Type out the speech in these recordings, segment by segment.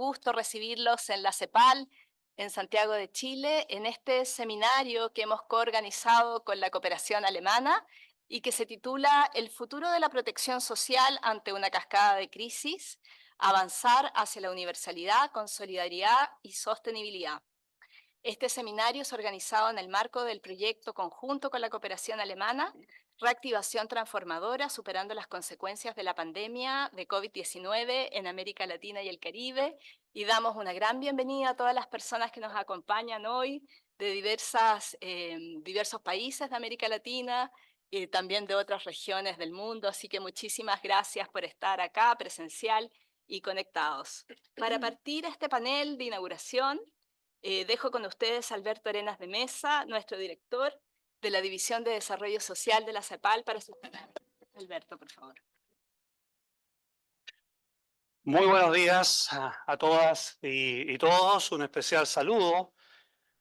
gusto recibirlos en la CEPAL, en Santiago de Chile, en este seminario que hemos coorganizado con la cooperación alemana y que se titula El futuro de la protección social ante una cascada de crisis, avanzar hacia la universalidad con solidaridad y sostenibilidad. Este seminario es organizado en el marco del proyecto conjunto con la cooperación alemana, Reactivación Transformadora, superando las consecuencias de la pandemia de COVID-19 en América Latina y el Caribe. Y damos una gran bienvenida a todas las personas que nos acompañan hoy de diversos países de América Latina y también de otras regiones del mundo. Así que muchísimas gracias por estar acá presencial y conectados. Para partir este panel de inauguración, dejo con ustedes a Alberto Arenas de Mesa, nuestro director de la División de Desarrollo Social de la CEPAL, para su panel. Alberto, por favor. Muy buenos días a todas y todos. Un especial saludo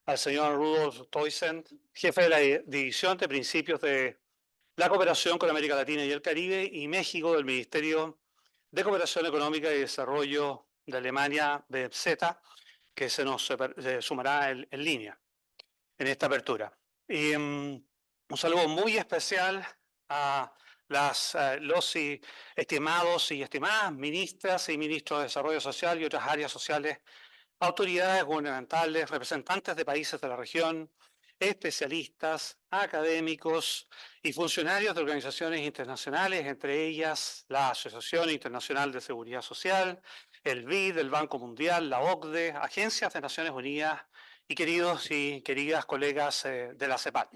al señor Rudolf Teusen, jefe de la División de Principios de la Cooperación con América Latina y el Caribe y México del Ministerio de Cooperación Económica y Desarrollo de Alemania, BZ, que se nos sumará en línea en esta apertura. Y un saludo muy especial a los estimados y estimadas ministras y ministros de Desarrollo Social y otras áreas sociales, autoridades gubernamentales, representantes de países de la región, especialistas, académicos y funcionarios de organizaciones internacionales, entre ellas la Asociación Internacional de Seguridad Social, el BID, el Banco Mundial, la OCDE, agencias de Naciones Unidas y queridos y queridas colegas de la CEPAL.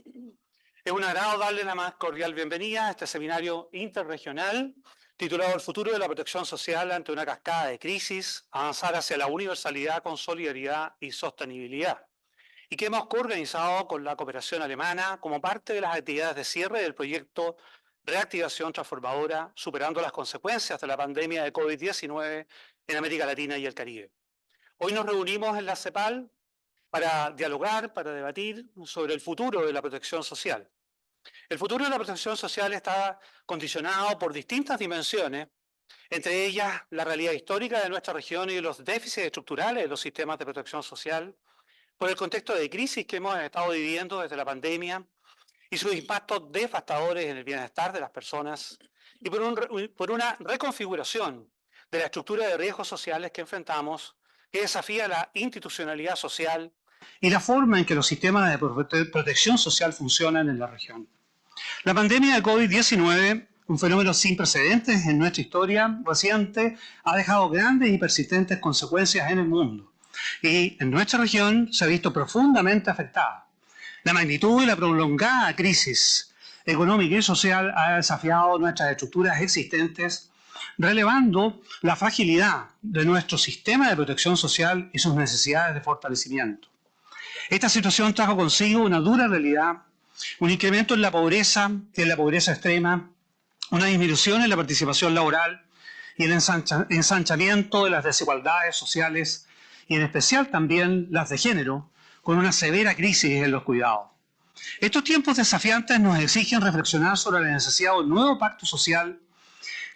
Es un agrado darle la más cordial bienvenida a este seminario interregional titulado El futuro de la protección social ante una cascada de crisis, avanzar hacia la universalidad con solidaridad y sostenibilidad, y que hemos coorganizado con la cooperación alemana como parte de las actividades de cierre del proyecto Reactivación Transformadora, superando las consecuencias de la pandemia de COVID-19 en América Latina y el Caribe. Hoy nos reunimos en la CEPAL para dialogar, para debatir sobre el futuro de la protección social. El futuro de la protección social está condicionado por distintas dimensiones, entre ellas la realidad histórica de nuestra región y los déficits estructurales de los sistemas de protección social, por el contexto de crisis que hemos estado viviendo desde la pandemia y sus impactos devastadores en el bienestar de las personas, y por una reconfiguración de la estructura de riesgos sociales que enfrentamos, que desafía la institucionalidad social y la forma en que los sistemas de protección social funcionan en la región. La pandemia de COVID-19, un fenómeno sin precedentes en nuestra historia reciente, ha dejado grandes y persistentes consecuencias en el mundo y en nuestra región se ha visto profundamente afectada. La magnitud y la prolongada crisis económica y social ha desafiado nuestras estructuras existentes, relevando la fragilidad de nuestro sistema de protección social y sus necesidades de fortalecimiento. Esta situación trajo consigo una dura realidad, un incremento en la pobreza extrema, una disminución en la participación laboral y el ensanchamiento de las desigualdades sociales y en especial también las de género, con una severa crisis en los cuidados. Estos tiempos desafiantes nos exigen reflexionar sobre la necesidad de un nuevo pacto social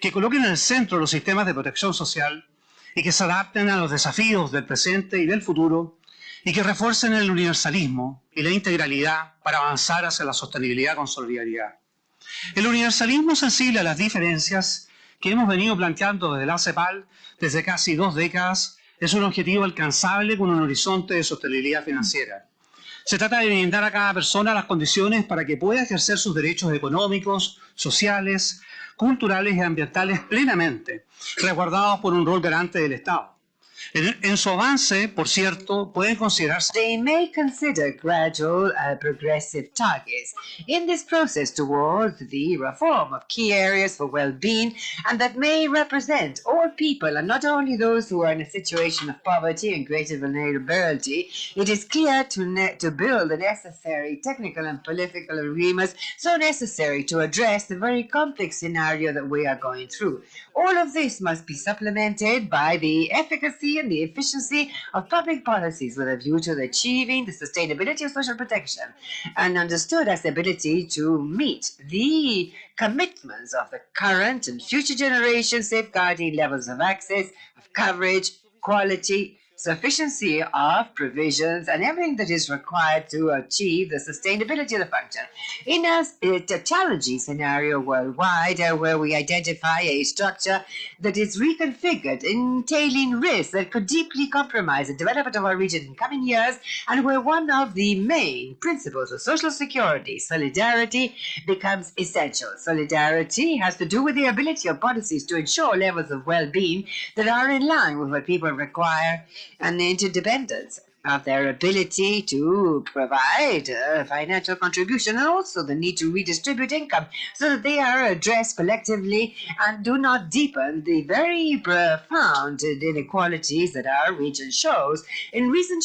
que coloque en el centro los sistemas de protección social y que se adapten a los desafíos del presente y del futuro y que refuercen el universalismo y la integralidad para avanzar hacia la sostenibilidad con solidaridad. El universalismo sensible a las diferencias que hemos venido planteando desde la CEPAL desde casi 2 décadas es un objetivo alcanzable con un horizonte de sostenibilidad financiera. Se trata de brindar a cada persona las condiciones para que pueda ejercer sus derechos económicos, sociales, culturales y ambientales plenamente, resguardados por un rol garante del Estado. En su avance, por cierto, pueden considerarse. They may consider gradual, progressive targets in this process towards the reform of key areas for well-being, and that may represent all people and not only those who are in a situation of poverty and greater vulnerability. It is clear to build the necessary technical and political agreements so necessary to address the very complex scenario that we are going through. All of this must be supplemented by the efficacy and the efficiency of public policies with a view to achieving the sustainability of social protection and understood as the ability to meet the commitments of the current and future generations, safeguarding levels of access, of coverage, quality, sufficiency of provisions, and everything that is required to achieve the sustainability of the function. In a challenging scenario worldwide, where we identify a structure that is reconfigured, entailing risks that could deeply compromise the development of our region in coming years, and where one of the main principles of social security, solidarity, becomes essential. Solidarity has to do with the ability of policies to ensure levels of well-being that are in line with what people require and the interdependence of their ability to provide financial contribution, and also the need to redistribute income so that they are addressed collectively and do not deepen the very profound inequalities that our region shows. In recent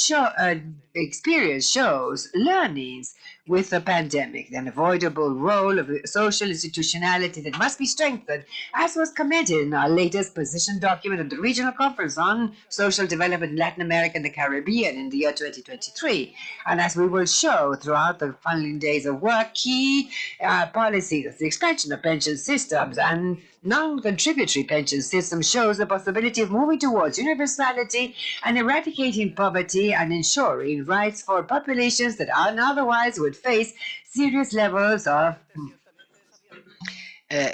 experience shows learnings with the pandemic, the unavoidable role of social institutionality that must be strengthened, as was commented in our latest position document of the Regional Conference on Social Development in Latin America and the Caribbean in the year 2023. And as we will show throughout the following days of work, key policies, the expansion of pension systems and non-contributory pension systems shows the possibility of moving towards universality and eradicating poverty and ensuring rights for populations that otherwise would face serious levels of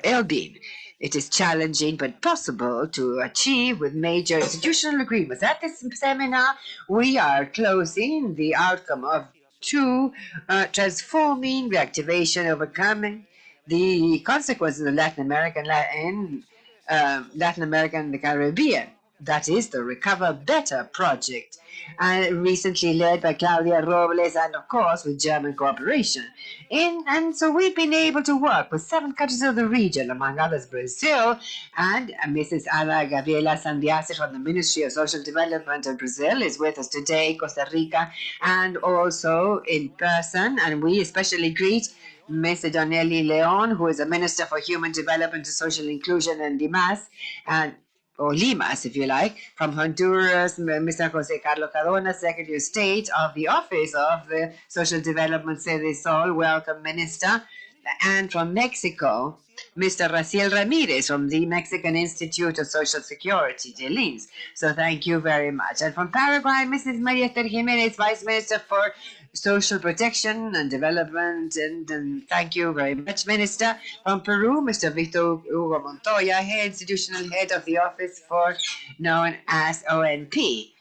ill-being. It is challenging but possible to achieve with major institutional agreements. At this seminar, we are closing the outcome of two transforming reactivation, overcoming the consequences of Latin America and the Caribbean. That is the Recover Better project, recently led by Claudia Robles and, of course, with German cooperation. And so we've been able to work with 7 countries of the region, among others Brazil, and Mrs. Ana Gabriela Sandiase from the Ministry of Social Development of Brazil is with us today, Costa Rica, and also in person. And we especially greet Mr. Donelli Leon, who is a Minister for Human Development and Social Inclusion in Dimas, or Limas, if you like, from Honduras, Mr. Jose Carlos Cadona, Secretary of State of the Office of the Social Development, Sede Sol, welcome, Minister. And from Mexico, Mr. Raciel Ramirez from the Mexican Institute of Social Security, DELINS. So thank you very much. And from Paraguay, Mrs. Maria Esther Jimenez, Vice Minister for Social Protection and Development, and thank you very much, Minister. From Peru, Mr. Victor Hugo Montoya, Institutional Head of the Office known as ONP.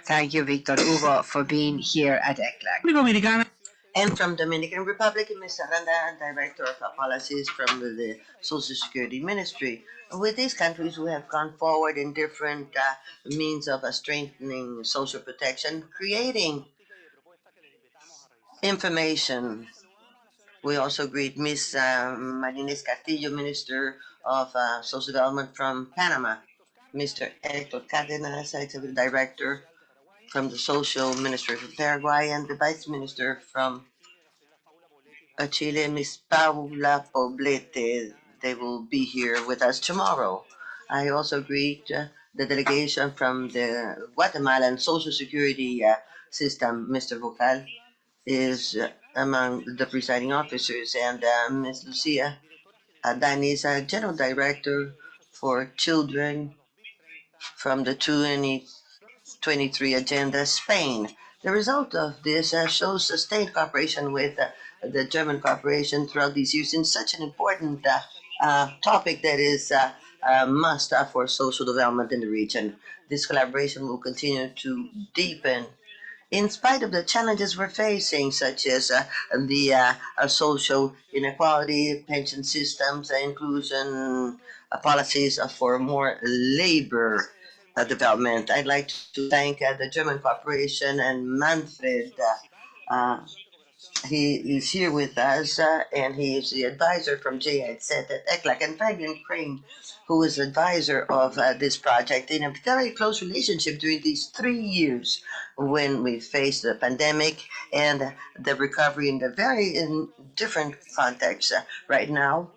Thank you, Victor Hugo, for being here at ECLAC. And from Dominican Republic, Ms. Aranda, Director of Policies from the Social Security Ministry. With these countries, we have gone forward in different means of strengthening social protection, creating information. We also greet Ms. Marines Castillo, Minister of Social Development from Panama, Mr. Hector Cárdenas, Executive Director from the Social Ministry from Paraguay, and the Vice Minister from Chile, Ms. Paula Poblete. They will be here with us tomorrow. I also greet the delegation from the Guatemalan Social Security system. Mr. Vocal is among the presiding officers, and Ms. Lucia Adani is General Director for Children from the 2023 Agenda, Spain. The result of this shows sustained cooperation with the German cooperation throughout these years in such an important topic that is a must for social development in the region. This collaboration will continue to deepen in spite of the challenges we're facing, such as the social inequality, pension systems, inclusion policies for more labor development. I'd like to thank the German Corporation and Manfred. He is here with us, and he is the advisor from JIZ at ECLAC, and Fabian Crane, who is advisor of this project in a very close relationship during these 3 years when we faced the pandemic and the recovery in the in different contexts. Right now,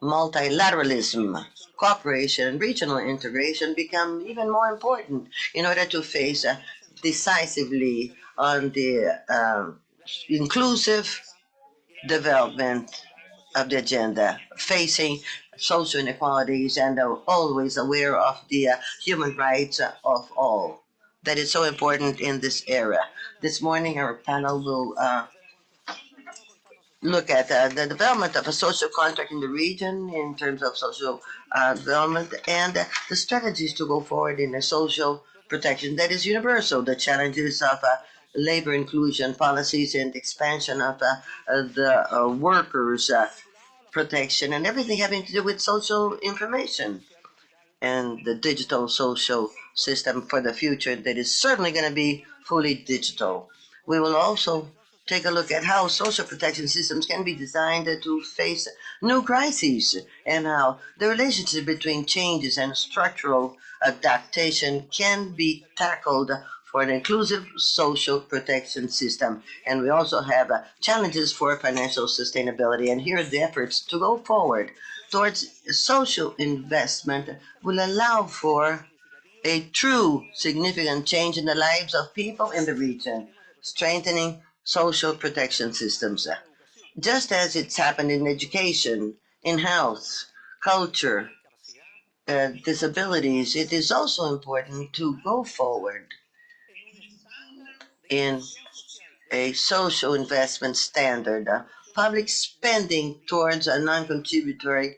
multilateralism, cooperation, and regional integration become even more important in order to face decisively on the inclusive development of the agenda, facing social inequalities and always aware of the human rights of all. That is so important in this era. This morning, our panel will look at the development of a social contract in the region in terms of social development and the strategies to go forward in a social protection that is universal, the challenges of labor inclusion policies and expansion of the workers' protection and everything having to do with social information and the digital social system for the future that is certainly going to be fully digital. We will also take a look at how social protection systems can be designed to face new crises and how the relationship between changes and structural adaptation can be tackled for an inclusive social protection system. And we also have challenges for financial sustainability. And here are the efforts to go forward towards social investment will allow for a true significant change in the lives of people in the region, strengthening social protection systems. Just as it's happened in education, in health, culture, disabilities, it is also important to go forward in a social investment standard, public spending towards a non-contributory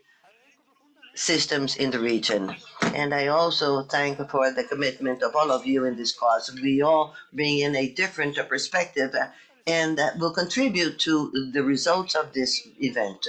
systems in the region. And I also thank for the commitment of all of you in this cause. We all bring in a different perspective and that will contribute to the results of this event.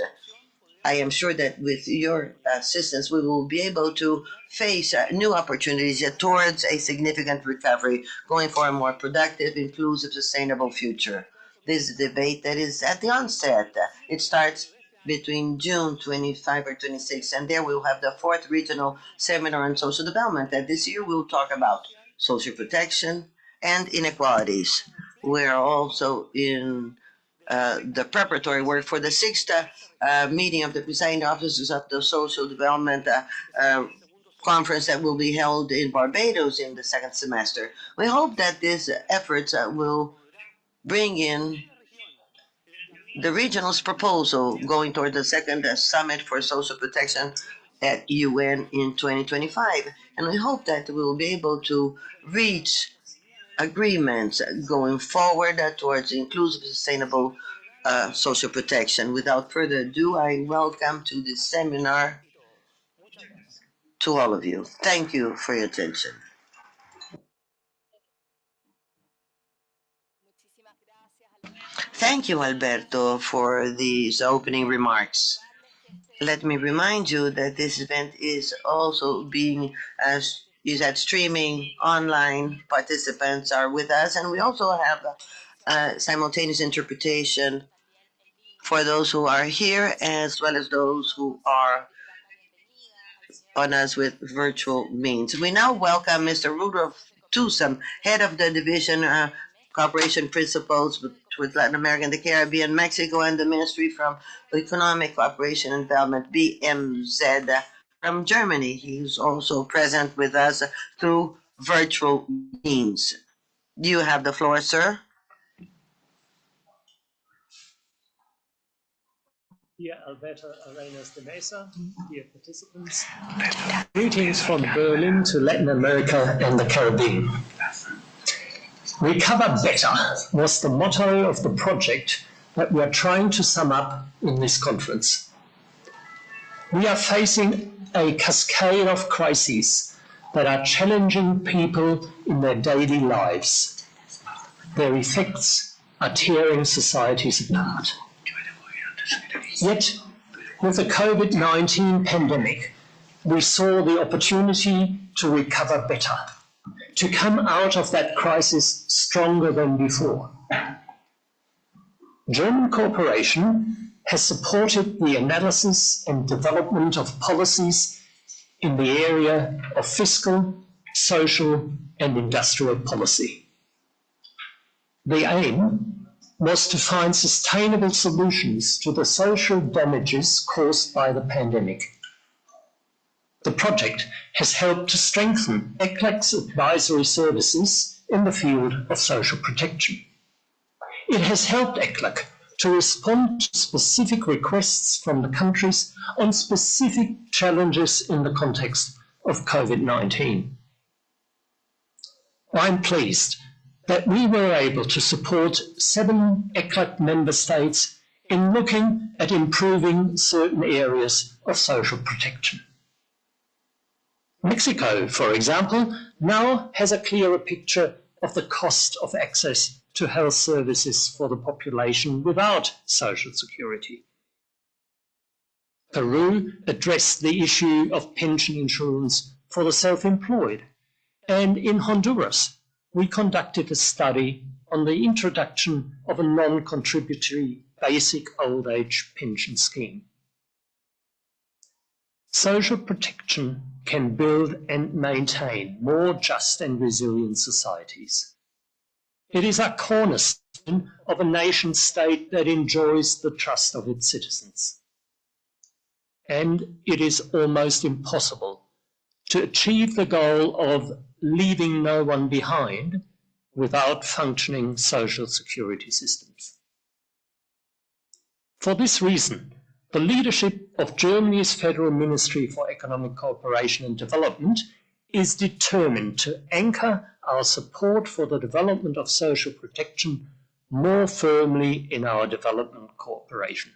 I am sure that with your assistance, we will be able to face new opportunities towards a significant recovery, going for a more productive, inclusive, sustainable future. This debate that is at the onset. It starts between June 25 or 26, and there we'll have the fourth regional seminar on social development. And this year we'll talk about social protection and inequalities. We're also in the preparatory work for the sixth meeting of the presiding officers of the social development conference that will be held in Barbados in the second semester. We hope that these efforts will bring in the regional's proposal going toward the second summit for social protection at UN in 2025. And we hope that we will be able to reach agreements going forward towards inclusive, sustainable social protection. Without further ado, I welcome to this seminar to all of you. Thank you for your attention. Thank you, Alberto, for these opening remarks. Let me remind you that this event is also being is at streaming online. Participants are with us, and we also have simultaneous interpretation for those who are here as well as those who are on us with virtual means. We now welcome Mr. Rudolph Tusam, head of the division cooperation principles with Latin America and the Caribbean, Mexico, and the Ministry from Economic Cooperation and Development, BMZ, from Germany. He's also present with us through virtual means. You have the floor, sir. Dear Alberto Arenas de Mesa, dear participants, greetings from Berlin to Latin America and the Caribbean. Recover Better was the motto of the project that we are trying to sum up in this conference. We are facing a cascade of crises that are challenging people in their daily lives. Their effects are tearing societies apart. Yet, with the COVID-19 pandemic, we saw the opportunity to recover better, to come out of that crisis stronger than before. German cooperation has supported the analysis and development of policies in the area of fiscal, social, and industrial policy. The aim was to find sustainable solutions to the social damages caused by the pandemic. The project has helped to strengthen ECLAC's advisory services in the field of social protection. It has helped ECLAC to to respond to specific requests from the countries on specific challenges in the context of COVID-19. I'm pleased that we were able to support 7 ECLAC member states in looking at improving certain areas of social protection. Mexico, for example, now has a clearer picture of the cost of access to health services for the population without social security. Peru addressed the issue of pension insurance for the self-employed, and in Honduras, we conducted a study on the introduction of a non-contributory basic old age pension scheme. Social protection can build and maintain more just and resilient societies. It is a cornerstone of a nation state that enjoys the trust of its citizens. And it is almost impossible to achieve the goal of leaving no one behind without functioning social security systems. For this reason, the leadership of Germany's Federal Ministry for Economic Cooperation and Development is determined to anchor our support for the development of social protection more firmly in our development cooperation.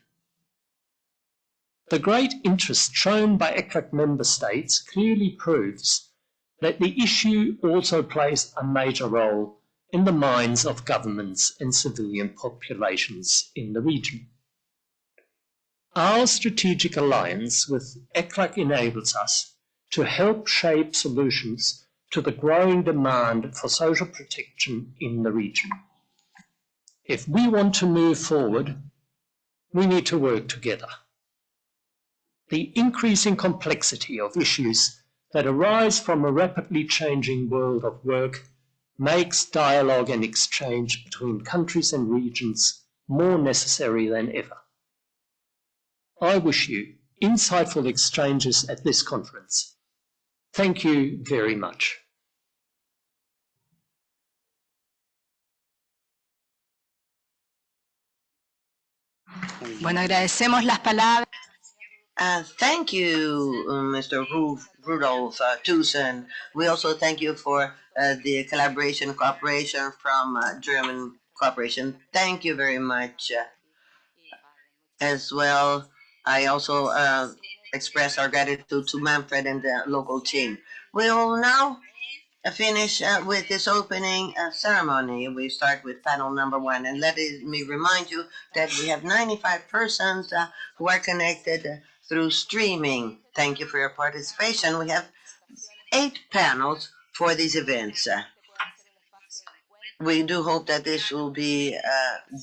The great interest shown by ECLAC member states clearly proves that the issue also plays a major role in the minds of governments and civilian populations in the region. Our strategic alliance with ECLAC enables us to help shape solutions to the growing demand for social protection in the region. If we want to move forward, we need to work together. The increasing complexity of issues that arise from a rapidly changing world of work makes dialogue and exchange between countries and regions more necessary than ever. I wish you insightful exchanges at this conference. Thank you very much. Bueno, agradecemos las palabras. Thank you, Mr. Rudolf Thyssen. We also thank you for the cooperation from German cooperation. Thank you very much. As well, I also express our gratitude to Manfred and the local team. We will now finish with this opening ceremony. We start with panel number 1, and let me remind you that we have 95 persons who are connected through streaming. Thank you for your participation. We have 8 panels for these events. We do hope that this will be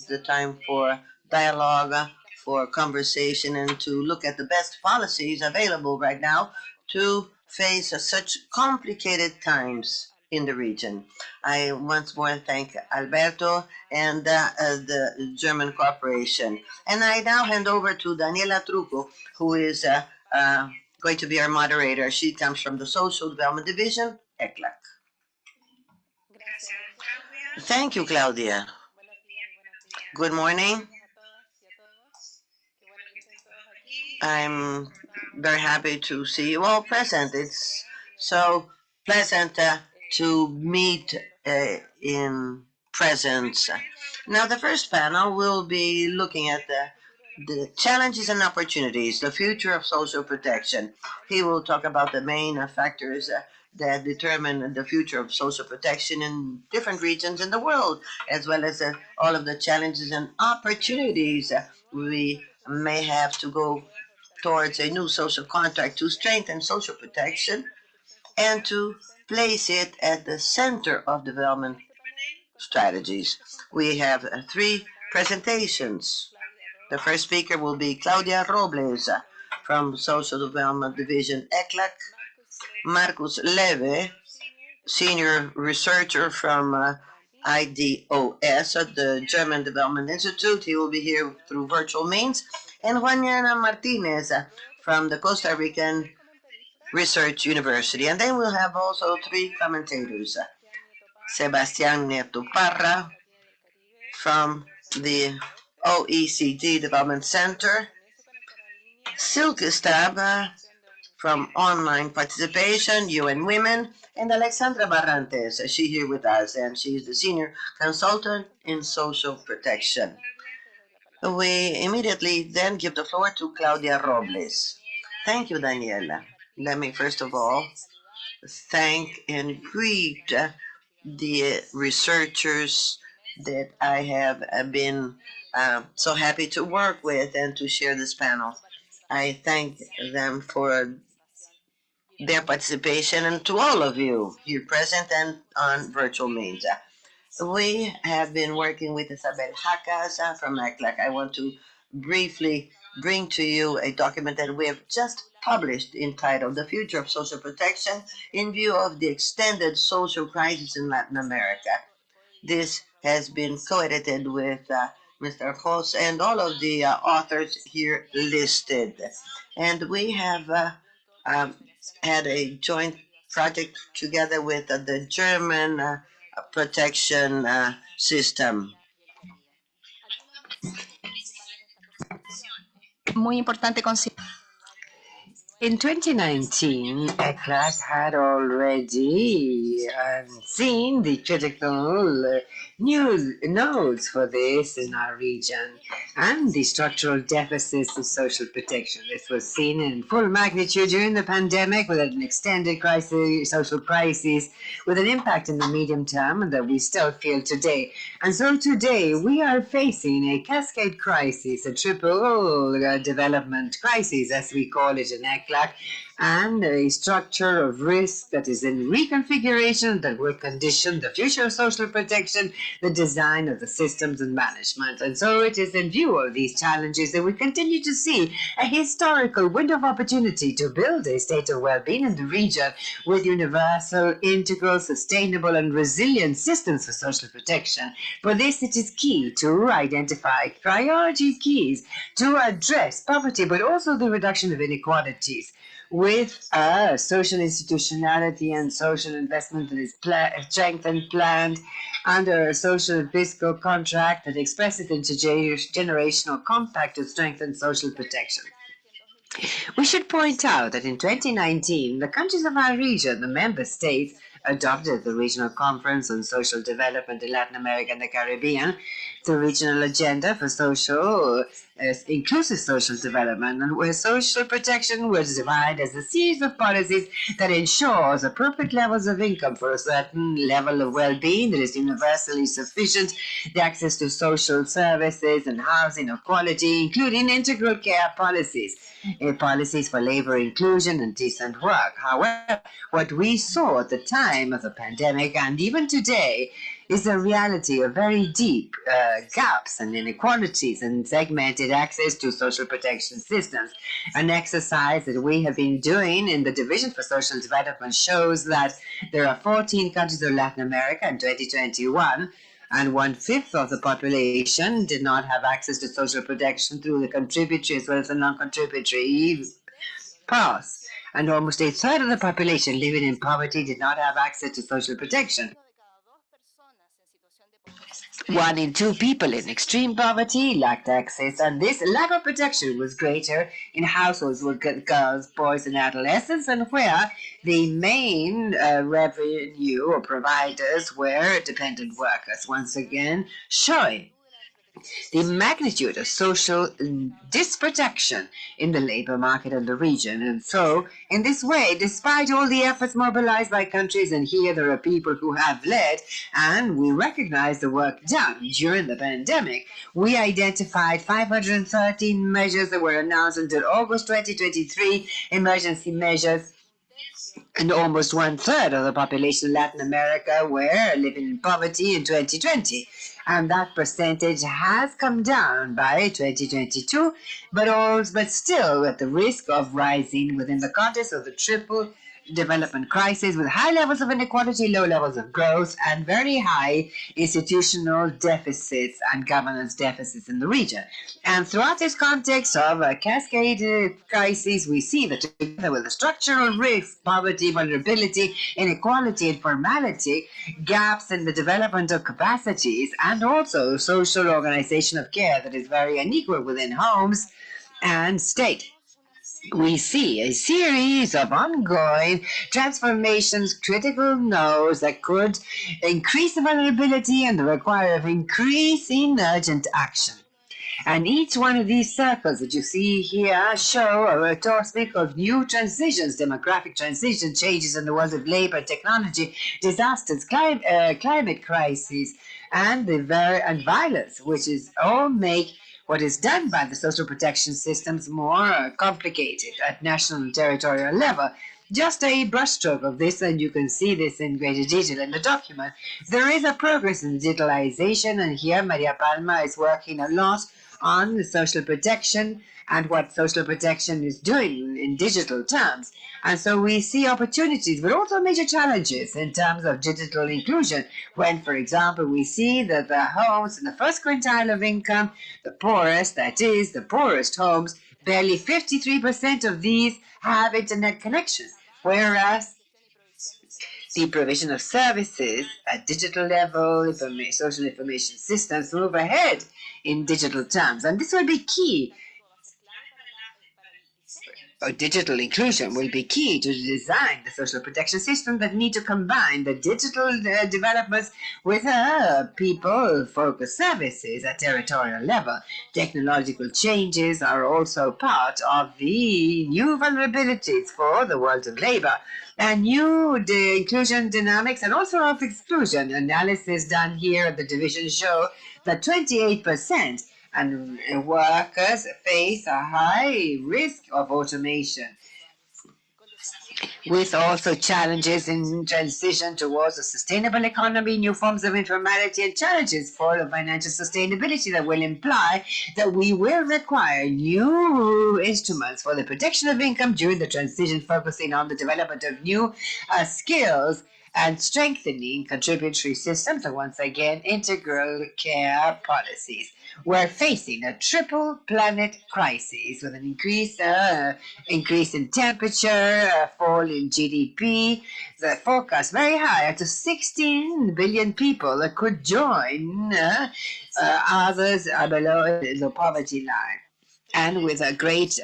the time for dialogue, for conversation, and to look at the best policies available right now to face such complicated times in the region. I once more thank Alberto and the German cooperation. And I now hand over to Daniela Trucco, who is going to be our moderator. She comes from the Social Development Division, ECLAC. Thank you, Claudia. Good morning. I'm very happy to see you all present. It's so pleasant to meet in presence. Now, the first panel will be looking at the challenges and opportunities, the future of social protection. He will talk about the main factors that determine the future of social protection in different regions in the world, as well as all of the challenges and opportunities we may have to go towards a new social contract to strengthen social protection and to place it at the center of development strategies. We have 3 presentations. The first speaker will be Claudia Robles from Social Development Division, ECLAC. Marcus Leve, senior researcher from IDOS at the German Development Institute. He will be here through virtual means. And Juana Martinez from the Costa Rican Research University. And then we'll have also 3 commentators. Sebastián Nieto Parra from the OECD Development Center, Silke Stab from online participation, UN Women, and Alexandra Barrantes. She's here with us, and she's the senior consultant in social protection. We immediately then give the floor to Claudia Robles. Thank you, Daniela. Let me first of all thank and greet the researchers that I have been so happy to work with and to share this panel. I thank them for their participation and to all of you here present and on virtual means. We have been working with Isabel Jacas from ECLAC. I want to briefly bring to you a document that we have just published entitled The Future of Social Protection in View of the Extended Social Crisis in Latin America. This has been co-edited with Mr. Jos and all of the authors here listed. And we have had a joint project together with the German protection system. Muy importante In 2019, ECLAC had already seen the critical nodes for this in our region and the structural deficits of social protection. This was seen in full magnitude during the pandemic with an extended crisis, social crisis, with an impact in the medium term that we still feel today. And so today we are facing a cascade crisis, a triple development crisis, as we call it in ECLAC, and a structure of risk that is in reconfiguration that will condition the future of social protection, the design of the systems and management. And so it is in view of these challenges that we continue to see a historical window of opportunity to build a state of well-being in the region with universal, integral, sustainable, and resilient systems for social protection. For this, it is key to identify priority keys to address poverty, but also the reduction of inequalities with a social institutionality and social investment that is strengthened, planned under a social and fiscal contract that expresses intergenerational compact to strengthen social protection. We should point out that in 2019, the countries of our region, the member states, adopted the Regional Conference on Social Development in Latin America and the Caribbean, the regional agenda for social, inclusive social development, and where social protection was defined as a series of policies that ensures appropriate levels of income for a certain level of well-being that is universally sufficient, the access to social services and housing of quality, including integral care policies, policies for labor inclusion and decent work. However, what we saw at the time of the pandemic and even today is a reality of very deep gaps and inequalities and segmented access to social protection systems. An exercise that we have been doing in the Division for Social Development shows that there are 14 countries of Latin America in 2021, and 1/5 of the population did not have access to social protection through the contributory as well as the non-contributory paths. And almost 1/3 of the population living in poverty did not have access to social protection. 1 in 2 people in extreme poverty lacked access, and this lack of protection was greater in households with girls, boys, and adolescents, and where the main revenue or providers were dependent workers, once again showing the magnitude of social disprotection in the labor market in the region. And so, in this way, despite all the efforts mobilized by countries, and here there are people who have led, and we recognize the work done during the pandemic, we identified 513 measures that were announced until August 2023, emergency measures, and almost 1/3 of the population in Latin America were living in poverty in 2020. And that percentage has come down by 2022, but still at the risk of rising within the context of the triple development crisis with high levels of inequality, low levels of growth, and very high institutional deficits and governance deficits in the region. And throughout this context of a cascade crisis, we see that together with the structural risk, poverty, vulnerability, inequality, informality, gaps in the development of capacities, and also social organization of care that is very unequal within homes and state, we see a series of ongoing transformations, critical nodes that could increase the vulnerability and the require of increasing urgent action. And each one of these circles that you see here show a topic of new transitions, demographic transition, changes in the world of labor, technology, disasters, climate crises, and violence, which is all make what is done by the social protection systems more complicated at national and territorial level. Just a brushstroke of this, and you can see this in greater detail in the document. There is a progress in digitalization, and here Maria Palma is working a lot on the social protection and what social protection is doing in digital terms. And so we see opportunities, but also major challenges in terms of digital inclusion. When, for example, we see that the homes in the first quintile of income, the poorest, that is, the poorest homes, barely 53% of these have internet connections, whereas the provision of services at digital level, social information systems move ahead in digital terms. And this will be key. Digital inclusion will be key to design the social protection system that need to combine the digital developments with people-focused services at territorial level. Technological changes are also part of the new vulnerabilities for the world of labor and new inclusion dynamics and also of exclusion. Analysis done here at the division show that 28% and workers face a high risk of automation, with also challenges in transition towards a sustainable economy, new forms of informality, and challenges for the financial sustainability that will imply that we will require new instruments for the protection of income during the transition, focusing on the development of new skills and strengthening contributory systems and, once again, integral care policies. We're facing a triple planet crisis with an increase in temperature, a fall in GDP, the forecast very high, up to 16 billion people that could join others below the poverty line. And with a great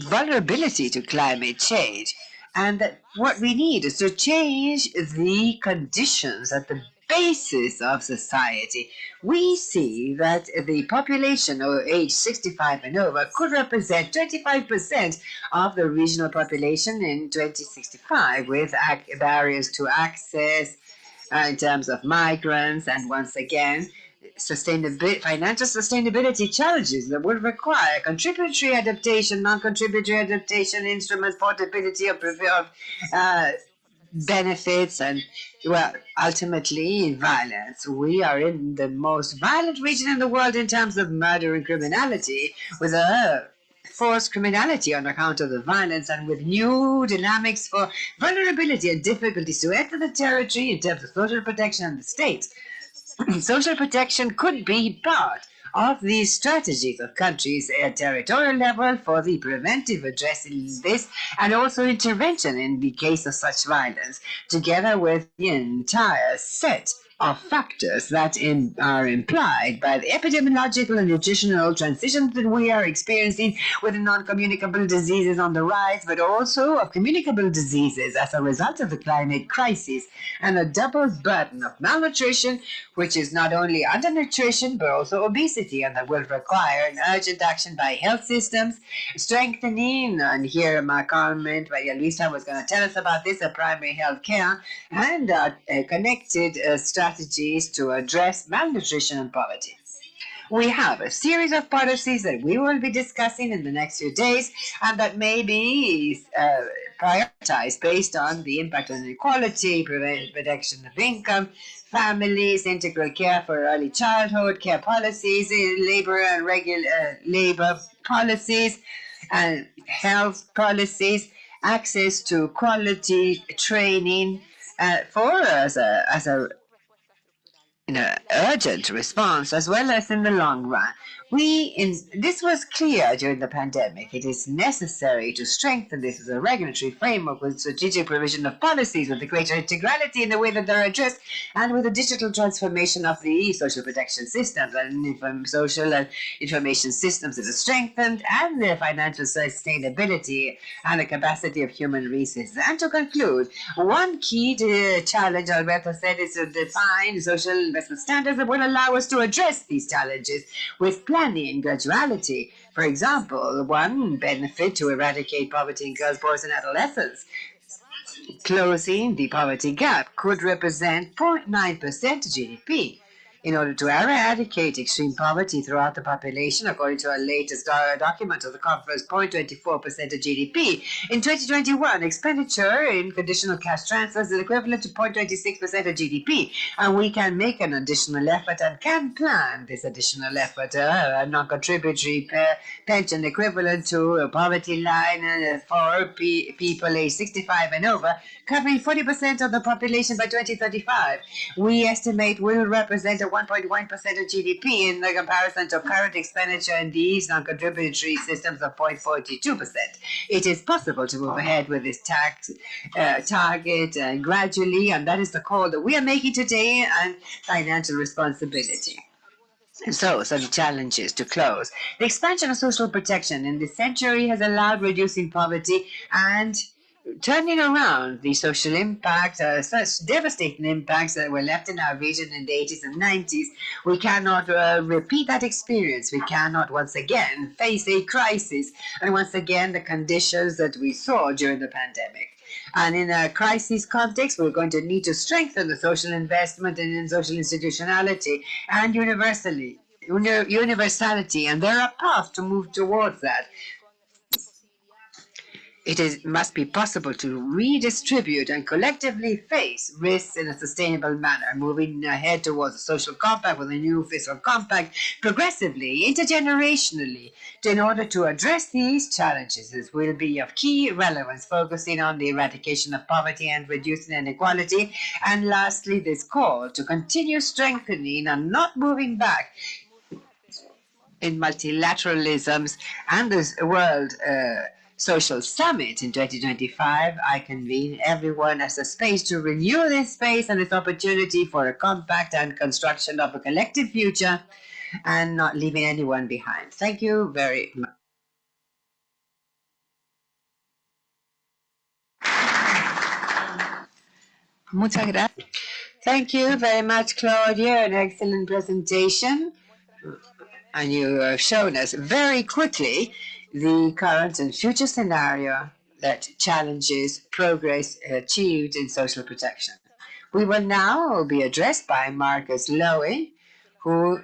vulnerability to climate change. And that what we need is to change the conditions at the basis of society. We see that the population of age 65 and over could represent 25% of the regional population in 2065, with barriers to access in terms of migrants, and once again, financial sustainability challenges that would require contributory adaptation, non-contributory adaptation, instruments, portability of benefits, and, well, ultimately violence. We are in the most violent region in the world in terms of murder and criminality, with a forced criminality on account of the violence, and with new dynamics for vulnerability and difficulties to enter the territory in terms of social protection and the state. Social protection could be part of these strategies of countries at territorial level for the preventive addressing this, and also intervention in the case of such violence, together with the entire set of factors that are implied by the epidemiological and nutritional transitions that we are experiencing, with non-communicable diseases on the rise, but also of communicable diseases as a result of the climate crisis, and a double burden of malnutrition, which is not only undernutrition but also obesity, and that will require an urgent action by health systems, strengthening, and here my comment, Maria Luisa was going to tell us about this, primary health care, and connected strategies to address malnutrition and poverty. We have a series of policies that we will be discussing in the next few days, and that may be prioritized based on the impact on inequality, protection of income, families, integral care for early childhood, care policies, labor and regular labor policies, and health policies, access to quality training for us as a urgent response as well as in the long run. This was clear during the pandemic. It is necessary to strengthen this as a regulatory framework with strategic provision of policies with a greater integrality in the way that they're addressed and with the digital transformation of the social protection systems and social and information systems that are strengthened and the financial sustainability and the capacity of human resources. And to conclude, one key challenge, Alberto said, is to define social investment standards that will allow us to address these challenges with planning graduality. For example, one benefit to eradicate poverty in girls, boys, and adolescents. Closing the poverty gap could represent 0.9% of GDP. In order to eradicate extreme poverty throughout the population, according to our latest document of the conference, 0.24% of GDP. In 2021, expenditure in conditional cash transfers is equivalent to 0.26% of GDP, and we can make an additional effort and can plan this additional effort. A non-contributory pension equivalent to a poverty line for people aged 65 and over, covering 40% of the population by 2035. We estimate will represent a 1.1% of GDP in the comparison to current expenditure in these non-contributory systems of 0.42%. It is possible to move ahead with this tax target gradually, and that is the call that we are making today on financial responsibility. So, some challenges to close. The expansion of social protection in this century has allowed reducing poverty and turning around the social impact, such devastating impacts that were left in our region in the 80s and 90s. We cannot repeat that experience. We cannot once again face a crisis and once again the conditions that we saw during the pandemic. And in a crisis context, we're going to need to strengthen the social investment and in social institutionality and universality. And there are paths to move towards that. Must be possible to redistribute and collectively face risks in a sustainable manner, moving ahead towards a social compact with a new fiscal compact progressively, intergenerationally. In order to address these challenges, this will be of key relevance, focusing on the eradication of poverty and reducing inequality. And lastly, this call to continue strengthening and not moving back in multilateralisms and this World Social Summit in 2025, I convene everyone as a space to renew this space and this opportunity for a compact and construction of a collective future and not leaving anyone behind. Thank you very much. Muchas gracias. Thank you very much, Claudia. An excellent presentation. And you have shown us very quickly the current and future scenario that challenges progress achieved in social protection. We will now be addressed by Marcus Lowy, who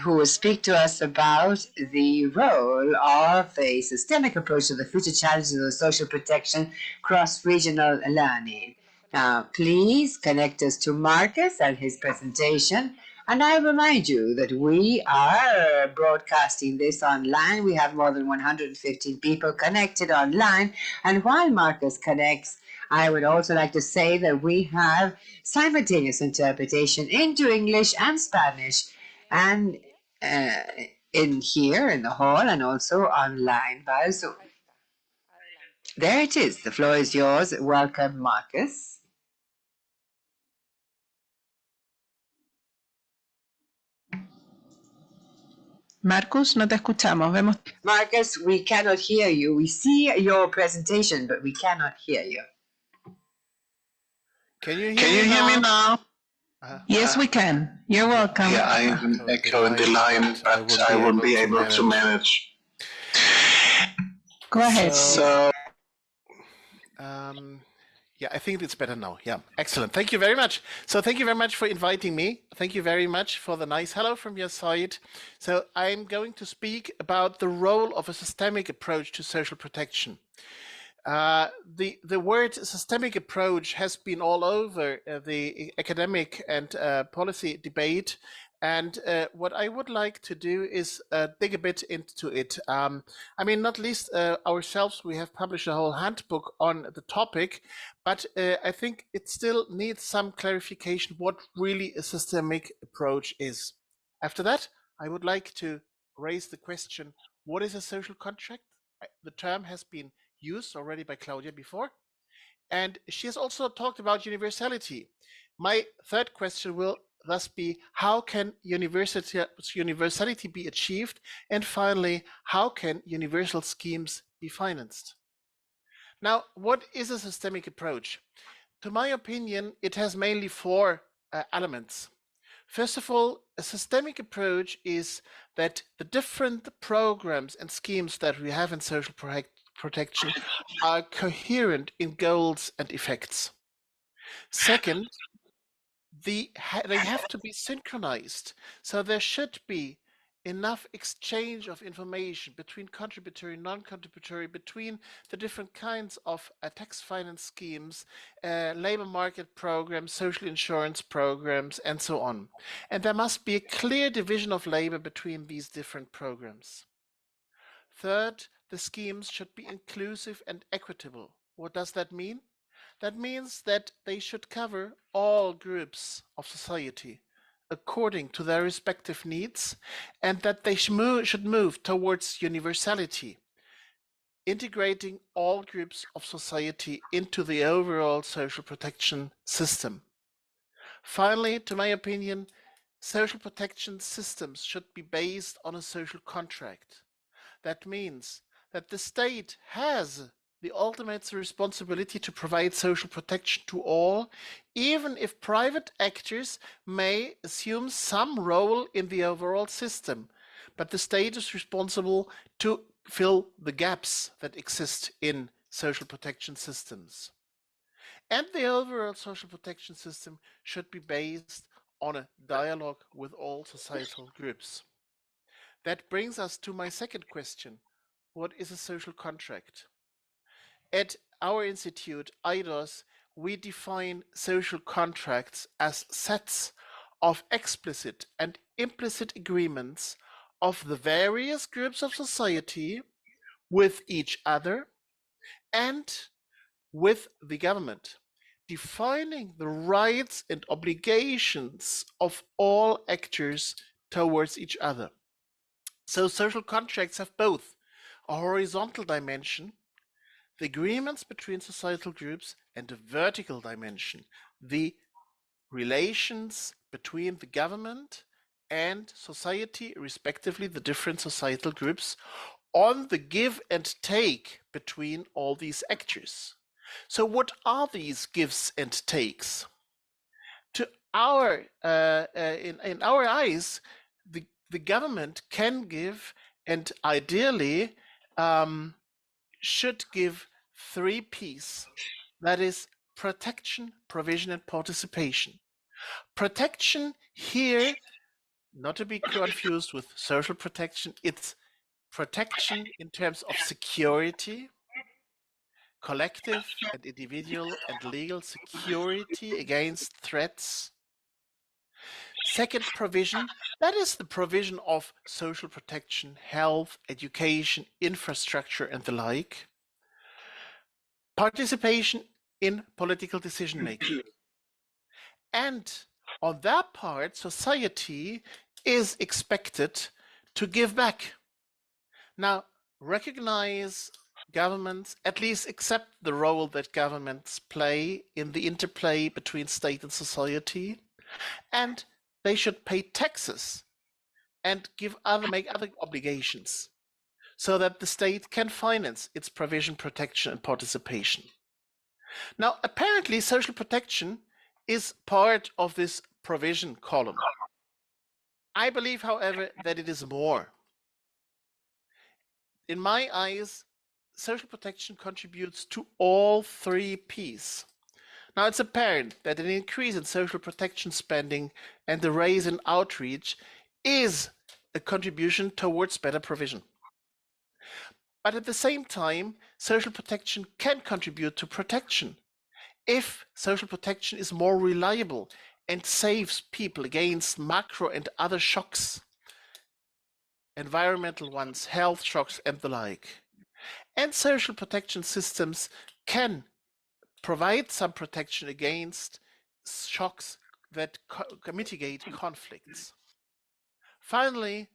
will speak to us about the role of a systemic approach to the future challenges of social protection cross-regional learning. Now, please connect us to Marcus and his presentation. And I remind you that we are broadcasting this online. We have more than 115 people connected online. And while Marcus connects, I would also like to say that we have simultaneous interpretation into English and Spanish, and in here in the hall and also online via Zoom. There it is. The floor is yours. Welcome, Marcus. Marcus, no te escuchamos. Vemos. Marcus, we cannot hear you. We see your presentation, but we cannot hear you. Can you hear me now? Yes, we can. You're welcome. Yeah, I have an echo in the line, but I won't be able to manage. Go ahead. So, yeah, I think it's better now. Yeah, excellent. Thank you very much. So thank you very much for inviting me. Thank you very much for the nice hello from your side. So I'm going to speak about the role of a systemic approach to social protection. The word systemic approach has been all over the academic and policy debate And what I would like to do is dig a bit into it. I mean, not least ourselves, we have published a whole handbook on the topic, but I think it still needs some clarification what really a systemic approach is. After that, I would like to raise the question, what is a social contract? The term has been used already by Claudia before, and she has also talked about universality. My third question will thus be, how can universality be achieved? And finally, how can universal schemes be financed? Now, what is a systemic approach? To my opinion, it has mainly four elements. First of all, a systemic approach is that the different programs and schemes that we have in social protection are coherent in goals and effects. Second, they have to be synchronized. So there should be enough exchange of information between contributory and non-contributory, between the different kinds of tax finance schemes, labor market programs, social insurance programs, and so on. And there must be a clear division of labor between these different programs. Third, the schemes should be inclusive and equitable. What does that mean? That means that they should cover all groups of society according to their respective needs, and that they should move towards universality, integrating all groups of society into the overall social protection system. Finally, to my opinion, social protection systems should be based on a social contract. That means that the state has the ultimate responsibility to provide social protection to all, even if private actors may assume some role in the overall system. But the state is responsible to fill the gaps that exist in social protection systems. And the overall social protection system should be based on a dialogue with all societal groups. That brings us to my second question. What is a social contract? At our institute, IDOS, we define social contracts as sets of explicit and implicit agreements of the various groups of society with each other and with the government, defining the rights and obligations of all actors towards each other. So social contracts have both a horizontal dimension, the agreements between societal groups, and a vertical dimension, the relations between the government and society, respectively the different societal groups, on the give and take between all these actors. So what are these gives and takes? To our in our eyes, the government can give and ideally should give 3 P's. That is protection, provision, and participation. Protection here, not to be confused with social protection, it's protection in terms of security, collective and individual and legal security against threats. Second, provision, that is the provision of social protection, health, education, infrastructure, and the like. Participation in political decision making. And on that part, society is expected to give back. Now, recognize governments, at least accept the role that governments play in the interplay between state and society, and they should pay taxes and make other obligations so that the state can finance its provision, protection, and participation. Now, apparently, social protection is part of this provision column. I believe, however, that it is more. In my eyes, social protection contributes to all 3 P's. Now, it's apparent that an increase in social protection spending and the raise in outreach is a contribution towards better provision. But at the same time, social protection can contribute to protection if social protection is more reliable and saves people against macro and other shocks, environmental ones, health shocks, and the like. And social protection systems can provide some protection against shocks that mitigate conflicts. Finally,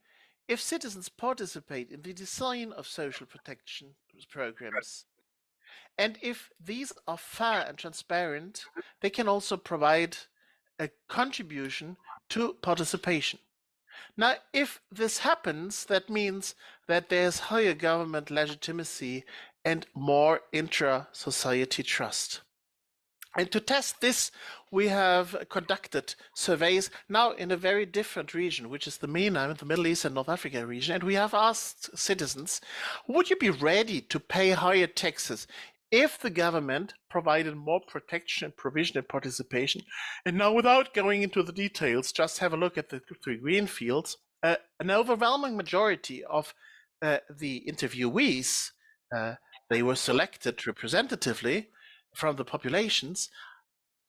if citizens participate in the design of social protection programs, and if these are fair and transparent, they can also provide a contribution to participation. Now, if this happens, that means that there's higher government legitimacy and more intra-society trust. And to test this, we have conducted surveys now in a very different region, which is the MENA, the Middle East and North Africa region. And we have asked citizens, would you be ready to pay higher taxes if the government provided more protection, provision, and participation? And now, without going into the details, just have a look at the three green fields. An overwhelming majority of the interviewees, they were selected representatively from the populations,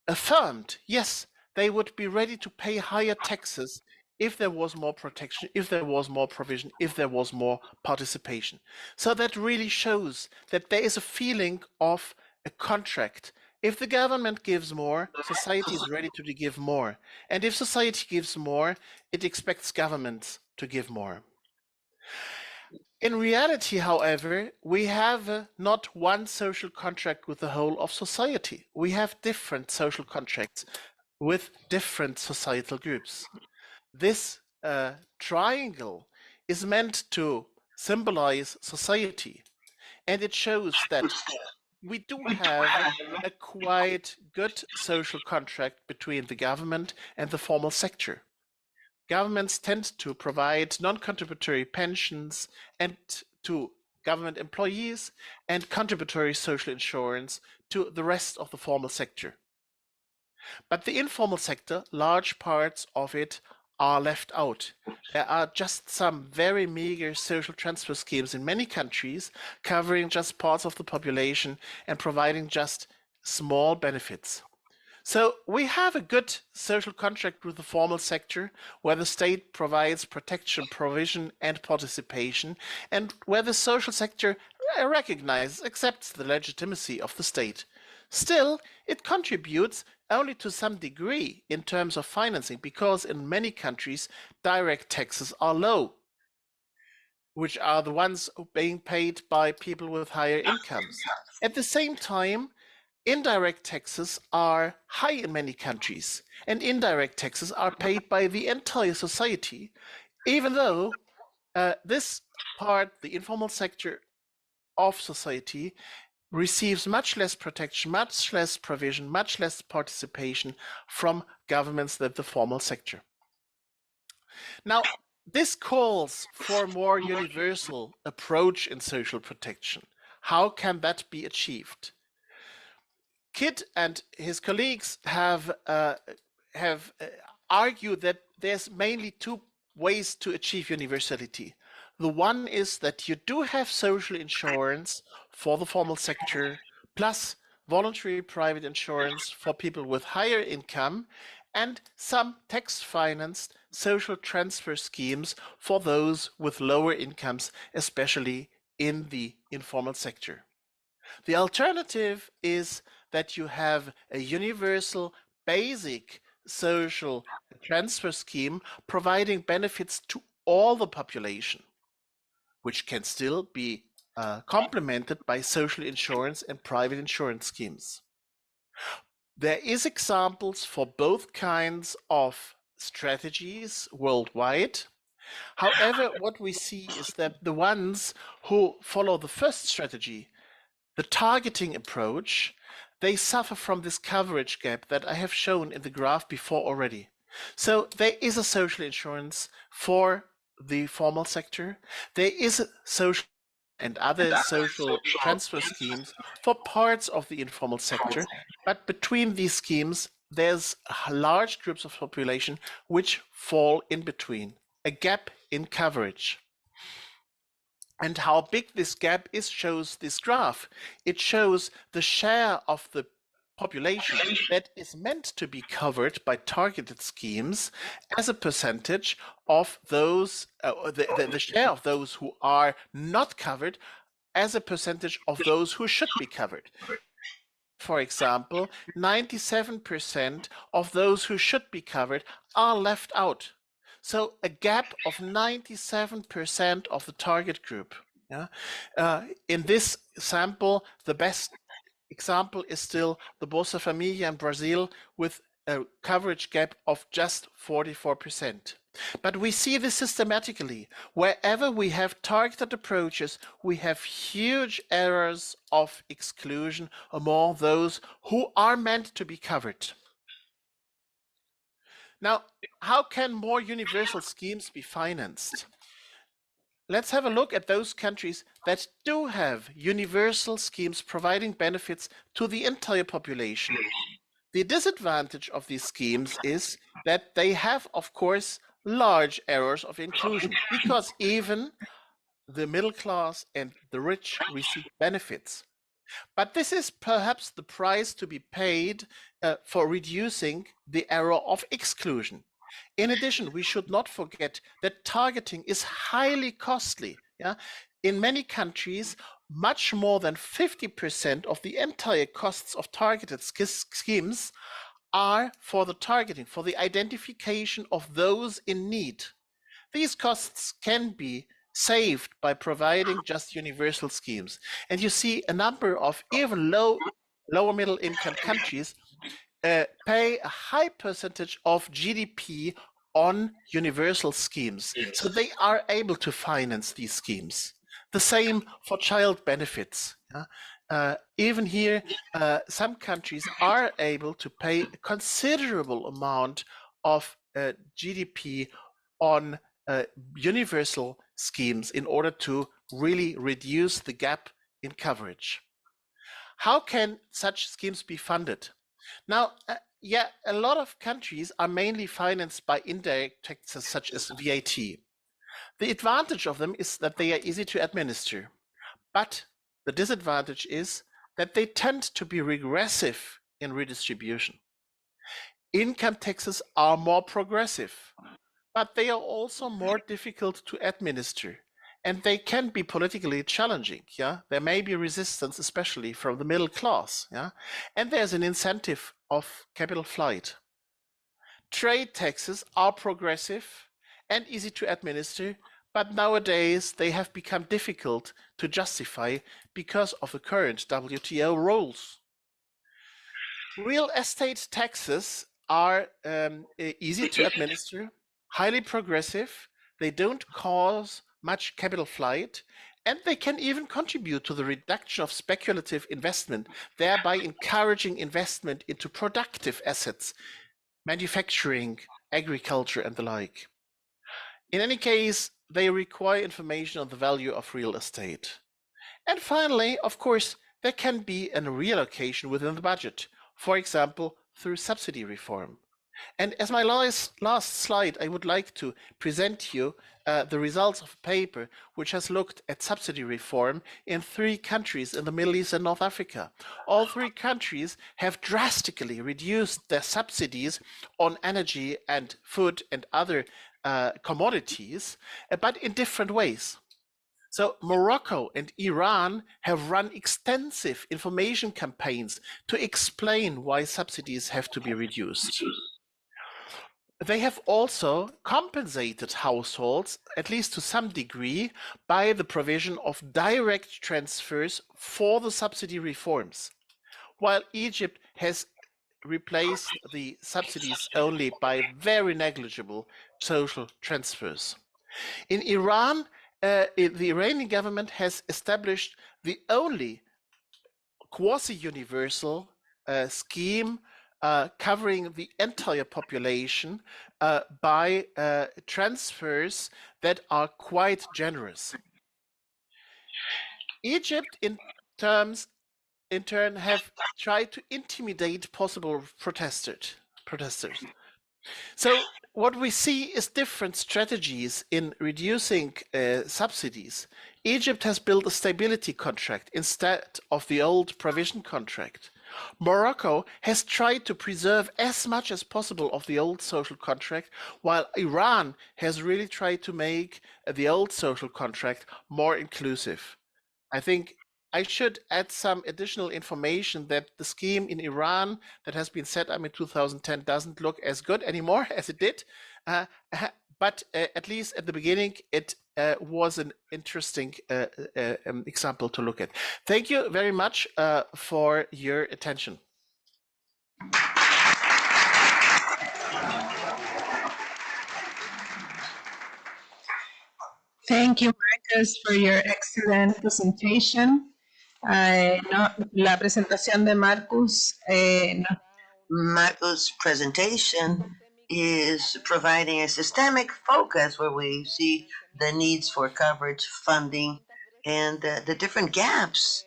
affirmed, yes, they would be ready to pay higher taxes if there was more protection, if there was more provision, if there was more participation. So that really shows that there is a feeling of a contract. If the government gives more, society is ready to give more. And if society gives more, it expects governments to give more. In reality, however, we have not one social contract with the whole of society. We have different social contracts with different societal groups. This triangle is meant to symbolize society, and it shows that we do have a quite good social contract between the government and the formal sector. Governments tend to provide non-contributory pensions and to government employees and contributory social insurance to the rest of the formal sector. But the informal sector, large parts of it are left out. There are just some very meager social transfer schemes in many countries covering just parts of the population and providing just small benefits. So we have a good social contract with the formal sector where the state provides protection, provision, and participation, and where the social sector recognizes, accepts the legitimacy of the state. Still, it contributes only to some degree in terms of financing, because in many countries, direct taxes are low, which are the ones being paid by people with higher incomes. At the same time, indirect taxes are high in many countries, and indirect taxes are paid by the entire society, even though this part, the informal sector of society, receives much less protection, much less provision, much less participation from governments than the formal sector. Now, this calls for a more universal approach in social protection. How can that be achieved? Kidd and his colleagues have argued that there's mainly two ways to achieve universality. The one is that you do have social insurance for the formal sector, plus voluntary private insurance for people with higher income, and some tax-financed social transfer schemes for those with lower incomes, especially in the informal sector. The alternative is that you have a universal basic social transfer scheme providing benefits to all the population, which can still be complemented by social insurance and private insurance schemes. There is examples for both kinds of strategies worldwide. However, what we see is that the ones who follow the first strategy, the targeting approach, they suffer from this coverage gap that I have shown in the graph before already. So there is a social insurance for the formal sector. There is a social and other social transfer schemes for parts of the informal sector. But between these schemes, there's large groups of population which fall in between, a gap in coverage. And how big this gap is shows this graph. It shows the share of the population that is meant to be covered by targeted schemes as a percentage of those, the share of those who are not covered as a percentage of those who should be covered. For example, 97% of those who should be covered are left out. So a gap of 97% of the target group. Yeah? In this sample, the best example is still the Bolsa Família in Brazil with a coverage gap of just 44%. But we see this systematically. Wherever we have targeted approaches, we have huge errors of exclusion among those who are meant to be covered. Now, how can more universal schemes be financed? Let's have a look at those countries that do have universal schemes providing benefits to the entire population. The disadvantage of these schemes is that they have, of course, large errors of inclusion because even the middle class and the rich receive benefits. But this is perhaps the price to be paid for reducing the error of exclusion. In addition, we should not forget that targeting is highly costly. Yeah? In many countries, much more than 50% of the entire costs of targeted schemes are for the targeting, for the identification of those in need. These costs can be saved by providing just universal schemes. And you see a number of even lower middle income countries pay a high percentage of GDP on universal schemes. So they are able to finance these schemes. The same for child benefits. Even here, some countries are able to pay a considerable amount of GDP on universal schemes in order to really reduce the gap in coverage. How can such schemes be funded? Now, a lot of countries are mainly financed by indirect taxes such as VAT. The advantage of them is that they are easy to administer, but the disadvantage is that they tend to be regressive in redistribution. Income taxes are more progressive, but they are also more difficult to administer, and they can be politically challenging. Yeah, there may be resistance, especially from the middle class. Yeah, and there's an incentive of capital flight. Trade taxes are progressive and easy to administer, but nowadays they have become difficult to justify because of the current WTO rules. Real estate taxes are easy to administer, highly progressive, they don't cause much capital flight, and they can even contribute to the reduction of speculative investment, thereby encouraging investment into productive assets, manufacturing, agriculture, and the like. In any case, they require information on the value of real estate. And finally, of course, there can be a reallocation within the budget, for example, through subsidy reform. And as my last slide, I would like to present you the results of a paper which has looked at subsidy reform in 3 countries in the Middle East and North Africa. All 3 countries have drastically reduced their subsidies on energy and food and other commodities, but in different ways. So Morocco and Iran have run extensive information campaigns to explain why subsidies have to be reduced. They have also compensated households, at least to some degree, by the provision of direct transfers for the subsidy reforms, while Egypt has replaced the subsidies only by very negligible social transfers. In Iran, the Iranian government has established the only quasi-universal scheme covering the entire population by transfers that are quite generous. Egypt, in turn, have tried to intimidate possible protesters. So what we see is different strategies in reducing subsidies. Egypt has built a stability contract instead of the old provision contract. Morocco has tried to preserve as much as possible of the old social contract, while Iran has really tried to make the old social contract more inclusive. I think I should add some additional information that the scheme in Iran that has been set up in 2010 doesn't look as good anymore as it did. But at least at the beginning, it was an interesting example to look at. Thank you very much for your attention. Thank you, Marcus, for your excellent presentation. La presentación de Marcus Marco's presentation is providing a systemic focus where we see the needs for coverage, funding, and the different gaps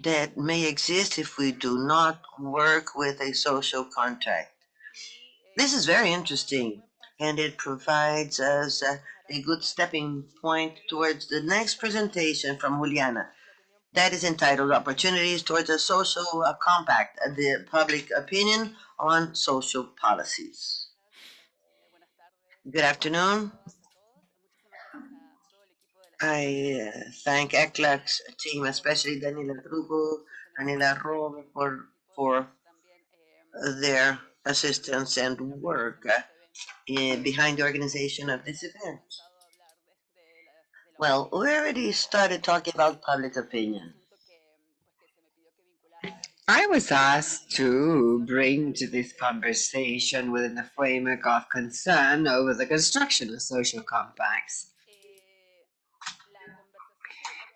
that may exist if we do not work with a social contract. This is very interesting, and it provides us a good stepping point towards the next presentation from Juliana. That is entitled Opportunities Towards a Social Compact, the Public Opinion on Social Policies. Good afternoon. I thank ECLAC's team, especially Daniela Trugo, Daniela Robe, for their assistance and work behind the organization of this event. Well, we already started talking about public opinion. I was asked to bring to this conversation within the framework of concern over the construction of social compacts.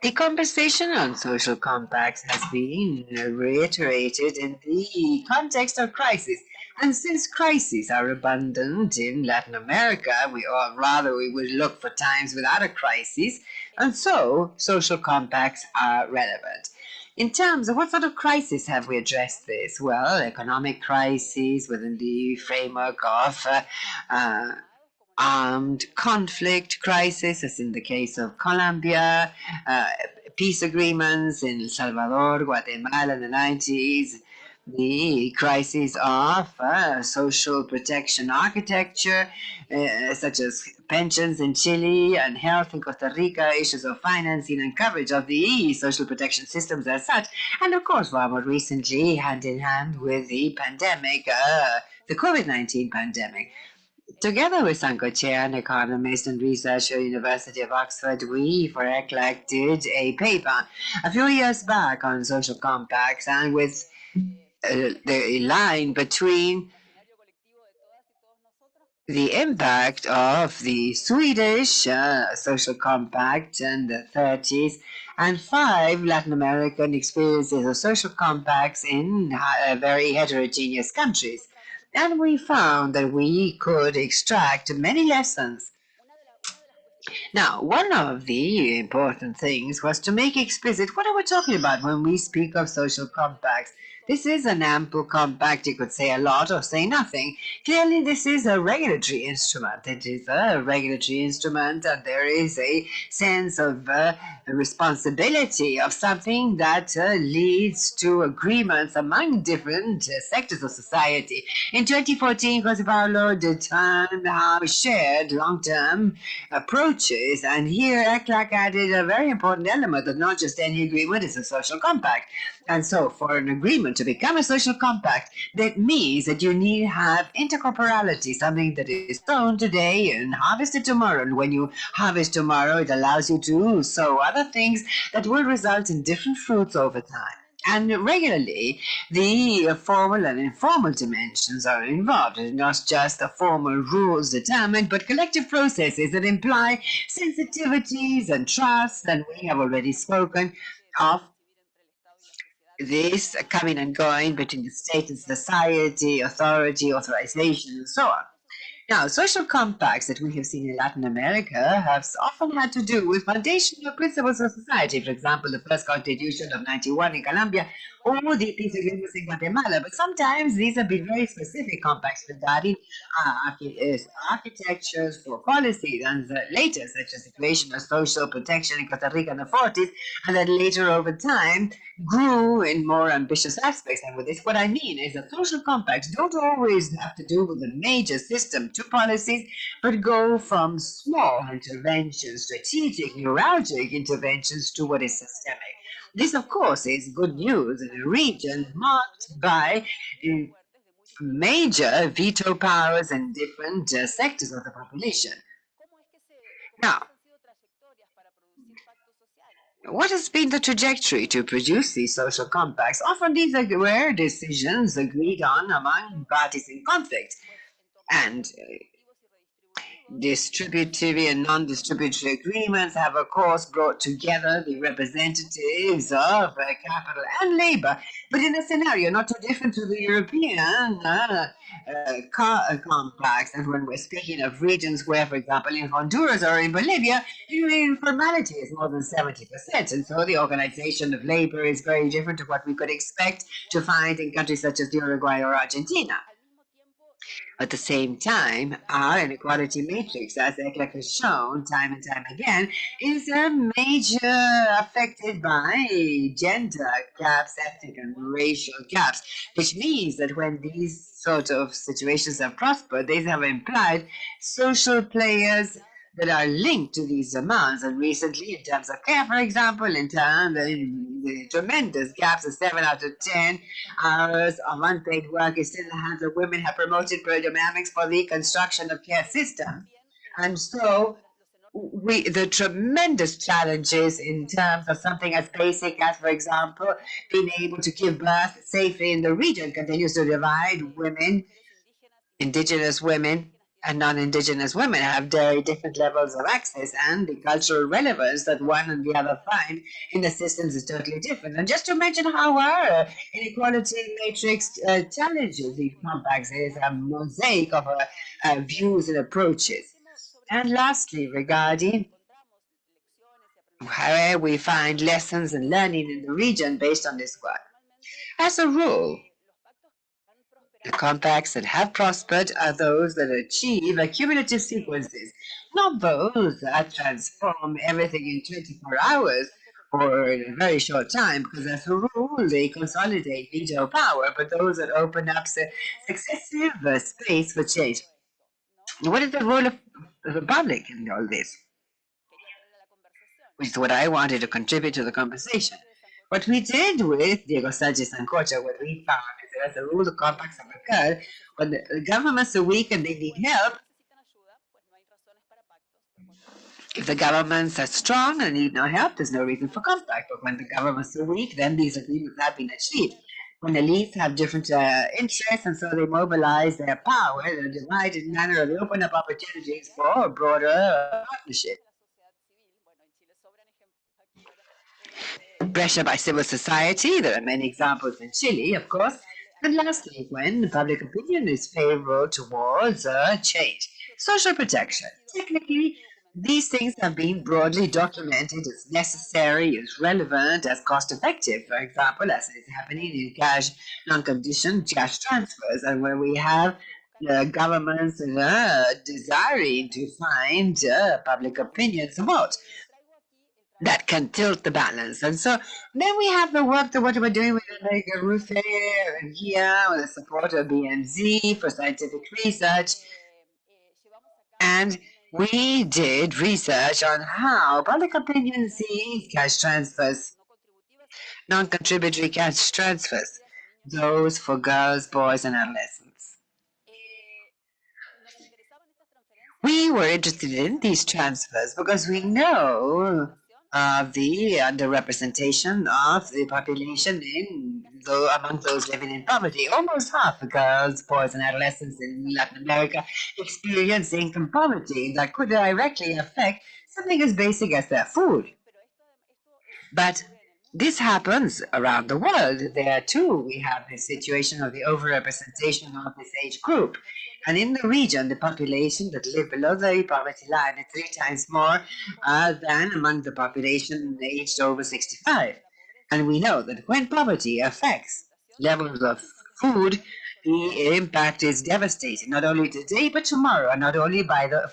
The conversation on social compacts has been reiterated in the context of crisis. And since crises are abundant in Latin America, we would look for times without a crisis, and so social compacts are relevant. In terms of what sort of crisis have we addressed this? Well, economic crises within the framework of armed conflict crisis, as in the case of Colombia, peace agreements in El Salvador, Guatemala in the 90s, the crisis of social protection architecture, such as pensions in Chile and health in Costa Rica, issues of financing and coverage of the social protection systems as such, and of course, more recently, hand in hand with the pandemic, the COVID-19 pandemic. Together with Sanko Chair, an economist and researcher at the University of Oxford, we, for ECLAC, did a paper a few years back on social compacts, and with the line between the impact of the Swedish social compact in the 30s and 5 Latin American experiences of social compacts in very heterogeneous countries. And we found that we could extract many lessons. Now, one of the important things was to make explicit what are we talking about when we speak of social compacts. This is an ample compact. You could say a lot or say nothing. Clearly, this is a regulatory instrument. It is a regulatory instrument, and there is a sense of responsibility of something that leads to agreements among different sectors of society. In 2014, Jose Paulo determined how shared long-term approaches, and here ECLAC added a very important element that not just any agreement is a social compact. And so for an agreement to become a social compact, that means that you need to have intercorporality, something that is sown today and harvested tomorrow. And when you harvest tomorrow, it allows you to sow other things that will result in different fruits over time. And regularly, the formal and informal dimensions are involved. It's not just the formal rules determined, but collective processes that imply sensitivities and trust. And we have already spoken of this coming and going between the state and society, authority, authorization, and so on. Now, social compacts that we have seen in Latin America have often had to do with foundational principles of society. For example, the first constitution of 91 in Colombia, or the peace agreements in Guatemala. But sometimes these have been very specific compacts regarding architectures for policies, and later, such as the creation of social protection in Costa Rica in the 40s, and then later over time, grew in more ambitious aspects. And with this, what I mean is that social compacts don't always have to do with a major system to policies, but go from small interventions, strategic, neuralgic interventions to what is systemic. This, of course, is good news in a region marked by major veto powers in different sectors of the population. Now, what has been the trajectory to produce these social compacts? Often these were decisions agreed on among parties in conflict, and distributory and non-distributory agreements have, of course, brought together the representatives of capital and labor, but in a scenario not too different to the European compacts. And when we're speaking of regions where, for example, in Honduras or in Bolivia, informality is more than 70%, and so the organization of labor is very different to what we could expect to find in countries such as Uruguay or Argentina. At the same time, our inequality matrix, as ECLEC has shown time and time again, is major affected by gender gaps, ethnic and racial gaps, which means that when these sort of situations have prospered, they have implied social players that are linked to these demands. And recently, in terms of care, for example, in terms of the tremendous gaps of 7 out of 10 hours of unpaid work is still in the hands of women, have promoted dynamics for the construction of care systems. And so the tremendous challenges in terms of something as basic as, for example, being able to give birth safely in the region continues to divide women, indigenous women, and non-indigenous women have very different levels of access, and the cultural relevance that one and the other find in the systems is totally different. And just to mention how our inequality matrix challenges these compacts is a mosaic of views and approaches. And lastly, regarding how we find lessons and learning in the region based on this work. As a rule, the compacts that have prospered are those that achieve cumulative sequences, not those that transform everything in 24 hours or in a very short time, because as a rule, they consolidate veto power, but those that open up successive space for change. What is the role of the public in all this? Which is what I wanted to contribute to the conversation. What we did with Diego Sanchez and Cocha, what we found is that as a rule, the compacts have occurred when the governments are weak and they need help. If the governments are strong and need no help, there's no reason for compact. But when the governments are weak, then these agreements have been achieved. When elites have different interests and so they mobilize their power in a divided manner, they open up opportunities for a broader partnership. Pressure by civil society, there are many examples in Chile, of course. And lastly, when public opinion is favorable towards change. Social protection. Technically, these things have been broadly documented as necessary, as relevant, as cost-effective. For example, as is happening in cash non-conditioned cash transfers, and where we have governments desiring to find public opinion support that can tilt the balance. And so then we have the work that what we're doing with America Rufe and here with the support of BMZ for scientific research. And we did research on how public opinion sees cash transfers, non-contributory cash transfers, those for girls, boys, and adolescents. We were interested in these transfers because we know of the underrepresentation of the population among those living in poverty. Almost half the girls, boys, and adolescents in Latin America experience income poverty that could directly affect something as basic as their food. But this happens around the world. There too, we have the situation of the overrepresentation of this age group. And in the region, the population that live below the poverty line is 3 times more than among the population aged over 65. And we know that when poverty affects levels of food, the impact is devastating, not only today, but tomorrow, and not only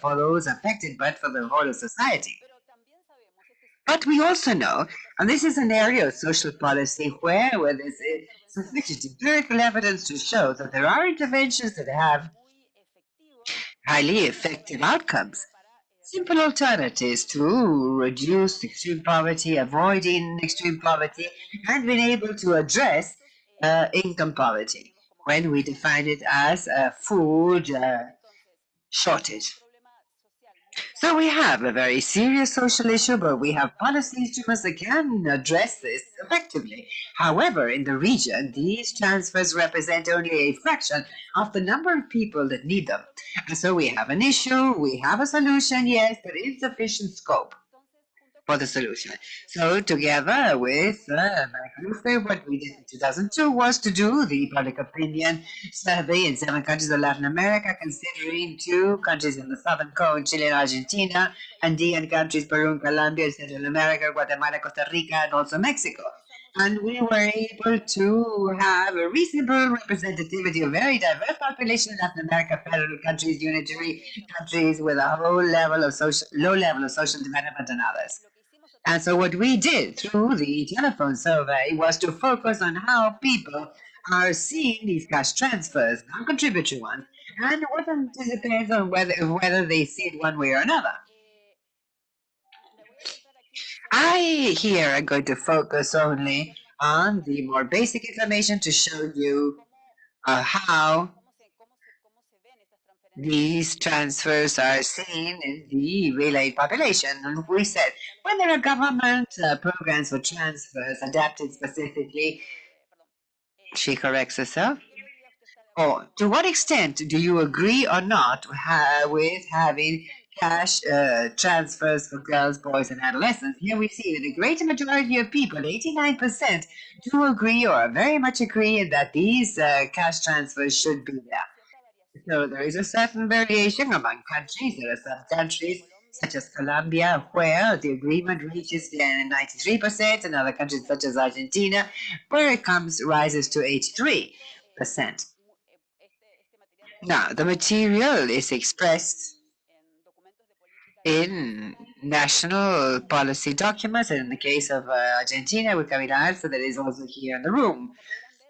for those affected, but for the whole of society. But we also know, and this is an area of social policy where there's sufficient empirical evidence to show that there are interventions that have highly effective outcomes. Simple alternatives to reduce extreme poverty, avoiding extreme poverty, and being able to address income poverty when we define it as a food shortage. So we have a very serious social issue, but we have policy instruments that can address this effectively. However, in the region, these transfers represent only a fraction of the number of people that need them. And so we have an issue, we have a solution, yes, but insufficient scope for the solution. So together with what we did in 2002 was to do the public opinion survey in 7 countries of Latin America, considering 2 countries in the southern cone, Chile and Argentina, Andean countries, Peru and Colombia, Central America, Guatemala, Costa Rica, and also Mexico. And we were able to have a reasonable representativity of very diverse population in Latin America, federal countries, unitary countries with a low level of social development and others. And so what we did through the telephone survey was to focus on how people are seeing these cash transfers, non-contributory ones, and what depends on whether they see it one way or another. I here am going to focus only on the more basic information to show you how these transfers are seen in the relayed population. And we said, when there are government programs for transfers adapted specifically, she corrects herself. Or to what extent do you agree or not with having cash transfers for girls, boys, and adolescents? Here we see that the greater majority of people, 89%, do agree or very much agree that these cash transfers should be there. So there is a certain variation among countries. There are some countries, such as Colombia, where the agreement reaches 93%, and other countries, such as Argentina, where it rises to 83%. Now, the material is expressed in national policy documents, and in the case of Argentina, with Camila Arce, that is also here in the room.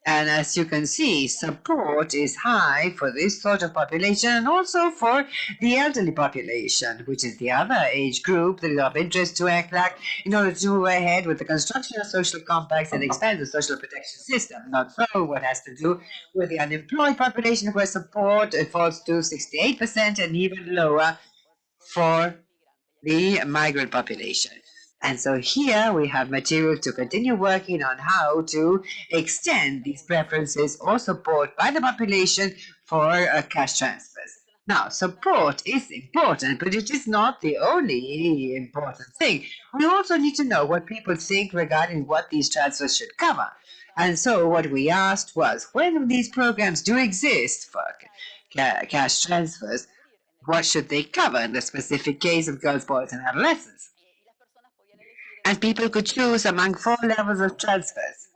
And as you can see, support is high for this sort of population and also for the elderly population, which is the other age group that is of interest to ECLAC in order to move ahead with the construction of social compacts and expand the social protection system. Not so what has to do with the unemployed population, where support falls to 68% and even lower for the migrant population. And so here we have material to continue working on how to extend these preferences or support by the population for cash transfers. Now, support is important, but it is not the only important thing. We also need to know what people think regarding what these transfers should cover. And so what we asked was, when these programs do exist for cash transfers, what should they cover in the specific case of girls, boys, and adolescents? And people could choose among 4 levels of transfers,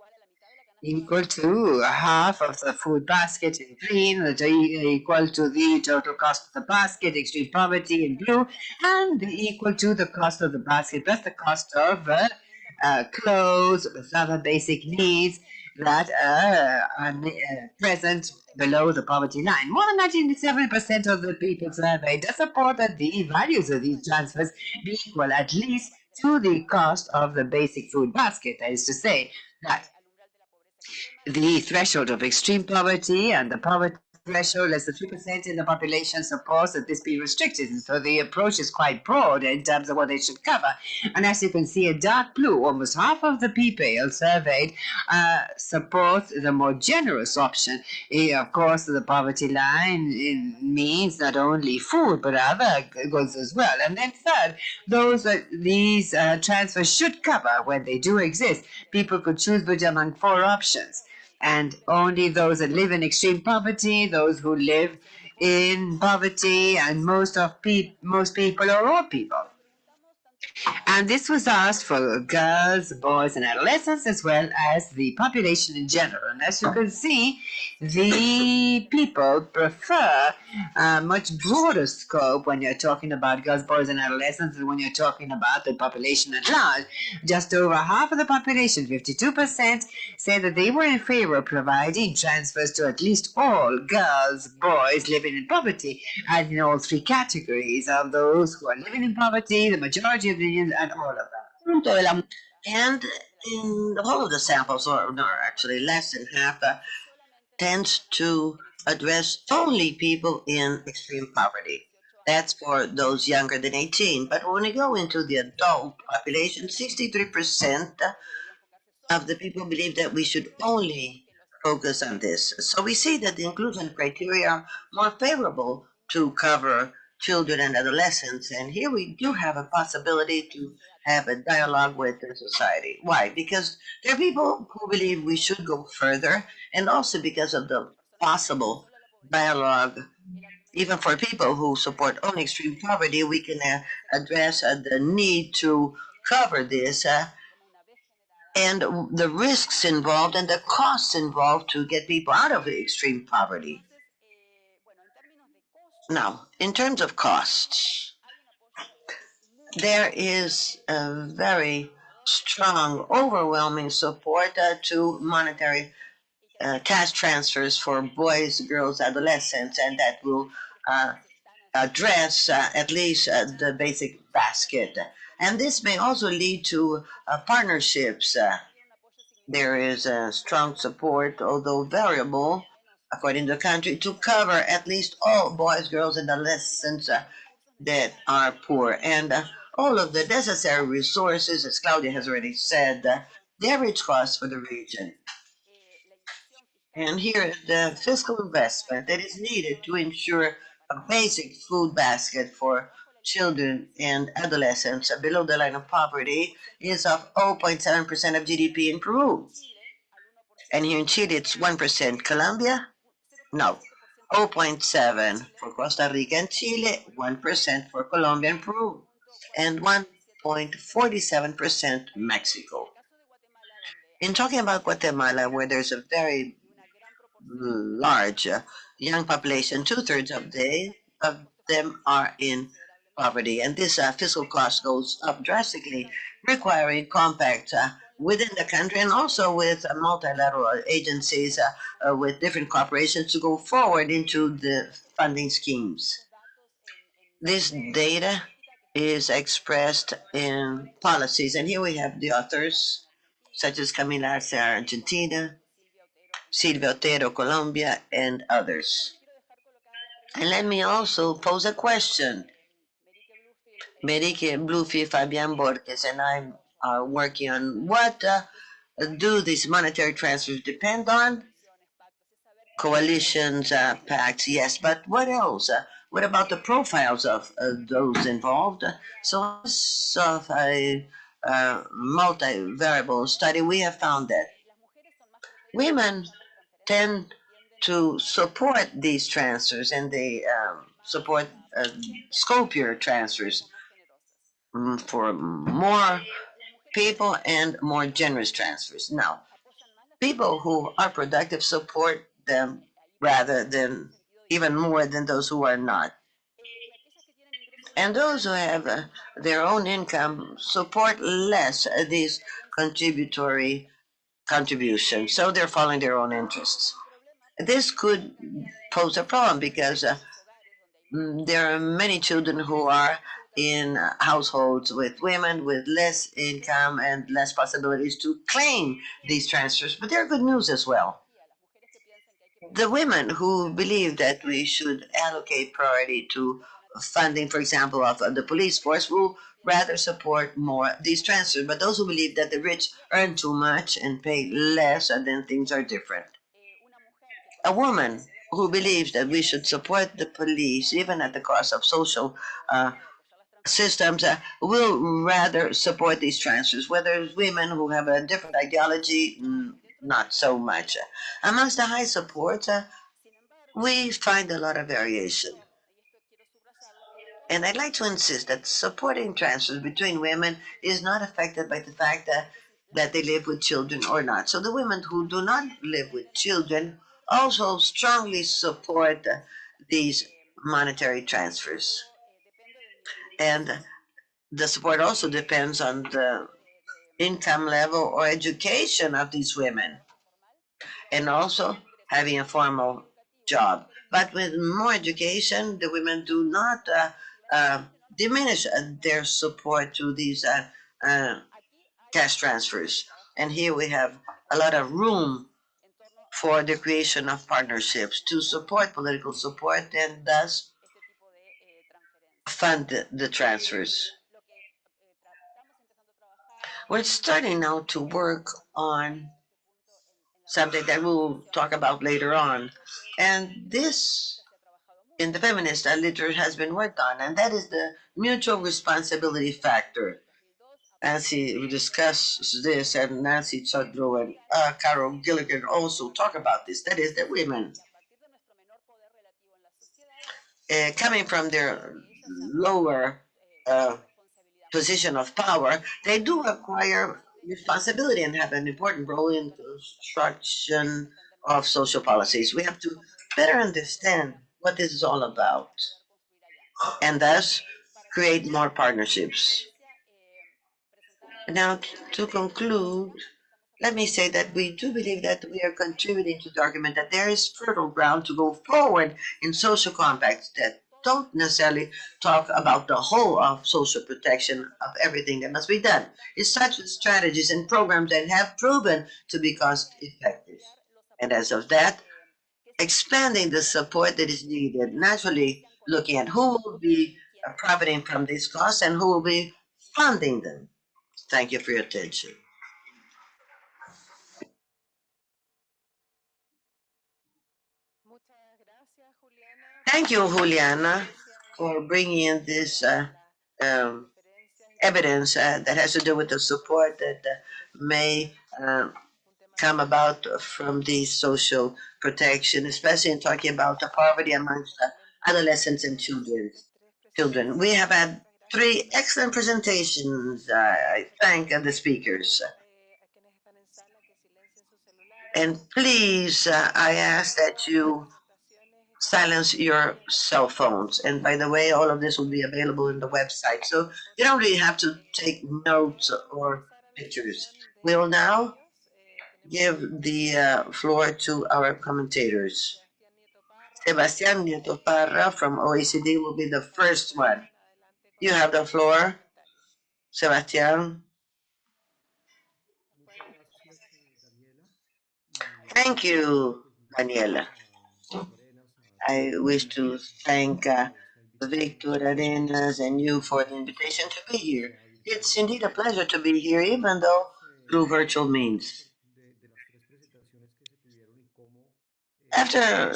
equal to half of the food basket in green, equal to the total cost of the basket, extreme poverty in blue, and equal to the cost of the basket plus the cost of clothes, with other basic needs that are present below the poverty line. More than 97% of the people surveyed support that the values of these transfers be equal at least to the cost of the basic food basket. That is to say that the threshold of extreme poverty and the poverty threshold, less than 3% in the population, supports that this be restricted. And so the approach is quite broad in terms of what they should cover. And as you can see, in dark blue, almost half of the people surveyed supports the more generous option. Of course, the poverty line means not only food, but other goods as well. And then third, these transfers should cover, when they do exist, people could choose between among 4 options. And only those that live in extreme poverty, those who live in poverty, and most people or all people. And this was asked for girls, boys, and adolescents, as well as the population in general. And as you can see, the people prefer a much broader scope when you're talking about girls, boys, and adolescents than when you're talking about the population at large. Just over half of the population, 52%, said that they were in favor of providing transfers to at least all girls, boys living in poverty, and in all three categories of those who are living in poverty, the majority of the Indians, and all of them. And in the whole of the samples, or no, actually less than half, tends to address only people in extreme poverty. That's for those younger than 18. But when we go into the adult population, 63% of the people believe that we should only focus on this. So we see that the inclusion criteria are more favorable to cover children and adolescents. And here we do have a possibility to have a dialogue with the society. Why? Because there are people who believe we should go further, and also because of the possible dialogue. Even for people who support only extreme poverty, we can address the need to cover this and the risks involved and the costs involved to get people out of extreme poverty. Now, in terms of costs, there is a very strong, overwhelming support to monetary cash transfers for boys, girls, adolescents, and that will address at least the basic basket. And this may also lead to partnerships. There is strong support, although variable, according to the country, to cover at least all boys, girls, and adolescents that are poor. And all of the necessary resources, as Claudia has already said, the average cost for the region. And here is the fiscal investment that is needed to ensure a basic food basket for children and adolescents below the line of poverty is of 0.7% of GDP in Peru. And here in Chile, it's 1%. Colombia? No. 0.7 for Costa Rica and Chile, 1% for Colombia and Peru, and 1.47% Mexico. In talking about Guatemala, where there's a very large young population, two-thirds of them are in poverty, and this fiscal cost goes up drastically, requiring compact within the country and also with multilateral agencies with different corporations to go forward into the funding schemes. This data is expressed in policies, and here we have the authors such as Camila Arce, Argentina, Silvia Otero, Colombia, and others. And let me also pose a question. Merike Bluffy, Fabian Borges, and I are working on what do these monetary transfers depend on? Coalitions, pacts, yes, but what else? What about the profiles of those involved? So, as of a multivariable study, we have found that women tend to support these transfers, and they support scopier transfers for more people and more generous transfers. Now, people who are productive support them rather than even more than those who are not. And those who have their own income support less these contributory contributions, so they're following their own interests. This could pose a problem because there are many children who are in households with women with less income and less possibilities to claim these transfers. But there are good news as well. The women who believe that we should allocate priority to funding, for example, of the police force will rather support more these transfers. But those who believe that the rich earn too much and pay less, then things are different. A woman who believes that we should support the police, even at the cost of social systems, will rather support these transfers, whether it's women who have a different ideology, not so much. Amongst the high support, we find a lot of variation. And I'd like to insist that supporting transfers between women is not affected by the fact that they live with children or not. So the women who do not live with children also strongly support these monetary transfers. And the support also depends on the income level or education of these women, and also having a formal job. But with more education, the women do not diminish their support to these cash transfers. And here we have a lot of room for the creation of partnerships to support political support and thus fund the transfers. We're starting now to work on something that we'll talk about later on. And this, in the feminist literature, has been worked on, and that is the mutual responsibility factor. Nancy discusses this, and Nancy Chodro and Carol Gilligan also talk about this. That is, that women, coming from their lower position of power, they do acquire responsibility and have an important role in construction of social policies. We have to better understand what this is all about and thus create more partnerships. Now, to conclude, let me say that we do believe that we are contributing to the argument that there is fertile ground to go forward in social compacts that don't necessarily talk about the whole of social protection of everything that must be done. It's such strategies and programs that have proven to be cost effective. And as of that, expanding the support that is needed, naturally looking at who will be profiting from these costs and who will be funding them. Thank you for your attention. Thank you, Juliana, for bringing in this um, evidence that has to do with the support that may come about from the social protection, especially in talking about the poverty amongst adolescents and children. We have had three excellent presentations. I thank the speakers. And please, I ask that you silence your cell phones. And by the way, all of this will be available in the website. So you don't really have to take notes or pictures. We'll now give the floor to our commentators. Sebastián Nieto Parra from OECD will be the first one. You have the floor, Sebastián. Thank you, Daniela. I wish to thank Victor Arenas and you for the invitation to be here. It's indeed a pleasure to be here, even though through virtual means. After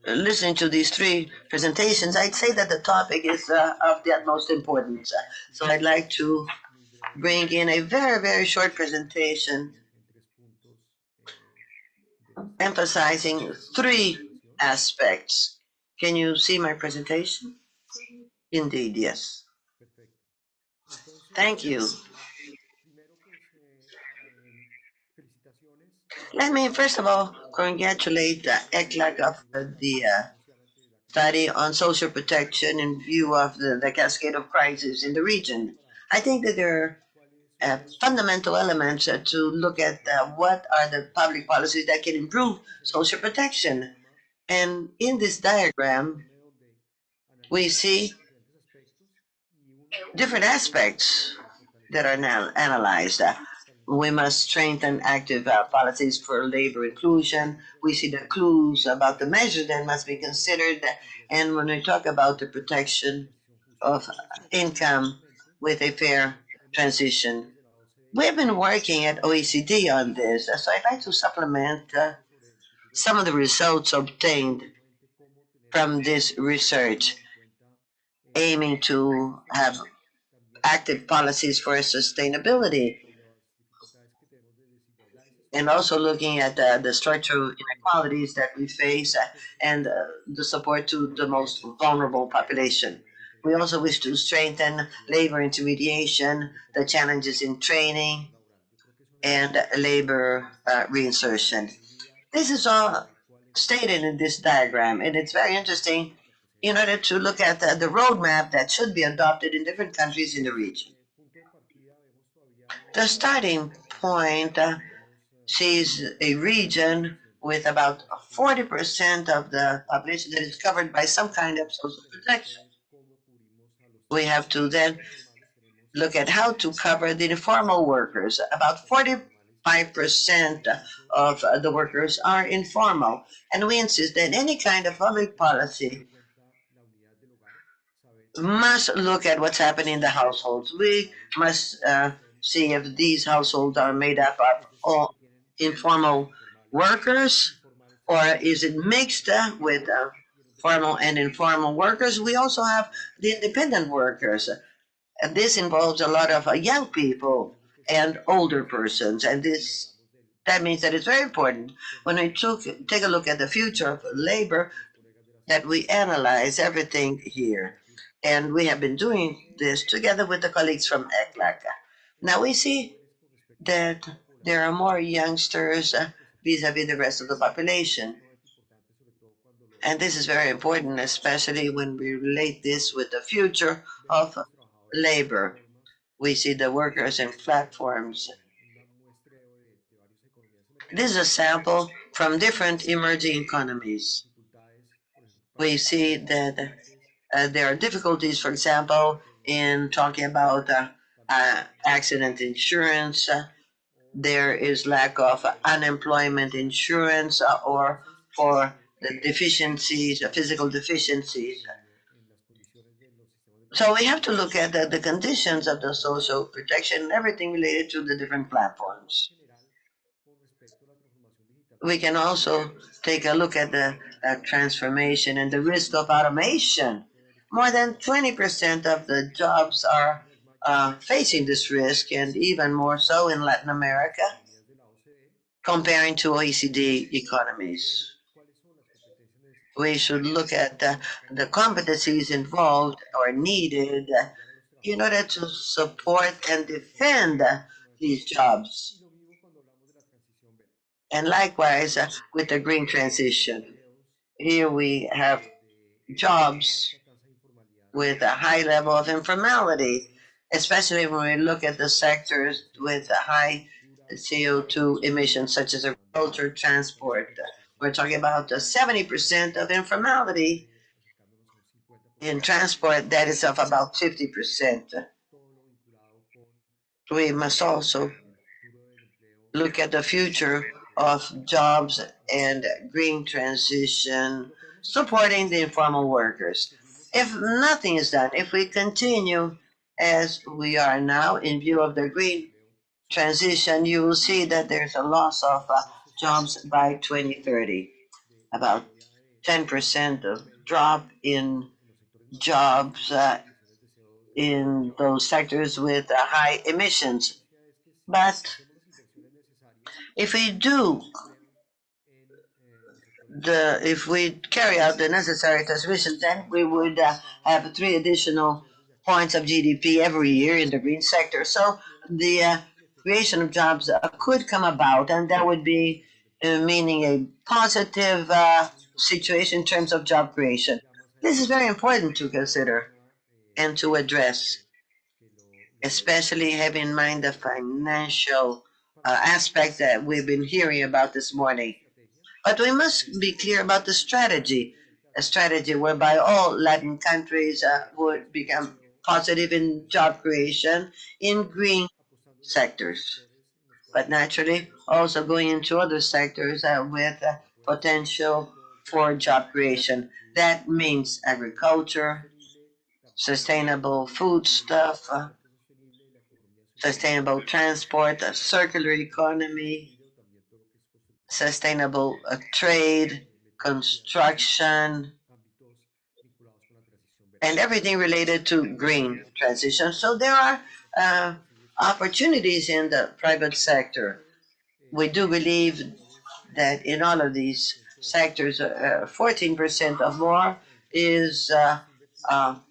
listening to these three presentations, I'd say that the topic is of the utmost importance. So I'd like to bring in a very, very short presentation emphasizing three aspects. Can you see my presentation? Indeed, yes. Thank you. Let me first of all congratulate ECLAC for the study on social protection in view of the cascade of crises in the region. I think that there are fundamental elements to look at what are the public policies that can improve social protection. And in this diagram, we see different aspects that are now analyzed. We must strengthen active policies for labor inclusion. We see the clues about the measures that must be considered. And when we talk about the protection of income with a fair transition, we've been working at OECD on this. So I'd like to supplement some of the results obtained from this research, aiming to have active policies for sustainability, and also looking at the structural inequalities that we face and the support to the most vulnerable population. We also wish to strengthen labor intermediation, the challenges in training, and labor reinsertion. This is all stated in this diagram, and it's very interesting in order to look at the roadmap that should be adopted in different countries in the region. The starting point sees a region with about 40% of the population that is covered by some kind of social protection. We have to then look at how to cover the informal workers. About 45% of the workers are informal, and we insist that any kind of public policy must look at what's happening in the households. We must see if these households are made up of all informal workers, or is it mixed with formal and informal workers. We also have the independent workers. And this involves a lot of young people and older persons. And that means that it's very important when we take a look at the future of labor that we analyze everything here. And we have been doing this together with the colleagues from ECLAC. Now we see that there are more youngsters vis-a-vis the rest of the population. And this is very important, especially when we relate this with the future of labor. We see the workers in platforms. This is a sample from different emerging economies. We see that there are difficulties, for example, in talking about accident insurance. There is lack of unemployment insurance or for the deficiencies, physical deficiencies. So we have to look at the conditions of the social protection and everything related to the different platforms. We can also take a look at the transformation and the risk of automation. More than 20% of the jobs are facing this risk, and even more so in Latin America, comparing to OECD economies. We should look at the competencies involved or needed in order to support and defend these jobs. And likewise, with the green transition. Here we have jobs with a high level of informality, especially when we look at the sectors with a high CO2 emissions, such as agriculture, transport. We're talking about 70% of informality in transport, that is of about 50%. We must also look at the future of jobs and green transition, supporting the informal workers. If nothing is done, if we continue as we are now in view of the green transition, you will see that there's a loss of jobs by 2030. About 10% of drop in jobs in those sectors with high emissions. But if we carry out the necessary transmission, then we would have 3 additional points of GDP every year in the green sector. So the creation of jobs could come about, and that would be meaning a positive situation in terms of job creation. This is very important to consider and to address, especially having in mind the financial aspect that we've been hearing about this morning. But we must be clear about the strategy, a strategy whereby all Latin countries would become positive in job creation in green sectors, but naturally also going into other sectors with potential for job creation. That means agriculture, sustainable foodstuff, sustainable transport, a circular economy, sustainable trade, construction, and everything related to green transition. So there are opportunities in the private sector. We do believe that in all of these sectors, 14% or more is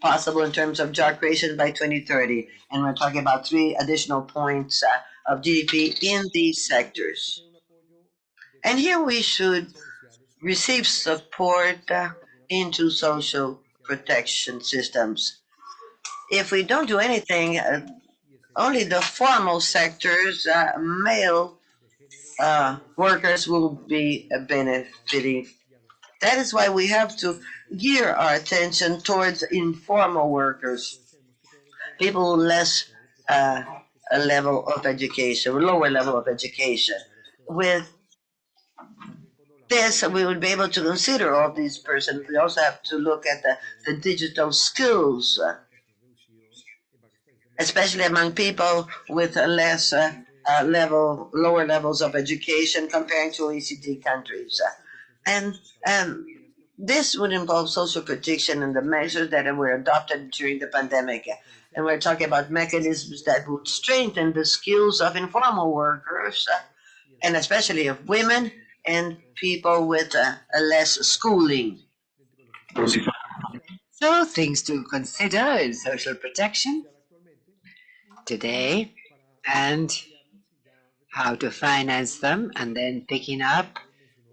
possible in terms of job creation by 2030. And we're talking about 3 additional points of GDP in these sectors. And here we should receive support into social protection systems. If we don't do anything, only the formal sectors, male workers will be benefiting. That is why we have to gear our attention towards informal workers, people with less a level of education, lower level of education. With this, we would be able to consider all these persons. We also have to look at the digital skills, especially among people with less lower levels of education comparing to OECD countries. And this would involve social protection and the measures that were adopted during the pandemic. And we're talking about mechanisms that would strengthen the skills of informal workers, and especially of women and people with less schooling. So, things to consider in social protection today and how to finance them, and then picking up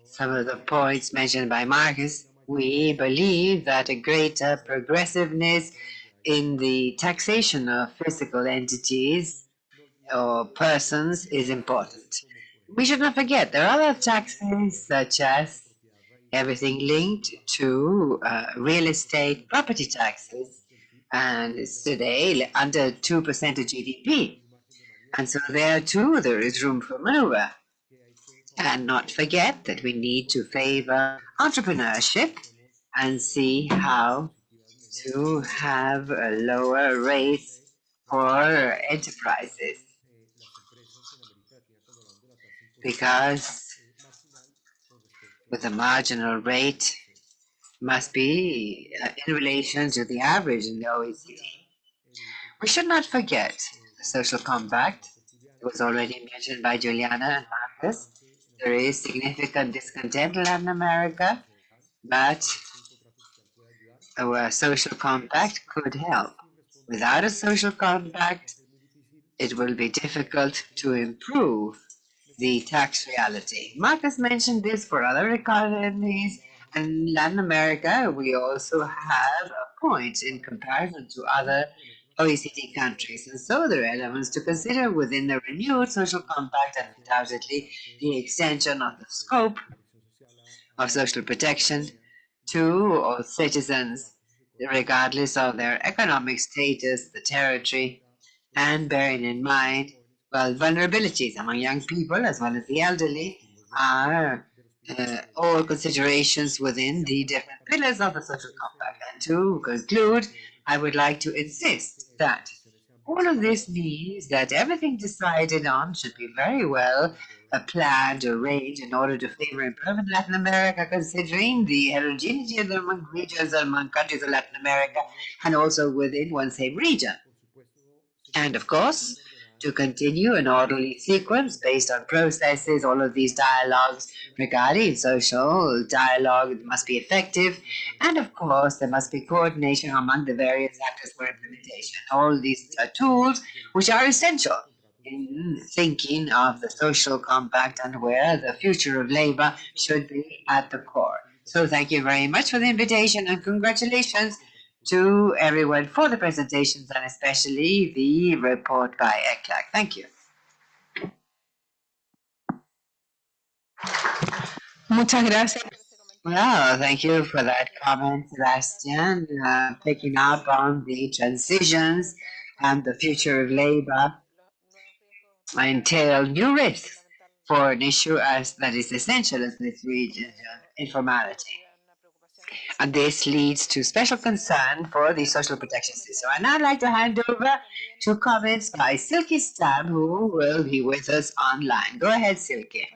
some of the points mentioned by Marcus. We believe that a greater progressiveness in the taxation of physical entities or persons is important. We should not forget there are other taxes such as everything linked to real estate property taxes, and it's today under 2% of GDP. And so there too there is room for maneuver. And not forget that we need to favor entrepreneurship and see how to have a lower rates for enterprises. Because with the marginal rate must be in relation to the average in the OECD. We should not forget the social compact. It was already mentioned by Juliana and Marcus. There is significant discontent in Latin America, but our social compact could help. Without a social compact, it will be difficult to improve the tax reality. Marcus mentioned this for other economies. In Latin America, we also have a point in comparison to other OECD countries. And so there are elements to consider within the renewed social compact, and undoubtedly the extension of the scope of social protection to all citizens, regardless of their economic status, the territory, and bearing in mind, well, vulnerabilities among young people as well as the elderly are all considerations within the different pillars of the social compact. And to conclude, I would like to insist that all of this means that everything decided on should be very well planned, arranged in order to favor employment in Latin America, considering the heterogeneity of the regions among countries of Latin America and also within one same region. And of course, to continue an orderly sequence based on processes, all of these dialogues regarding social dialogue must be effective. And of course, there must be coordination among the various actors for implementation. All these tools which are essential in thinking of the social compact and where the future of labor should be at the core. So thank you very much for the invitation and congratulations to everyone for the presentations and especially the report by ECLAC. Thank you. Muchas gracias. Well, thank you for that comment, Sebastian. Picking up on the transitions and the future of labor entail new risks for an issue as that is essential as this region, informality. And this leads to special concern for the social protection system. And I'd like to hand over to comments by Silky Stab, who will be with us online. Go ahead, Silky.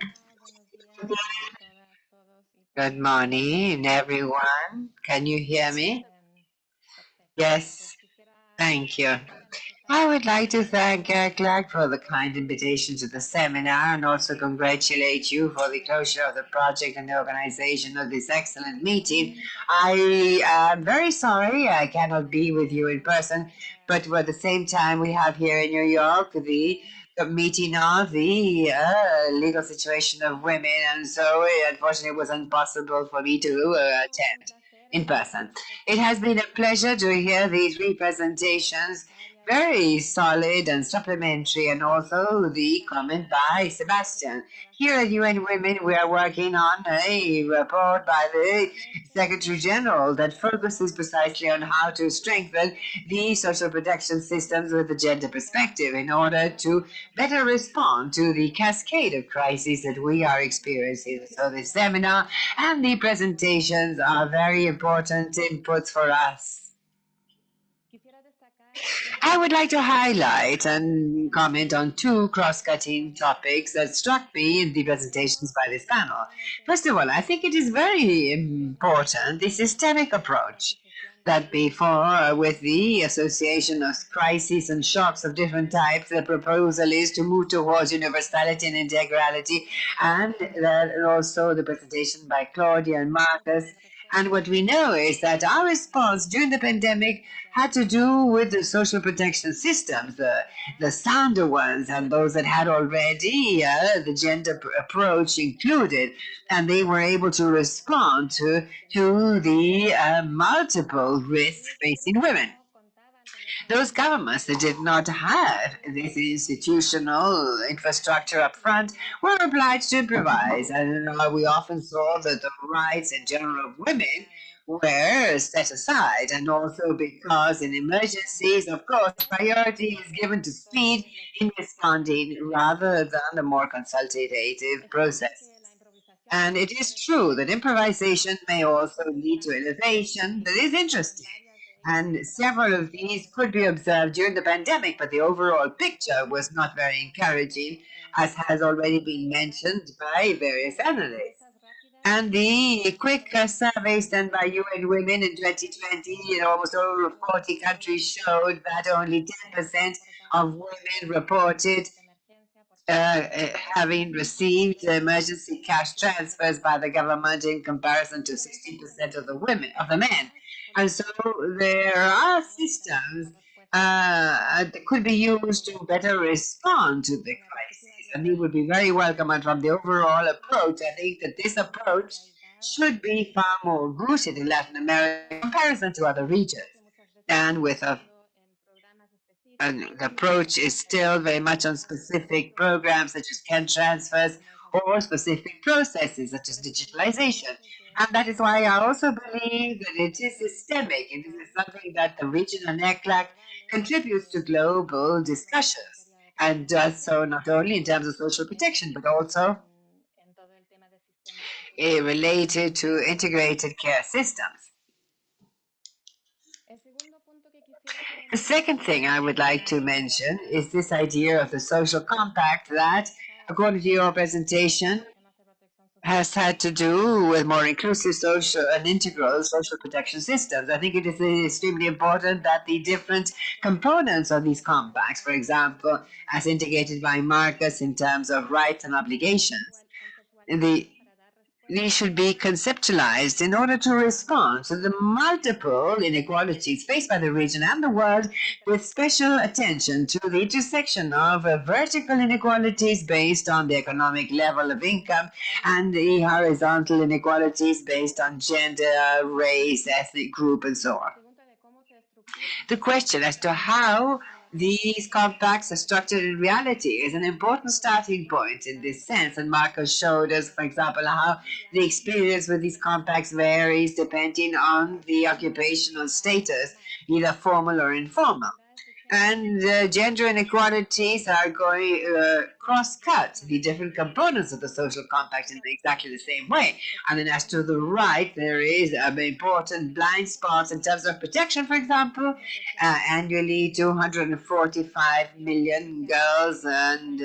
Good morning, everyone. Can you hear me? Yes, thank you. I would like to thank Clark for the kind invitation to the seminar and also congratulate you for the closure of the project and the organization of this excellent meeting. I am very sorry I cannot be with you in person, but at the same time we have here in New York the meeting of the legal situation of women, and so unfortunately it was impossible for me to attend in person. It has been a pleasure to hear these three presentations, very solid and supplementary, and also the comment by Sebastian. Here at UN Women, we are working on a report by the Secretary General that focuses precisely on how to strengthen the social protection systems with a gender perspective in order to better respond to the cascade of crises that we are experiencing. So the seminar and the presentations are very important inputs for us. I would like to highlight and comment on two cross-cutting topics that struck me in the presentations by this panel. First of all, I think it is very important, the systemic approach that before with the association of crises and shocks of different types, the proposal is to move towards universality and integrality, and that also the presentation by Claudia and Marcus. And what we know is that our response during the pandemic had to do with the social protection systems, the sounder ones and those that had already the gender approach included, and they were able to respond to the multiple risks facing women. Those governments that did not have this institutional infrastructure up front were obliged to improvise. And we often saw that the rights in general of women were set aside. And also because in emergencies, of course, priority is given to speed in responding rather than the more consultative process. And it is true that improvisation may also lead to innovation that is interesting. And several of these could be observed during the pandemic, but the overall picture was not very encouraging, as has already been mentioned by various analysts. And the quick surveys done by UN Women in 2020 in almost over 40 countries showed that only 10% of women reported having received emergency cash transfers by the government in comparison to 60% of the men. And so there are systems that could be used to better respond to the crisis. And it would be very welcome. And from the overall approach, I think that this approach should be far more rooted in Latin America in comparison to other regions. And with and the approach is still very much on specific programs such as can transfers or specific processes such as digitalization. And that is why I also believe that it is systemic. It is something that the region and ECLAC contributes to global discussions and does so not only in terms of social protection, but also related to integrated care systems. The second thing I would like to mention is this idea of the social compact that, according to your presentation, has had to do with more inclusive social and integral social protection systems. I think it is extremely important that the different components of these compacts, for example, as indicated by Marcus in terms of rights and obligations, these should be conceptualized in order to respond to the multiple inequalities faced by the region and the world, with special attention to the intersection of vertical inequalities based on the economic level of income and the horizontal inequalities based on gender, race, ethnic group, and so on. The question as to how these compacts are structured in reality is an important starting point in this sense. And Marcos showed us, for example, how the experience with these compacts varies depending on the occupational status, either formal or informal. And gender inequalities are going cross-cut the different components of the social compact in exactly the same way. And then as to the right, there is important blind spots in terms of protection, for example. Annually, 245 million girls and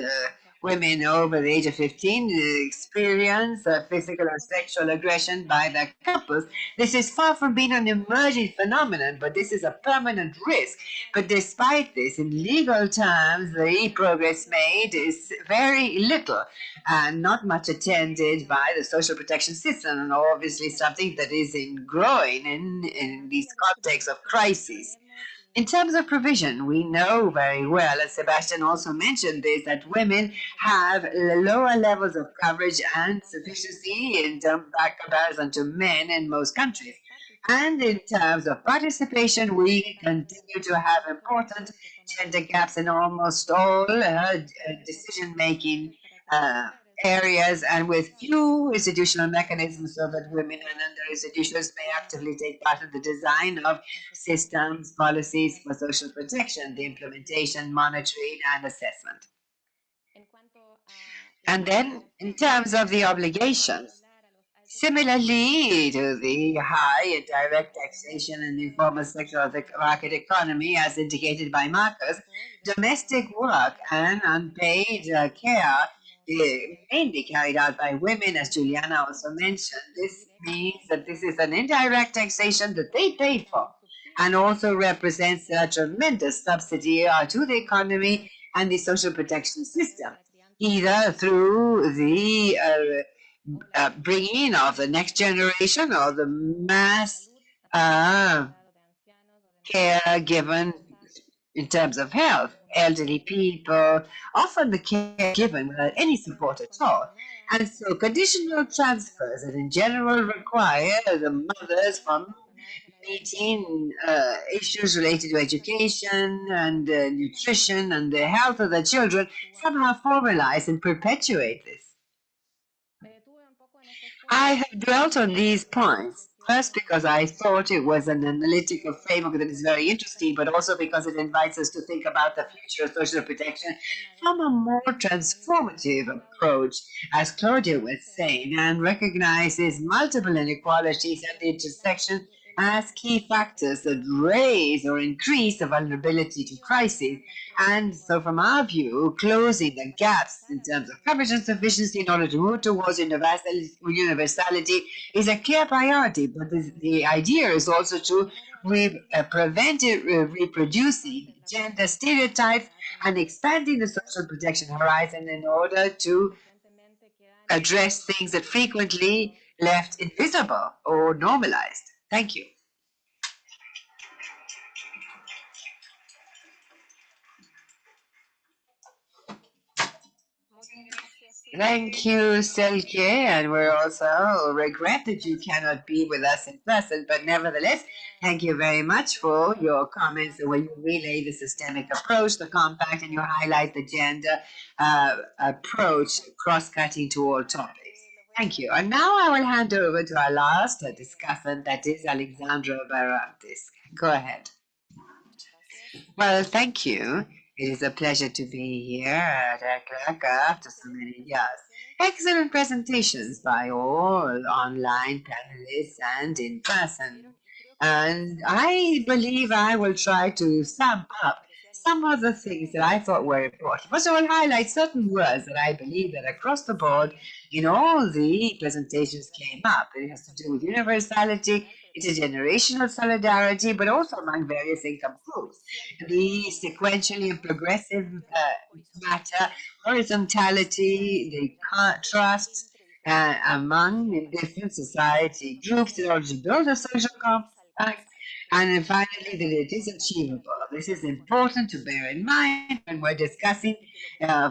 Women over the age of 15 experience physical or sexual aggression by their couples. This is far from being an emerging phenomenon, but this is a permanent risk. But despite this, in legal terms, the progress made is very little and not much attended by the social protection system, and obviously something that is growing in these contexts of crises. In terms of provision, we know very well, as Sebastian also mentioned this, that women have lower levels of coverage and sufficiency by comparison to men in most countries. And in terms of participation, we continue to have important gender gaps in almost all decision-making areas, and with few institutional mechanisms so that women and under institutions may actively take part in the design of systems, policies for social protection, the implementation, monitoring, and assessment. And then, in terms of the obligations, similarly to the high and direct taxation and informal sector of the market economy, as indicated by Marcus, domestic work and unpaid care mainly carried out by women, as Juliana also mentioned. This means that this is an indirect taxation that they pay for and also represents a tremendous subsidy to the economy and the social protection system, either through the bringing of the next generation or the mass care given in terms of health. Elderly people, often the care given without any support at all. And so conditional transfers that in general require the mothers from meeting issues related to education and nutrition and the health of the children somehow formalize and perpetuate this. I have dwelt on these points, first because I thought it was an analytical framework that is very interesting, but also because it invites us to think about the future of social protection from a more transformative approach, as Claudia was saying, and recognizes multiple inequalities at the intersection as key factors that raise or increase the vulnerability to crises. And so, from our view, closing the gaps in terms of coverage and sufficiency in order to move towards universality is a clear priority. But the idea is also to prevent reproducing gender stereotypes and expanding the social protection horizon in order to address things that frequently left invisible or normalized. Thank you. Thank you, Selke, and we also regret that you cannot be with us in person, but nevertheless, thank you very much for your comments when you relay the systemic approach, the compact, and you highlight the gender approach, cross-cutting to all topics. Thank you. And now I will hand over to our last discussant, that is Alexandra Barantis. Go ahead. Well, thank you. It is a pleasure to be here at ECLAC after so many years. Excellent presentations by all online panelists and in person. And I believe I will try to sum up some of the things that I thought were important. First, I will highlight certain words that I believe that across the board in all the presentations came up. It has to do with universality, intergenerational solidarity, but also among various income groups. The sequentially and progressive matter, horizontality, the trust among different society groups in order to build a social compact, and then finally that it is achievable. This is important to bear in mind when we're discussing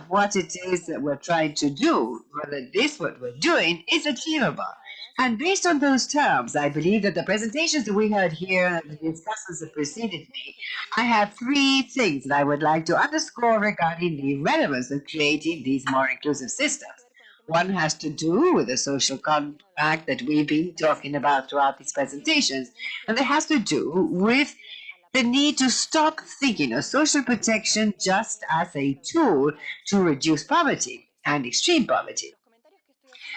what it is that we're trying to do, whether this, what we're doing, is achievable. And based on those terms, I believe that the presentations that we heard here and the discussions that preceded me, I have three things that I would like to underscore regarding the relevance of creating these more inclusive systems. One has to do with the social compact that we've been talking about throughout these presentations, and it has to do with the need to stop thinking of social protection just as a tool to reduce poverty and extreme poverty.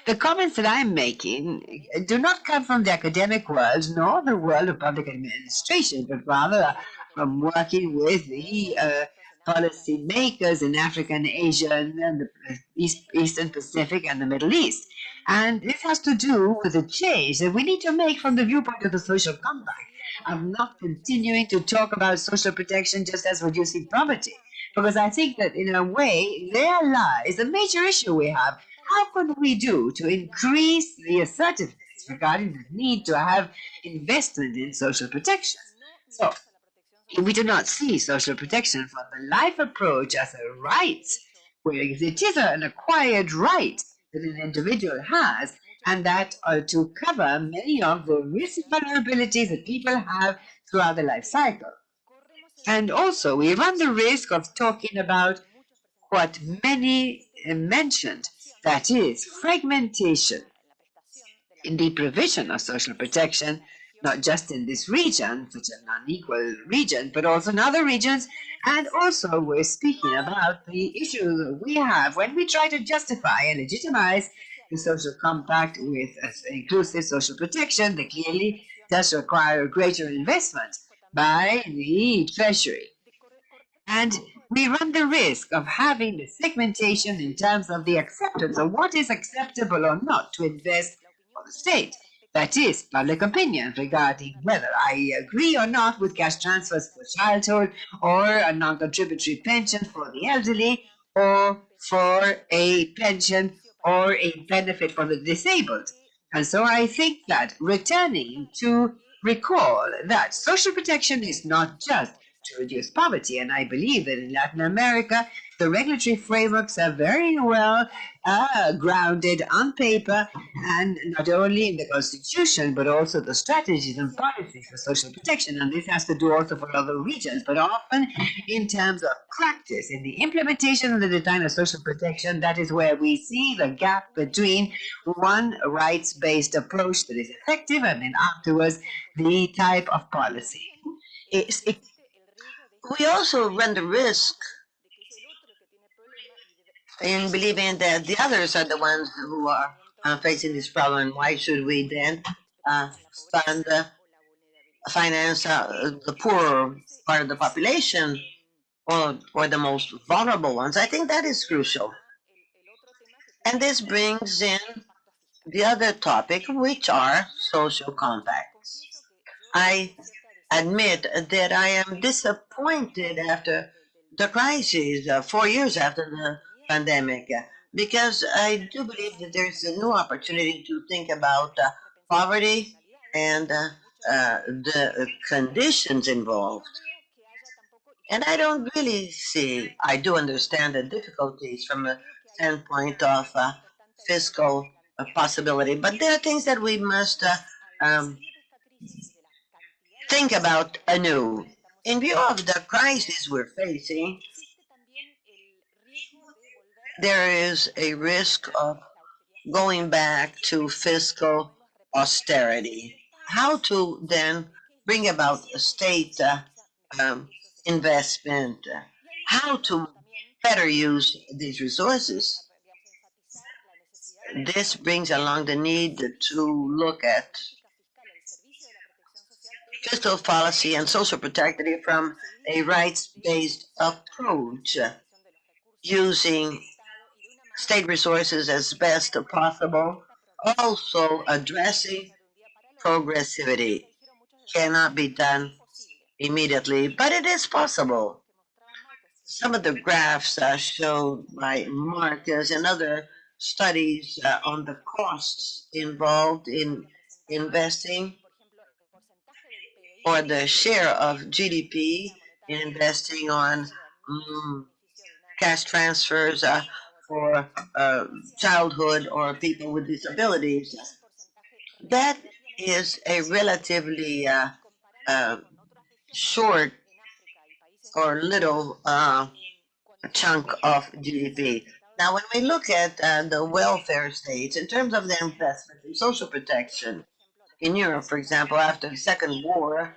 The comments that I'm making do not come from the academic world nor the world of public administration, but rather from working with the policy makers in Africa and Asia and the Eastern Pacific and the Middle East. And this has to do with the change that we need to make from the viewpoint of the social compact, of not continuing to talk about social protection just as reducing poverty. Because I think that in a way, there lies a major issue we have. How could we do to increase the assertiveness regarding the need to have investment in social protection? So, we do not see social protection from the life approach as a right, where it is an acquired right that an individual has, and that to cover many of the risk vulnerabilities that people have throughout the life cycle. And also, we run the risk of talking about what many mentioned, that is, fragmentation in the provision of social protection, not just in this region, such an unequal region, but also in other regions. And also, we're speaking about the issue we have when we try to justify and legitimize the social compact with inclusive social protection that clearly does require greater investment by the Treasury. And we run the risk of having the segmentation in terms of the acceptance of what is acceptable or not to invest for the state. That is, public opinion regarding whether I agree or not with cash transfers for childhood or a non-contributory pension for the elderly or for a pension or a benefit for the disabled. And so I think that returning to recall that social protection is not just to reduce poverty. And I believe that in Latin America, the regulatory frameworks are very well grounded on paper, and not only in the constitution, but also the strategies and policies for social protection. And this has to do also for other regions, but often in terms of practice, in the implementation and the design of social protection, that is where we see the gap between one rights-based approach that is effective and then afterwards the type of policy. We also run the risk in believing that the others are the ones who are facing this problem. Why should we then fund, finance the poorer part of the population or the most vulnerable ones? I think that is crucial. And this brings in the other topic, which are social compacts. I admit that I am disappointed after the crisis, 4 years after the pandemic, because I do believe that there's a new opportunity to think about poverty and the conditions involved. And I don't really see, I do understand the difficulties from a standpoint of fiscal possibility, but there are things that we must think about anew. In view of the crisis we're facing, there is a risk of going back to fiscal austerity. How to then bring about a state investment, how to better use these resources. This brings along the need to look at fiscal policy and social protection from a rights-based approach, using state resources as best possible, also addressing progressivity. Cannot be done immediately, but it is possible. Some of the graphs shown by Marcus and other studies on the costs involved in investing or the share of GDP in investing on cash transfers for childhood or people with disabilities. That is a relatively short or little chunk of GDP. Now, when we look at the welfare states, in terms of their investment in social protection, in Europe, for example, after the Second War,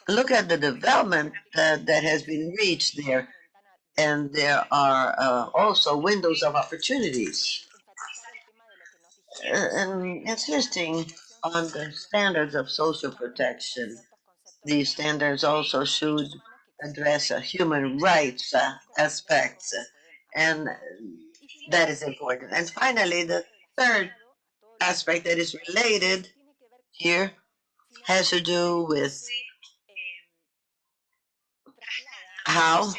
look at the development that has been reached there, and there are also windows of opportunities. And insisting on the standards of social protection, these standards also should address human rights aspects, and that is important. And finally, the third aspect that is related here has to do with how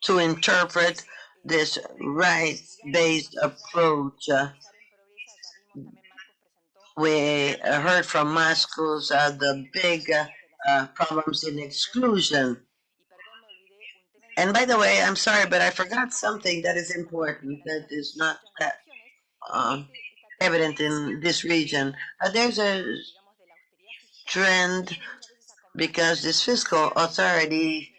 to interpret this rights-based approach. We heard from Marcos the big problems in exclusion. And by the way, I'm sorry, but I forgot something that is important that is not that evident in this region. There's a trend because this fiscal austerity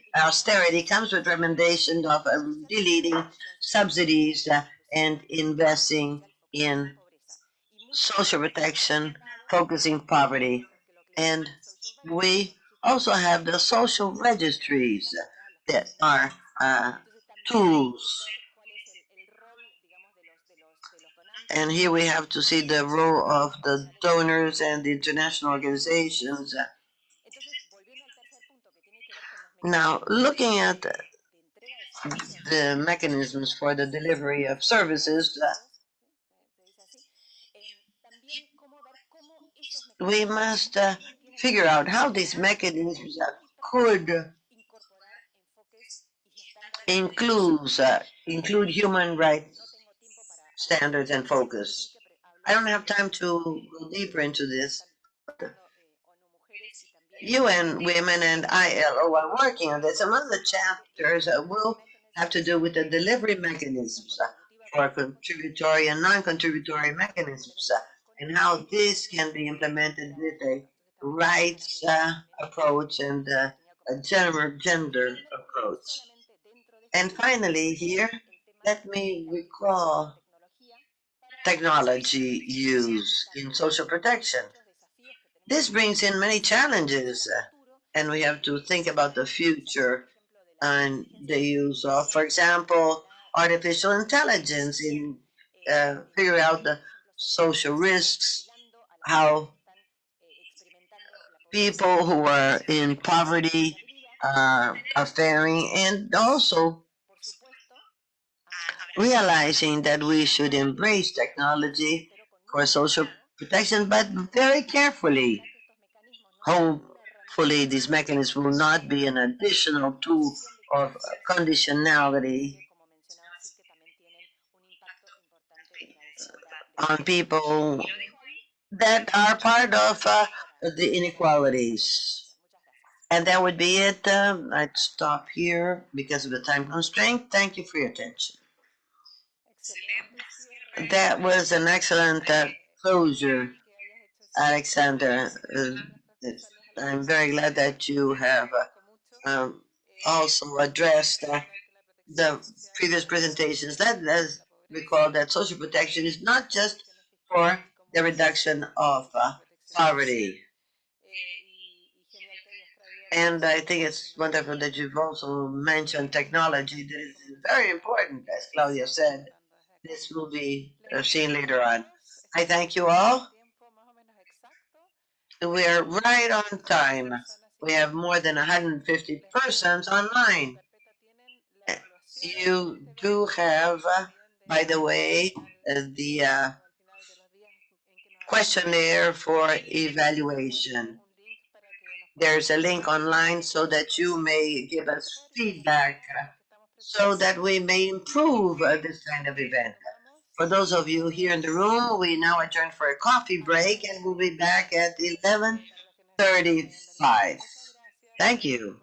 comes with recommendation of deleting subsidies and investing in social protection, focusing poverty. And we also have the social registries that are tools. And here we have to see the role of the donors and the international organizations. Now, looking at the mechanisms for the delivery of services, we must figure out how these mechanisms could include human rights standards and focus. I don't have time to go deeper into this. UN Women and ILO are working on this. Some of the chapters will have to do with the delivery mechanisms for contributory and non-contributory mechanisms and how this can be implemented with a rights approach and a gender approach. And finally here, let me recall technology use in social protection. This brings in many challenges, and we have to think about the future and the use of, for example, artificial intelligence in figure out the social risks, how people who are in poverty are faring, and also realizing that we should embrace technology for social protection, but very carefully. Hopefully, this mechanism will not be an additional tool of conditionality on people that are part of the inequalities. And that would be it. I'd stop here because of the time constraint. Thank you for your attention. That was an excellent closure, Alexander. I'm very glad that you have also addressed the previous presentations. Let's recall that social protection is not just for the reduction of poverty. And I think it's wonderful that you've also mentioned technology. That is very important, as Claudia said. This will be seen later on. I thank you all. We are right on time. We have more than 150 persons online. You do have, by the way, the questionnaire for evaluation. There's a link online so that you may give us feedback so that we may improve this kind of event. For those of you here in the room, we now adjourn for a coffee break and we'll be back at 11:35. Thank you.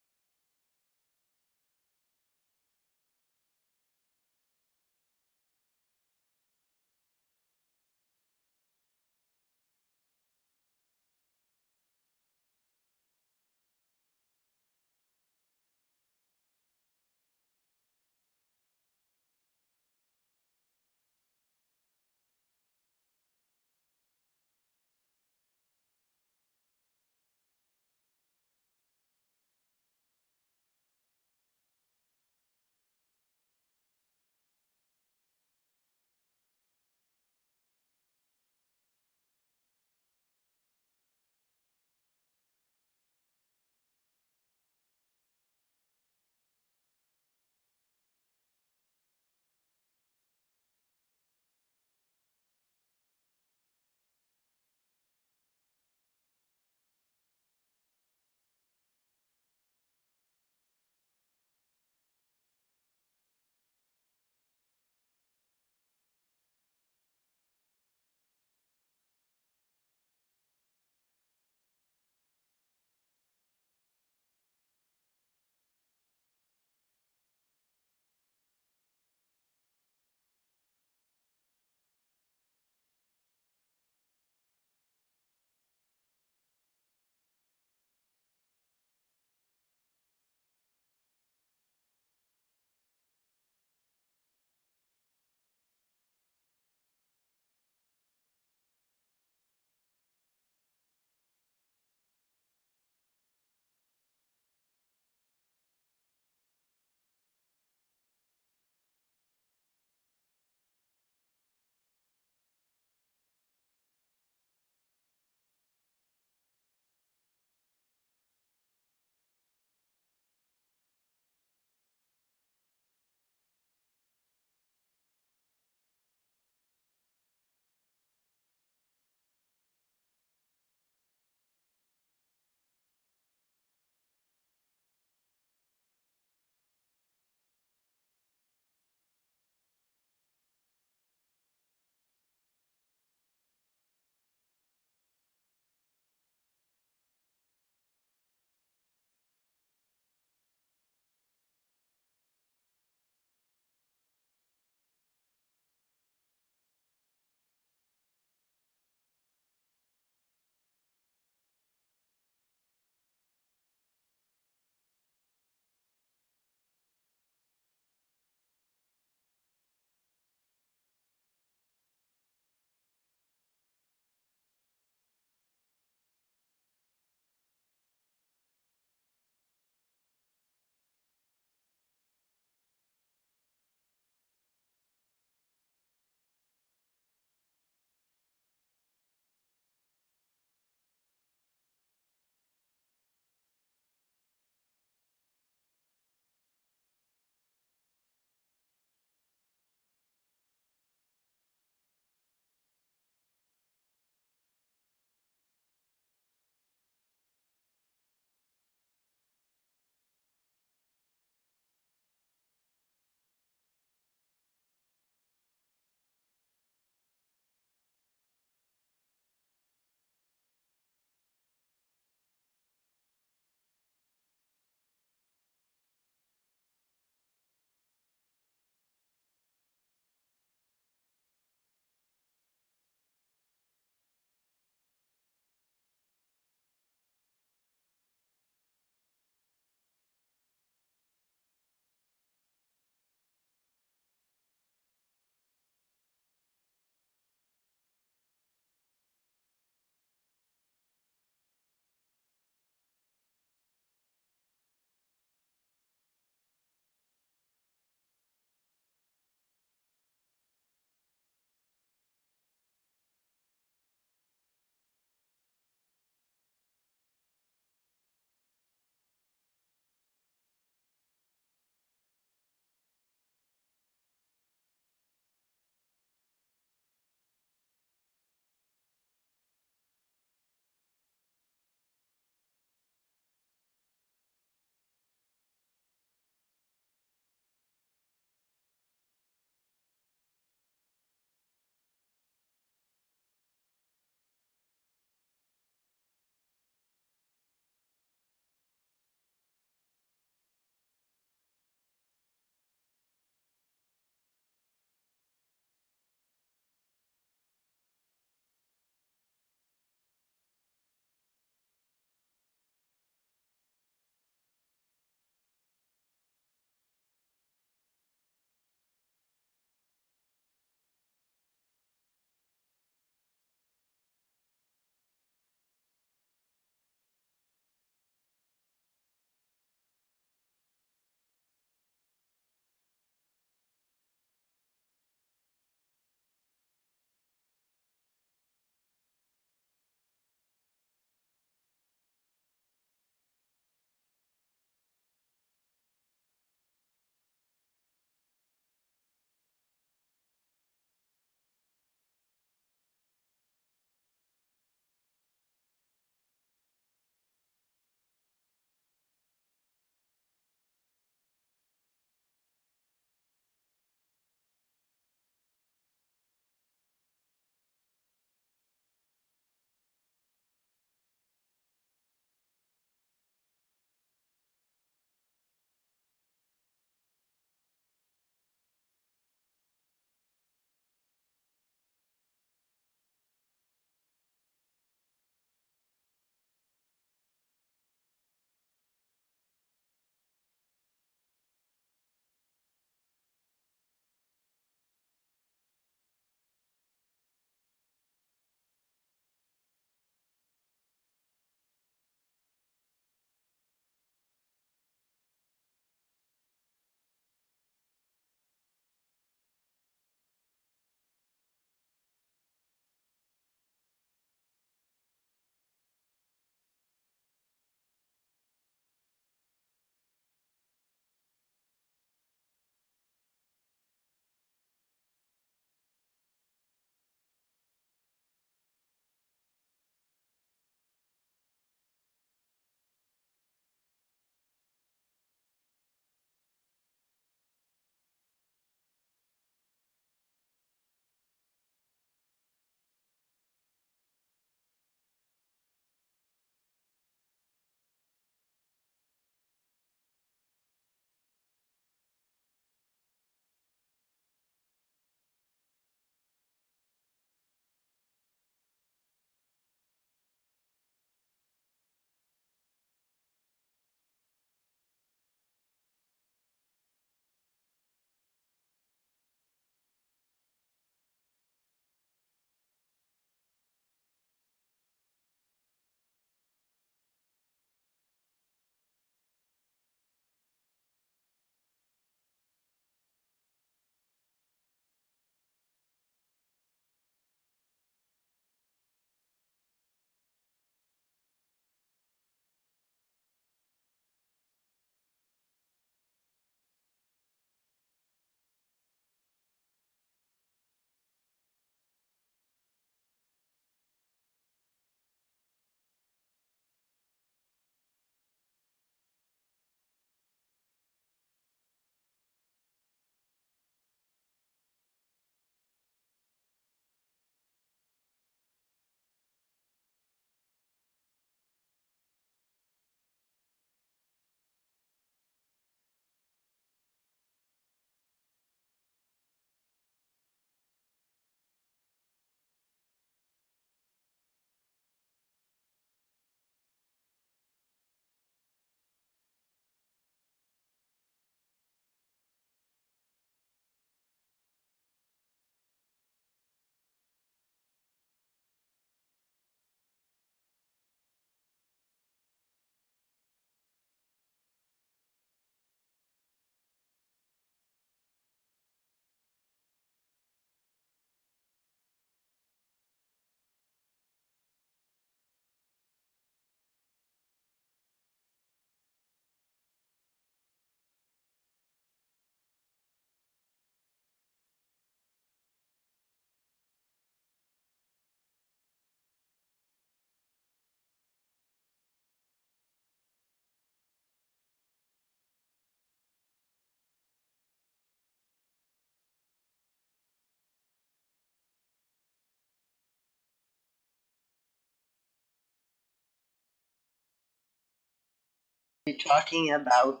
be talking about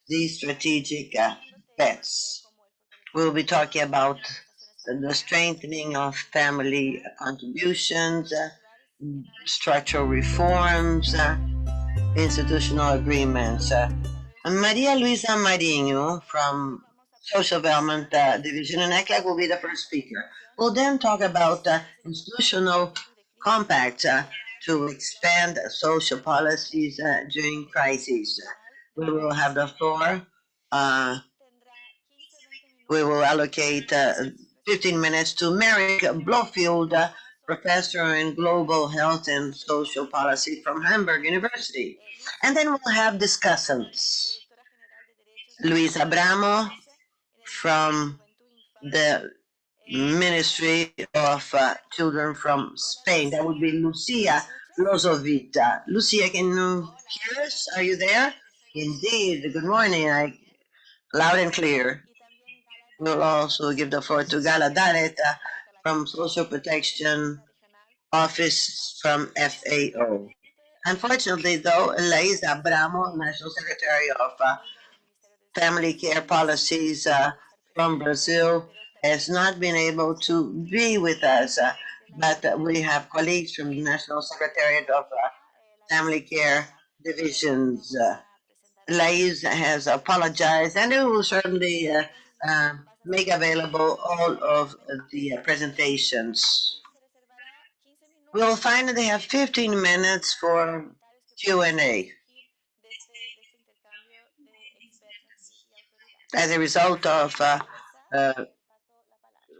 these strategic bets. We'll be talking about the strengthening of family contributions, structural reforms, institutional agreements. Maria Luisa Marinho from Social Development Division in ECLAC will be the first speaker. We'll then talk about institutional compacts to expand social policies during crises. We will have the floor. We will allocate 15 minutes to Merrick Blofield, professor in global health and social policy from Hamburg University. And then we'll have discussants. Luis Abramo from the Ministry of Children from Spain. That would be Lucia Lozovita. Lucia, can you hear us? Are you there? Indeed. Good morning. Loud and clear. We'll also give the floor to Gala Daret from Social Protection Office from FAO. Unfortunately, though, Laís Abramo, National Secretary of Family Care Policies from Brazil, has not been able to be with us, but we have colleagues from the National Secretariat of Family Care Divisions. Laís has apologized, and we will certainly make available all of the presentations. We'll finally have 15 minutes for Q&A. As a result of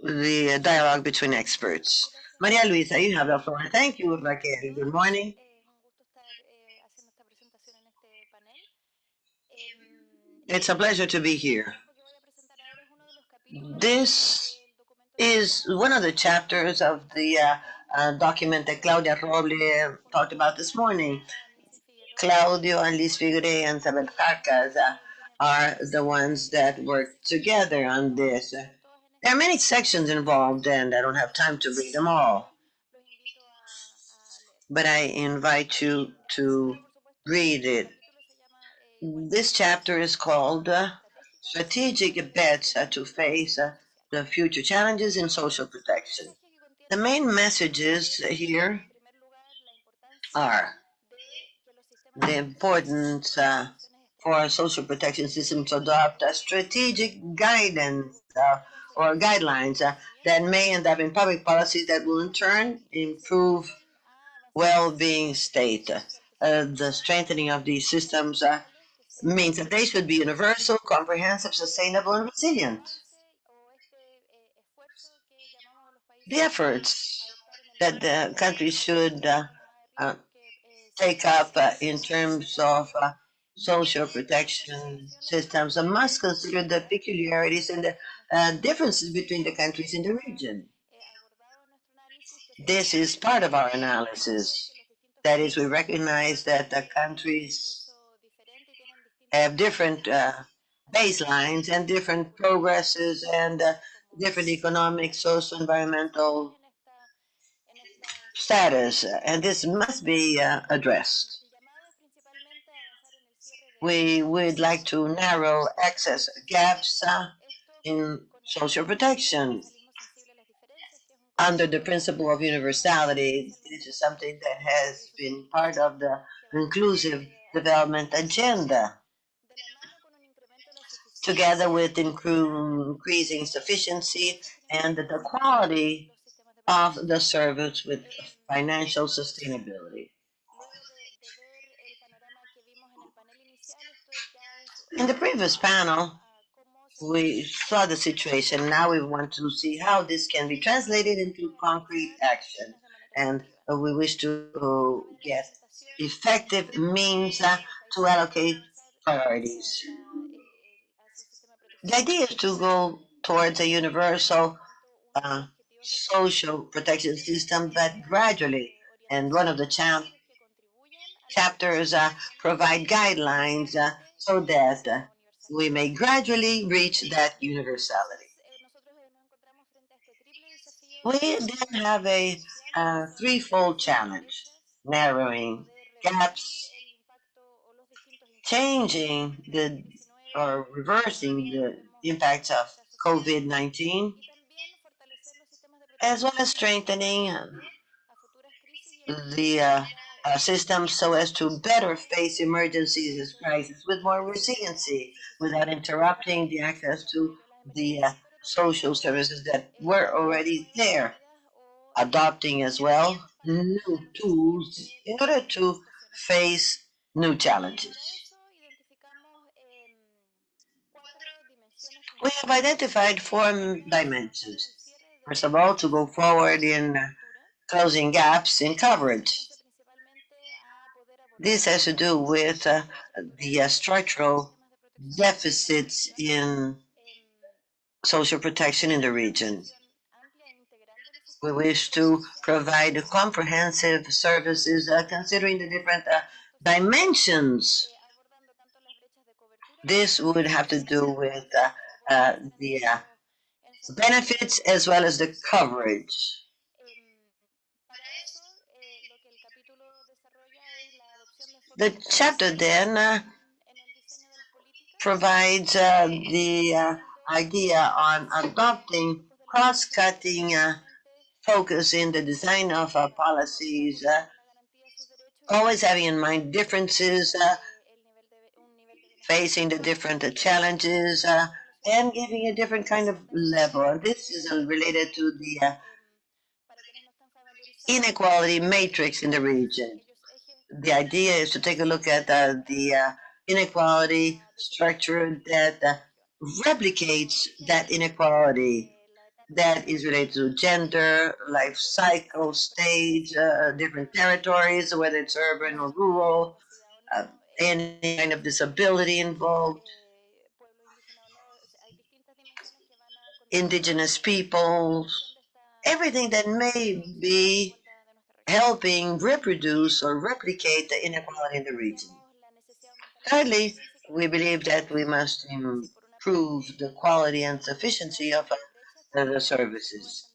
the dialogue between experts. Maria Luisa, you have the floor. Thank you, Raquel. Good morning. It's a pleasure to be here. This is one of the chapters of the document that Claudia Roble talked about this morning. Claudio and Liz Figure and Isabel Farcas are the ones that work together on this. There are many sections involved, and I don't have time to read them all. But I invite you to read it. This chapter is called Strategic Bets to Face the Future Challenges in Social Protection. The main messages here are the importance for a social protection system to adopt a strategic guidance or guidelines that may end up in public policies that will in turn improve well-being state. The strengthening of these systems means that they should be universal, comprehensive, sustainable, and resilient. The efforts that the country should take up in terms of social protection systems must consider the peculiarities and the differences between the countries in the region. This is part of our analysis. That is, we recognize that the countries have different baselines and different progresses and different economic, social, environmental status, and this must be addressed. We would like to narrow access gaps in social protection under the principle of universality. This is something that has been part of the inclusive development agenda, together with increasing sufficiency and the quality of the service with financial sustainability. In the previous panel, we saw the situation. Now we want to see how this can be translated into concrete action. And we wish to get effective means to allocate priorities. The idea is to go towards a universal social protection system, but gradually. And one of the chapters provide guidelines so that we may gradually reach that universality. We then have a threefold challenge: narrowing gaps, changing the or reversing the impacts of COVID-19, as well as strengthening the system so as to better face emergencies as crises with more resiliency without interrupting the access to the social services that were already there, adopting as well new tools in order to face new challenges. We have identified four dimensions. First of all, to go forward in closing gaps in coverage. This has to do with the structural deficits in social protection in the region. We wish to provide comprehensive services considering the different dimensions. This would have to do with the benefits as well as the coverage. The chapter then provides the idea on adopting cross-cutting focus in the design of policies, always having in mind differences, facing the different challenges, and giving a different kind of level. And this is related to the inequality matrix in the region. The idea is to take a look at the inequality structure that replicates that inequality that is related to gender, life cycle, stage, different territories, whether it's urban or rural, any kind of disability involved, indigenous peoples, everything that may be helping reproduce or replicate the inequality in the region. Thirdly, we believe that we must improve the quality and sufficiency of the services.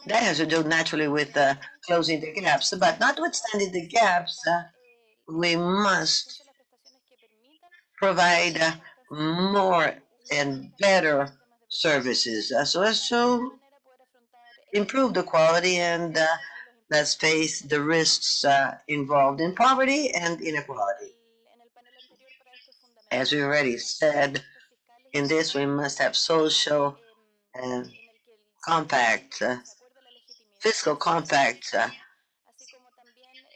That has to do naturally with closing the gaps, but notwithstanding the gaps, we must provide more and better services so as to improve the quality and let's face the risks involved in poverty and inequality. As we already said, in this we must have social compact, fiscal compact.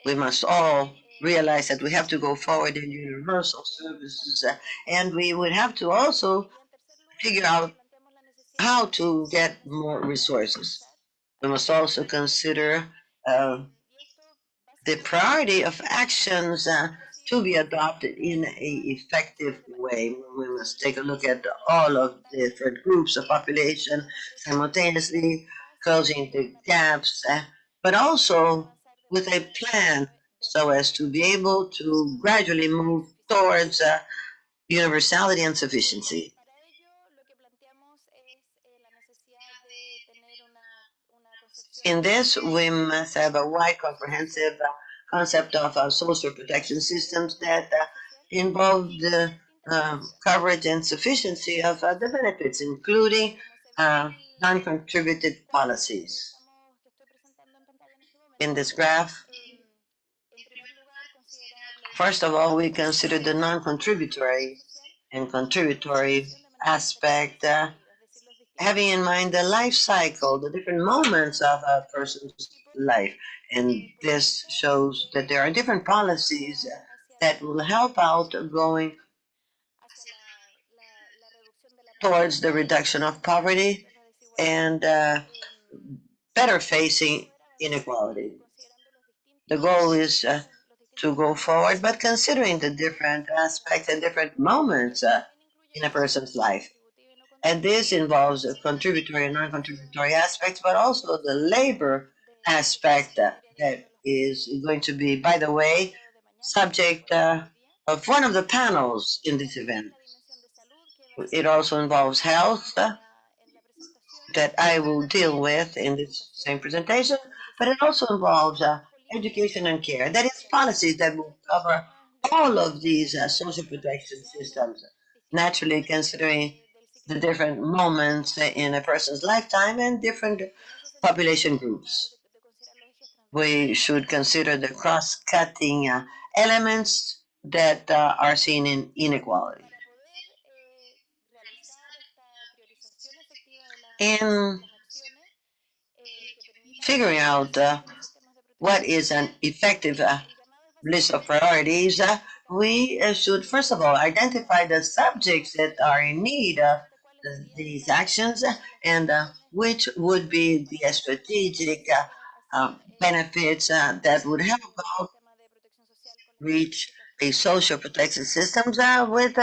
We must all realize that we have to go forward in universal services, and we would have to also figure out how to get more resources. We must also consider the priority of actions to be adopted in an effective way. We must take a look at all of the different groups of population simultaneously, closing the gaps, but also with a plan so as to be able to gradually move towards universality and sufficiency. In this, we must have a wide, comprehensive concept of social protection systems that involve the coverage and sufficiency of the benefits, including non-contributed policies. In this graph, first of all, we consider the non-contributory and contributory aspect, having in mind the life cycle, the different moments of a person's life. And this shows that there are different policies that will help out going towards the reduction of poverty and better facing inequality. The goal is to go forward, but considering the different aspects and different moments in a person's life. And this involves contributory and non-contributory aspects, but also the labor aspect that is going to be, by the way, subject of one of the panels in this event. It also involves health that I will deal with in this same presentation, but it also involves education and care. That is policies that will cover all of these social protection systems, naturally considering the different moments in a person's lifetime and different population groups. We should consider the cross-cutting elements that are seen in inequality. In figuring out what is an effective list of priorities, we should first of all identify the subjects that are in need of these actions and which would be the strategic benefits that would help out reach a social protection systems with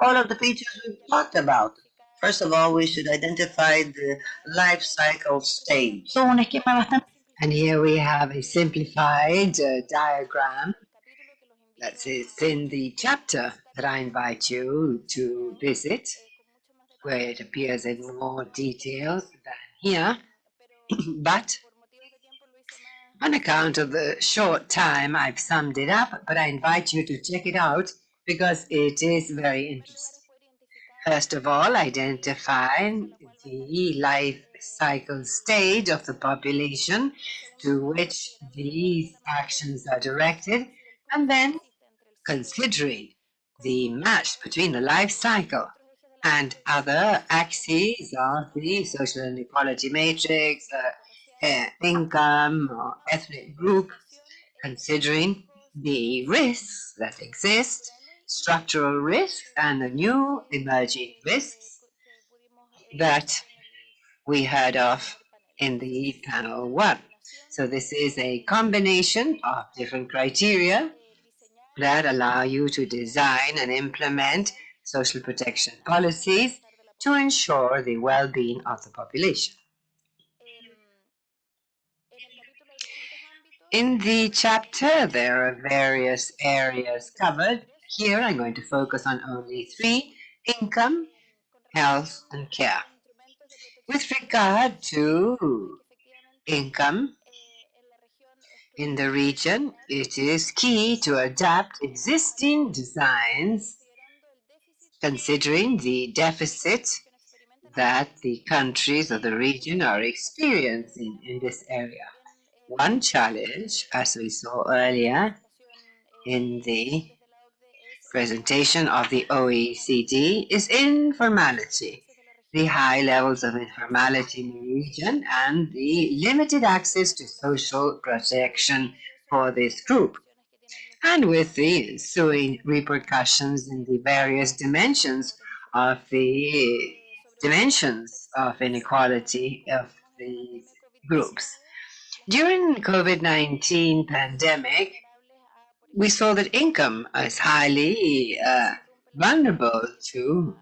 all of the features we've talked about. First of all, we should identify the life cycle stage. And here we have a simplified diagram that's in the chapter that I invite you to visit, where it appears in more detail than here. But on account of the short time, I've summed it up, but I invite you to check it out because it is very interesting. First of all, identify the life cycle stage of the population to which these actions are directed, and then considering the match between the life cycle and other axes of the social inequality matrix, income or ethnic group, considering the risks that exist, structural risks and the new emerging risks that we heard of in the panel 1. So this is a combination of different criteria that allow you to design and implement social protection policies to ensure the well-being of the population. In the chapter, there are various areas covered. Here, I'm going to focus on only 3: income, health, and care. With regard to income, in the region, it is key to adapt existing designs considering the deficit that the countries of the region are experiencing in this area. One challenge, as we saw earlier in the presentation of the OECD, is informality, the high levels of informality in the region, and the limited access to social protection for this group. And with the ensuing repercussions in the various dimensions of inequality of these groups. During the COVID-19 pandemic, we saw that income is highly vulnerable to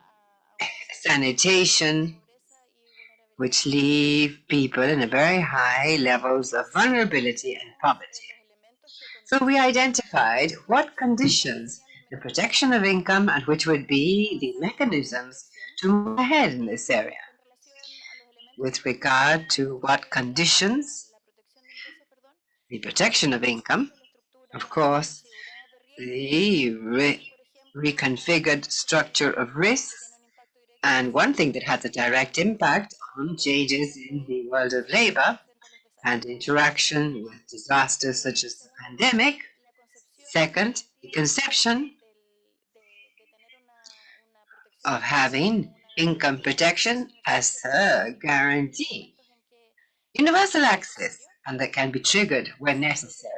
sanitation, which leave people in a very high levels of vulnerability and poverty. So we identified what conditions the protection of income and which would be the mechanisms to move ahead in this area. With regard to what conditions, the protection of income, of course, the reconfigured structure of risks, and one thing that has a direct impact on changes in the world of labor and interaction with disasters such as the pandemic. Second, the conception of having income protection as a guarantee. Universal access, and that can be triggered when necessary.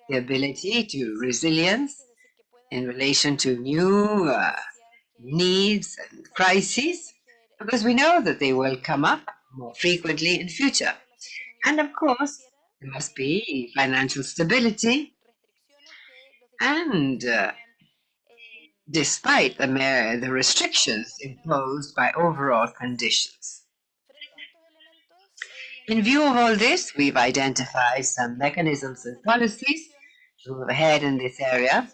The ability to resilience in relation to new needs and crises, because we know that they will come up more frequently in future. And of course, there must be financial stability and despite the restrictions imposed by overall conditions. In view of all this, we've identified some mechanisms and policies to move ahead in this area.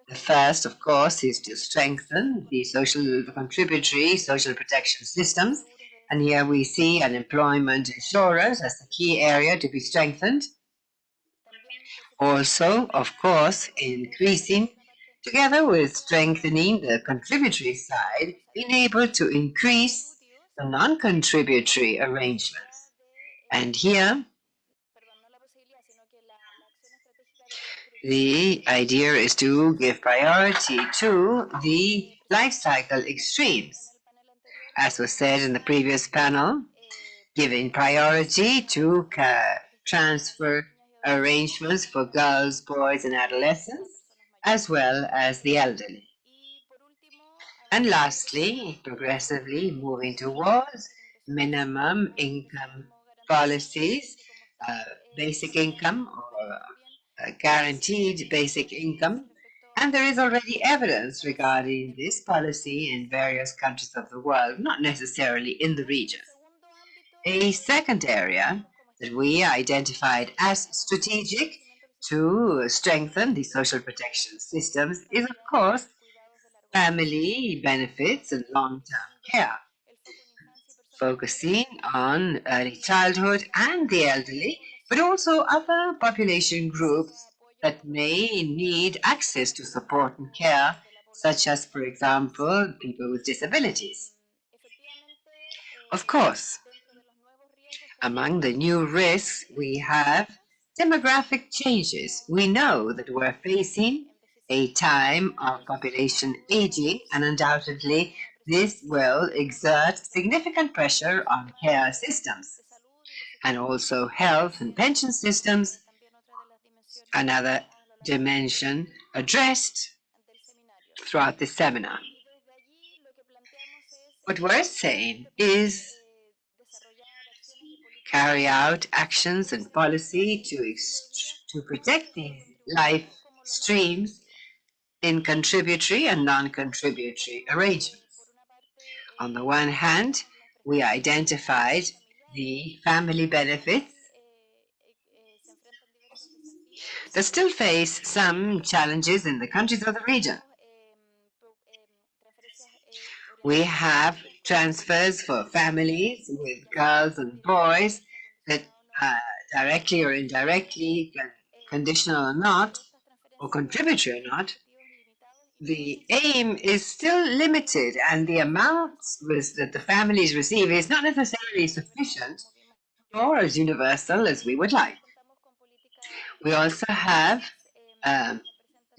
The first, of course, is to strengthen the contributory social protection systems. And here we see unemployment insurance as the key area to be strengthened. Also, of course, increasing together with strengthening the contributory side, being able to increase the non-contributory arrangements. And here, the idea is to give priority to the life cycle extremes. As was said in the previous panel, giving priority to transfer arrangements for girls, boys, and adolescents, as well as the elderly. And lastly, progressively moving towards minimum income policies, basic income or guaranteed basic income. And there is already evidence regarding this policy in various countries of the world, not necessarily in the region. A second area that we identified as strategic to strengthen the social protection systems is, of course, family benefits and long-term care, focusing on early childhood and the elderly, but also other population groups that may need access to support and care, such as, for example, people with disabilities. Of course, among the new risks, we have demographic changes. We know that we're facing a time of population aging, and undoubtedly this will exert significant pressure on care systems and also health and pension systems, another dimension addressed throughout the seminar. What we're saying is carry out actions and policy to protect these life streams in contributory and non-contributory arrangements. On the one hand, we identified the family benefits that still face some challenges in the countries of the region. We have transfers for families with girls and boys that directly or indirectly, conditional or not, or contributory or not, the aim is still limited, and the amounts that the families receive is not necessarily sufficient or as universal as we would like. We also have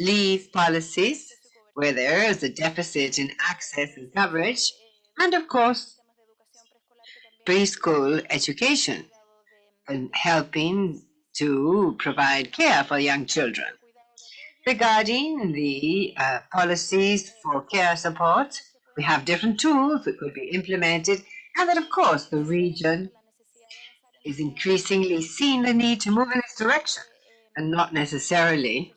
leave policies where there is a deficit in access and coverage, and of course, preschool education and helping to provide care for young children. Regarding the policies for care support, we have different tools that could be implemented, and that, of course, the region is increasingly seeing the need to move in this direction and not necessarily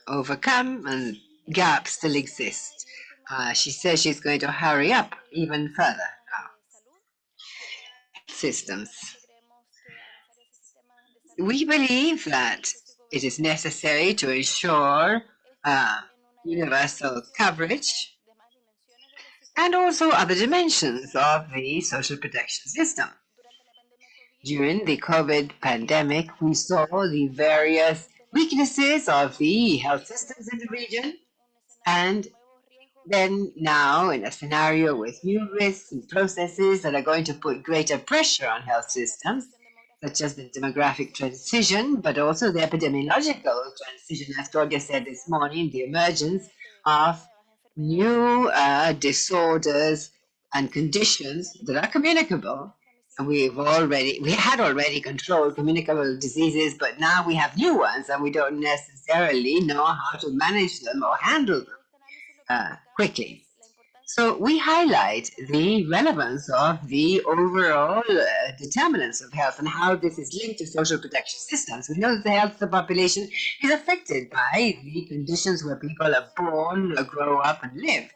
overcome, and gaps still exist. She says she's going to hurry up even further. Systems. We believe that it is necessary to ensure universal coverage and also other dimensions of the social protection system. During the COVID pandemic, we saw the various weaknesses of the health systems in the region, and then now in a scenario with new risks and processes that are going to put greater pressure on health systems, such as the demographic transition, but also the epidemiological transition, as Claudia said this morning, the emergence of new disorders and conditions that are communicable. And we had already controlled communicable diseases, but now we have new ones, and we don't necessarily know how to manage them or handle them quickly. So we highlight the relevance of the overall determinants of health and how this is linked to social protection systems. We know that the health of the population is affected by the conditions where people are born, grow up, and live.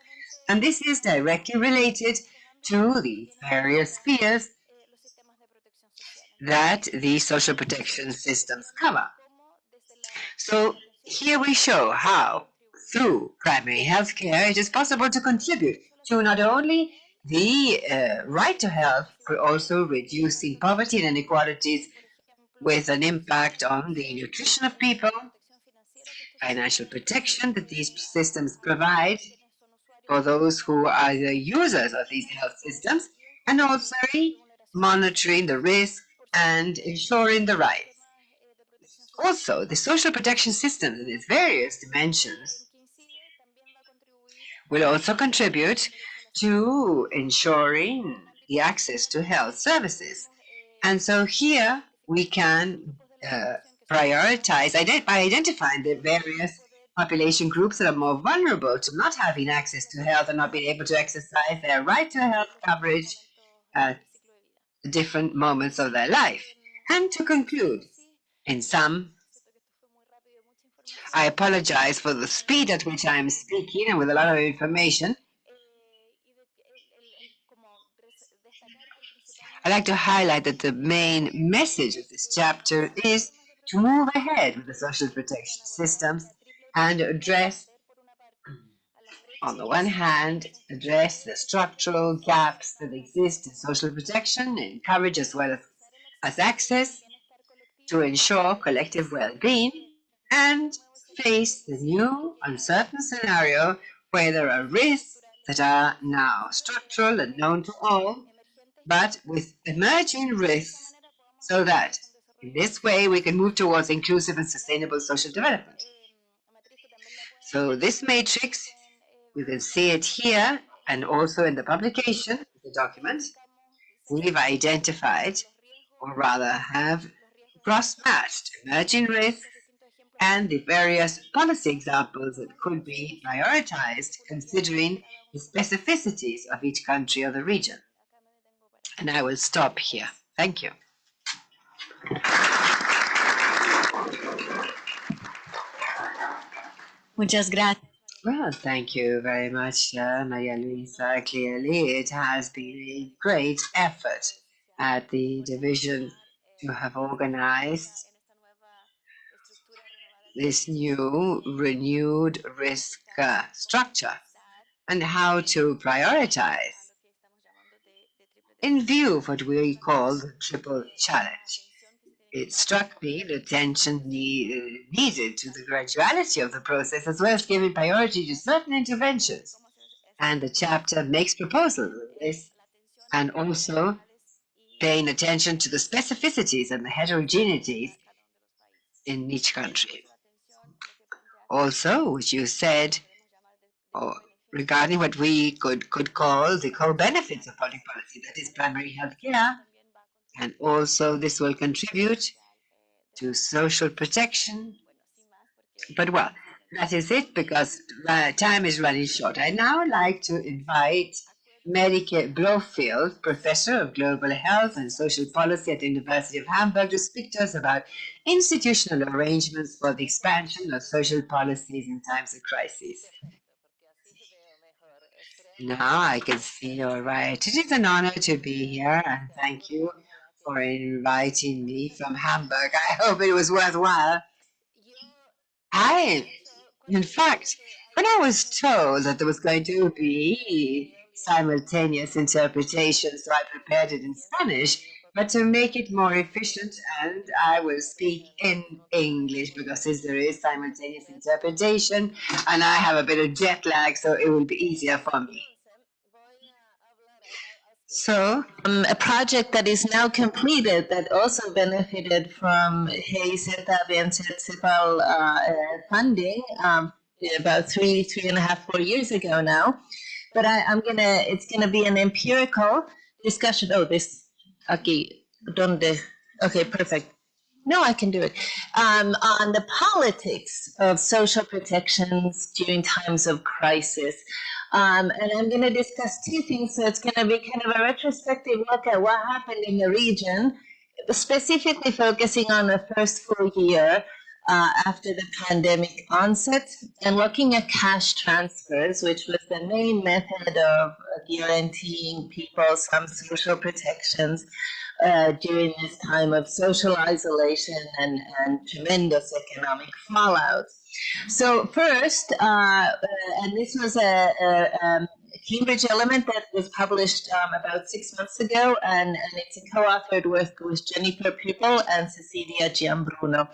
And this is directly related to the various spheres that the social protection systems cover. So here we show how, through primary health care, it is possible to contribute to not only the right to health, but also reducing poverty and inequalities with an impact on the nutrition of people, financial protection that these systems provide for those who are the users of these health systems, and also monitoring the risk and ensuring the rights. Also, the social protection system in its various dimensions will also contribute to ensuring the access to health services. And so here we can prioritize by identifying the various population groups that are more vulnerable to not having access to health and not being able to exercise their right to health coverage at different moments of their life. And to conclude, in sum, I apologize for the speed at which I am speaking and with a lot of information. I'd like to highlight that the main message of this chapter is to move ahead with the social protection systems and address, on the one hand, address the structural gaps that exist in social protection and coverage as well as access to ensure collective well-being, and face the new uncertain scenario where there are risks that are now structural and known to all, but with emerging risks, so that in this way we can move towards inclusive and sustainable social development. So this matrix, you can see it here and also in the publication of the document, we've identified, or rather have cross-matched emerging risks and the various policy examples that could be prioritized considering the specificities of each country or the region. And I will stop here. Thank you. Muchas gracias. Well, thank you very much, Maria Luisa. Clearly, it has been a great effort at the division to have organized this new renewed risk structure and how to prioritize in view of what we call the triple challenge. It struck me the attention needed to the graduality of the process, as well as giving priority to certain interventions. And the chapter makes proposals on this, and also paying attention to the specificities and the heterogeneities in each country. Also, which you said, regarding what we could call the core benefits of public policy, that is primary health care, and also this will contribute to social protection. But well, that is it because time is running short. I now like to invite Merike Blofield, Professor of Global Health and Social Policy at the University of Hamburg, to speak to us about institutional arrangements for the expansion of social policies in times of crisis. Now I can see you all right. It is an honor to be here, and thank you for inviting me from Hamburg. I hope it was worthwhile. In fact, when I was told that there was going to be simultaneous interpretation, so I prepared it in Spanish, but to make it more efficient, and I will speak in English because since there is simultaneous interpretation, and I have a bit of jet lag, so it will be easier for me. So, a project that is now completed that also benefited from municipal funding about 3.5, 4 years ago now. But it's gonna be an empirical discussion. Oh, this, okay, donde? Okay, perfect. No, I can do it. On the politics of social protections during times of crisis. And I'm going to discuss two things. So it's going to be kind of a retrospective look at what happened in the region, specifically focusing on the first full year after the pandemic onset, and looking at cash transfers, which was the main method of guaranteeing people some social protections during this time of social isolation and tremendous economic fallout. So first, and this was a Cambridge element that was published about 6 months ago, and it's a co-authored work with Jennifer Pupil and Cecilia Giambruno.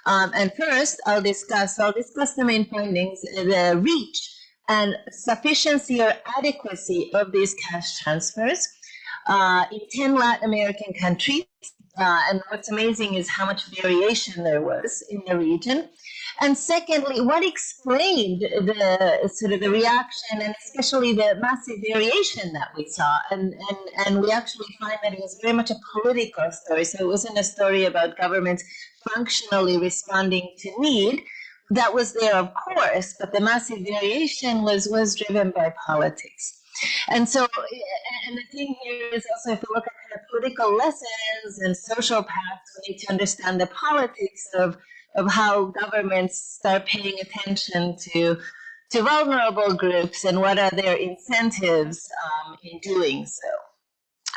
And first, I'll discuss the main findings, the reach and sufficiency or adequacy of these cash transfers in 10 Latin American countries. And what's amazing is how much variation there was in the region. And secondly, what explained the sort of the reaction and especially the massive variation that we saw. And we actually find that it was very much a political story. So it wasn't a story about governments functionally responding to need. That was there, of course, but the massive variation was driven by politics. And so, and the thing here is also, if we look at kind of political lessons and social paths, we need to understand the politics of how governments start paying attention to vulnerable groups and what are their incentives in doing so.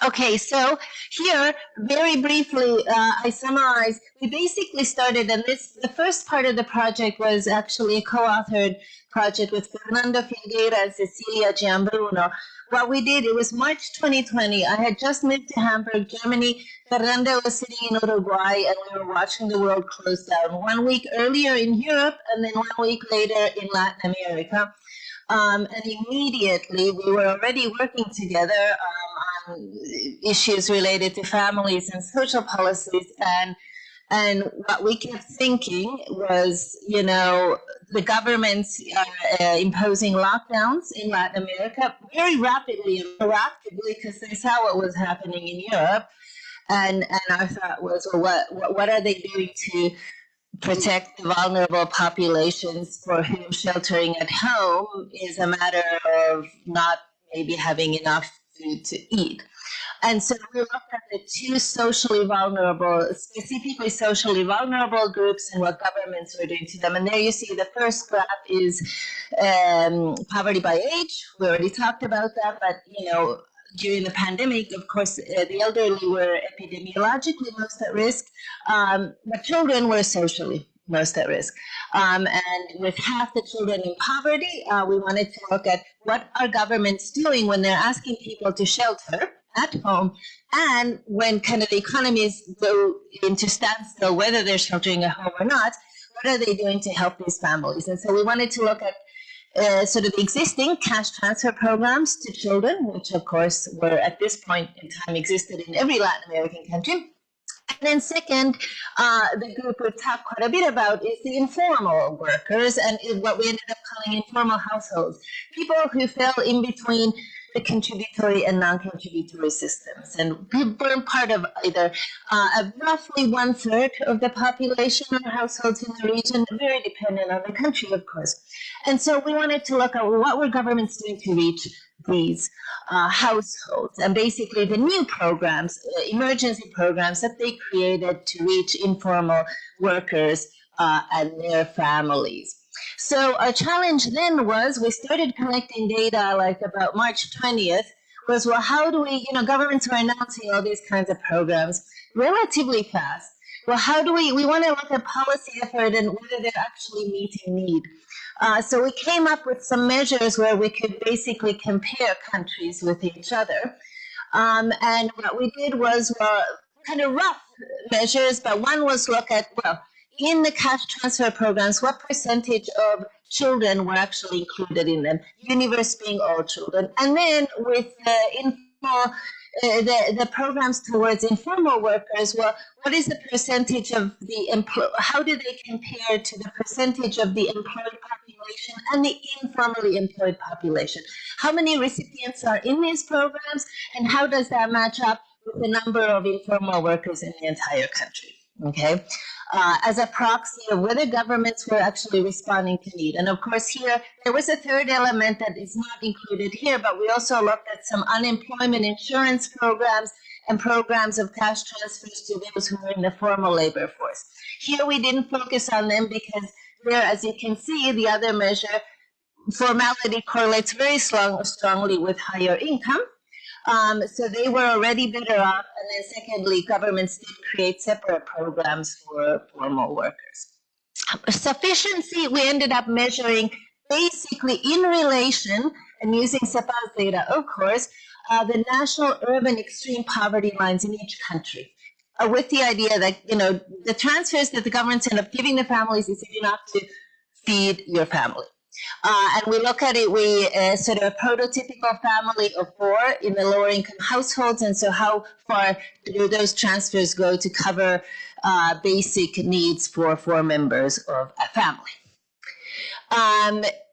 Okay, so here, very briefly, I summarize. We basically started, and the first part of the project was actually a co-authored project with Fernando Filgueira and Cecilia Giambruno. What we did, it was March 2020. I had just moved to Hamburg, Germany. Fernando was sitting in Uruguay, and we were watching the world close down. 1 week earlier in Europe, and then 1 week later in Latin America. And immediately, we were already working together on issues related to families and social policies. And what we kept thinking was, you know, the governments imposing lockdowns in Latin America very rapidly and proactively because they saw what was happening in Europe. And our thought was, well, what are they doing to protect the vulnerable populations for whom sheltering at home is a matter of not maybe having enough food to eat. And so we looked at the two socially vulnerable, specifically socially vulnerable groups and what governments were doing to them. And there you see the first graph is poverty by age. We already talked about that, but you know, during the pandemic, of course, the elderly were epidemiologically most at risk, but children were socially most at risk. And with half the children in poverty, we wanted to look at what are governments doing when they're asking people to shelter at home, and when kind of the economies go into standstill, whether they're sheltering at home or not, what are they doing to help these families? And so we wanted to look at sort of the existing cash transfer programs to children, which of course were at this point in time existed in every Latin American country. And then second, the group we've talked quite a bit about is the informal workers and what we ended up calling informal households, people who fell in between the contributory and non-contributory systems. And we were part of either roughly 1/3 of the population or households in the region, very dependent on the country, of course. And so we wanted to look at what were governments doing to reach these households, and basically the new programs, emergency programs that they created to reach informal workers and their families. So our challenge then was, we started collecting data like about March 20th, was, well, how do we, governments were announcing all these kinds of programs relatively fast. Well, how do we want to look at policy effort and whether they're actually meeting need. So we came up with some measures where we could basically compare countries with each other. And what we did was, kind of rough measures, but one was look at, in the cash transfer programs, what percentage of children were actually included in them, universe being all children. And then with the programs towards informal workers, what is the percentage of the how do they compare to the percentage of the employed population and the informally employed population? How many recipients are in these programs, and how does that match up with the number of informal workers in the entire country? Okay, as a proxy of whether governments were actually responding to need. And of course here, there was a third element that is not included here, but we also looked at some unemployment insurance programs and programs of cash transfers to those who were in the formal labor force. Here we didn't focus on them because there, as you can see, the other measure, formality correlates very strongly with higher income. So they were already better off. And then secondly, governments did create separate programs for formal workers. Sufficiency, we ended up measuring basically in relation and using CEPAL's data, of course, the national urban extreme poverty lines in each country, with the idea that, the transfers that the governments end up giving the families is enough to feed your family. And we look at it, we sort of a prototypical family of 4 in the lower income households, and so how far do those transfers go to cover basic needs for 4 members of a family.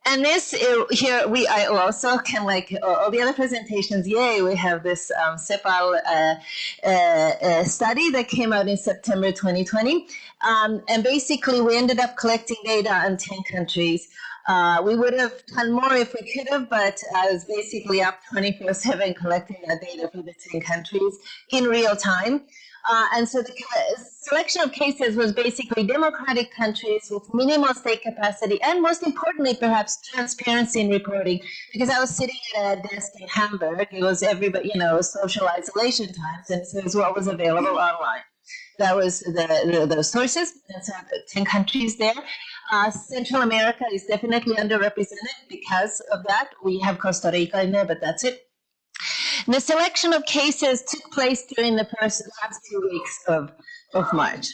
And this here, I also can, like all the other presentations, yay, we have this CEPAL study that came out in September 2020. And basically, we ended up collecting data on 10 countries. We would have done more if we could have, but I was basically up 24/7 collecting that data for the 10 countries in real time. And so the selection of cases was basically democratic countries with minimal state capacity, and most importantly, perhaps transparency in reporting. Because I was sitting at a desk in Hamburg, it was everybody, social isolation times, and so it was what was available online. That was the sources, and so 10 countries there. Central America is definitely underrepresented because of that. We have Costa Rica in there, but that's it. The selection of cases took place during the last 2 weeks of March.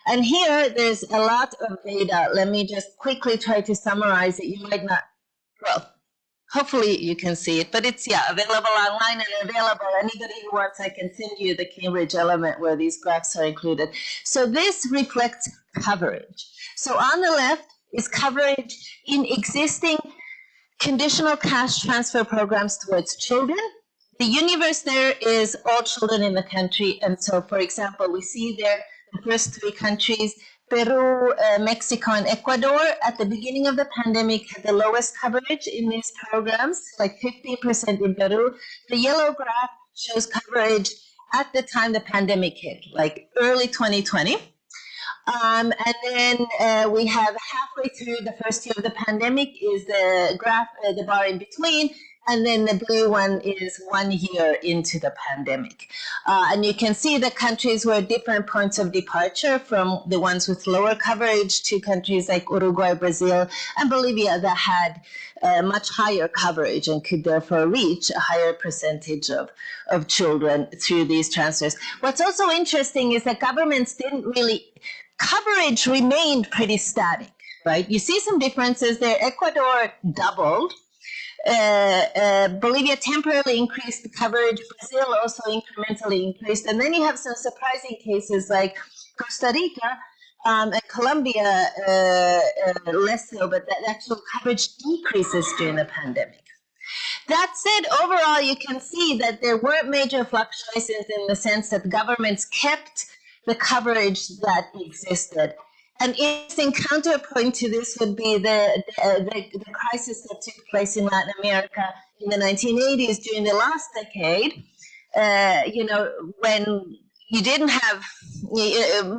And here, there's a lot of data. Let me just quickly try to summarize it. You might not, well, hopefully you can see it, but it's, available online and available. Anybody who wants, I can send you the Cambridge element where these graphs are included. So this reflects coverage. So on the left is coverage in existing conditional cash transfer programs towards children. The universe there is all children in the country. And so, for example, we see there the first 3 countries, Peru, Mexico, and Ecuador, at the beginning of the pandemic, had the lowest coverage in these programs, like 15% in Peru. The yellow graph shows coverage at the time the pandemic hit, like early 2020. And then we have halfway through the first year of the pandemic is the graph, the bar in between, and then the blue one is 1 year into the pandemic. And you can see the countries were different points of departure from the ones with lower coverage to countries like Uruguay, Brazil, and Bolivia that had much higher coverage and could therefore reach a higher percentage of children through these transfers. What's also interesting is that governments didn't really, coverage remained pretty static, right? You see some differences there. Ecuador doubled. Bolivia temporarily increased the coverage. Brazil also incrementally increased. And then you have some surprising cases like Costa Rica and Colombia, less so, but that actual coverage decreases during the pandemic. That said, overall, you can see that there weren't major fluctuations in the sense that governments kept the coverage that existed. An interesting counterpoint to this would be the crisis that took place in Latin America in the 1980s during the last decade, when you didn't have,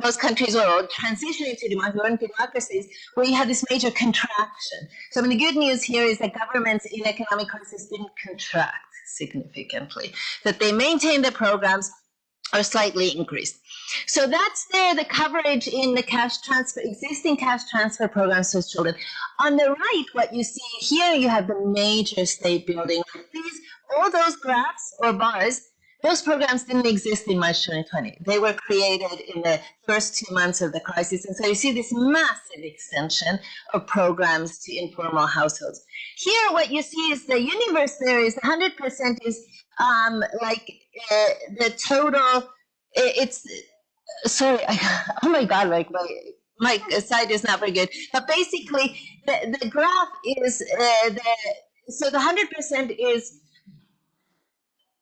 most countries were transitioning to democracies, where you had this major contraction. So the good news here is that governments in economic crisis didn't contract significantly, that they maintained the programs or slightly increased. So that's there, the coverage in the cash transfer, existing cash transfer programs for children. On the right, what you see here, you have the major state building. These, all those graphs or bars, those programs didn't exist in March 2020. They were created in the first 2 months of the crisis. And so you see this massive extension of programs to informal households. Here, what you see is the universe there is 100% is the total, it's, sorry, oh my God, like my side is not very good. But basically, the graph is, so the 100% is,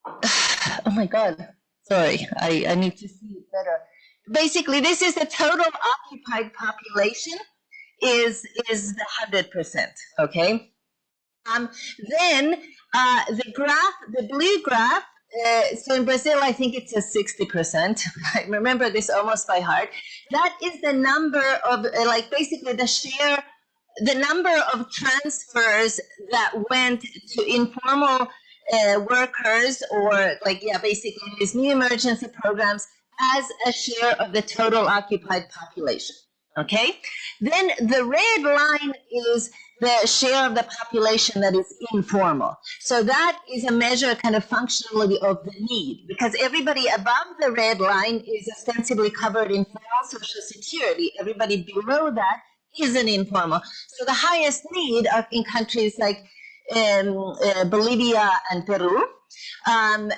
oh my God, sorry, I need to see it better. Basically, this is the total occupied population is the 100%, okay? Then the graph, the blue graph, so in Brazil, I think it's a 60%. I remember this almost by heart. That is the number of, basically the share, the number of transfers that went to informal workers or basically these new emergency programs as a share of the total occupied population. Okay? Then the red line is the share of the population that is informal. So that is a measure kind of functionally of the need, because everybody above the red line is ostensibly covered in formal social security. Everybody below that isn't informal. So the highest need are in countries like Bolivia and Peru, and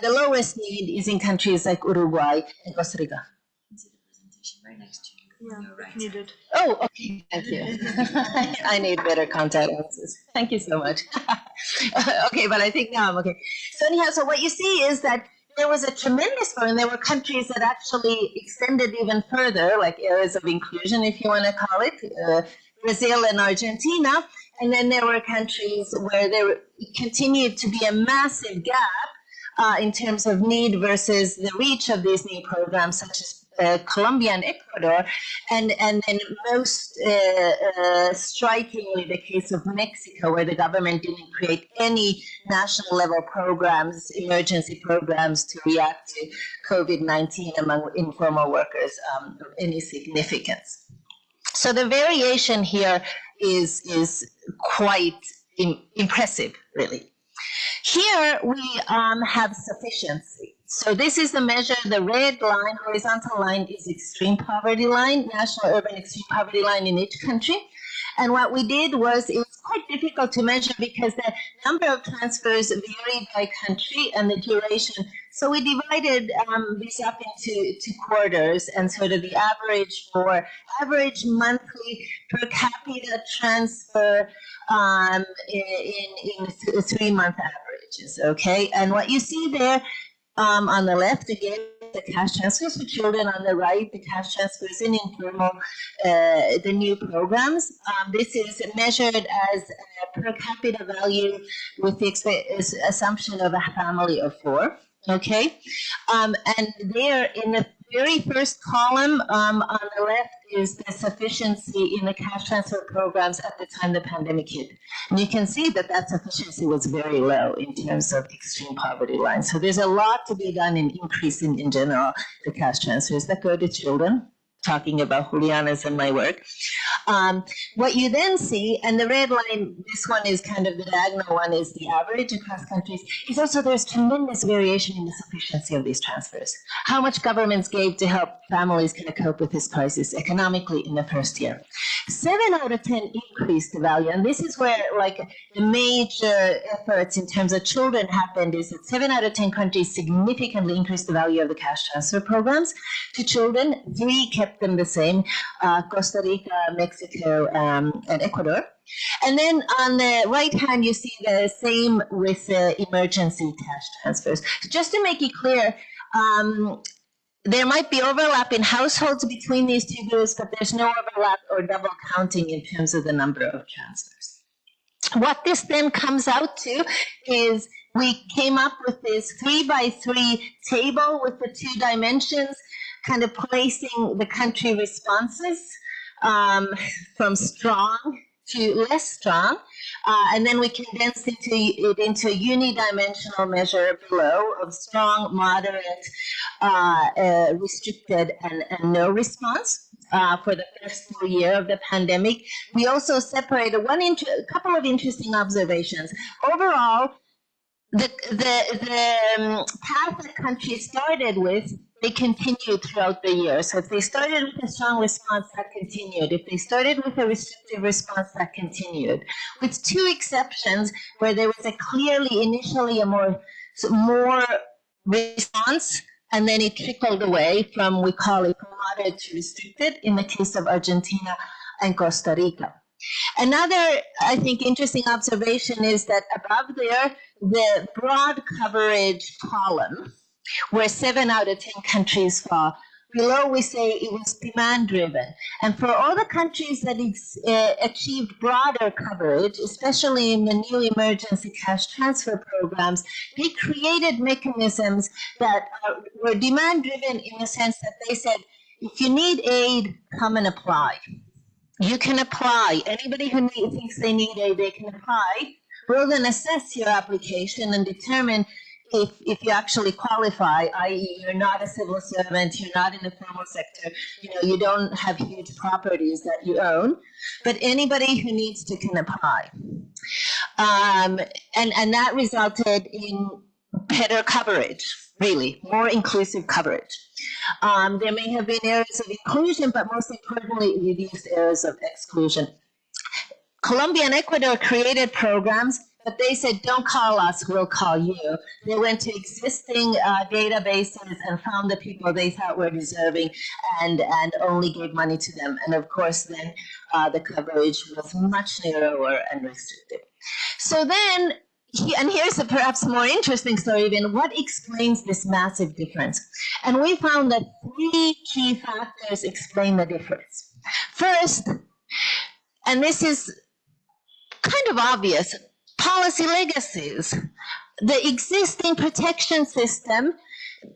the lowest need is in countries like Uruguay and Costa Rica. Right next to you. Yeah, right. Needed. Oh, okay, thank you. I need better contact lenses. Thank you so much. Okay, but I think now I'm okay. So anyhow, so what you see is that there was a tremendous growth, and there were countries that actually extended even further, like areas of inclusion, if you want to call it, Brazil and Argentina. And then there were countries where there continued to be a massive gap in terms of need versus the reach of these new programs, such as Colombia and Ecuador, and then most strikingly the case of Mexico, where the government didn't create any national level programs, emergency programs to react to COVID-19 among informal workers of any significance. So the variation here is quite impressive, really. Here we have sufficiency. So this is the measure, the red line, horizontal line is extreme poverty line, national urban extreme poverty line in each country. And what we did was, it was quite difficult to measure because the number of transfers varied by country and the duration. So we divided this up into quarters, and sort of the average for average monthly per capita transfer in 3-month averages, okay? And what you see there, on the left, again, the cash transfers for children. On the right, the cash transfers in informal, the new programs. This is measured as per capita value with the assumption of a family of 4. Okay, and there in the very first column on the left is the sufficiency in the cash transfer programs at the time the pandemic hit. And you can see that that sufficiency was very low in terms of extreme poverty line. So there's a lot to be done in increasing in general the cash transfers that go to children, talking about Juliana's and my work. What you then see, and the red line, this one is kind of the diagonal one, is the average across countries, is also there's tremendous variation in the sufficiency of these transfers. How much governments gave to help families kind of cope with this crisis economically in the first year. 7 out of 10 increased the value, and this is where like the major efforts in terms of children happened, is that 7 out of 10 countries significantly increased the value of the cash transfer programs to children. 3 kept them the same, Costa Rica, Mexico, and Ecuador. And then on the right hand, you see the same with emergency cash transfers. Just to make it clear, there might be overlap in households between these two groups, but there's no overlap or double counting in terms of the number of transfers. What this then comes out to is we came up with this 3x3 table with the 2 dimensions, kind of placing the country responses from strong to less strong, and then we condensed it into a unidimensional measure below of strong, moderate, restricted, and no response for the first full year of the pandemic. We also separated a couple of interesting observations. Overall, the path that countries started with, they continued throughout the year. So if they started with a strong response, that continued. If they started with a restrictive response, that continued. With 2 exceptions where there was clearly initially a more response, and then it trickled away from, we call it moderate to restricted, in the case of Argentina and Costa Rica. Another, I think, interesting observation is that above there, the broad coverage column, where 7 out of 10 countries fall. Below, we say it was demand-driven. And for all the countries that achieved broader coverage, especially in the new emergency cash transfer programs, they created mechanisms that were demand-driven in the sense that they said, if you need aid, come and apply. You can apply. Anybody who thinks they need aid, they can apply. We'll then assess your application and determine if you actually qualify, i.e. you're not a civil servant, you're not in the formal sector, you don't have huge properties that you own, but anybody who needs to can apply. And that resulted in better coverage, really, more inclusive coverage. There may have been areas of inclusion, but most importantly, reduced areas of exclusion. Colombia and Ecuador created programs, but they said, don't call us, we'll call you. They went to existing databases and found the people they thought were deserving and only gave money to them. And of course, then the coverage was much narrower and restricted. So then, and here's a perhaps more interesting story even, what explains this massive difference? And we found that 3 key factors explain the difference. First, and this is kind of obvious, policy legacies. The existing protection system,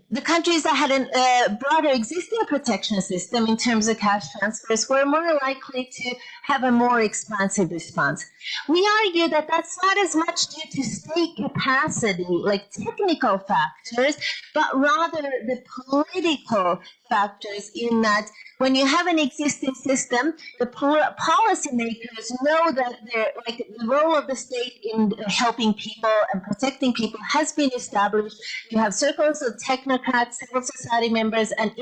the countries that had a broader existing protection system in terms of cash transfers were more likely to have a more expansive response. We argue that that's not as much due to state capacity, like technical factors, but rather the political factors in that when you have an existing system, the policymakers know that the role of the state in helping people and protecting people has been established. You have circles of technocrats, civil society members, and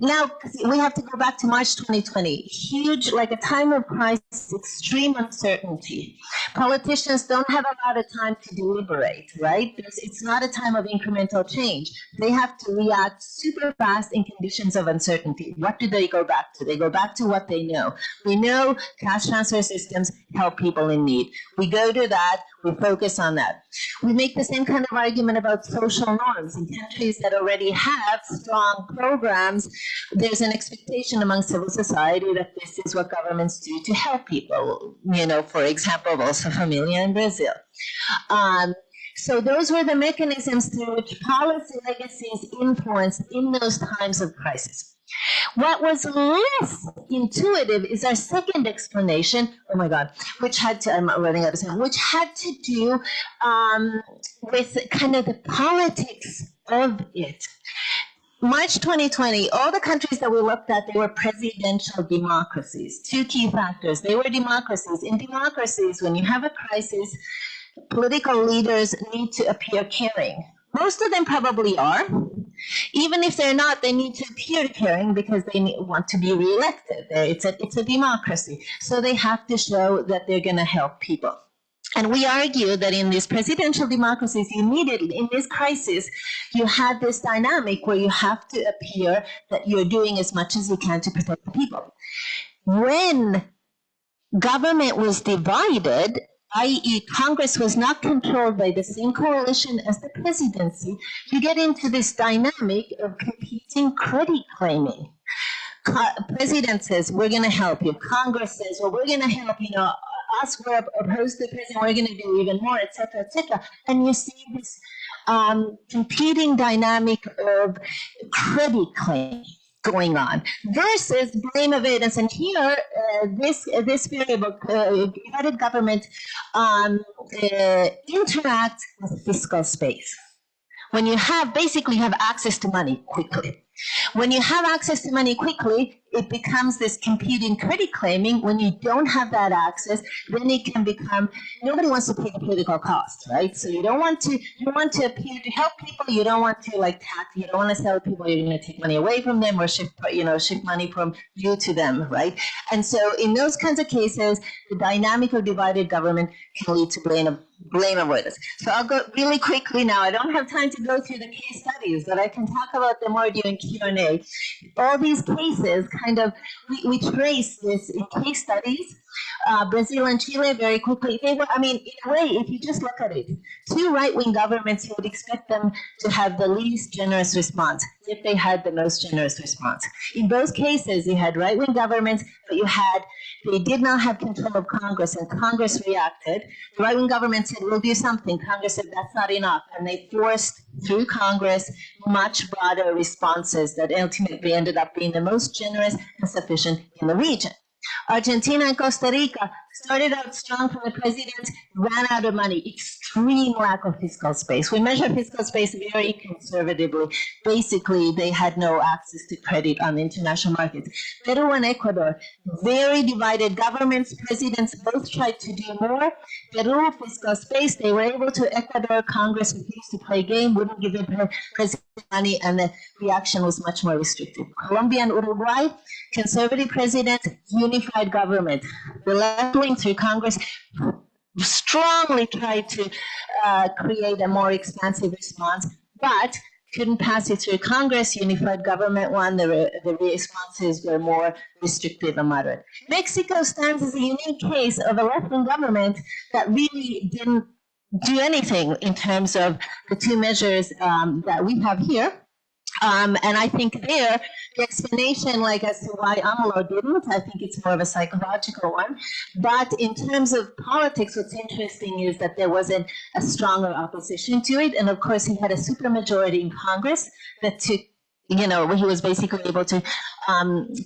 now we have to go back to March 2020. Huge, like a time of crisis, extreme uncertainty. Politicians don't have a lot of time to deliberate, right? It's not a time of incremental change. They have to react super fast in conditions of uncertainty. What do they go back to? They go back to what they know. We know cash transfer systems help people in need. We go to that, we focus on that. We make the same kind of argument about social norms. In countries that already have strong programs, there's an expectation among civil society that this is what governments do to help people. For example, Bolsa Familia in Brazil. So those were the mechanisms through which policy legacies influenced in those times of crisis. What was less intuitive is our second explanation, oh my God, which had to, I'm running out of time, which had to do with kind of the politics of it. March 2020, all the countries that we looked at, they were presidential democracies. 2 key factors. They were democracies. In democracies, when you have a crisis, political leaders need to appear caring. Most of them probably are. Even if they're not, they need to appear caring because they want to be reelected. It's a democracy. So they have to show that they're going to help people. And we argue that in these presidential democracies, immediately in this crisis, you had this dynamic where you have to appear that you're doing as much as you can to protect the people. When government was divided, i.e. Congress was not controlled by the same coalition as the presidency, you get into this dynamic of competing credit claiming. President says, we're going to help you. Congress says, well, we're going to help, us, we're opposed to the president, we're going to do even more, et cetera, et cetera. And you see this competing dynamic of credit claim going on versus blame avoidance. And here, this variable, divided government interacts with fiscal space. When you basically have access to money quickly. When you have access to money quickly, it becomes this competing credit claiming. When you don't have that access, then it can become, nobody wants to pay the political cost, right? So you want to appear to help people. You don't want to tax, you don't want to tell people you're going to take money away from them or shift money from you to them, right? And so in those kinds of cases, the dynamic of divided government can lead to blame avoidance. So I'll go really quickly now. I don't have time to go through the case studies, but I can talk about them more during Q&A. All these cases we trace this in case studies. Brazil and Chile, very quickly, in a way, if you just look at it, 2 right-wing governments, you would expect them to have the least generous response, if they had the most generous response. In both cases, you had right-wing governments, but they did not have control of Congress, and Congress reacted. The right-wing government said, we'll do something. Congress said, that's not enough. And they forced, through Congress, much broader responses that ultimately ended up being the most generous and sufficient in the region. Argentina and Costa Rica, started out strong from the president, ran out of money, extreme lack of fiscal space. We measure fiscal space very conservatively. Basically, they had no access to credit on the international markets. Peru and Ecuador, very divided governments, presidents both tried to do more. Peru, fiscal space, they were able to. Ecuador, Congress refused to play game, wouldn't give the president money, and the reaction was much more restrictive. Colombia and Uruguay, conservative president, unified government. The left wing through Congress strongly tried to create a more expansive response, but couldn't pass it through Congress. Unified government won. The responses were more restrictive and moderate. Mexico stands as a unique case of a left-wing government that really didn't do anything in terms of the two measures that we have here. And I think there, the explanation, like as to why AMLO didn't, I think it's more of a psychological one. But in terms of politics, what's interesting is that there wasn't a stronger opposition to it. And of course, he had a supermajority in Congress that took, he was basically able to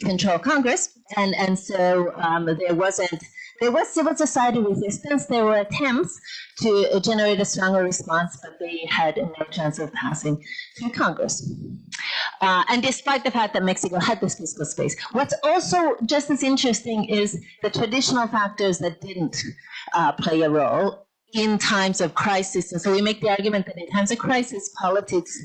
control Congress. And so there was civil society resistance. There were attempts to generate a stronger response, but they had no chance of passing through Congress. And despite the fact that Mexico had this fiscal space. What's also just as interesting is the traditional factors that didn't play a role in times of crisis. And so we make the argument that in times of crisis, politics,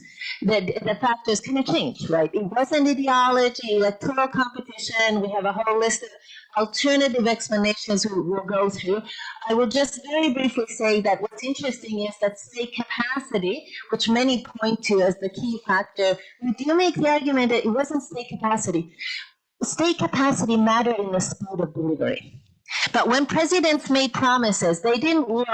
the factors kind of change, right? It wasn't ideology, electoral competition. We have a whole list of alternative explanations we'll go through. I will just very briefly say that what's interesting is that state capacity, which many point to as the key factor, we do make the argument that it wasn't state capacity. State capacity mattered in the speed of delivery. But when presidents made promises, they didn't look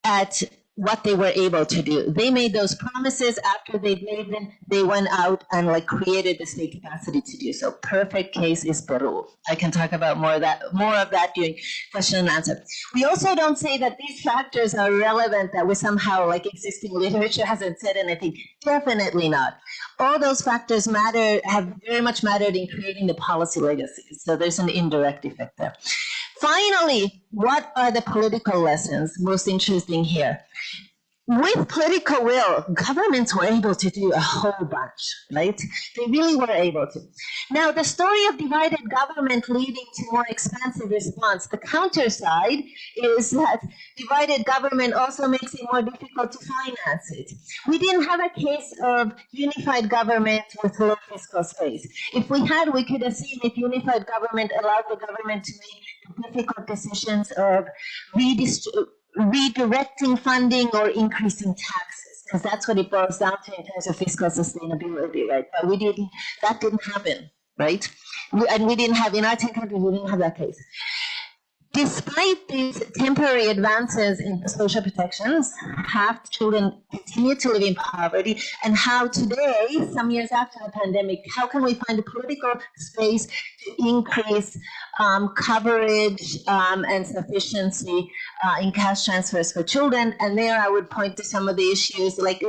at what they were able to do. They made those promises. After they made them, they went out and created the state capacity to do so. Perfect case is Peru. I can talk about more of that during question and answer. We also don't say that these factors are relevant, that we somehow existing literature hasn't said anything. Definitely not. All those factors have very much mattered in creating the policy legacies. So there's an indirect effect there. Finally, what are the political lessons? Most interesting here. With political will, governments were able to do a whole bunch, right? They really were able to. Now, the story of divided government leading to more expansive response, the counter side is that divided government also makes it more difficult to finance it. We didn't have a case of unified government with low fiscal space. If we had, we could have seen if unified government allowed the government to make difficult decisions of redirecting funding or increasing taxes, because that's what it boils down to in terms of fiscal sustainability, right? But that didn't happen, right? And we didn't have, in our 10 countries, we didn't have that case. Despite these temporary advances in social protections, half children continue to live in poverty, and how today, some years after the pandemic, how can we find the political space to increase coverage and sufficiency in cash transfers for children? And there I would point to some of the issues, like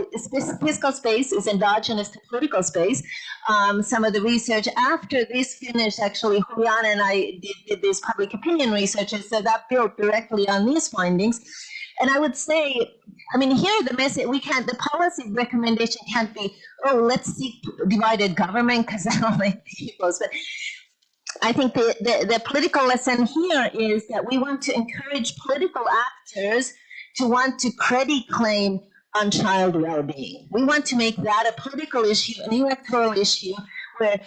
fiscal space is endogenous to political space. Some of the research after this finished, actually, Julian and I did this public opinion research, and so that built directly on these findings. And I would say, here the message, the policy recommendation can't be, let's seek divided government because that'll make people. But I think the political lesson here is that we want to encourage political actors to want to credit claim on child well-being. We want to make that a political issue, an electoral issue, where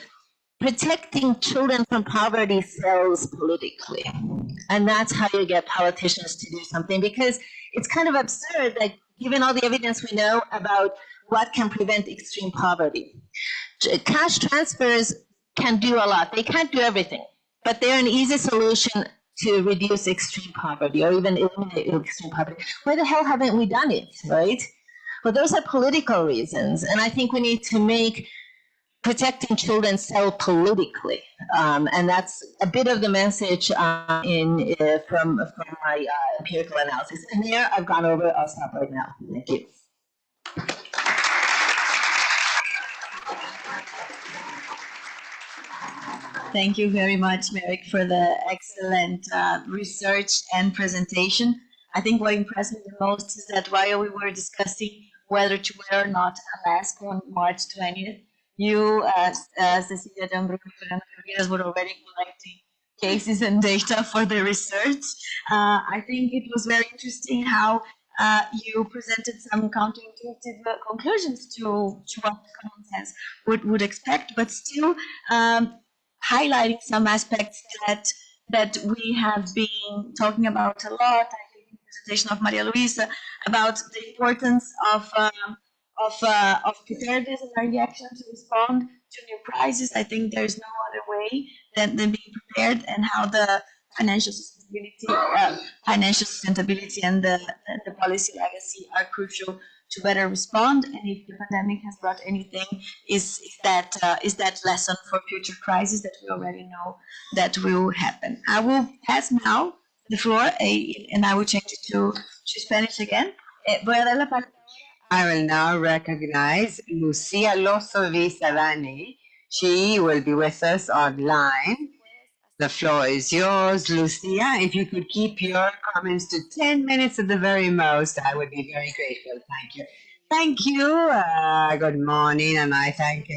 protecting children from poverty sells politically. And that's how you get politicians to do something, because it's kind of absurd, given all the evidence we know about what can prevent extreme poverty. Cash transfers can do a lot. They can't do everything, but they're an easy solution to reduce extreme poverty or even eliminate extreme poverty. Why the hell haven't we done it, right? Well, those are political reasons, and I think we need to make protecting children sell politically, and that's a bit of the message from my empirical analysis. And there, I've gone over. I'll stop right now. Thank you. Thank you very much, Merrick, for the excellent research and presentation. I think what impressed me the most is that while we were discussing whether to wear or not a mask on March 20th, you, Cecilia Jambro and Fernando were already collecting cases and data for the research. I think it was very interesting how you presented some counterintuitive conclusions to what common sense would expect, but still highlighting some aspects that we have been talking about a lot. I think in the presentation of Maria Luisa about the importance of preparedness and our reaction to respond to new crises. I think there's no other way than being prepared, and how the financial sustainability and the policy legacy are crucial to better respond. And if the pandemic has brought anything, is that lesson for future crises that we already know that will happen. I will pass now the floor, and I will change it to Spanish again. Voy a dar la palabra. I will now recognize Lucia Losovi Savani. She will be with us online. The floor is yours, Lucia. If you could keep your comments to 10 minutes at the very most, I would be very grateful. Thank you. Thank you. Good morning, and I thank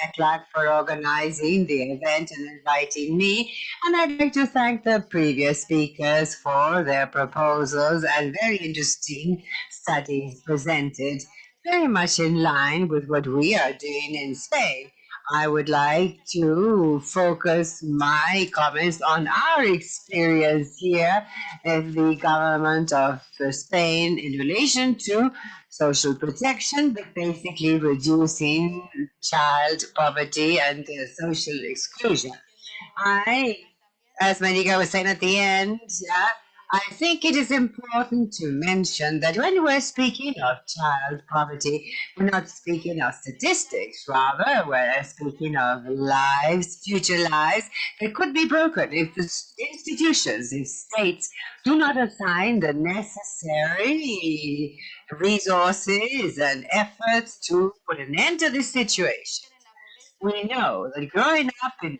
ECLAC for organizing the event and inviting me. And I'd like to thank the previous speakers for their proposals and very interesting studies presented, very much in line with what we are doing in Spain. I would like to focus my comments on our experience here in the government of Spain in relation to social protection, but basically reducing child poverty and social exclusion. As Manika was saying at the end, I think it is important to mention that when we're speaking of child poverty, we're not speaking of statistics, rather, we're speaking of lives, future lives that could be broken if the institutions, if states do not assign the necessary resources and efforts to put an end to this situation. We know that growing up in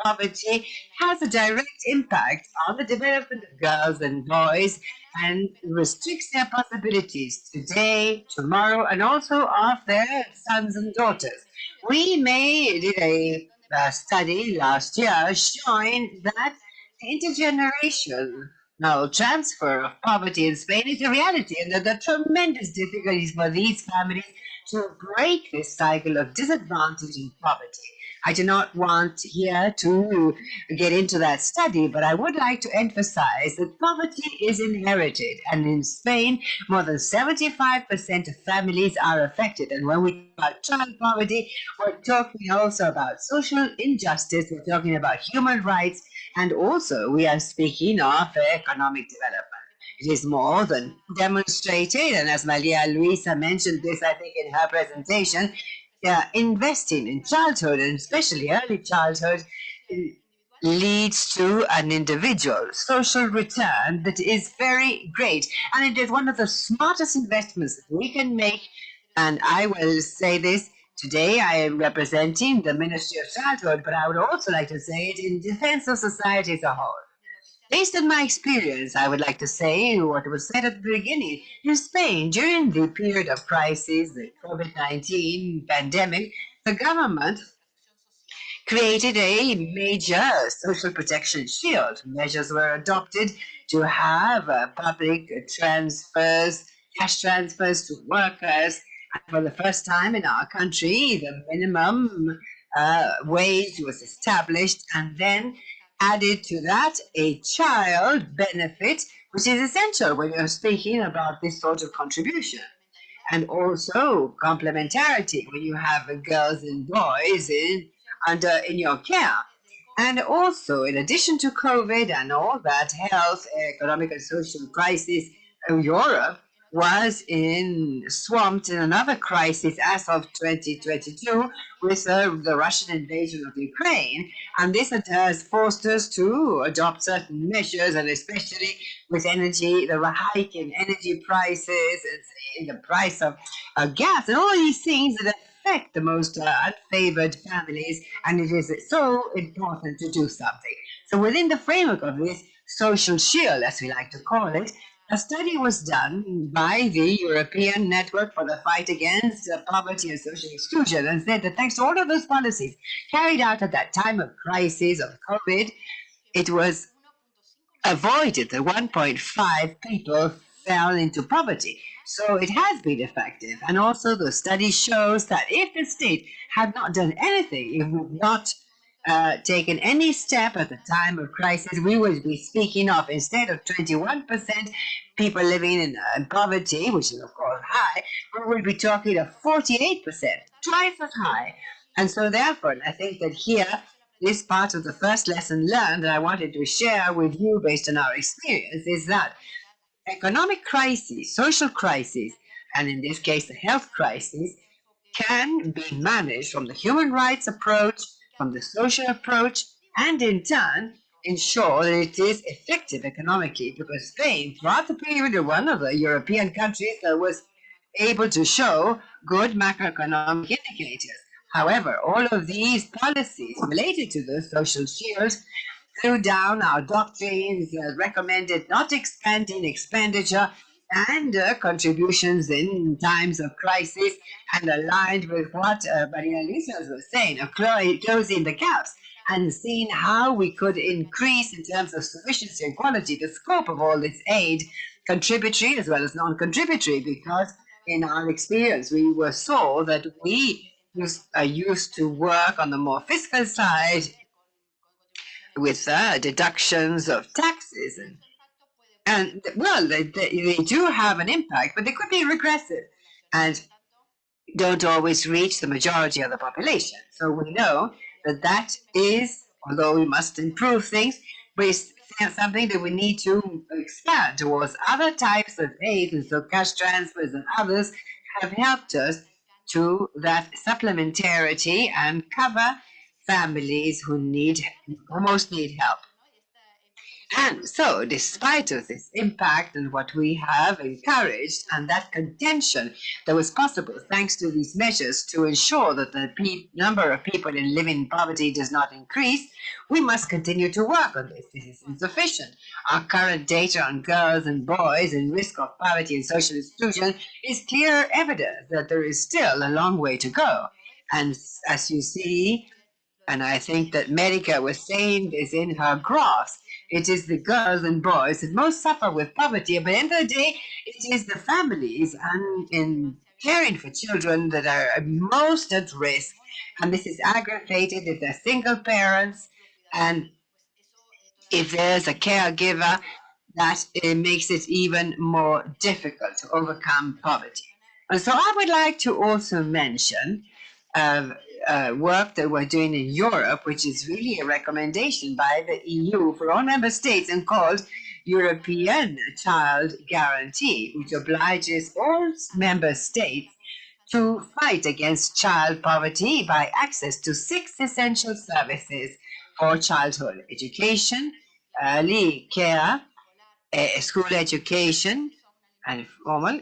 poverty has a direct impact on the development of girls and boys and restricts their possibilities today, tomorrow, and also of their sons and daughters. We did a study last year showing that the intergenerational transfer of poverty in Spain is a reality, and that there are tremendous difficulties for these families to break this cycle of disadvantage and poverty. I do not want here to get into that study, but I would like to emphasize that poverty is inherited. And in Spain, more than 75% of families are affected. And when we talk about child poverty, we're talking also about social injustice, we're talking about human rights, and also we are speaking of economic development. It is more than demonstrated, and as Maria Luisa mentioned this, I think, in her presentation, investing in childhood, and especially early childhood, leads to an individual social return that is very great. And it is one of the smartest investments that we can make. And I will say this. Today, I am representing the Ministry of Childhood, but I would also like to say it in defense of society as a whole. Based on my experience, I would like to say what was said at the beginning. In Spain, during the period of crisis, the COVID-19 pandemic, the government created a major social protection shield. Measures were adopted to have public transfers, cash transfers to workers. And for the first time in our country, the minimum wage was established, and then added to that a child benefit, which is essential when you're speaking about this sort of contribution. And also complementarity when you have girls and boys in your care. And also, in addition to COVID and all that health, economic and social crisis, Europe was swamped in another crisis as of 2022 with the Russian invasion of Ukraine. And this has forced us to adopt certain measures, and especially with energy, the hike in energy prices, in the price of gas, and all these things that affect the most unfavored families, and it is so important to do something. So within the framework of this social shield, as we like to call it, a study was done by the European Network for the Fight Against Poverty and Social Exclusion, and said that thanks to all of those policies carried out at that time of crisis of COVID, it was avoided that 1.5 people fell into poverty. So it has been effective. And also the study shows that if the state had not done anything, if we had not taken any step at the time of crisis, we would be speaking of, instead of 21% people living in poverty, which is of course high, we would be talking of 48%, twice as high. And so therefore, I think that here, this part of the first lesson learned that I wanted to share with you based on our experience is that economic crisis, social crisis, and in this case the health crisis, can be managed from the human rights approach, from the social approach, and in turn ensure that it is effective economically, because Spain, throughout the period, is one of the European countries that was able to show good macroeconomic indicators. However, all of these policies related to the social shields threw down our doctrines, recommended not expanding expenditure and contributions in times of crisis, and aligned with what Maria Luisa was saying, of closing the gaps and seeing how we could increase in terms of sufficiency and quality the scope of all this aid, contributory as well as non-contributory, because in our experience we saw that we used to work on the more fiscal side with deductions of taxes. And well, they do have an impact, but they could be regressive and don't always reach the majority of the population. So we know that that is, although we must improve things, but it's something that we need to expand towards other types of aid, and so cash transfers and others have helped us to that supplementarity and cover families who most need help. And so, despite of this impact and what we have encouraged and that contention that was possible thanks to these measures to ensure that the number of people in living in poverty does not increase, we must continue to work on this. This is insufficient. Our current data on girls and boys in risk of poverty and social exclusion is clear evidence that there is still a long way to go. And as you see, and I think that Medica was saying this in her graphs, it is the girls and boys that most suffer with poverty, but at the end of the day, it is the families and in caring for children that are most at risk. And this is aggravated if they're single parents and if there's a caregiver, that it makes it even more difficult to overcome poverty. And so I would like to also mention work that we're doing in Europe, which is really a recommendation by the EU for all member states and called European Child Guarantee, which obliges all member states to fight against child poverty by access to 6 essential services for childhood: education, early care, school education, and formal,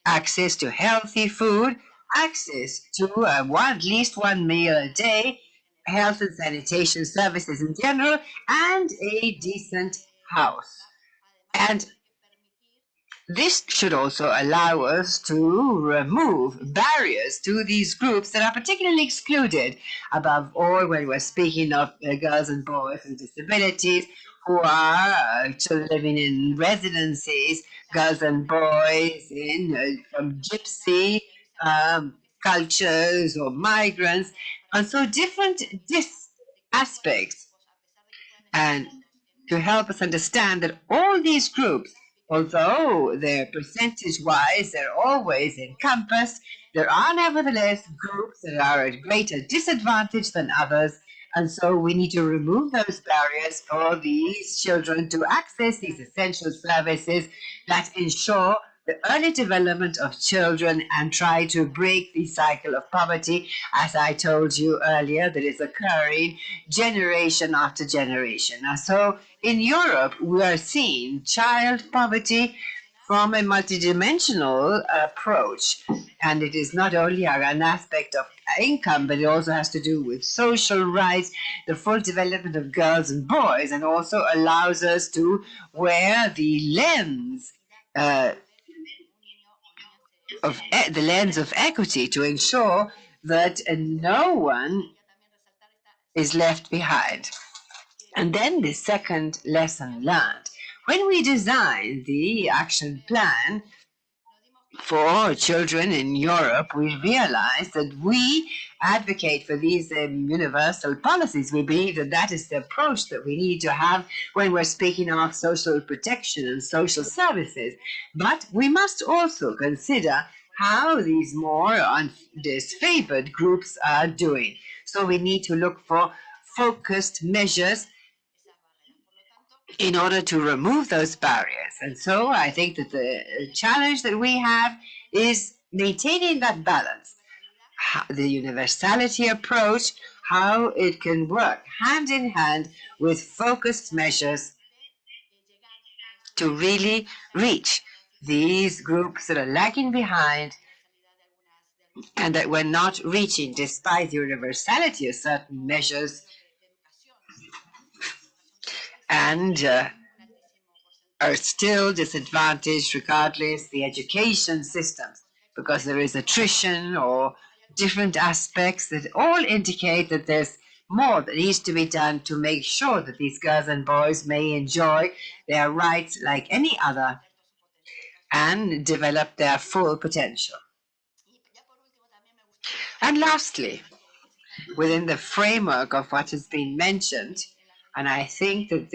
access to healthy food, access to at least one meal a day, health and sanitation services in general, and a decent house. And this should also allow us to remove barriers to these groups that are particularly excluded, above all when we're speaking of girls and boys with disabilities who are living in residencies, girls and boys from gypsy cultures or migrants, and so different aspects, and to help us understand that all these groups, although they're percentage-wise, they're always encompassed, there are nevertheless groups that are at greater disadvantage than others, and so we need to remove those barriers for these children to access these essential services that ensure the early development of children and try to break the cycle of poverty, as I told you earlier, that is occurring generation after generation. And so in Europe, we are seeing child poverty from a multidimensional approach. And it is not only an aspect of income, but it also has to do with social rights, the full development of girls and boys, and also allows us to wear the lens of equity to ensure that no one is left behind. And then the second lesson learned. When we designed the action plan for children in Europe, we realized that we advocate for these universal policies. We believe that that is the approach that we need to have when we're speaking of social protection and social services. But we must also consider how these more disfavored groups are doing. So we need to look for focused measures in order to remove those barriers. And so I think that the challenge that we have is maintaining that balance, the universality approach, how it can work hand in hand with focused measures to really reach these groups that are lagging behind and that we're not reaching despite the universality of certain measures and are still disadvantaged regardless the education systems, because there is attrition or different aspects that all indicate that there's more that needs to be done to make sure that these girls and boys may enjoy their rights like any other and develop their full potential. And lastly, within the framework of what has been mentioned, and I think that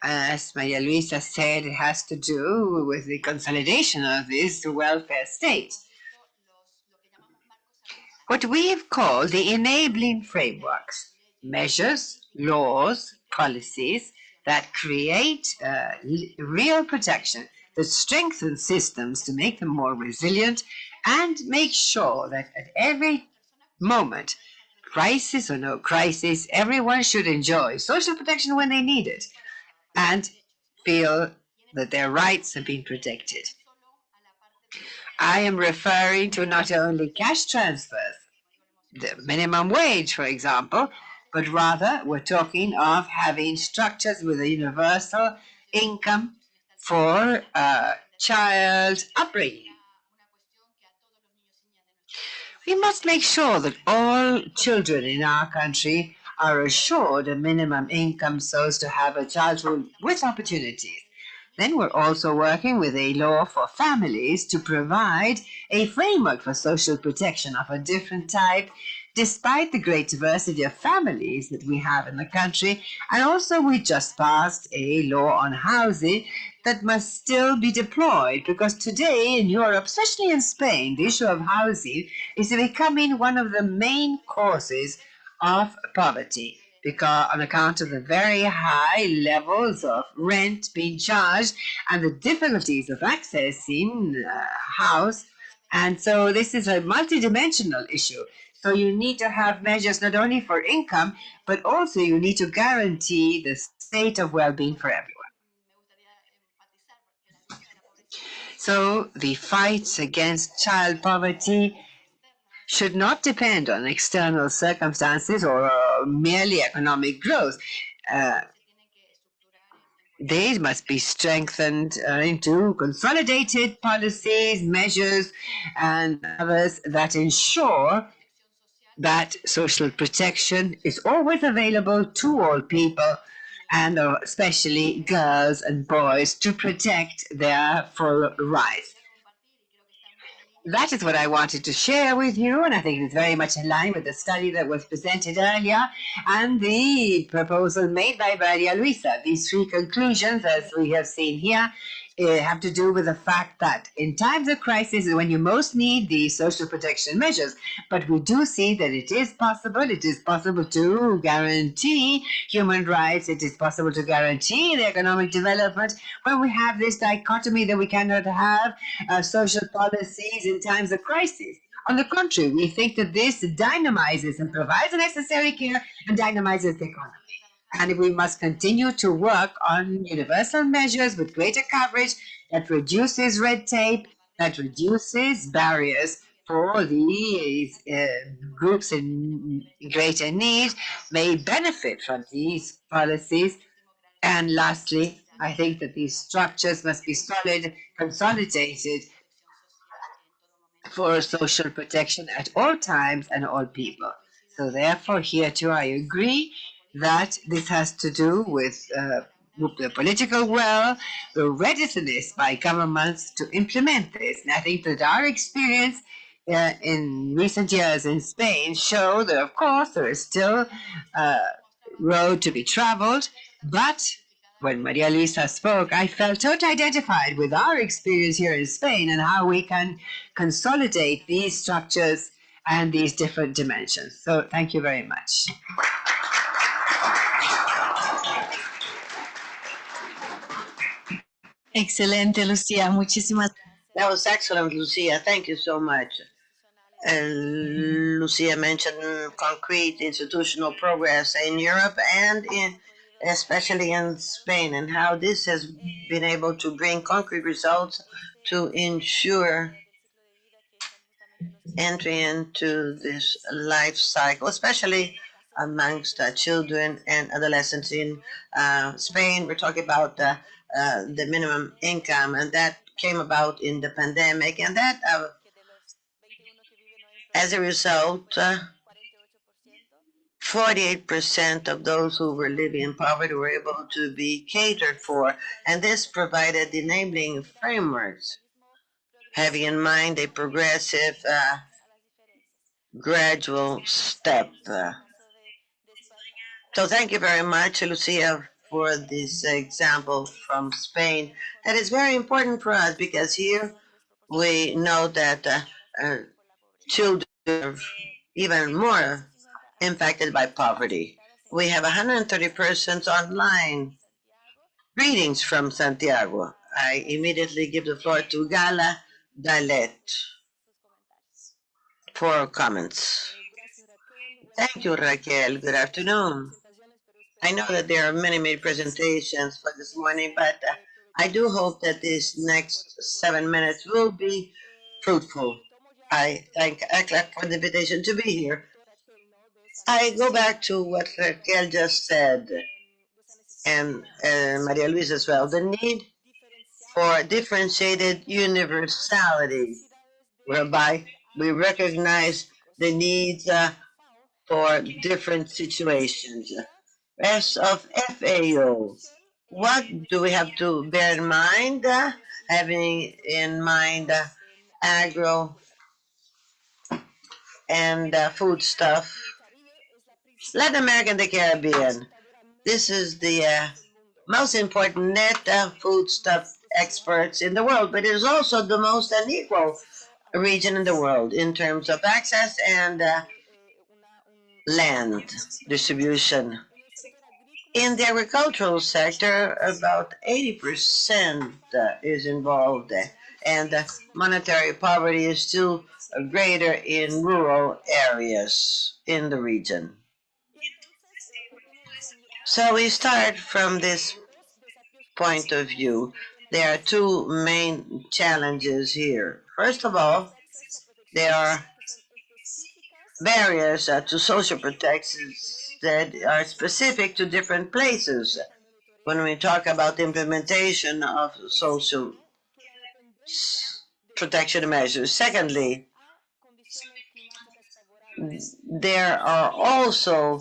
as Maria Luisa said, it has to do with the consolidation of this welfare state. What we have called the enabling frameworks, measures, laws, policies that create real protection, that strengthen systems to make them more resilient and make sure that at every moment, crisis or no crisis, everyone should enjoy social protection when they need it and feel that their rights have been protected. I am referring to not only cash transfers, the minimum wage, for example, but rather we're talking of having structures with a universal income for child upbringing. We must make sure that all children in our country are assured a minimum income so as to have a childhood with opportunities. Then we're also working with a law for families to provide a framework for social protection of a different type, despite the great diversity of families that we have in the country. And also we just passed a law on housing that must still be deployed, because today in Europe, especially in Spain, the issue of housing is becoming one of the main causes of poverty, because on account of the very high levels of rent being charged and the difficulties of accessing a house. And so this is a multidimensional issue. So you need to have measures not only for income, but also you need to guarantee the state of well-being for everyone. So the fights against child poverty should not depend on external circumstances or merely economic growth. They must be strengthened into consolidated policies, measures, and others that ensure that social protection is always available to all people, and especially girls and boys, to protect their full rights. That is what I wanted to share with you, and I think it's very much in line with the study that was presented earlier and the proposal made by Maria Luisa. These three conclusions, as we have seen here, have to do with the fact that in times of crisis is when you most need the social protection measures. But we do see that it is possible to guarantee human rights, it is possible to guarantee the economic development when we have this dichotomy that we cannot have social policies in times of crisis. On the contrary, we think that this dynamizes and provides the necessary care and dynamizes the economy. And we must continue to work on universal measures with greater coverage that reduces red tape that reduces barriers for these groups in greater need may benefit from these policies. And lastly, I think that these structures must be solid, consolidated for social protection at all times and all people. So therefore, here too, I agree that this has to do with the political will, the readiness by governments to implement this. And I think that our experience in recent years in Spain show that, of course, there is still a road to be traveled, but when Maria Luisa spoke, I felt totally identified with our experience here in Spain and how we can consolidate these structures and these different dimensions. So thank you very much. Excelente, Lucía. Muchísimas. That was excellent, Lucia. Thank you so much. Lucia mentioned concrete institutional progress in Europe and especially in Spain, and how this has been able to bring concrete results to ensure entry into this life cycle, especially amongst children and adolescents in Spain. We're talking about the minimum income, and that came about in the pandemic, and that as a result, 48% of those who were living in poverty were able to be catered for, and this provided enabling frameworks, having in mind a progressive, gradual step. So thank you very much, Lucia, for this example from Spain. That is very important for us because here we know that children are even more impacted by poverty. We have 130 persons online. Greetings from Santiago. I immediately give the floor to Gala Dalet for comments. Thank you, Raquel. Good afternoon. I know that there are many presentations for this morning, but I do hope that these next 7 minutes will be fruitful. I thank ECLAC for the invitation to be here. I go back to what Raquel just said, and Maria Luisa as well, the need for differentiated universality, whereby we recognize the needs for different situations. As of FAO, what do we have to bear in mind, having in mind agro and food stuff? Latin America and the Caribbean. This is the most important net foodstuff experts in the world, but it is also the most unequal region in the world in terms of access and land distribution. In the agricultural sector, about 80% is involved, and monetary poverty is still greater in rural areas in the region. So we start from this point of view. There are two main challenges here. First of all, there are barriers to social protections that are specific to different places when we talk about the implementation of social protection measures. Secondly, there are also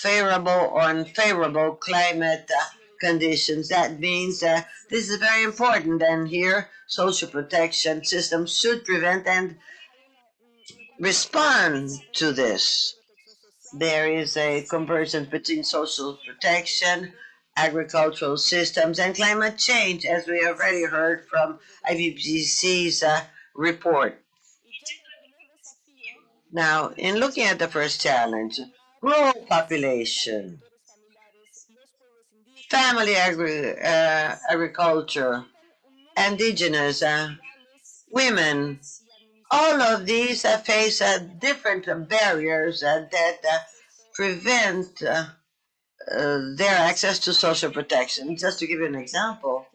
favorable or unfavorable climate conditions. That means this is very important, and here social protection systems should prevent and respond to this. There is a convergence between social protection, agricultural systems, and climate change, as we already heard from IPCC's report. Now, in looking at the first challenge, rural population, family agriculture, indigenous women, all of these face different barriers that prevent their access to social protection. Just to give you an example,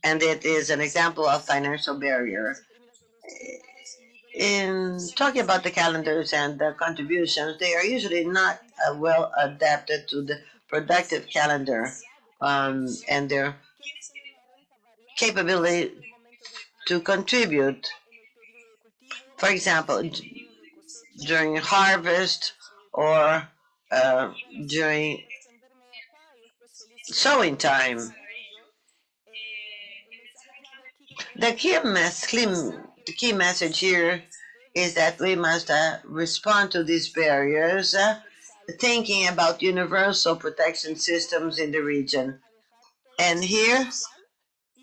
and it is an example of financial barrier. In talking about the calendars and the contributions, they are usually not well adapted to the productive calendar and their capability to contribute. For example, during harvest or during sowing time. The key message here is that we must respond to these barriers, thinking about universal protection systems in the region. And here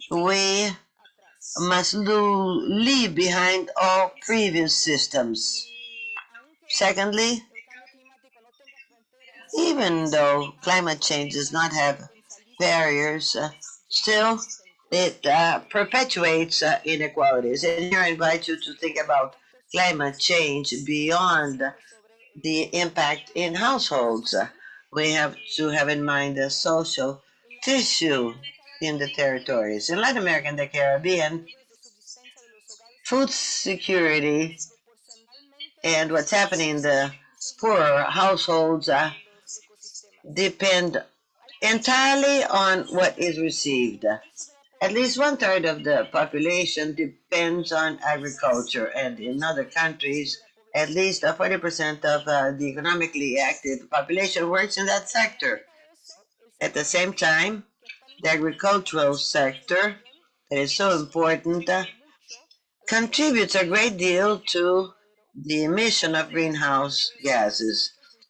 we must leave behind all previous systems. Secondly, even though climate change does not have barriers, still it perpetuates inequalities. And here I invite you to think about climate change beyond the impact in households. We have to have in mind the social tissue in the territories. In Latin America and the Caribbean, food security and what's happening in the poorer households depend entirely on what is received. At least 1/3 of the population depends on agriculture, and in other countries, at least 40% of the economically active population works in that sector. At the same time, the agricultural sector, that is so important, contributes a great deal to the emission of greenhouse gases,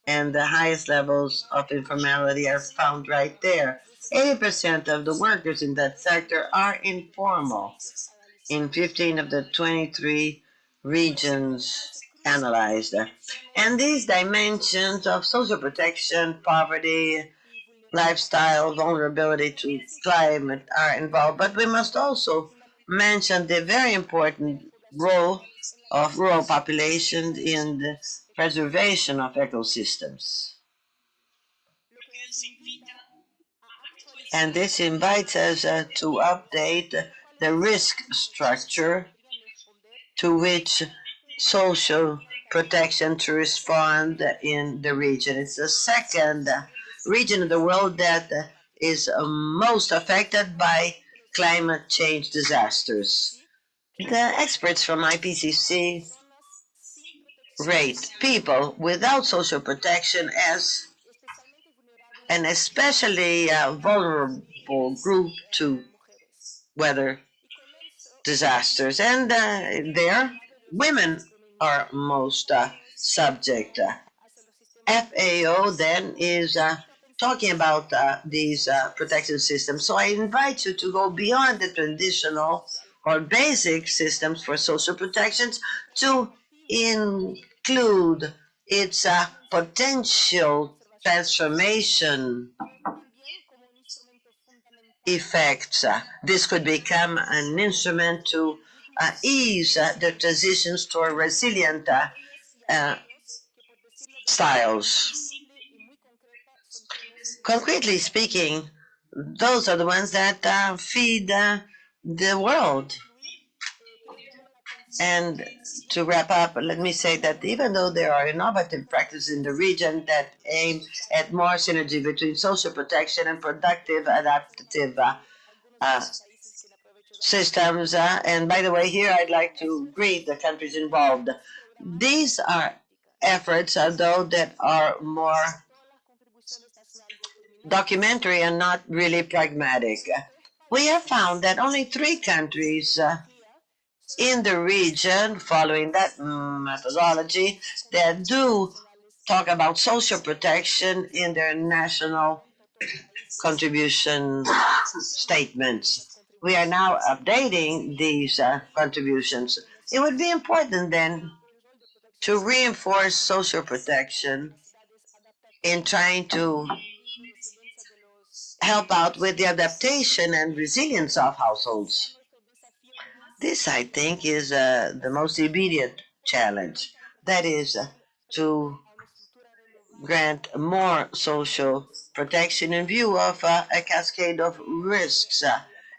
and the highest levels of informality are found right there. 80% of the workers in that sector are informal in 15 of the 23 regions analyzed. And these dimensions of social protection, poverty, lifestyle, vulnerability to climate are involved. But we must also mention the very important role of rural populations in the preservation of ecosystems. And this invites us to update the risk structure to which social protection to respond in the region. It's the second region of the world that is most affected by climate change disasters. The experts from IPCC rate people without social protection as an especially vulnerable group to weather disasters, and there women are most subject. FAO then is talking about these protection systems. So I invite you to go beyond the traditional or basic systems for social protections to include its potential transformation effects. This could become an instrument to ease the transitions toward resilient styles. Concretely speaking, those are the ones that feed the world. And to wrap up, let me say that even though there are innovative practices in the region that aim at more synergy between social protection and productive adaptive systems, and by the way, here I'd like to greet the countries involved. These are efforts, though, that are more documentary and not really pragmatic. We have found that only 3 countries in the region, following that methodology, that do talk about social protection in their national contribution statements. We are now updating these contributions. It would be important then to reinforce social protection in trying to help out with the adaptation and resilience of households. This, I think, is the most immediate challenge. That is to grant more social protection in view of a cascade of risks.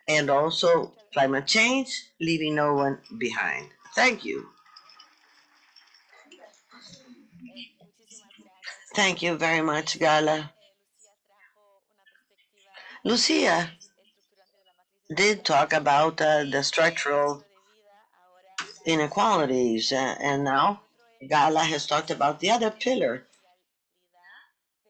and also climate change, leaving no one behind. Thank you. Thank you very much, Gala. Lucia did talk about the structural inequalities, and now Gala has talked about the other pillar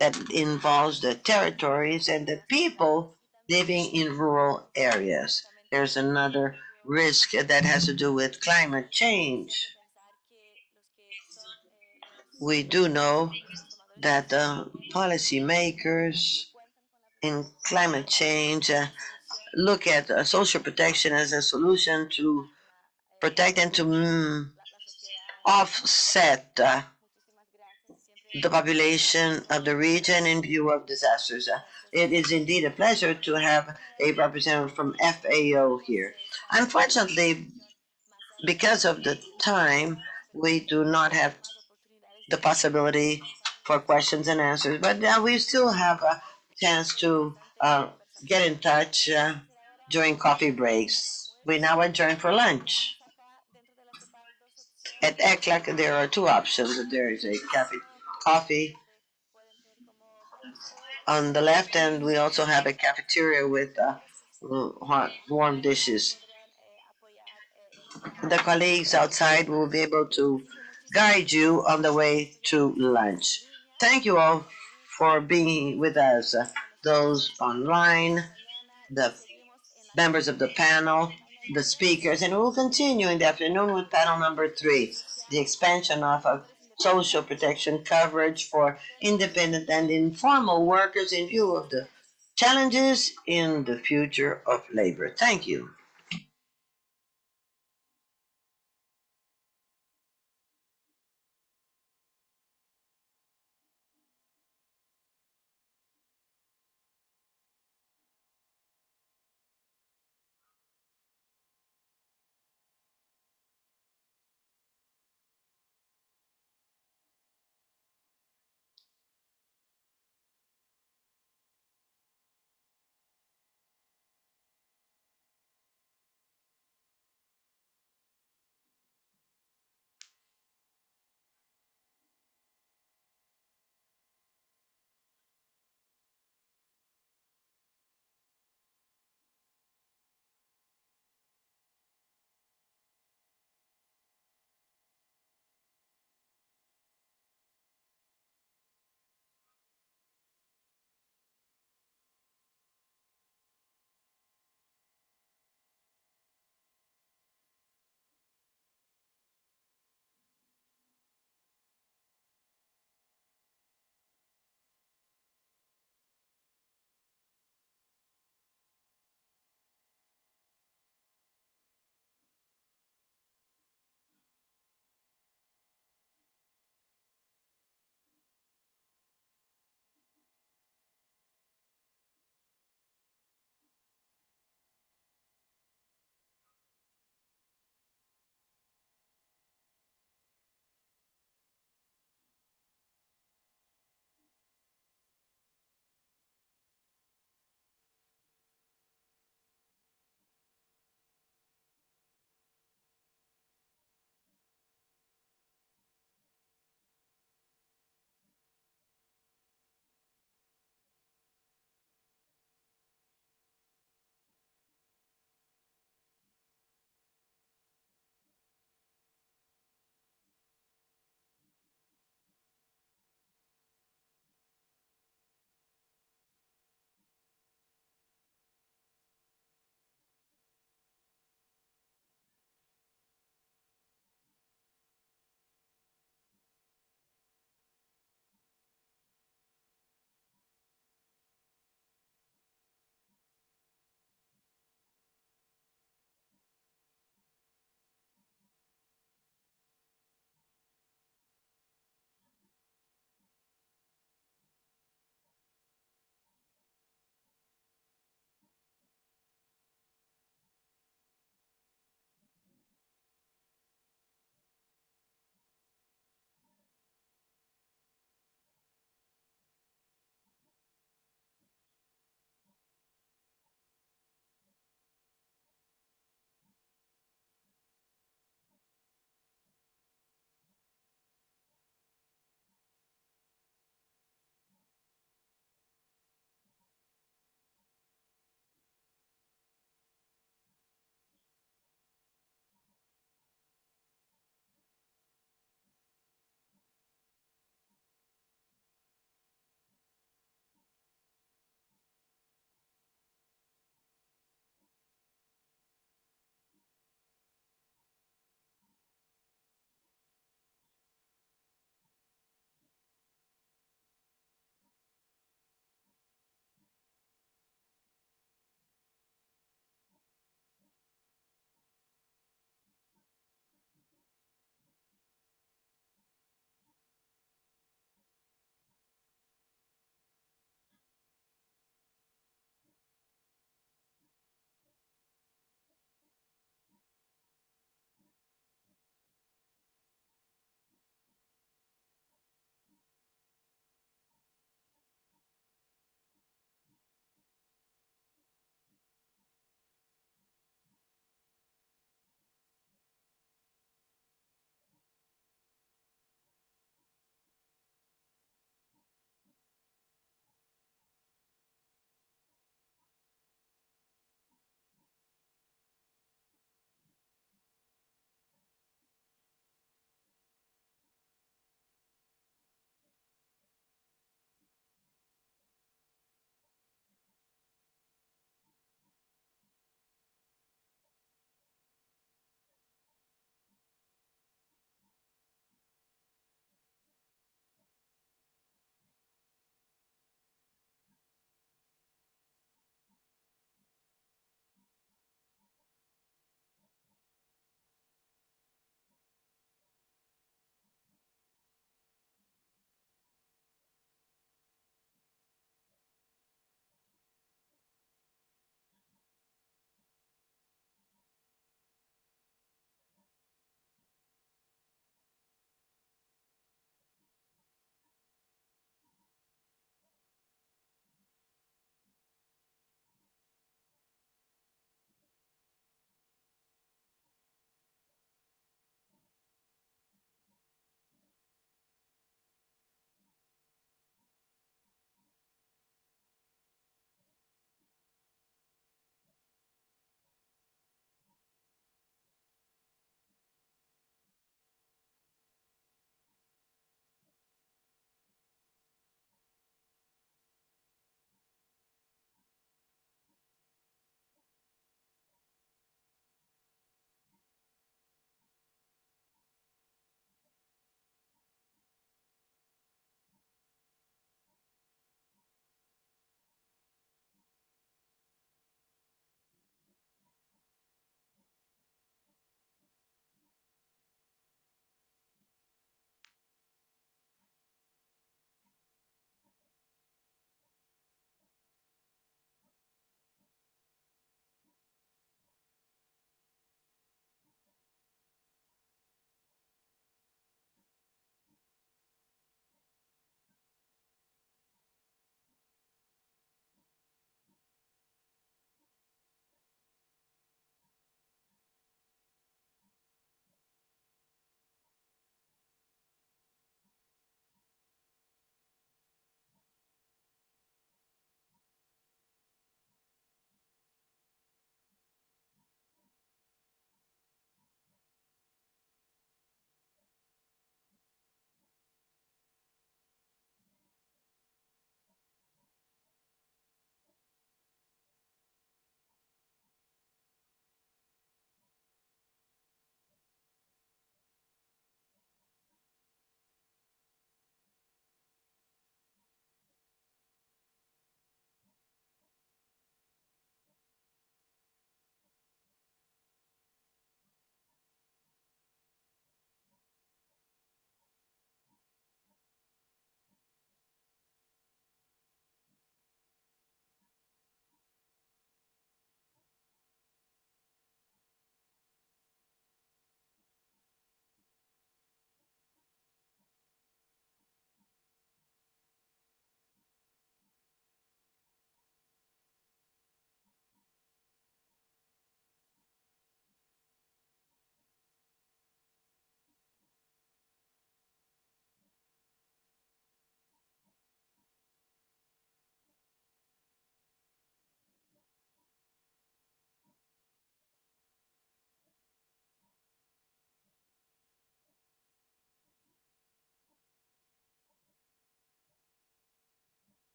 that involves the territories and the people living in rural areas. There's another risk that has to do with climate change. We do know that policymakers in climate change look at social protection as a solution to protect and to offset the population of the region in view of disasters. It is indeed a pleasure to have a representative from FAO here. Unfortunately, because of the time, we do not have the possibility for questions and answers, but we still have a chance to get in touch during coffee breaks. We now adjourn for lunch. At ECLAC, there are two options. There is a coffee on the left, and we also have a cafeteria with warm dishes. The colleagues outside will be able to guide you on the way to lunch. Thank you all for being with us, those online, the members of the panel, the speakers, and we'll continue in the afternoon with panel number 3, the expansion of social protection coverage for independent and informal workers in view of the challenges in the future of labor. Thank you.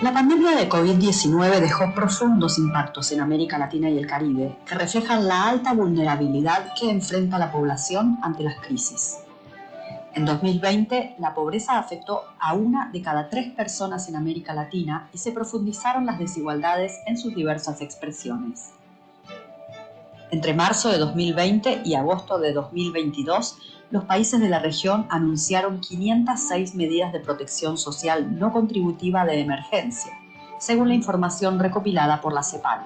La pandemia de COVID-19 dejó profundos impactos en América Latina y el Caribe, que reflejan la alta vulnerabilidad que enfrenta la población ante las crisis. En 2020, la pobreza afectó a 1 de cada 3 personas en América Latina y se profundizaron las desigualdades en sus diversas expresiones. Entre marzo de 2020 y agosto de 2022, los países de la región anunciaron 506 medidas de protección social no contributiva de emergencia, según la información recopilada por la CEPAL.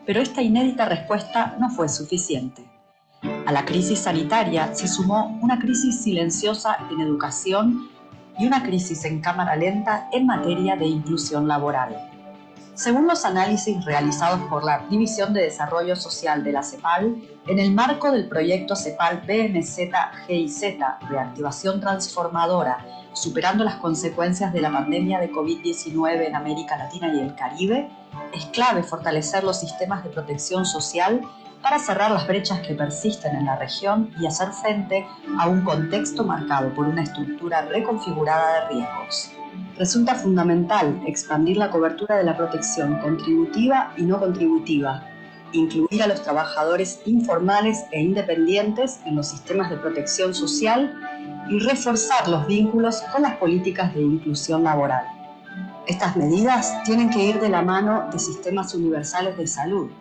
Pero esta inédita respuesta no fue suficiente. A la crisis sanitaria se sumó una crisis silenciosa en educación y una crisis en cámara lenta en materia de inclusión laboral. Según los análisis realizados por la División de Desarrollo Social de la CEPAL, en el marco del proyecto CEPAL BMZ-GIZ, Reactivación Transformadora, superando las consecuencias de la pandemia de COVID-19 en América Latina y el Caribe, es clave fortalecer los sistemas de protección social para cerrar las brechas que persisten en la región y hacer frente a un contexto marcado por una estructura reconfigurada de riesgos. Resulta fundamental expandir la cobertura de la protección contributiva y no contributiva, incluir a los trabajadores informales e independientes en los sistemas de protección social y reforzar los vínculos con las políticas de inclusión laboral. Estas medidas tienen que ir de la mano de sistemas universales de salud,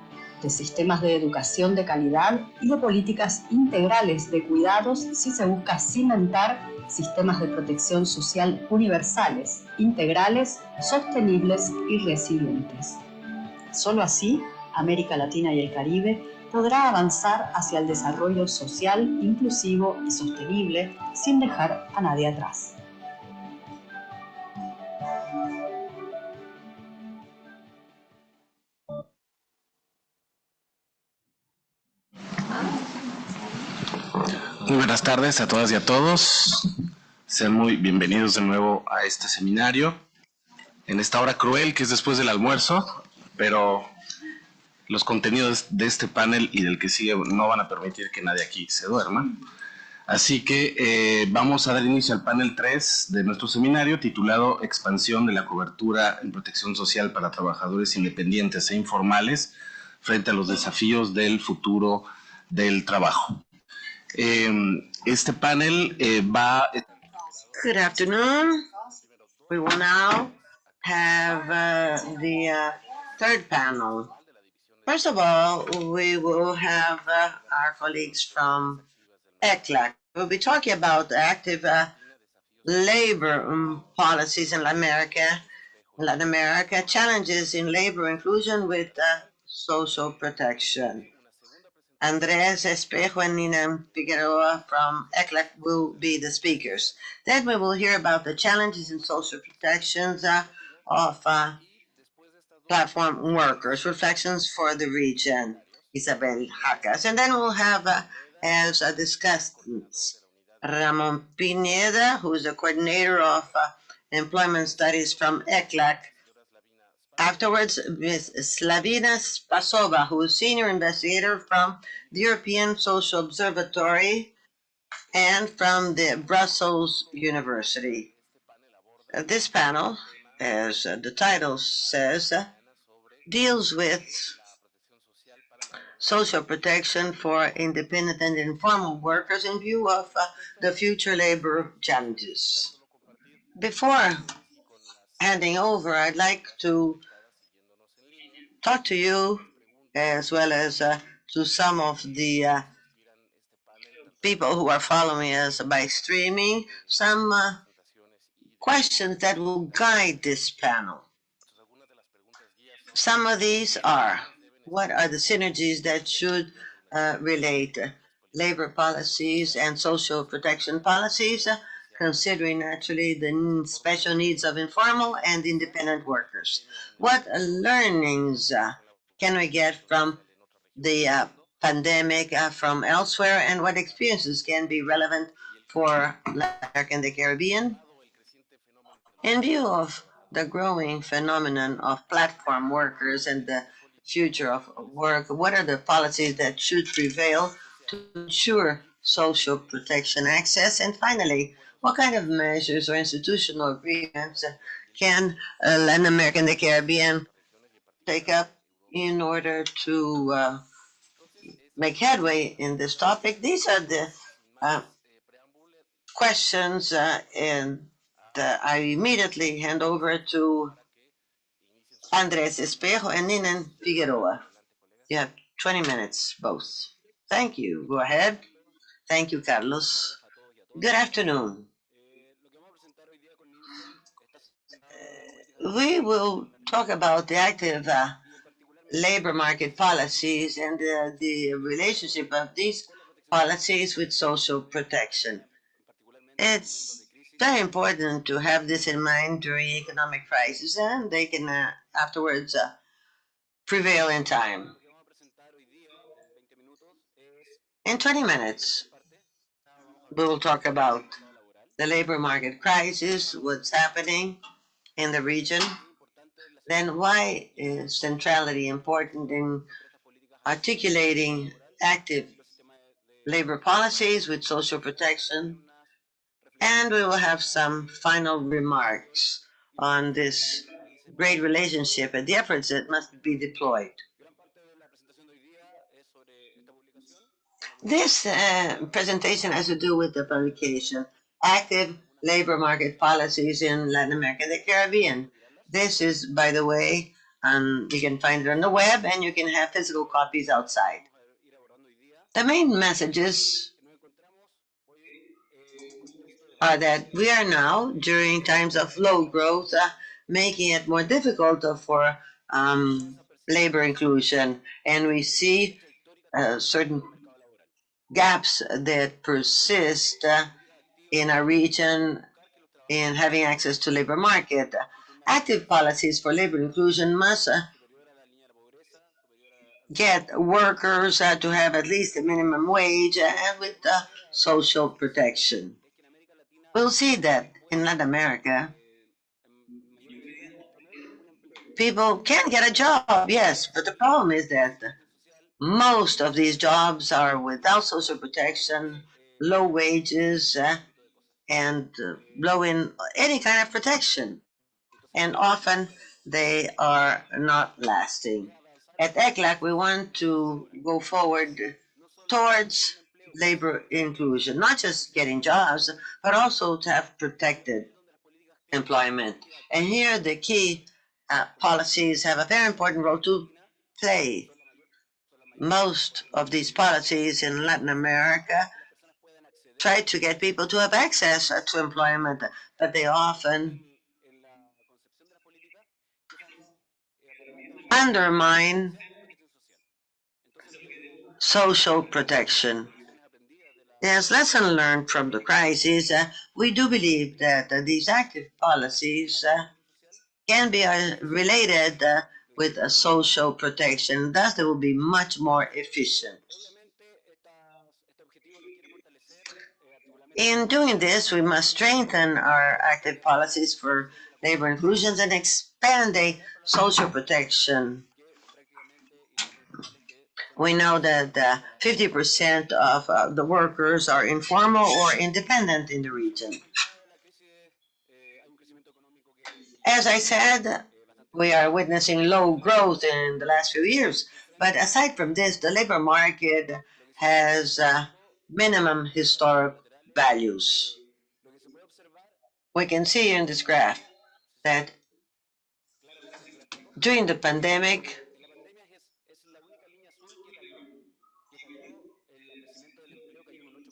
de sistemas de educación de calidad y de políticas integrales de cuidados si se busca cimentar sistemas de protección social universales, integrales, sostenibles y resilientes. Solo así, América Latina y el Caribe podrá avanzar hacia el desarrollo social, inclusivo y sostenible sin dejar a nadie atrás. Muy buenas tardes a todas y a todos. Sean muy bienvenidos de nuevo a este seminario. En esta hora cruel que es después del almuerzo, pero los contenidos de este panel y del que sigue no van a permitir que nadie aquí se duerma. Así que vamos a dar inicio al panel 3 de nuestro seminario titulado Expansión de la cobertura en protección social para trabajadores independientes e informales frente a los desafíos del futuro del trabajo. Este panel va... Good afternoon. We will now have the third panel. First of all, we will have our colleagues from ECLAC. We'll be talking about active labor policies in Latin America, challenges in labor inclusion with social protection. Andrés Espejo and Nina Figueroa from ECLAC will be the speakers. Then we will hear about the challenges in social protections of platform workers, reflections for the region, Isabel Jacas. And then we'll have, as discussants, Ramon Pineda, who is the coordinator of employment studies from ECLAC. Afterwards, Ms. Slavina Spasova, who is senior investigator from the European Social Observatory and from the Brussels University. This panel, as the title says, deals with social protection for independent and informal workers in view of the future labor challenges. Before handing over, I'd like to talk to you as well as to some of the people who are following us by streaming, some questions that will guide this panel. Some of these are, what are the synergies that should relate labor policies and social protection policies, considering actually the special needs of informal and independent workers? What learnings can we get from the pandemic from elsewhere, and what experiences can be relevant for Latin America and the Caribbean? In view of the growing phenomenon of platform workers and the future of work, what are the policies that should prevail to ensure social protection access? And finally, what kind of measures or institutional agreements can Latin America and the Caribbean take up in order to make headway in this topic? These are the questions, and I immediately hand over to Andres Espejo and Ninan Figueroa. You have 20 minutes, both. Thank you. Go ahead. Thank you, Carlos. Good afternoon. We will talk about the active labor market policies and the relationship of these policies with social protection. It's very important to have this in mind during economic crisis, and they can afterwards prevail in time. In 20 minutes, we will talk about the labor market crisis, what's happening in the region, then why is centrality important in articulating active labor policies with social protection, and we will have some final remarks on this great relationship and the efforts that must be deployed. This presentation has to do with the publication, Active Labor Market Policies in Latin America and the Caribbean. This is, by the way, you can find it on the web, and you can have physical copies outside. The main messages are that we are now, during times of low growth, making it more difficult for labor inclusion, and we see certain gaps that persist in our region in having access to labor market. Active policies for labor inclusion must get workers to have at least a minimum wage and with social protection. We'll see that in Latin America, people can get a job, yes, but the problem is that most of these jobs are without social protection, low wages, and low in any kind of protection. And often they are not lasting. At ECLAC, we want to go forward towards labor inclusion, not just getting jobs, but also to have protected employment. And here the key policies have a very important role to play. Most of these policies in Latin America try to get people to have access to employment, but they often undermine social protection. As lesson learned from the crisis, we do believe that these active policies can be related with social protection. Thus, they will be much more efficient. In doing this, we must strengthen our active policies for labor inclusions and expand the social protection. We know that 50% of the workers are informal or independent in the region. As I said, we are witnessing low growth in the last few years. But aside from this, the labor market has minimum historic values. We can see in this graph that during the pandemic,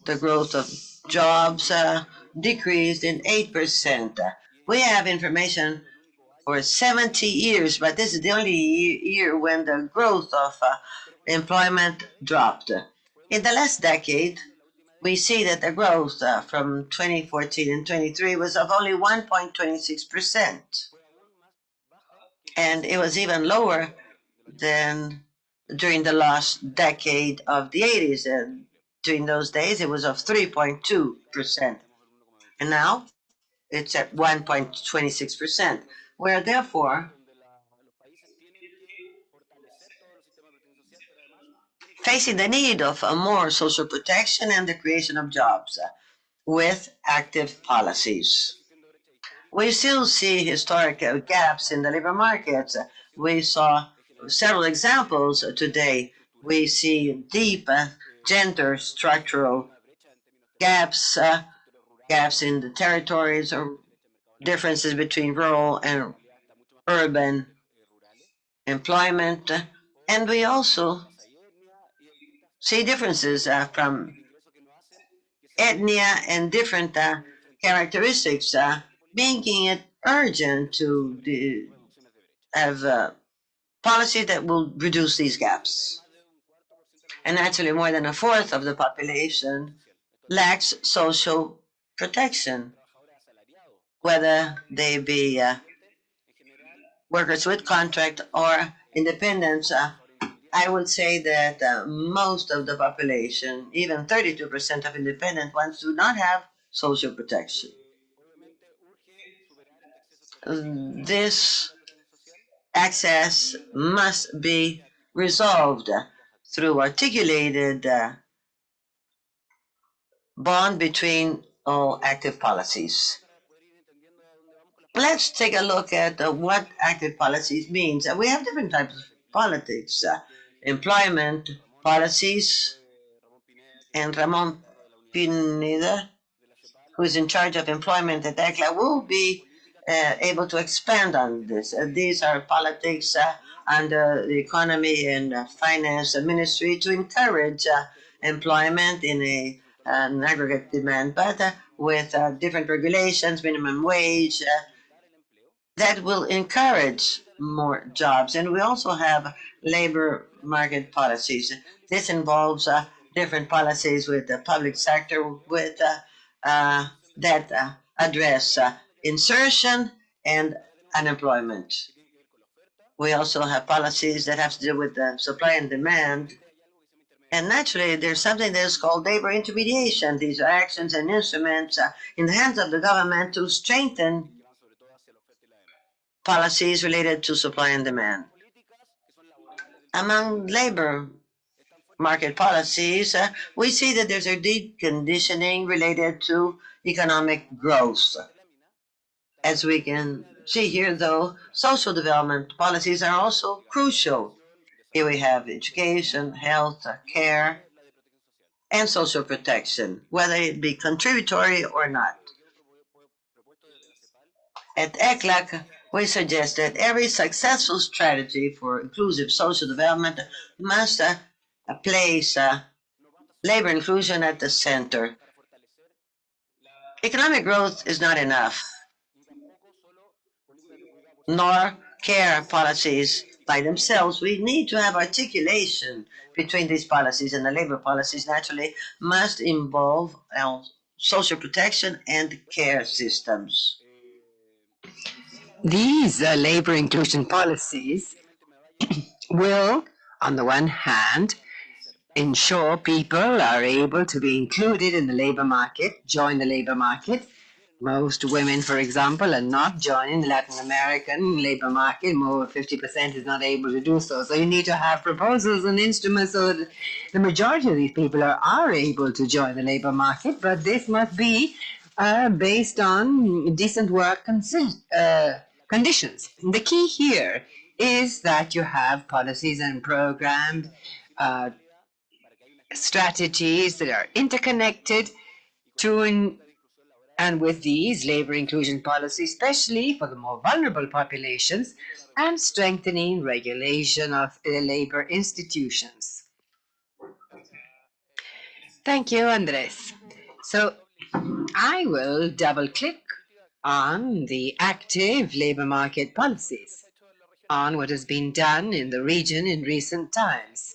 the growth of jobs decreased in 8%. We have information for 70 years, but this is the only year when the growth of employment dropped. In the last decade, we see that the growth from 2014 and 23 was of only 1.26%. And it was even lower than during the last decade of the 80s. And during those days, it was of 3.2%. And now it's at 1.26%, where therefore facing the need of more social protection and the creation of jobs with active policies. we still see historic gaps in the labor markets. We saw several examples today. We see deep gender structural gaps, gaps in the territories, or differences between rural and urban employment. And we also see differences from ethnia and different characteristics, making it urgent to have policy that will reduce these gaps. And actually, more than a fourth of the population lacks social protection, whether they be workers with contract or independents. I would say that most of the population, even 32% of independent ones, do not have social protection. This access must be resolved through articulated bond between all active policies. Let's take a look at what active policies means. We have different types of politics, employment policies, and Ramon Pineda, who is in charge of employment at ECLA, will be able to expand on this. These are politics under the Economy and Finance Ministry to encourage employment in an aggregate demand, but with different regulations, minimum wage, that will encourage more jobs. And we also have labor market policies. This involves different policies with the public sector with that address insertion and unemployment. We also have policies that have to do with the supply and demand. And naturally, there's something that is called labor intermediation. These are actions and instruments in the hands of the government to strengthen policies related to supply and demand. Among labor market policies, we see that there's a deep conditioning related to economic growth. As we can see here, though, social development policies are also crucial. Here we have education, health, care, and social protection, whether it be contributory or not. At ECLAC, we suggest that every successful strategy for inclusive social development must place labor inclusion at the center. Economic growth is not enough, nor care policies by themselves. We need to have articulation between these policies, and the labor policies naturally must involve social protection and care systems. These labor inclusion policies will, on the one hand, ensure people are able to be included in the labor market, join the labor market. Most women, for example, are not joining the Latin American labor market. More than 50% is not able to do so. So you need to have proposals and instruments so that the majority of these people are able to join the labor market, but this must be based on decent work conditions. The key here is that you have policies and programs, strategies that are interconnected and with these labor inclusion policies, especially for the more vulnerable populations, and strengthening regulation of labor institutions. Thank you, Andres. So I will double click on the active labor market policies, on what has been done in the region in recent times.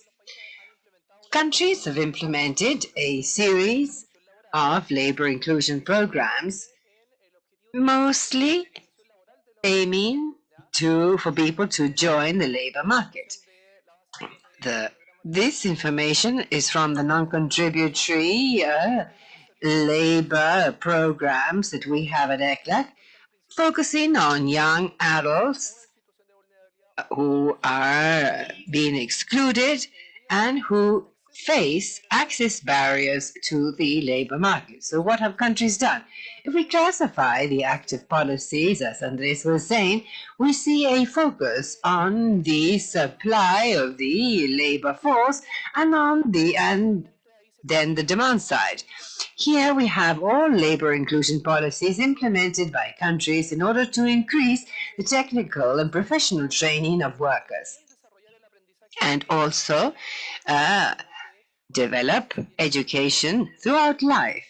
Countries have implemented a series of labor inclusion programs, mostly aiming for people to join the labor market. This information is from the non-contributory labor programs that we have at ECLAC, focusing on young adults who are being excluded and who face access barriers to the labor market. So what have countries done? If we classify the active policies, as Andres was saying, we see a focus on the supply of the labor force and then the demand side. Here we have all labor inclusion policies implemented by countries in order to increase the technical and professional training of workers, and also develop education throughout life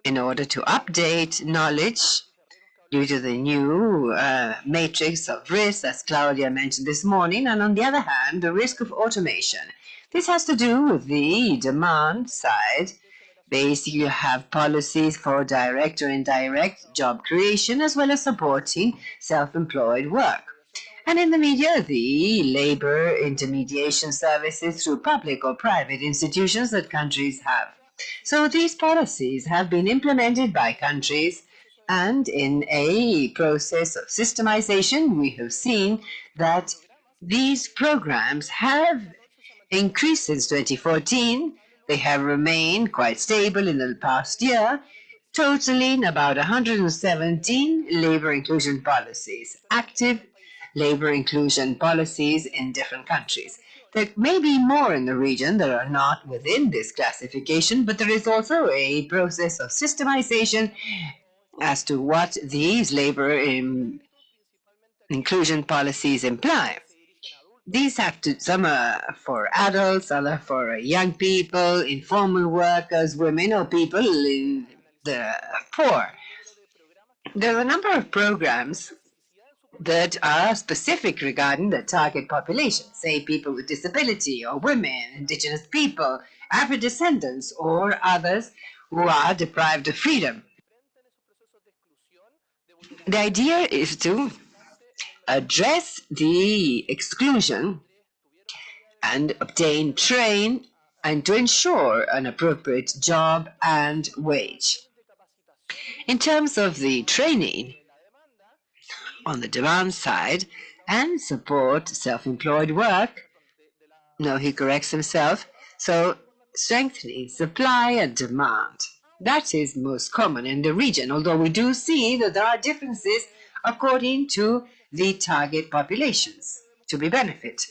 in order to update knowledge due to the new matrix of risk, as Claudia mentioned this morning, and on the other hand, the risk of automation. This has to do with the demand side. Basically, you have policies for direct or indirect job creation, as well as supporting self-employed work. And in the media, the labor intermediation services through public or private institutions that countries have. So these policies have been implemented by countries, and in a process of systemization, we have seen that these programs have increased since 2014. They have remained quite stable in the past year, totaling about 117 labor inclusion policies, active labor inclusion policies in different countries. There may be more in the region that are not within this classification, but there is also a process of systemization as to what these labor inclusion policies imply. These have to, some are for adults, other for young people, informal workers, women, or people in the poor. There are a number of programs that are specific regarding the target population, say people with disability or women, indigenous people, Afro-descendants, or others who are deprived of freedom. The idea is to address the exclusion and obtain train and to ensure an appropriate job and wage. In terms of the training on the demand side and support self-employed work, no, he corrects himself, so strengthening supply and demand. That is most common in the region, although we do see that there are differences according to the target populations to be benefit.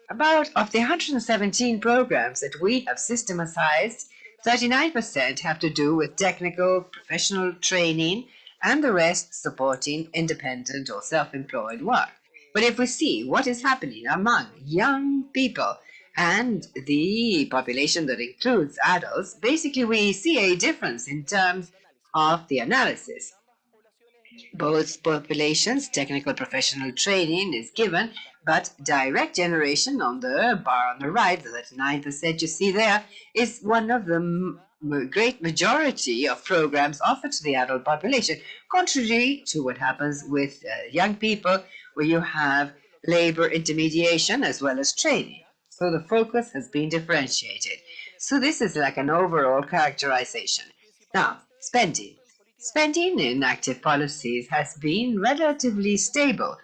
About of the 117 programs that we have systematized, 39% have to do with technical professional training and the rest supporting independent or self-employed work. But if we see what is happening among young people and the population that includes adults, basically we see a difference in terms of the analysis. Both populations, technical professional training is given, but direct generation on the bar on the right, the 39% you see there, is one of the great majority of programs offered to the adult population, contrary to what happens with young people, where you have labor intermediation as well as training. So the focus has been differentiated. So this is like an overall characterization. Now, spending. Spending in active policies has been relatively stable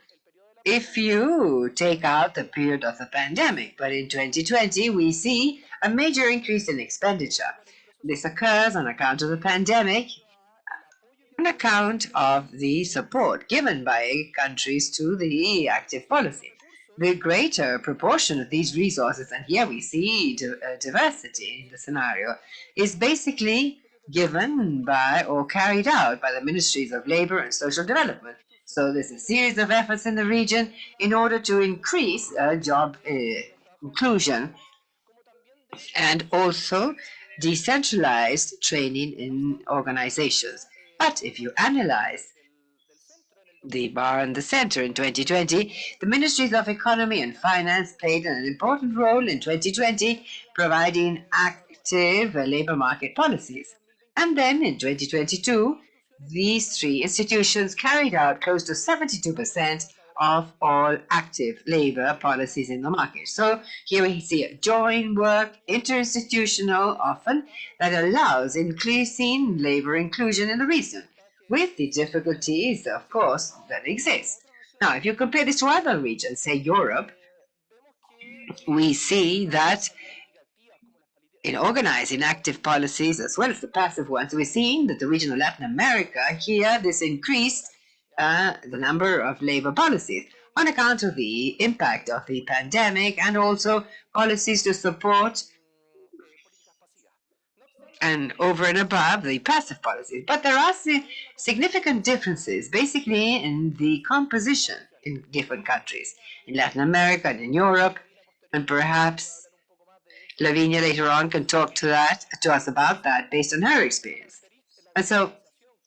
if you take out the period of the pandemic. But in 2020, we see a major increase in expenditure. This occurs on account of the pandemic, on account of the support given by countries to the active policy. The greater proportion of these resources, and here we see diversity in the scenario, is basically given by or carried out by the Ministries of Labor and Social Development. So there's a series of efforts in the region in order to increase job inclusion and also decentralized training in organizations. But if you analyze the bar in the center in 2020, the Ministries of Economy and Finance played an important role in 2020, providing active labor market policies. And then in 2022, these three institutions carried out close to 72% of all active labor policies in the market. So here we see a joint work, interinstitutional often, that allows increasing labor inclusion in the region, with the difficulties, of course, that exist. Now, if you compare this to other regions, say Europe, we see that in organizing active policies as well as the passive ones, we're seeing that the region of Latin America here, this increased the number of labor policies on account of the impact of the pandemic and also policies to support and over and above the passive policies. But there are significant differences basically in the composition in different countries, in Latin America and in Europe, and perhaps Lavinia later on can talk to us about that based on her experience. And so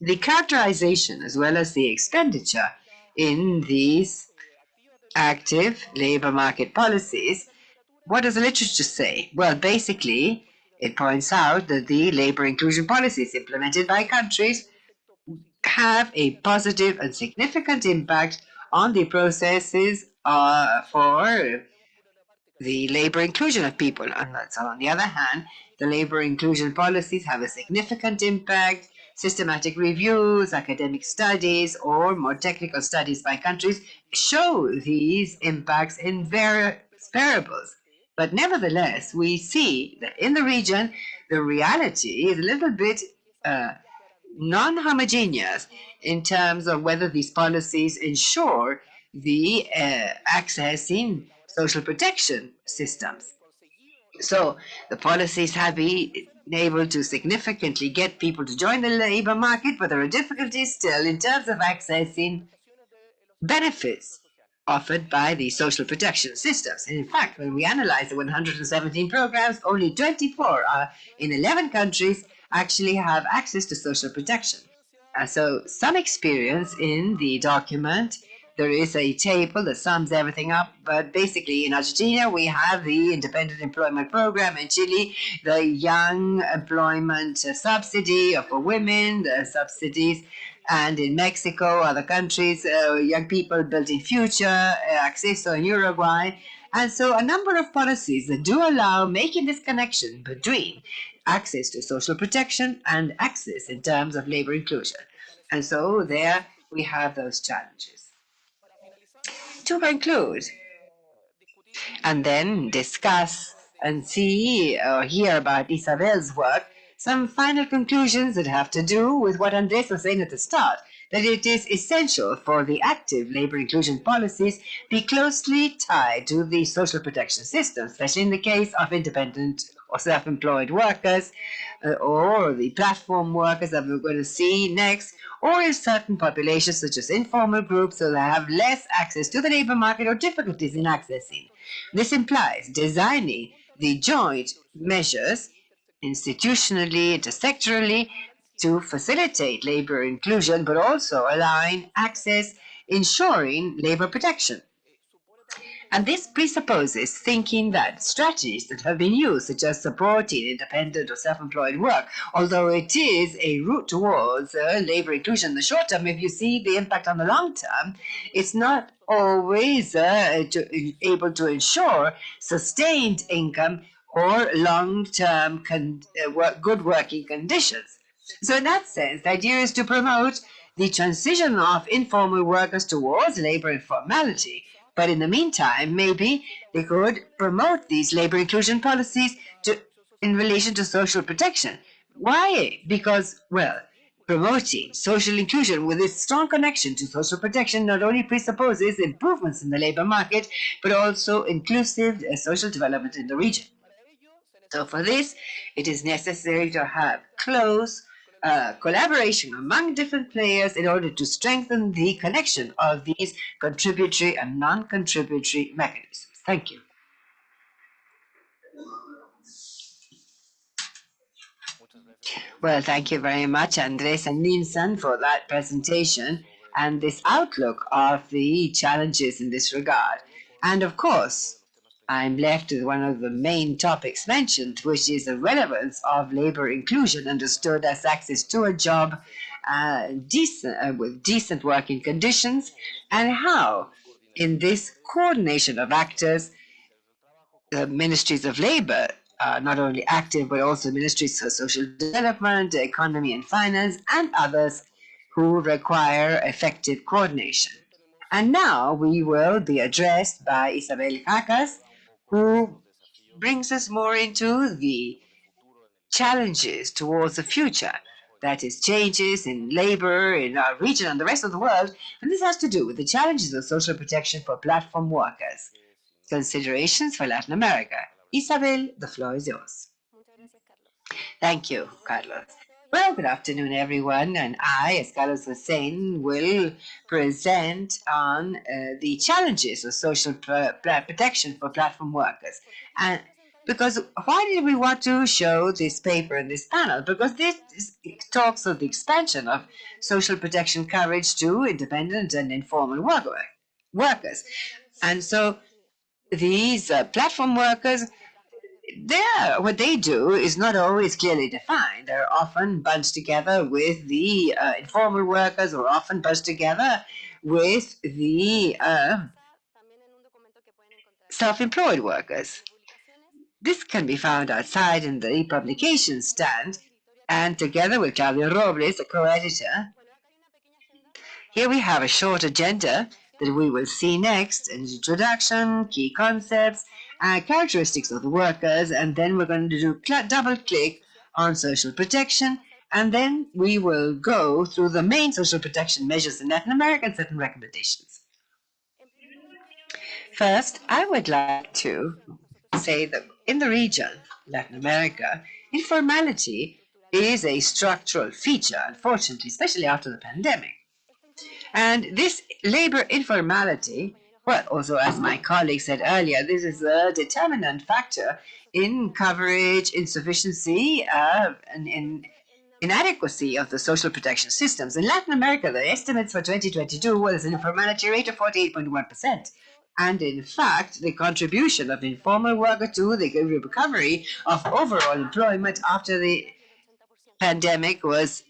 the characterization as well as the expenditure in these active labor market policies, what does the literature say? Well, basically, it points out that the labor inclusion policies implemented by countries have a positive and significant impact on the processes for the labor inclusion of people. And so on the other hand, the labor inclusion policies have a significant impact. Systematic reviews, academic studies, or more technical studies by countries show these impacts in various variables. But nevertheless, we see that in the region, the reality is a little bit non-homogeneous in terms of whether these policies ensure the accessing social protection systems. So the policies have been able to significantly get people to join the labor market, but there are difficulties still in terms of accessing benefits offered by the social protection systems. And in fact, when we analyze the 117 programs, only 24 in 11 countries actually have access to social protection. So some experience in the document. There is a table that sums everything up, but basically in Argentina, we have the Independent Employment Program. In Chile, the Young Employment Subsidy for women, the subsidies. And in Mexico, other countries, Young People Building Future, Acceso in Uruguay. And so a number of policies that do allow making this connection between access to social protection and access in terms of labor inclusion. And so there we have those challenges. To conclude, and then discuss and see or hear about Isabel's work, some final conclusions that have to do with what Andres was saying at the start, that it is essential for the active labor inclusion policies be closely tied to the social protection system, especially in the case of independent or self-employed workers or the platform workers that we're going to see next, or in certain populations such as informal groups that have less access to the labor market or difficulties in accessing. This implies designing the joint measures institutionally, intersectorally, to facilitate labor inclusion, but also allowing access, ensuring labor protection. And this presupposes thinking that strategies that have been used, such as supporting independent or self-employed work, although it is a route towards labor inclusion in the short term, if you see the impact on the long term, it's not always able to ensure sustained income or long-term good working conditions. So in that sense, the idea is to promote the transition of informal workers towards labor informality. But in the meantime, maybe they could promote these labor inclusion policies in relation to social protection. Why? Because, well, promoting social inclusion with its strong connection to social protection not only presupposes improvements in the labor market, but also inclusive social development in the region. So for this, it is necessary to have close collaboration among different players in order to strengthen the connection of these contributory and non-contributory mechanisms. Thank you. Well, thank you very much, Andres and Nilsson, for that presentation and this outlook of the challenges in this regard. And of course, I'm left with one of the main topics mentioned, which is the relevance of labor inclusion, understood as access to a job with decent working conditions, and how, in this coordination of actors, the ministries of labor are not only active, but also ministries for social development, economy and finance, and others who require effective coordination. And now we will be addressed by Isabel Jacas, who brings us more into the challenges towards the future. That is, changes in labor in our region and the rest of the world. And this has to do with the challenges of social protection for platform workers. Considerations for Latin America. Isabel, the floor is yours. Thank you, Carlos. Well, good afternoon, everyone. And I, as Carlos was saying, will present on the challenges of social protection for platform workers. And because why did we want to show this paper in this panel? Because talks of the expansion of social protection coverage to independent and informal workers. And so these platform workers, what they do is not always clearly defined. They're often bunched together with the informal workers, or often bunched together with the self-employed workers. This can be found outside in the publication stand, and together with Claudia Robles, the co-editor, here we have a short agenda that we will see next: an introduction, key concepts, characteristics of the workers, and then we're going to do double-click on social protection, and then we will go through the main social protection measures in Latin America and certain recommendations. First, I would like to say that in the region, Latin America, informality is a structural feature, unfortunately, especially after the pandemic. And this labor informality, well, also as my colleague said earlier, this is a determinant factor in coverage, insufficiency, and in inadequacy of the social protection systems. In Latin America, the estimates for 2022 was an informality rate of 48.1%. And in fact, the contribution of informal workers to the recovery of overall employment after the pandemic was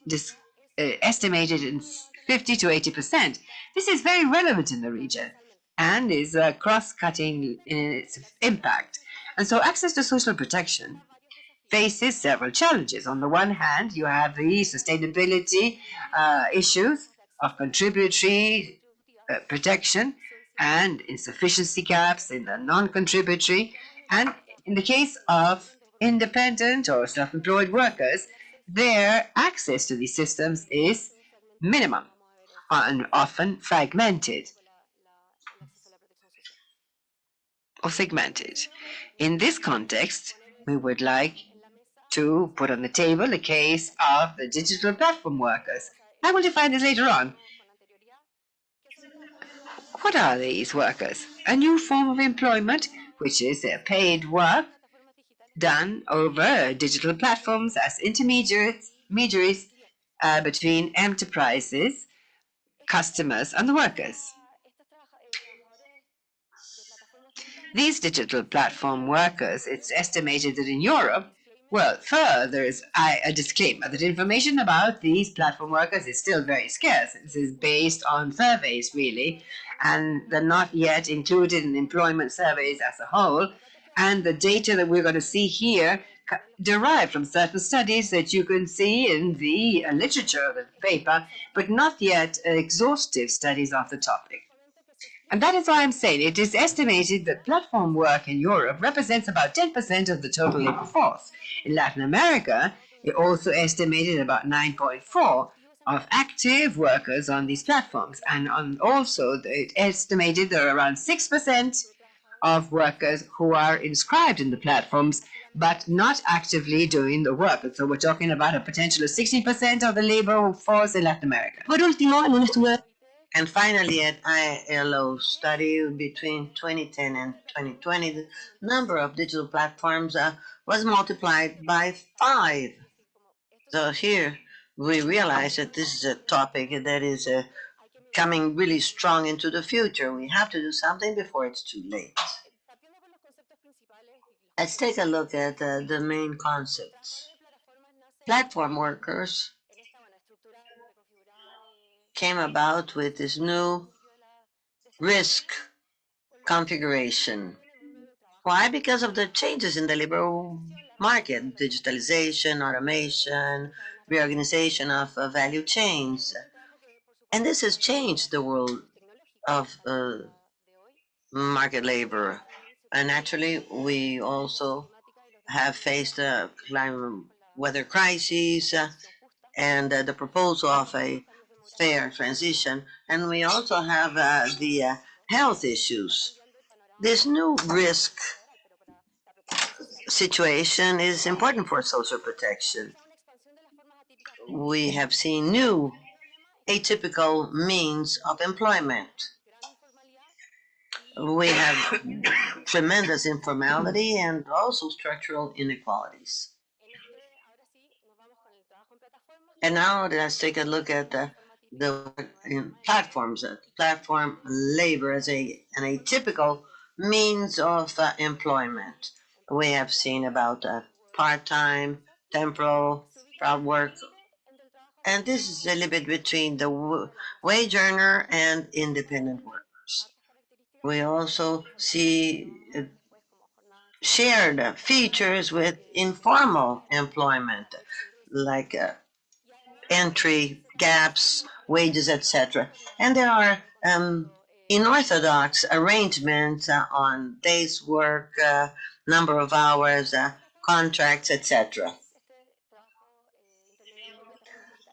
estimated in 50 to 80%. This is very relevant in the region and is cross-cutting in its impact. And so access to social protection faces several challenges. On the one hand, you have the sustainability issues of contributory protection and insufficiency gaps in the non-contributory. And in the case of independent or self-employed workers, their access to these systems is minimum and often fragmented or segmented. In this context, we would like to put on the table the case of the digital platform workers. I will define this later on. What are these workers? A new form of employment, which is paid work done over digital platforms as intermediaries between enterprises, customers, and the workers. These digital platform workers, it's estimated that in Europe, well, further is a disclaimer that information about these platform workers is still very scarce. This is based on surveys, really, and they're not yet included in employment surveys as a whole. And the data that we're going to see here derived from certain studies that you can see in the literature of the paper, but not yet exhaustive studies of the topic. And that is why I'm saying it is estimated that platform work in Europe represents about 10% of the total labor force. In Latin America, it also estimated about 9.4 of active workers on these platforms. And also it estimated there are around 6% of workers who are inscribed in the platforms, but not actively doing the work. And so we're talking about a potential of 16% of the labor force in Latin America. Por último, en un estudio. And finally, at ILO study between 2010 and 2020, the number of digital platforms was multiplied by 5. So here we realize that this is a topic that is coming really strong into the future. We have to do something before it's too late. Let's take a look at the main concepts. Platform workers came about with this new risk configuration. Why? Because of the changes in the labor market, digitalization, automation, reorganization of value chains. And this has changed the world of market labor. And naturally, we also have faced climate weather crises, and the proposal of a fair transition. And we also have the health issues. This new risk situation is important for social protection. We have seen new atypical means of employment. We have tremendous informality and also structural inequalities. And now let's take a look at the platforms, platform labor as an atypical means of employment. We have seen about part-time, temporal, crowd work, and this is a little bit between the wage earner and independent workers. We also see shared features with informal employment, like entry gaps, wages, etc. And there are unorthodox arrangements on days work, number of hours, contracts, etc.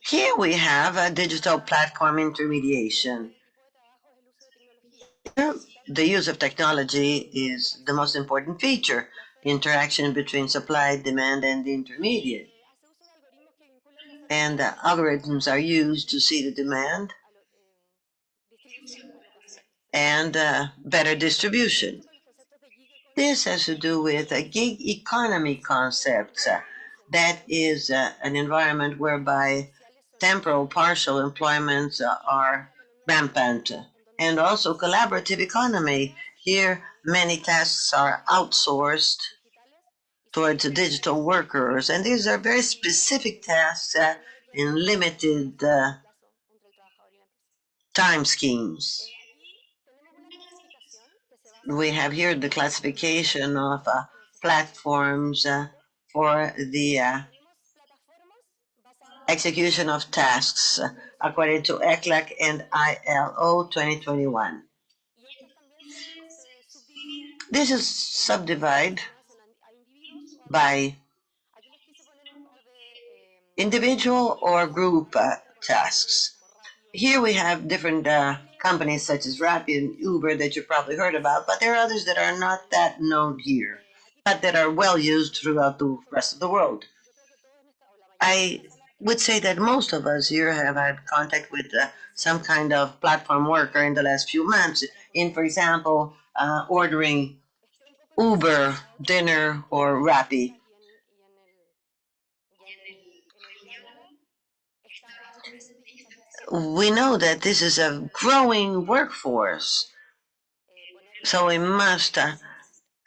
Here we have a digital platform intermediation. The use of technology is the most important feature, interaction between supply, demand, and the intermediate. And algorithms are used to see the demand and better distribution. This has to do with a gig economy concept that is an environment whereby temporal partial employments are rampant, and also collaborative economy. Here, many tasks are outsourced towards digital workers, and these are very specific tasks in limited time schemes. We have here the classification of platforms for the execution of tasks according to ECLAC and ILO 2021. This is subdivided by individual or group tasks. Here we have different companies such as Rappi and Uber that you probably heard about, but there are others that are not that known here, but that are well used throughout the rest of the world. I would say that most of us here have had contact with some kind of platform worker in the last few months, in, for example, ordering Uber, dinner, or Rappi. We know that this is a growing workforce, so we must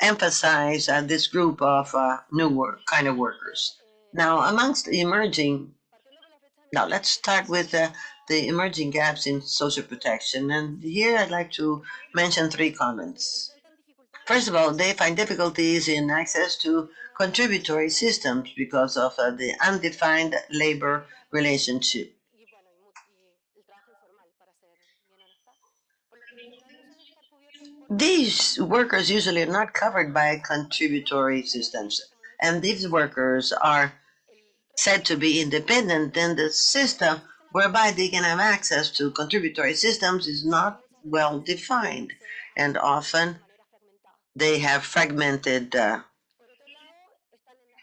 emphasize this group of new kind of workers. Now, amongst emerging, now let's start with the emerging gaps in social protection. And here I'd like to mention 3 comments. First of all, they find difficulties in access to contributory systems because of the undefined labor relationship. These workers usually are not covered by contributory systems, and these workers are said to be independent, then the system whereby they can have access to contributory systems is not well defined, and often they have fragmented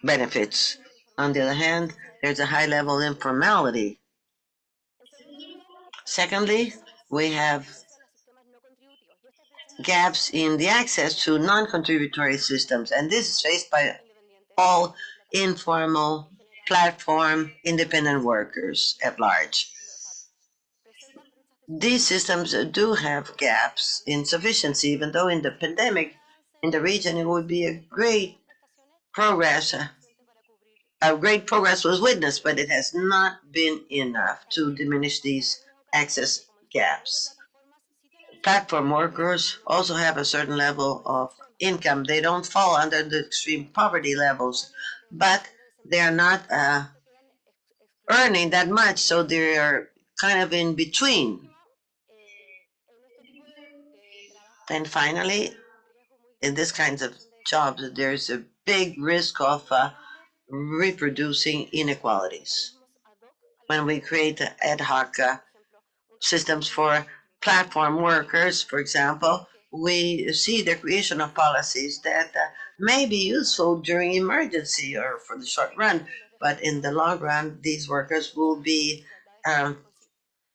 benefits. On the other hand, there's a high level of informality. Secondly, we have gaps in the access to non-contributory systems, and this is faced by all informal platform independent workers at large. These systems do have gaps in sufficiency, even though in the pandemic in the region it would be a great progress. A great progress was witnessed, but it has not been enough to diminish these access gaps. Platform workers also have a certain level of income. They don't fall under the extreme poverty levels, but they are not earning that much, so they are kind of in between. And finally, in this kinds of jobs, there's a big risk of reproducing inequalities. When we create ad hoc systems for platform workers, for example, we see the creation of policies that may be useful during emergency or for the short run, but in the long run, these workers will be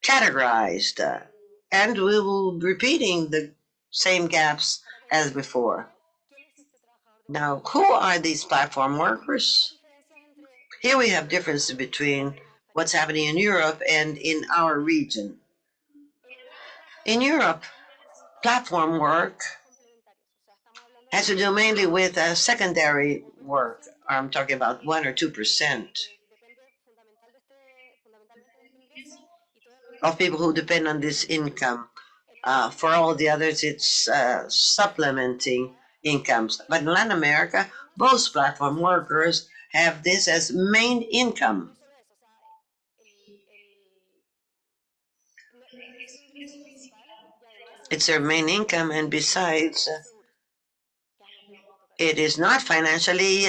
categorized, and we will be repeating the same gaps as before. Now, who are these platform workers? Here we have differences between what's happening in Europe and in our region. In Europe, platform work has to do mainly with secondary work. I'm talking about 1 or 2% of people who depend on this income. For all the others, it's supplementing incomes. But in Latin America, most platform workers have this as main income. It's their main income, and besides, it is not financially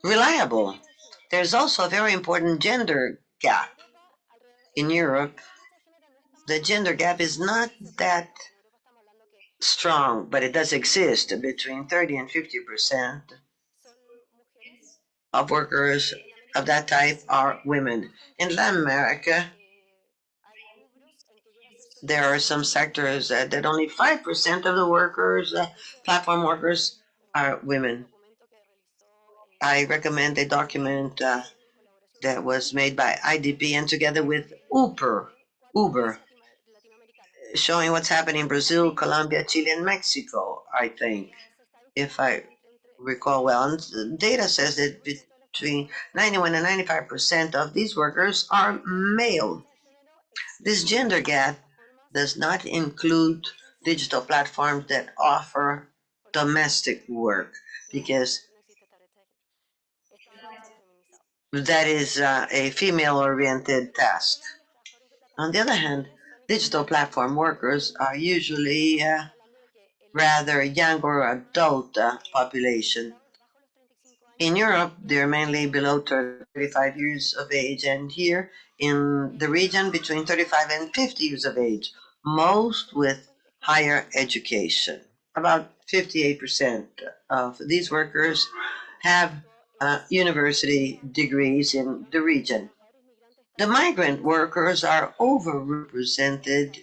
reliable. There's also a very important gender gap. In Europe, the gender gap is not that strong, but it does exist. Between 30 and 50% of workers of that type are women. In Latin America, there are some sectors that only 5% of the workers, platform workers, are women. I recommend a document that was made by IDP and together with Uber, showing what's happening in Brazil, Colombia, Chile, and Mexico, I think, if I recall well. And the data says that between 91 and 95% of these workers are male. This gender gap does not include digital platforms that offer domestic work, because that is a female-oriented task. On the other hand, digital platform workers are usually rather young or adult population. In Europe, they're mainly below 35 years of age, and here in the region between 35 and 50 years of age, most with higher education. About 58% of these workers have university degrees in the region. The migrant workers are overrepresented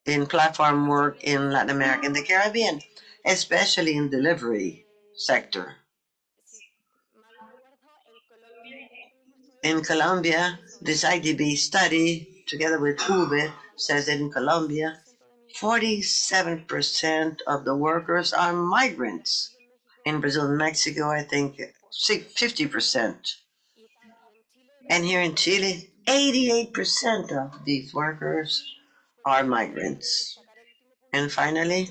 in platform work in Latin America and the Caribbean, especially in delivery sector. In Colombia, this IDB study, together with UBE, says that in Colombia, 47% of the workers are migrants. In Brazil and Mexico, I think 50%. And here in Chile, 88% of these workers are migrants. And finally,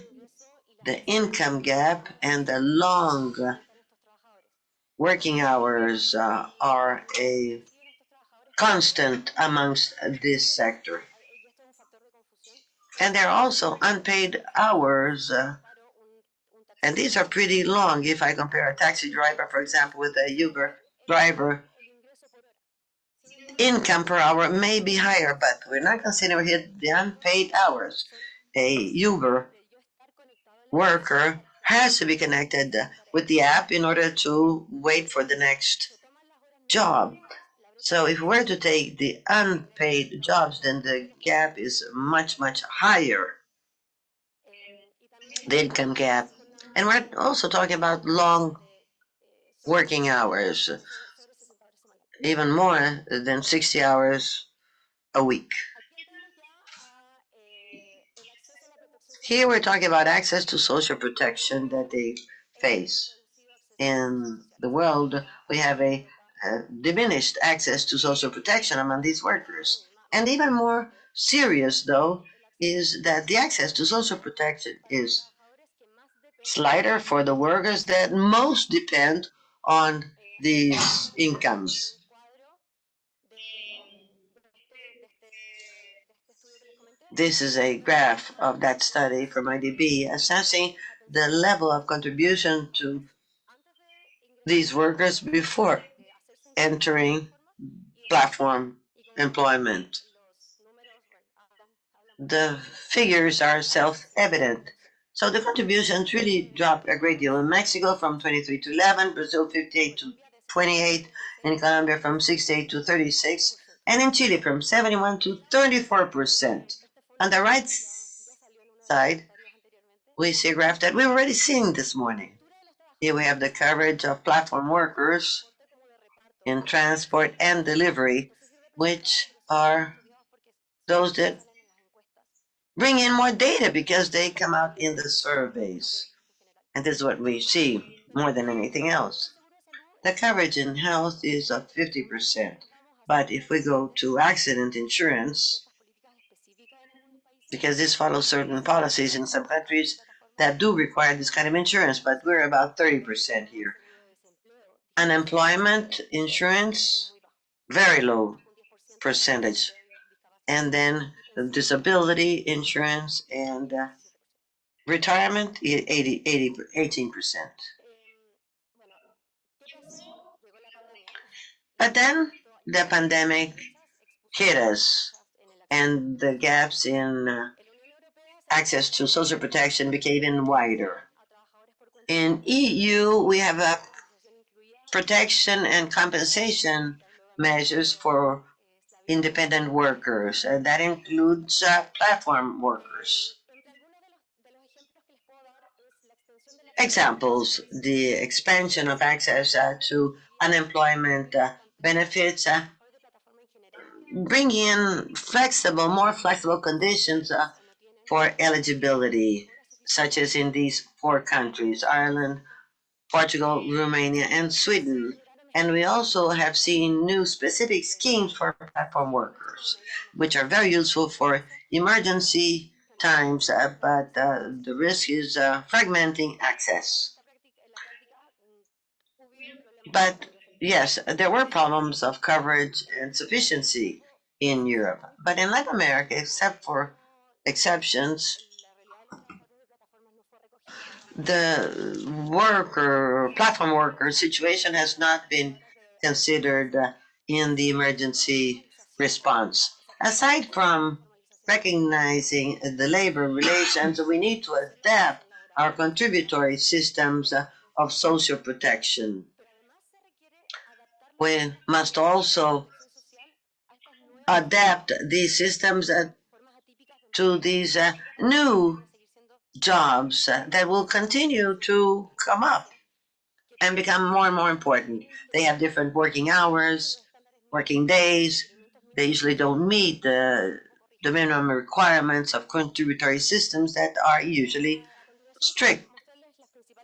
the income gap and the long working hours are a constant amongst this sector. And there are also unpaid hours, and these are pretty long. If I compare a taxi driver, for example, with a Uber driver, income per hour may be higher, but we're not considering here the unpaid hours. A Uber worker has to be connected with the app in order to wait for the next job. So if we're to take the unpaid jobs, then the gap is much, much higher, the income gap. And we're also talking about long working hours, even more than 60 hours a week. Here we're talking about access to social protection that they face. In the world, we have a diminished access to social protection among these workers. And even more serious, though, is that the access to social protection is slighter for the workers that most depend on these incomes. This is a graph of that study from IDB assessing the level of contribution to these workers before entering platform employment. The figures are self-evident. So the contributions really dropped a great deal. In Mexico from 23 to 11, Brazil 58 to 28, in Colombia from 68 to 36, and in Chile from 71 to 34%. On the right side, we see a graph that we've already seen this morning. Here we have the coverage of platform workers in transport and delivery, which are those that bring in more data because they come out in the surveys. And this is what we see more than anything else. The coverage in health is of 50%. But if we go to accident insurance, because this follows certain policies in some countries that do require this kind of insurance, but we're about 30% here. Unemployment insurance, very low percentage. And then disability insurance and retirement, 18%. But then the pandemic hit us, and the gaps in access to social protection became even wider. In EU, we have a protection and compensation measures for independent workers, and that includes platform workers. Examples, the expansion of access to unemployment benefits, bring in more flexible conditions for eligibility, such as in these 4 countries, Ireland, Portugal, Romania, and Sweden. And we also have seen new specific schemes for platform workers, which are very useful for emergency times, but the risk is fragmenting access. But yes, there were problems of coverage and sufficiency in Europe. But in Latin America, except for exceptions, the platform worker situation has not been considered in the emergency response. Aside from recognizing the labor relations, we need to adapt our contributory systems of social protection. We must also adapt these systems to these new jobs that will continue to come up and become more and more important. They have different working hours, working days. They usually don't meet the minimum requirements of contributory systems that are usually strict.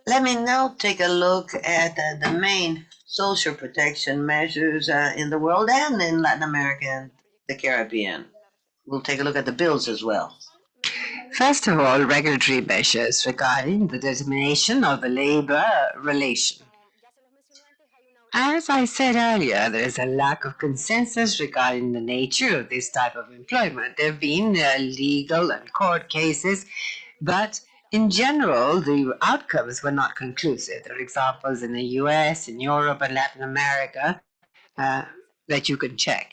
Let me now take a look at the main social protection measures in the world and in Latin America and the Caribbean. We'll take a look at the bills as well. First of all, regulatory measures regarding the determination of the labor relation. As I said earlier, there is a lack of consensus regarding the nature of this type of employment. There have been legal and court cases, but in general, the outcomes were not conclusive. There are examples in the US, in Europe, and Latin America that you can check.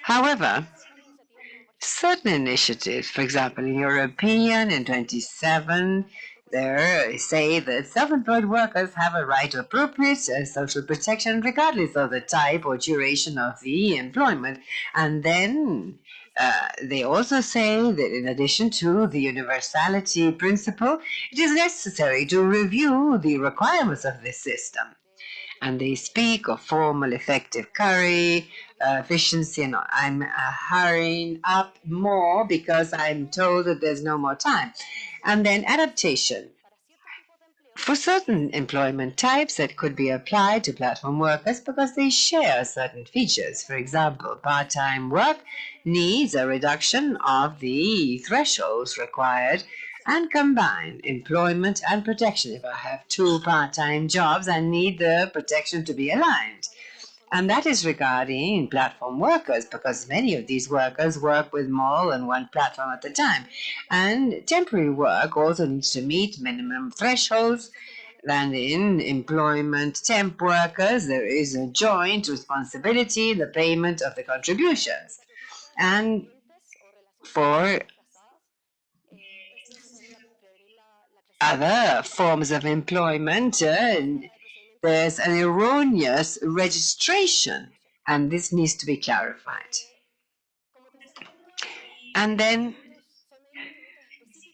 However, certain initiatives, for example, in European in 27, there say that self-employed workers have a right to appropriate social protection regardless of the type or duration of the employment. And then they also say that in addition to the universality principle, it is necessary to review the requirements of this system. And they speak of formal effective carry, efficiency, and I'm hurrying up more because I'm told that there's no more time. And then adaptation. For certain employment types that could be applied to platform workers because they share certain features. For example, part-time work needs a reduction of the thresholds required and combine employment and protection. If I have 2 part-time jobs, I need the protection to be aligned. And that is regarding platform workers, because many of these workers work with more than one platform at a time. And temporary work also needs to meet minimum thresholds. And in employment temp workers, there is a joint responsibility in the payment of the contributions. And for other forms of employment, there's an erroneous registration, and this needs to be clarified. And then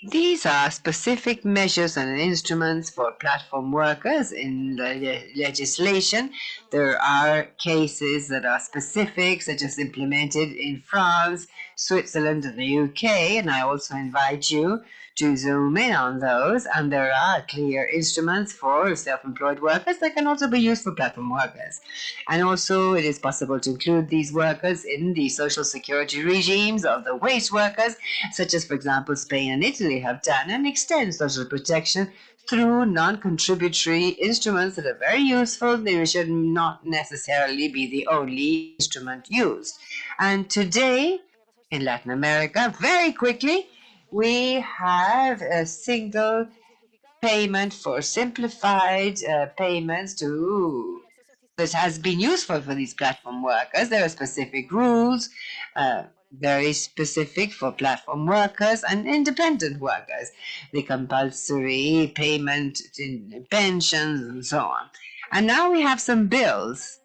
these are specific measures and instruments for platform workers in the legislation. There are cases that are specific, such as implemented in France, Switzerland, and the UK, and I also invite you to zoom in on those. And there are clear instruments for self-employed workers that can also be used for platform workers. And also, it is possible to include these workers in the social security regimes of the wage workers, such as, for example, Spain and Italy have done, and extend social protection through non-contributory instruments that are very useful. They should not necessarily be the only instrument used. And today, in Latin America, very quickly, we have a single payment for simplified payments that has been useful for these platform workers. There are specific rules, very specific for platform workers and independent workers, the compulsory payment in pensions and so on. And now we have some bills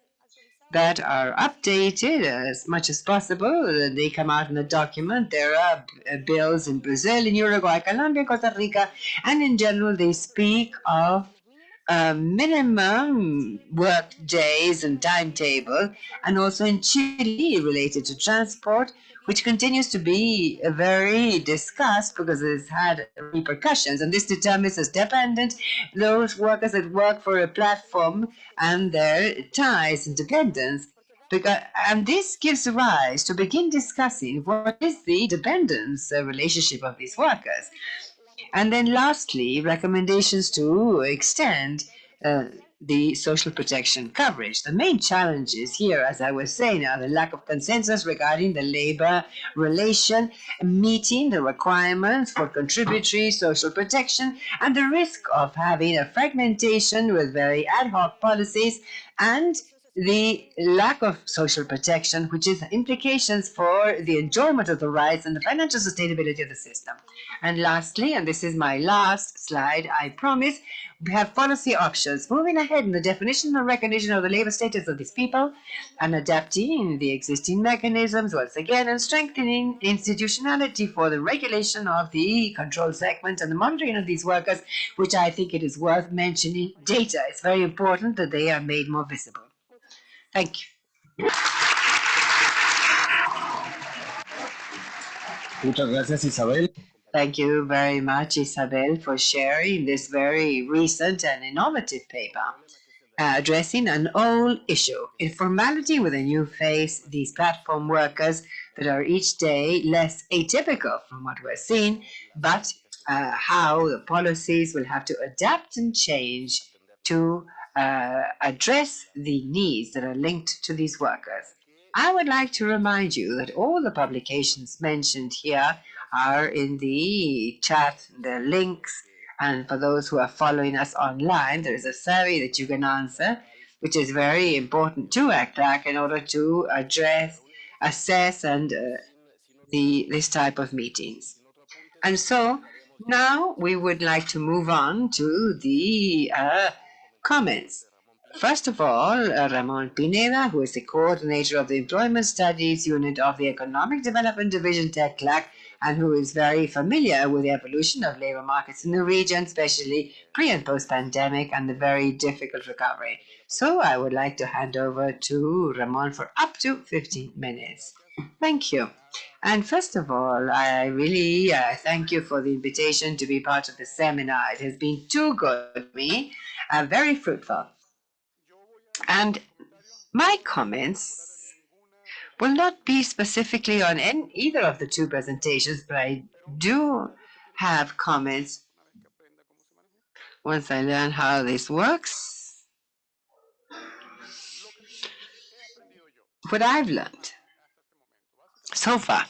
that are updated as much as possible. They come out in the document. There are bills in Brazil, in Uruguay, Colombia, Costa Rica, and in general they speak of minimum work days and timetable, and also in Chile related to transport, which continues to be very discussed because it's had repercussions, and this determines as dependent those workers that work for a platform and their ties and dependence. And this gives rise to begin discussing what is the dependence relationship of these workers. And then lastly, recommendations to extend the social protection coverage. The main challenges here, as I was saying, are the lack of consensus regarding the labor relation, meeting the requirements for contributory social protection, and the risk of having a fragmentation with very ad hoc policies, and the lack of social protection, which has implications for the enjoyment of the rights and the financial sustainability of the system. And lastly, and this is my last slide, I promise, we have policy options. Moving ahead in the definition and recognition of the labor status of these people, and adapting the existing mechanisms once again, and strengthening institutionality for the regulation of the control segment and the monitoring of these workers, which I think it is worth mentioning. Data, it's very important that they are made more visible. Thank you. Muchas gracias, Isabel. Thank you very much, Isabel, for sharing this very recent and innovative paper, addressing an old issue, informality with a new face, these platform workers that are each day less atypical from what we're seeing, but how the policies will have to adapt and change to address the needs that are linked to these workers. I would like to remind you that all the publications mentioned here are in the chat, the links, and for those who are following us online, there is a survey that you can answer, which is very important to ACTAC in order to address, assess, and this type of meetings. And so now we would like to move on to the comments. First of all, Ramon Pineda, who is the coordinator of the Employment Studies Unit of the Economic Development Division, TECLAC, and who is very familiar with the evolution of labor markets in the region, especially pre- and post-pandemic, and the very difficult recovery. So I would like to hand over to Ramon for up to 15 minutes. Thank you. And first of all, I really thank you for the invitation to be part of the seminar. It has been too good to me, very fruitful. And my comments will not be specifically on either of the two presentations, but I do have comments once I learn how this works. what I've learned so far.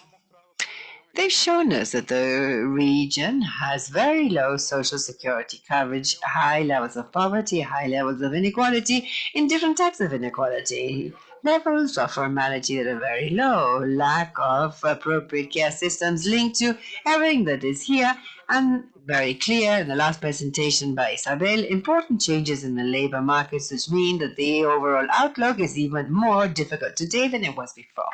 They've shown us that the region has very low social security coverage, high levels of poverty, high levels of inequality in different types of inequality, levels of formality that are very low, lack of appropriate care systems linked to everything that is here, and very clear in the last presentation by Isabel, important changes in the labor markets, which mean that the overall outlook is even more difficult today than it was before.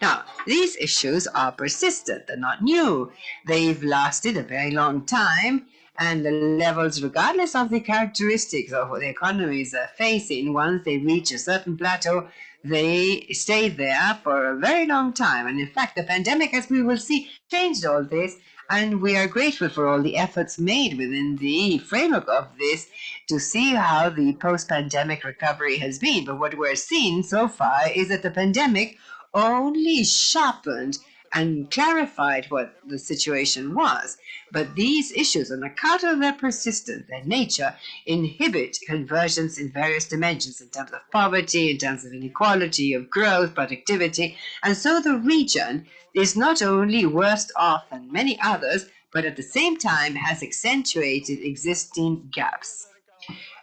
Now, these issues are persistent. They're not new. They've lasted a very long time, and the levels, regardless of the characteristics of what the economies are facing, once they reach a certain plateau, they stay there for a very long time. And in fact, the pandemic, as we will see, changed all this, and we are grateful for all the efforts made within the framework of this to see how the post-pandemic recovery has been. But what we're seeing so far is that the pandemic only sharpened and clarified what the situation was. But these issues, on account of their persistence, their nature, inhibit convergence in various dimensions in terms of poverty, in terms of inequality, of growth, productivity. And so the region is not only worse off than many others, but at the same time has accentuated existing gaps.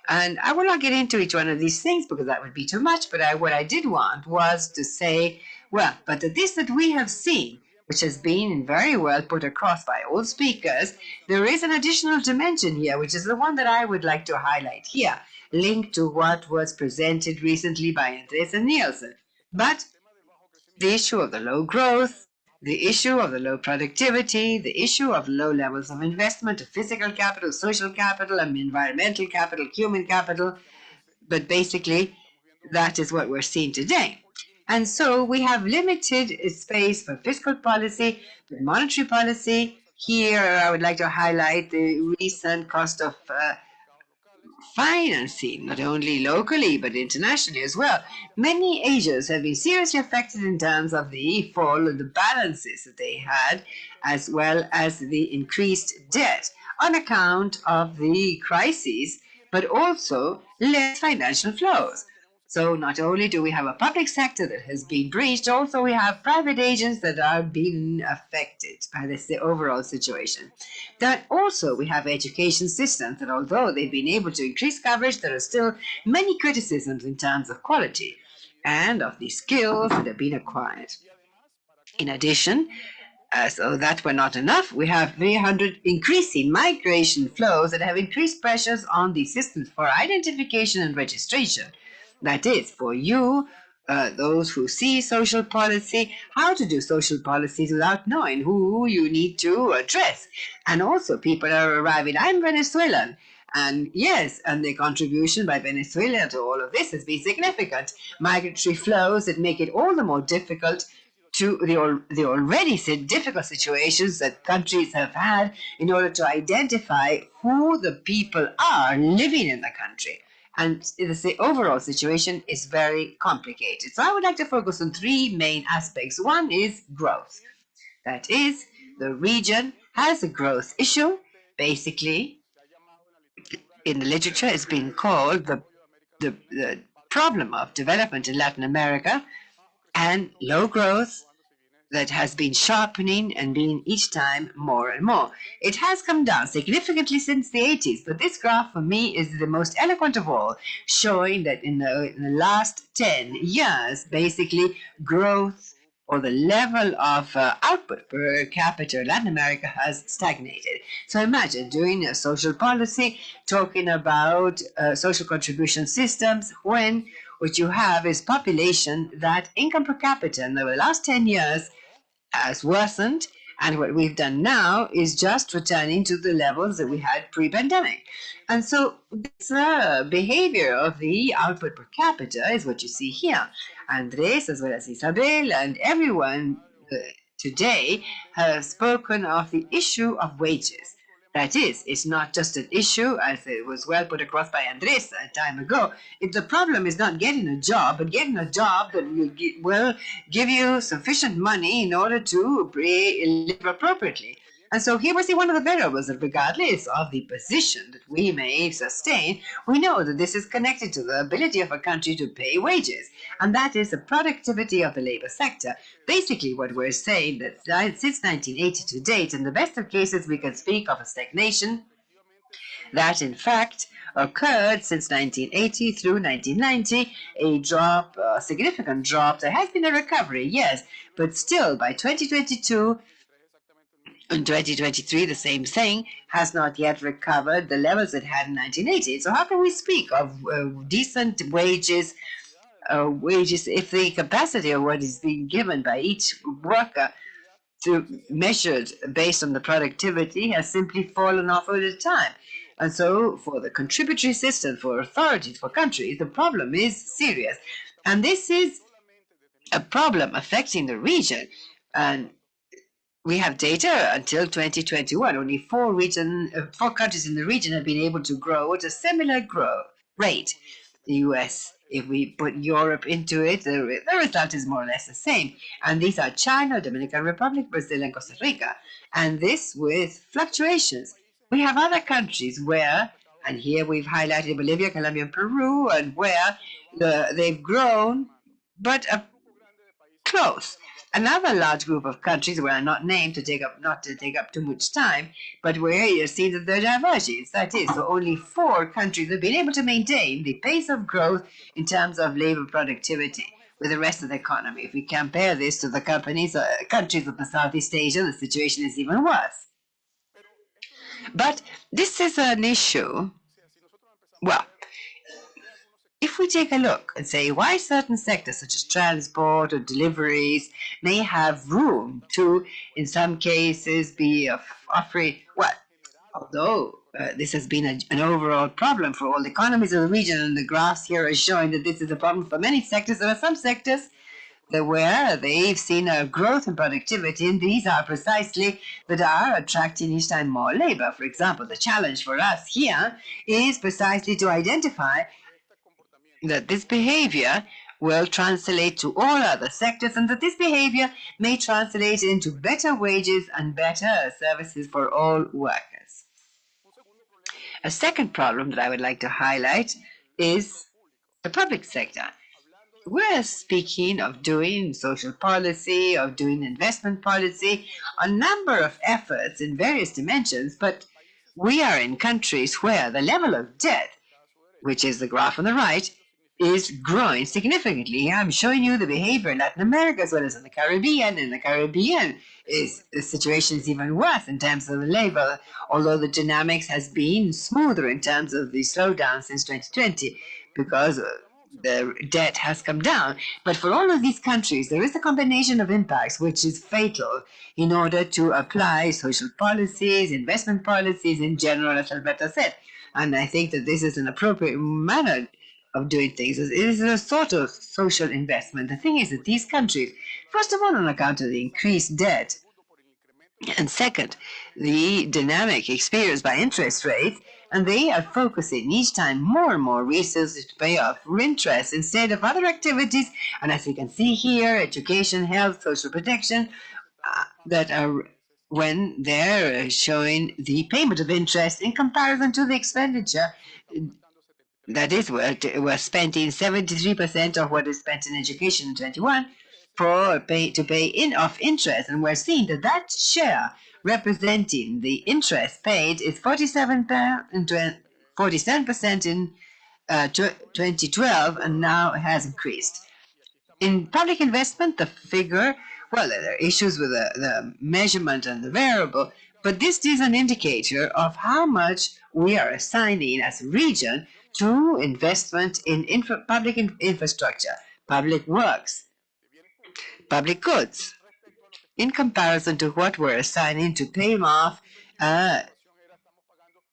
And I will not get into each one of these things because that would be too much, but what I did want was to say, well, but this that we have seen, which has been very well put across by all speakers, there is an additional dimension here, which is the one that I would like to highlight here, linked to what was presented recently by Andres and Nielsen. But the issue of the low growth, the issue of the low productivity, the issue of low levels of investment of physical capital, social capital, and environmental capital, human capital. But basically, that is what we're seeing today. And so we have limited space for fiscal policy, monetary policy. Here, I would like to highlight the recent cost of financing, not only locally but internationally as well. Many Asians have been seriously affected in terms of the fall of the balances that they had, as well as the increased debt on account of the crises, but also less financial flows. So not only do we have a public sector that has been breached, also we have private agents that are being affected by this overall situation. Then also we have education systems that although they've been able to increase coverage, there are still many criticisms in terms of quality and of the skills that have been acquired. In addition, as though that were not enough, we have 300 increasing migration flows that have increased pressures on the systems for identification and registration. That is, for you, those who see social policy, how to do social policies without knowing who you need to address. And also, people are arriving. I'm Venezuelan. And yes, and the contribution by Venezuela to all of this has been significant. Migratory flows that make it all the more difficult to the already difficult situations that countries have had in order to identify who the people are living in the country. And the overall situation is very complicated. So I would like to focus on three main aspects. One is growth. That is, the region has a growth issue. Basically, in the literature, it's been called the problem of development in Latin America, and low growth that has been sharpening and being each time more and more. It has come down significantly since the 80s, but this graph for me is the most eloquent of all, showing that in the last 10 years, basically growth or the level of output per capita in Latin America has stagnated. So imagine doing a social policy, talking about social contribution systems, when what you have is population that income per capita in the last 10 years has worsened, and what we've done now is just returning to the levels that we had pre-pandemic. And so this behavior of the output per capita is what you see here. Andres, as well as Isabel, and everyone today have spoken of the issue of wages. That is, it's not just an issue, as it was well put across by Andres a time ago. The problem is not getting a job, but getting a job that will give you sufficient money in order to live appropriately. And so here we see one of the variables that regardless of the position that we may sustain, we know that this is connected to the ability of a country to pay wages. And that is the productivity of the labor sector. Basically what we're saying that since 1980 to date, in the best of cases, we can speak of a stagnation that in fact occurred since 1980 through 1990, a drop, a significant drop. There has been a recovery, yes, but still by 2022 and 2023, the same thing has not yet recovered the levels it had in 1980. So how can we speak of decent wages, if the capacity of what is being given by each worker measured based on the productivity has simply fallen off over time? And so for the contributory system, for authorities, for countries, the problem is serious. And this is a problem affecting the region. And we have data until 2021. Only four countries in the region have been able to grow at a similar growth rate. The US, if we put Europe into it, the result is more or less the same. And these are China, Dominican Republic, Brazil, and Costa Rica. And this with fluctuations. We have other countries where, and here we've highlighted Bolivia, Colombia, and Peru, and where they've grown, but close. Another large group of countries where are not named not to take up too much time, but where you see that there are divergences. That is, so only 4 countries have been able to maintain the pace of growth in terms of labor productivity with the rest of the economy. If we compare this to the countries of the Southeast Asia, the situation is even worse. But this is an issue. Well, if we take a look and say why certain sectors such as transport or deliveries may have room to, in some cases, be offering, well, although this has been an overall problem for all economies of the region, and the graphs here are showing that this is a problem for many sectors, there are some sectors where they've seen a growth in productivity, and these are precisely that are attracting each time more labor. For example, the challenge for us here is precisely to identify that this behavior will translate to all other sectors, and that this behavior may translate into better wages and better services for all workers. A second problem that I would like to highlight is the public sector. We're speaking of doing social policy, of doing investment policy, a number of efforts in various dimensions, but we are in countries where the level of debt, which is the graph on the right, is growing significantly. I'm showing you the behavior in Latin America as well as in the Caribbean. In the Caribbean, the situation is even worse in terms of the labor, although the dynamics has been smoother in terms of the slowdown since 2020 because the debt has come down. But for all of these countries, there is a combination of impacts which is fatal in order to apply social policies, investment policies in general, as Alberto said. And I think that this is an appropriate manner of doing things. It is a sort of social investment. The thing is that these countries, first of all, on account of the increased debt, and second, the dynamic experienced by interest rates, and they are focusing each time more and more resources to pay off interest instead of other activities. And as you can see here, education, health, social protection, that are when they're showing the payment of interest in comparison to the expenditure. That is, we're spending 73% of what is spent in education in 21 to pay in of interest, and we're seeing that share representing the interest paid is 47% in 2012, and now it has increased. In public investment, the figure, well, there are issues with the measurement and the variable, but this is an indicator of how much we are assigning as a region to investment in public infrastructure, public works, public goods, in comparison to what we're assigning to paying off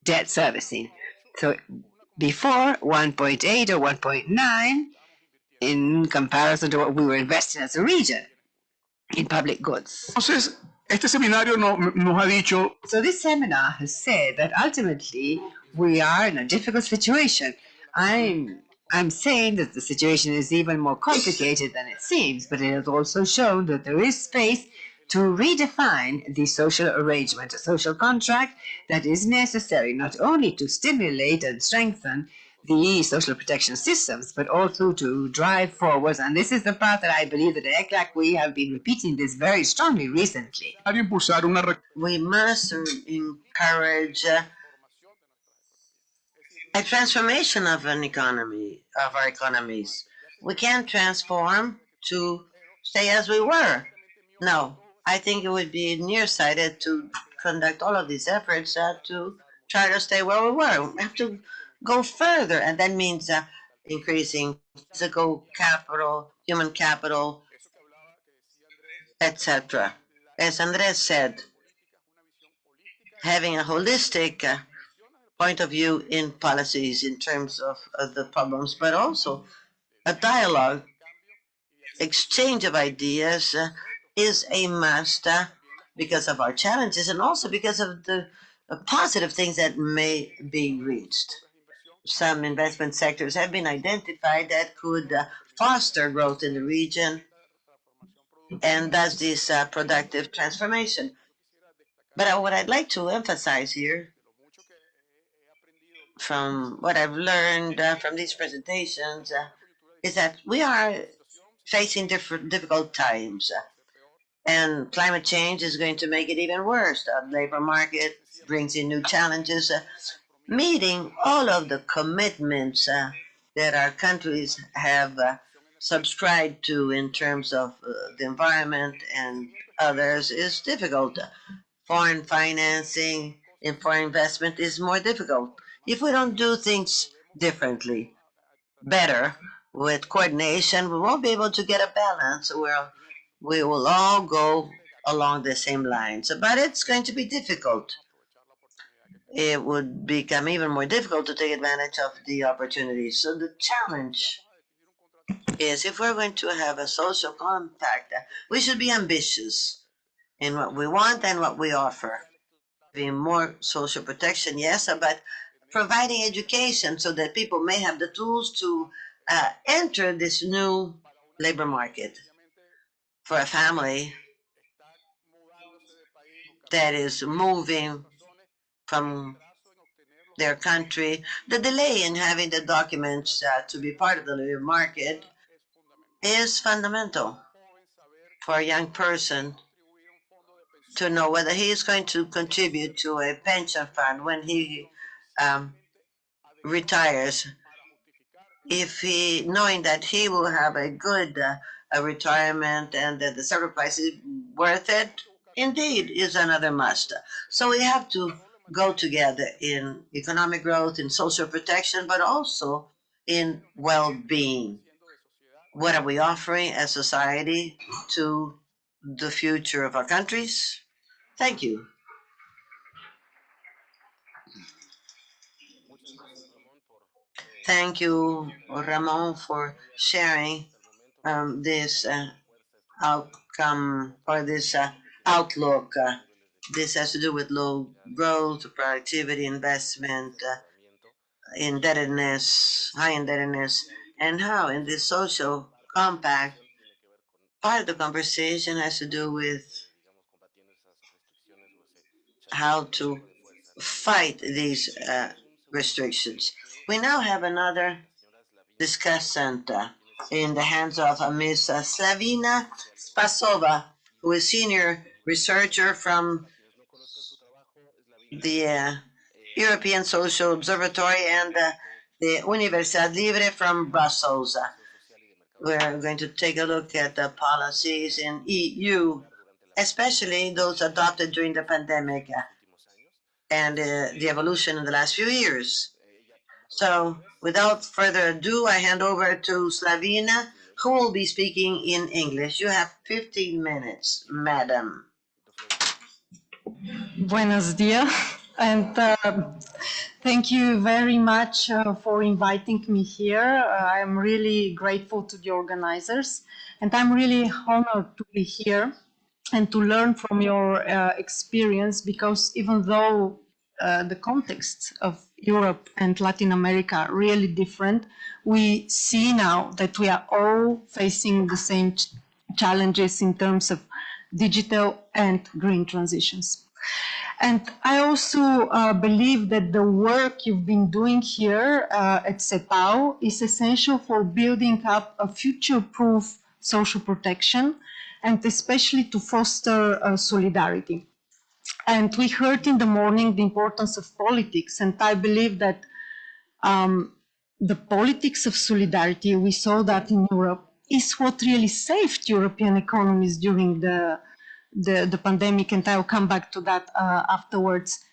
debt servicing. So before 1.8 or 1.9 in comparison to what we were investing as a region in public goods. Entonces, este seminario nos ha dicho. So this seminar has said that ultimately we are in a difficult situation. I'm saying that the situation is even more complicated than it seems, but it has also shown that there is space to redefine the social arrangement, a social contract that is necessary not only to stimulate and strengthen the social protection systems, but also to drive forward. And this is the part that I believe that ECLAC, we have been repeating this very strongly recently. We must encourage a transformation of an economy, of our economies. We can't transform to stay as we were. No, I think it would be nearsighted to conduct all of these efforts to try to stay where we were. We have to go further, and that means increasing physical capital, human capital, etc. As Andres said, having a holistic point of view in policies in terms of the problems, but also a dialogue, exchange of ideas is a must because of our challenges and also because of the positive things that may be reached. Some investment sectors have been identified that could foster growth in the region and thus this productive transformation. But what I'd like to emphasize here from what I've learned from these presentations is that we are facing difficult times. And climate change is going to make it even worse. The labor market brings in new challenges. Meeting all of the commitments that our countries have subscribed to in terms of the environment and others is difficult. Foreign financing and foreign investment is more difficult. If we don't do things differently, better, with coordination, we won't be able to get a balance where we will all go along the same lines. But it's going to be difficult. It would become even more difficult to take advantage of the opportunities. So the challenge is if we're going to have a social compact, we should be ambitious in what we want and what we offer. Having more social protection, yes, but providing education so that people may have the tools to enter this new labor market. For a family that is moving from their country, the delay in having the documents to be part of the labor market is fundamental for a young person to know whether he is going to contribute to a pension fund when he retires, if he knowing that he will have a good retirement and that the sacrifice is worth it, indeed is another must. So we have to go together in economic growth, in social protection, but also in well-being. What are we offering as society to the future of our countries? Thank you. Thank you, Ramon, for sharing this outcome or this outlook. This has to do with low growth, productivity, investment, indebtedness, high indebtedness, and how in this social compact, part of the conversation has to do with how to fight these restrictions. We now have another discussant in the hands of Ms. Slavina Spasova, who is senior researcher from the European Social Observatory and the Universidad Libre from Brussels. We're going to take a look at the policies in EU, especially those adopted during the pandemic and the evolution in the last few years. So without further ado, I hand over to Slavina, who will be speaking in English. You have 15 minutes, madam. Buenos dias, and thank you very much for inviting me here. I'm really grateful to the organizers, and I'm really honored to be here and to learn from your experience, because even though the context of Europe and Latin America are really different, we see now that we are all facing the same challenges in terms of digital and green transitions. And I also believe that the work you've been doing here at CEPAL is essential for building up a future-proof social protection and especially to foster solidarity. And we heard in the morning the importance of politics, and I believe that the politics of solidarity, we saw that in Europe, is what really saved European economies during the pandemic, and I'll come back to that afterwards.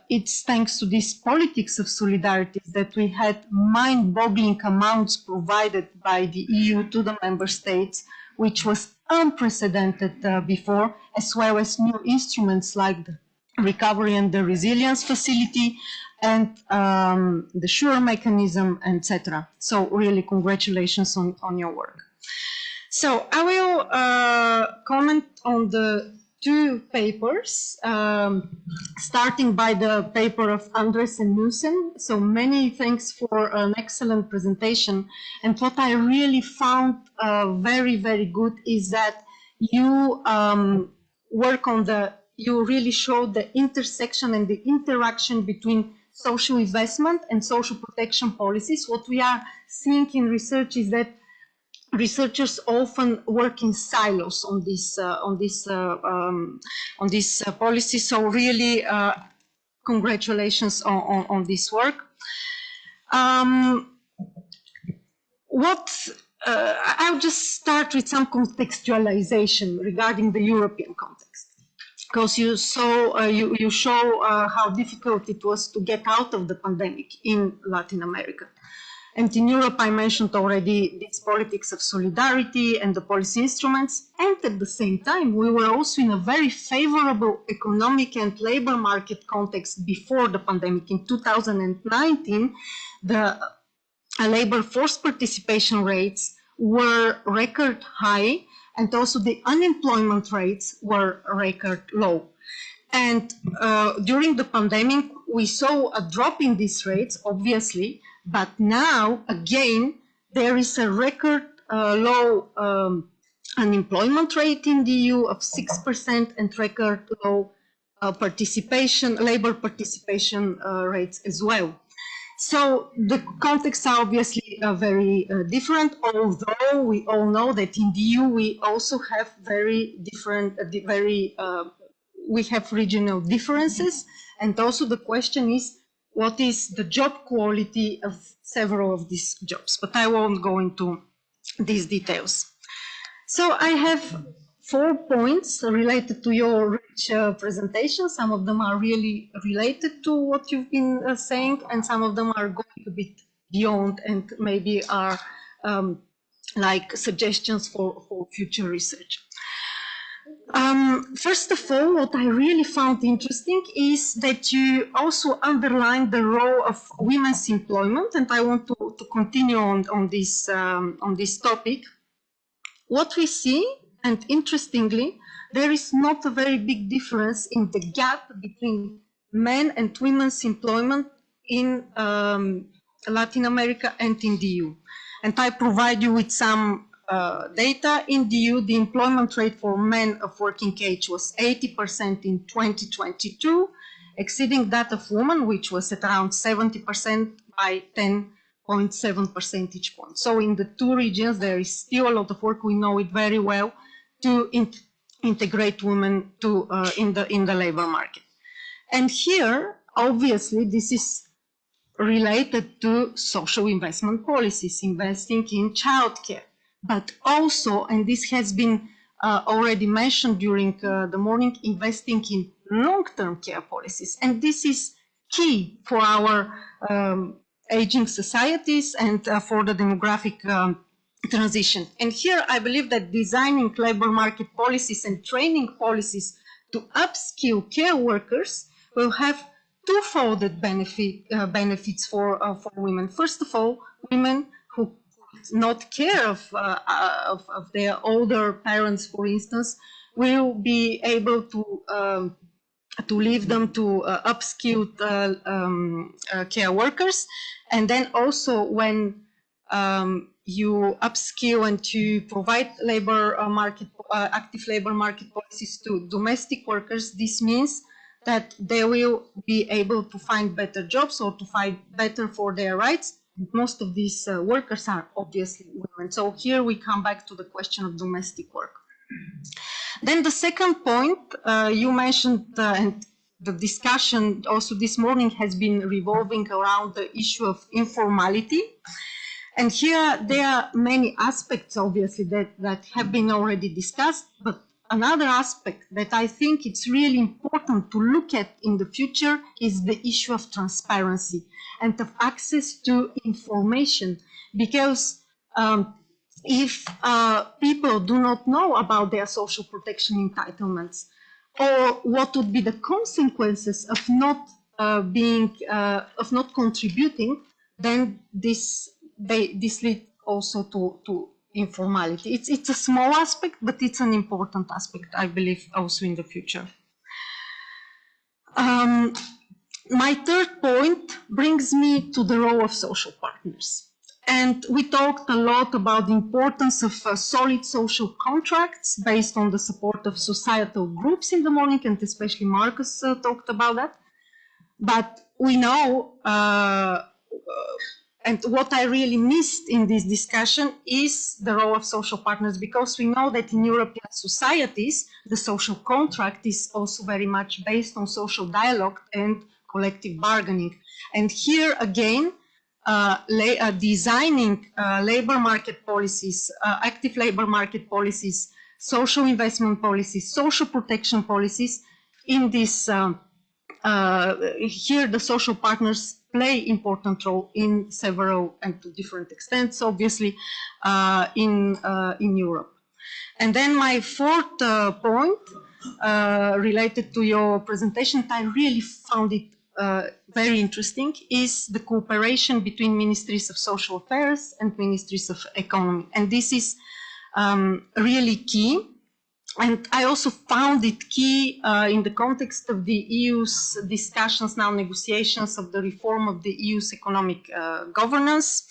It's thanks to this politics of solidarity that we had mind-boggling amounts provided by the EU to the member states, which was unprecedented before, as well as new instruments like the Recovery and the Resilience Facility and the SURE mechanism, etc. So really congratulations on your work. So I will comment on the two papers, starting by the paper of Andres and Knudsen. So many thanks for an excellent presentation. And what I really found very, very good is that you work on you really show the intersection and the interaction between social investment and social protection policies. What we are seeing in research is that researchers often work in silos on this policy. So really, congratulations on this work. I'll just start with some contextualization regarding the European context, because you show how difficult it was to get out of the pandemic in Latin America. And in Europe, I mentioned already these politics of solidarity and the policy instruments. And at the same time, we were also in a very favorable economic and labor market context before the pandemic. In 2019, the labor force participation rates were record high, and also the unemployment rates were record low. And during the pandemic, we saw a drop in these rates, obviously, but now, again, there is a record low unemployment rate in the EU of 6% and record low labor participation rates as well. So the contexts are obviously very different, although we all know that in the EU we also have very different, we have regional differences, and also the question is, what is the job quality of several of these jobs? But I won't go into these details. So I have 4 points related to your rich presentation. Some of them are really related to what you've been saying, and some of them are going a bit beyond and maybe are like suggestions for future research. First of all, what I really found interesting is that you also underlined the role of women's employment, and I want to continue on this topic. What we see, and interestingly, there is not a very big difference in the gap between men and women's employment in Latin America and in the EU. And I provide you with some data. In the EU, the employment rate for men of working age was 80% in 2022, exceeding that of women, which was at around 70% by 10.7 percentage points. So in the two regions, there is still a lot of work. We know it very well to integrate women in the labor market. And here, obviously, this is related to social investment policies, investing in childcare. But also, and this has been already mentioned during the morning, investing in long-term care policies. And this is key for our aging societies and for the demographic transition. And here I believe that designing labor market policies and training policies to upskill care workers will have twofold benefits for women. First of all, women who not care of their older parents, for instance, will be able to leave them to upskilled care workers. And then also when you upskill and to provide active labor market policies to domestic workers, this means that they will be able to find better jobs or to fight better for their rights. Most of these workers are obviously women. So here we come back to the question of domestic work. Then the second point you mentioned, and the discussion also this morning has been revolving around the issue of informality. And here there are many aspects, obviously, that have been already discussed, but another aspect that I think it's really important to look at in the future is the issue of transparency and of access to information, because if people do not know about their social protection entitlements, or what would be the consequences of not contributing, then this leads also to informality. It's a small aspect, but it's an important aspect, I believe, also in the future. My third point brings me to the role of social partners. And we talked a lot about the importance of solid social contracts based on the support of societal groups in the morning, and especially Marcus talked about that. But we know, and what I really missed in this discussion is the role of social partners, because we know that in European societies, the social contract is also very much based on social dialogue and collective bargaining. And here again, designing labor market policies, active labor market policies, social investment policies, social protection policies, in this, here the social partners play important role in several and to different extents, obviously, in Europe. And then my fourth point related to your presentation, I really found it very interesting, is the cooperation between ministries of social affairs and ministries of economy. And this is really key. And I also found it key in the context of the EU's discussions now, negotiations of the reform of the EU's economic governance.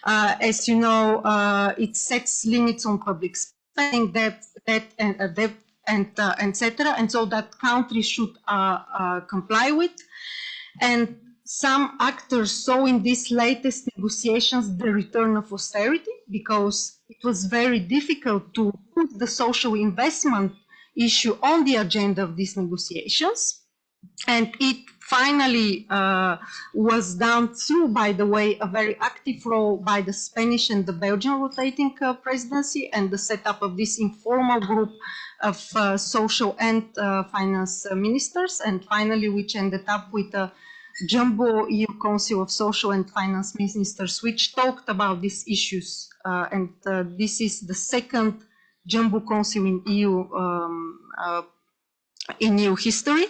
As you know, it sets limits on public spending, debt and etc. And so that countries should comply with. And some actors saw in these latest negotiations the return of austerity, because it was very difficult to put the social investment issue on the agenda of these negotiations. And it finally was done through, by the way, a very active role by the Spanish and the Belgian rotating presidency, and the setup of this informal group of social and finance ministers, and finally which ended up with a Jumbo EU Council of Social and Finance Ministers, which talked about these issues. And this is the second Jumbo Council in EU history.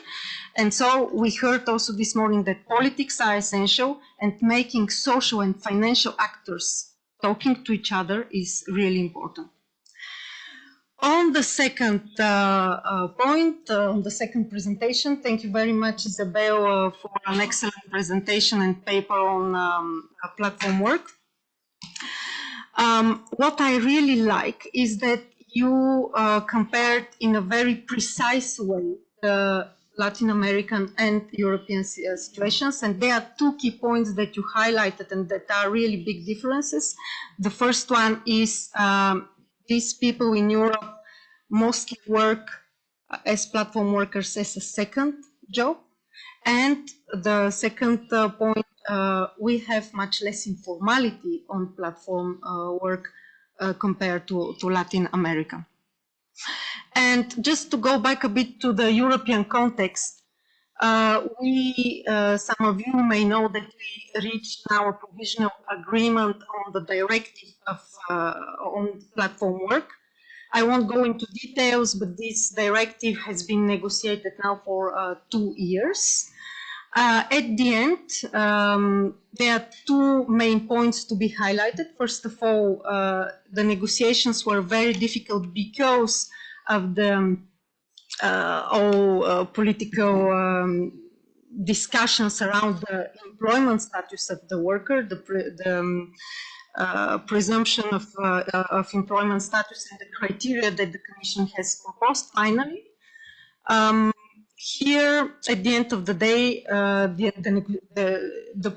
And so we heard also this morning that politics are essential, and making social and financial actors talking to each other is really important. On the second point, on the second presentation, thank you very much, Isabel, for an excellent presentation and paper on platform work. What I really like is that you compared in a very precise way the Latin American and European situations, and there are two key points that you highlighted and that are really big differences. The first one is these people in Europe mostly work as platform workers as a second job. And the second point, we have much less informality on platform work compared to Latin America. And just to go back a bit to the European context, some of you may know that we reached now a provisional agreement on the directive on platform work. I won't go into details, but this directive has been negotiated now for 2 years. At the end, there are two main points to be highlighted. First of all, the negotiations were very difficult because of the political discussions around the employment status of the worker, presumption of employment status and the criteria that the Commission has proposed finally. Here, at the end of the day, the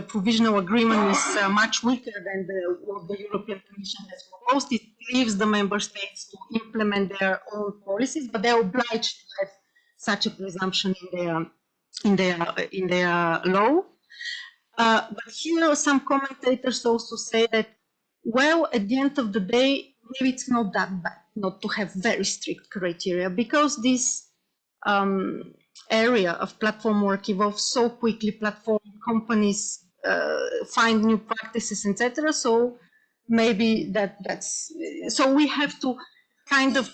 provisional agreement is much weaker than what the European Commission has proposed. It leaves the member states to implement their own policies, but they're obliged to have such a presumption in their law. But here, some commentators also say that, well, at the end of the day, maybe it's not that bad not to have very strict criteria, because this area of platform work evolves so quickly. Platform companies find new practices, etc. So maybe that's so we have to kind of,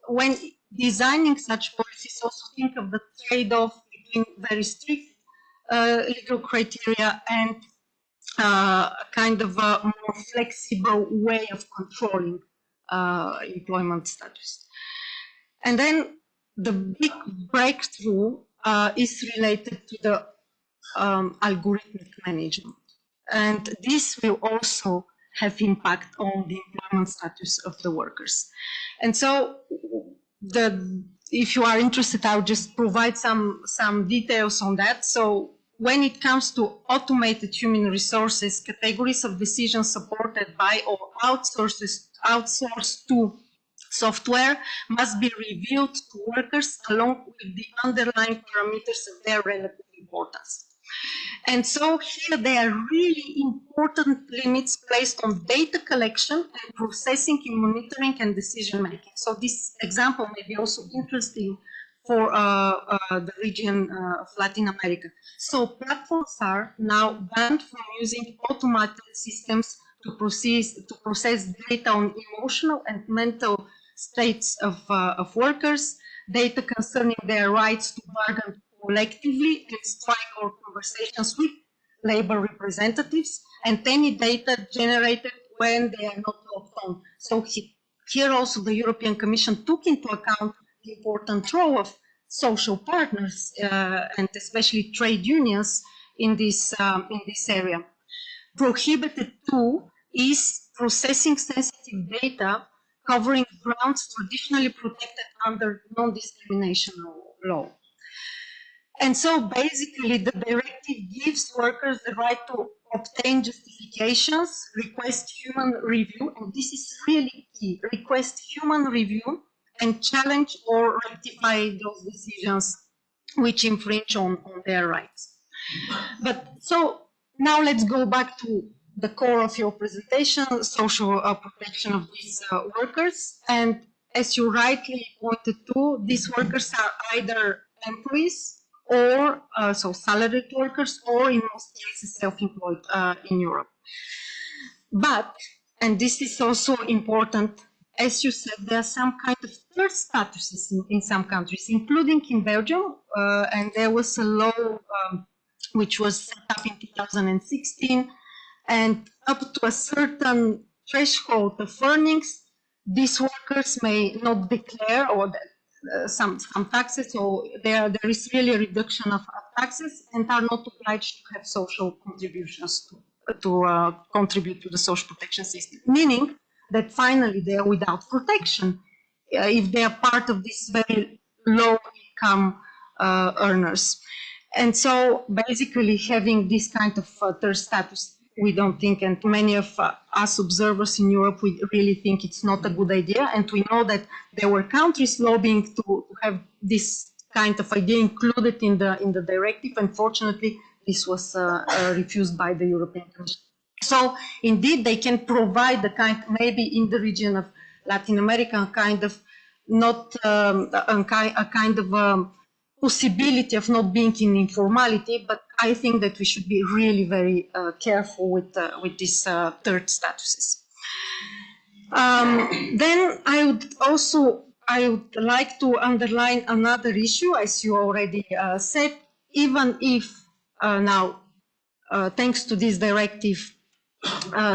when designing such policies, also think of the trade-off between very strict legal criteria and a kind of a more flexible way of controlling employment status. And then the big breakthrough is related to the algorithmic management. And this will also have impact on the employment status of the workers. And so if you are interested, I'll just provide some details on that. So when it comes to automated human resources, categories of decisions supported by or outsourced to software must be revealed to workers along with the underlying parameters of their relative importance. And so here there are really important limits placed on data collection and processing in monitoring and decision making. So this example may be also interesting for the region of Latin America. So platforms are now banned from using automated systems to process data on emotional and mental states of workers, data concerning their rights to bargain collectively and strike or conversations with labor representatives, and any data generated when they are not logged on. So here also the European Commission took into account the important role of social partners and especially trade unions in this area. Prohibited too is processing sensitive data covering grounds traditionally protected under non-discrimination law. And so basically the directive gives workers the right to obtain justifications, request human review, and this is really key, request human review and challenge or rectify those decisions which infringe on their rights. But so now let's go back to the core of your presentation, social protection of these workers. And as you rightly pointed to, these workers are either employees or so salaried workers, or in most cases self-employed in Europe. But, and this is also important, as you said, there are some kind of third statuses in some countries, including in Belgium, and there was a law which was set up in 2016, and up to a certain threshold of earnings, these workers may not declare or some taxes, so there is really a reduction of taxes and are not obliged to have social contributions to contribute to the social protection system, meaning that finally they are without protection if they are part of this very low income earners. And so basically having this kind of third status, we don't think, and many of us observers in Europe, we really think it's not a good idea. And we know that there were countries lobbying to have this kind of idea included in the directive. Unfortunately, this was refused by the European Commission. So indeed, they can provide the kind, maybe in the region of Latin America, kind of not a kind of possibility of not being in informality, but I think that we should be really very careful with these third statuses. Then I would like to underline another issue, as you already said, even if now, thanks to this directive,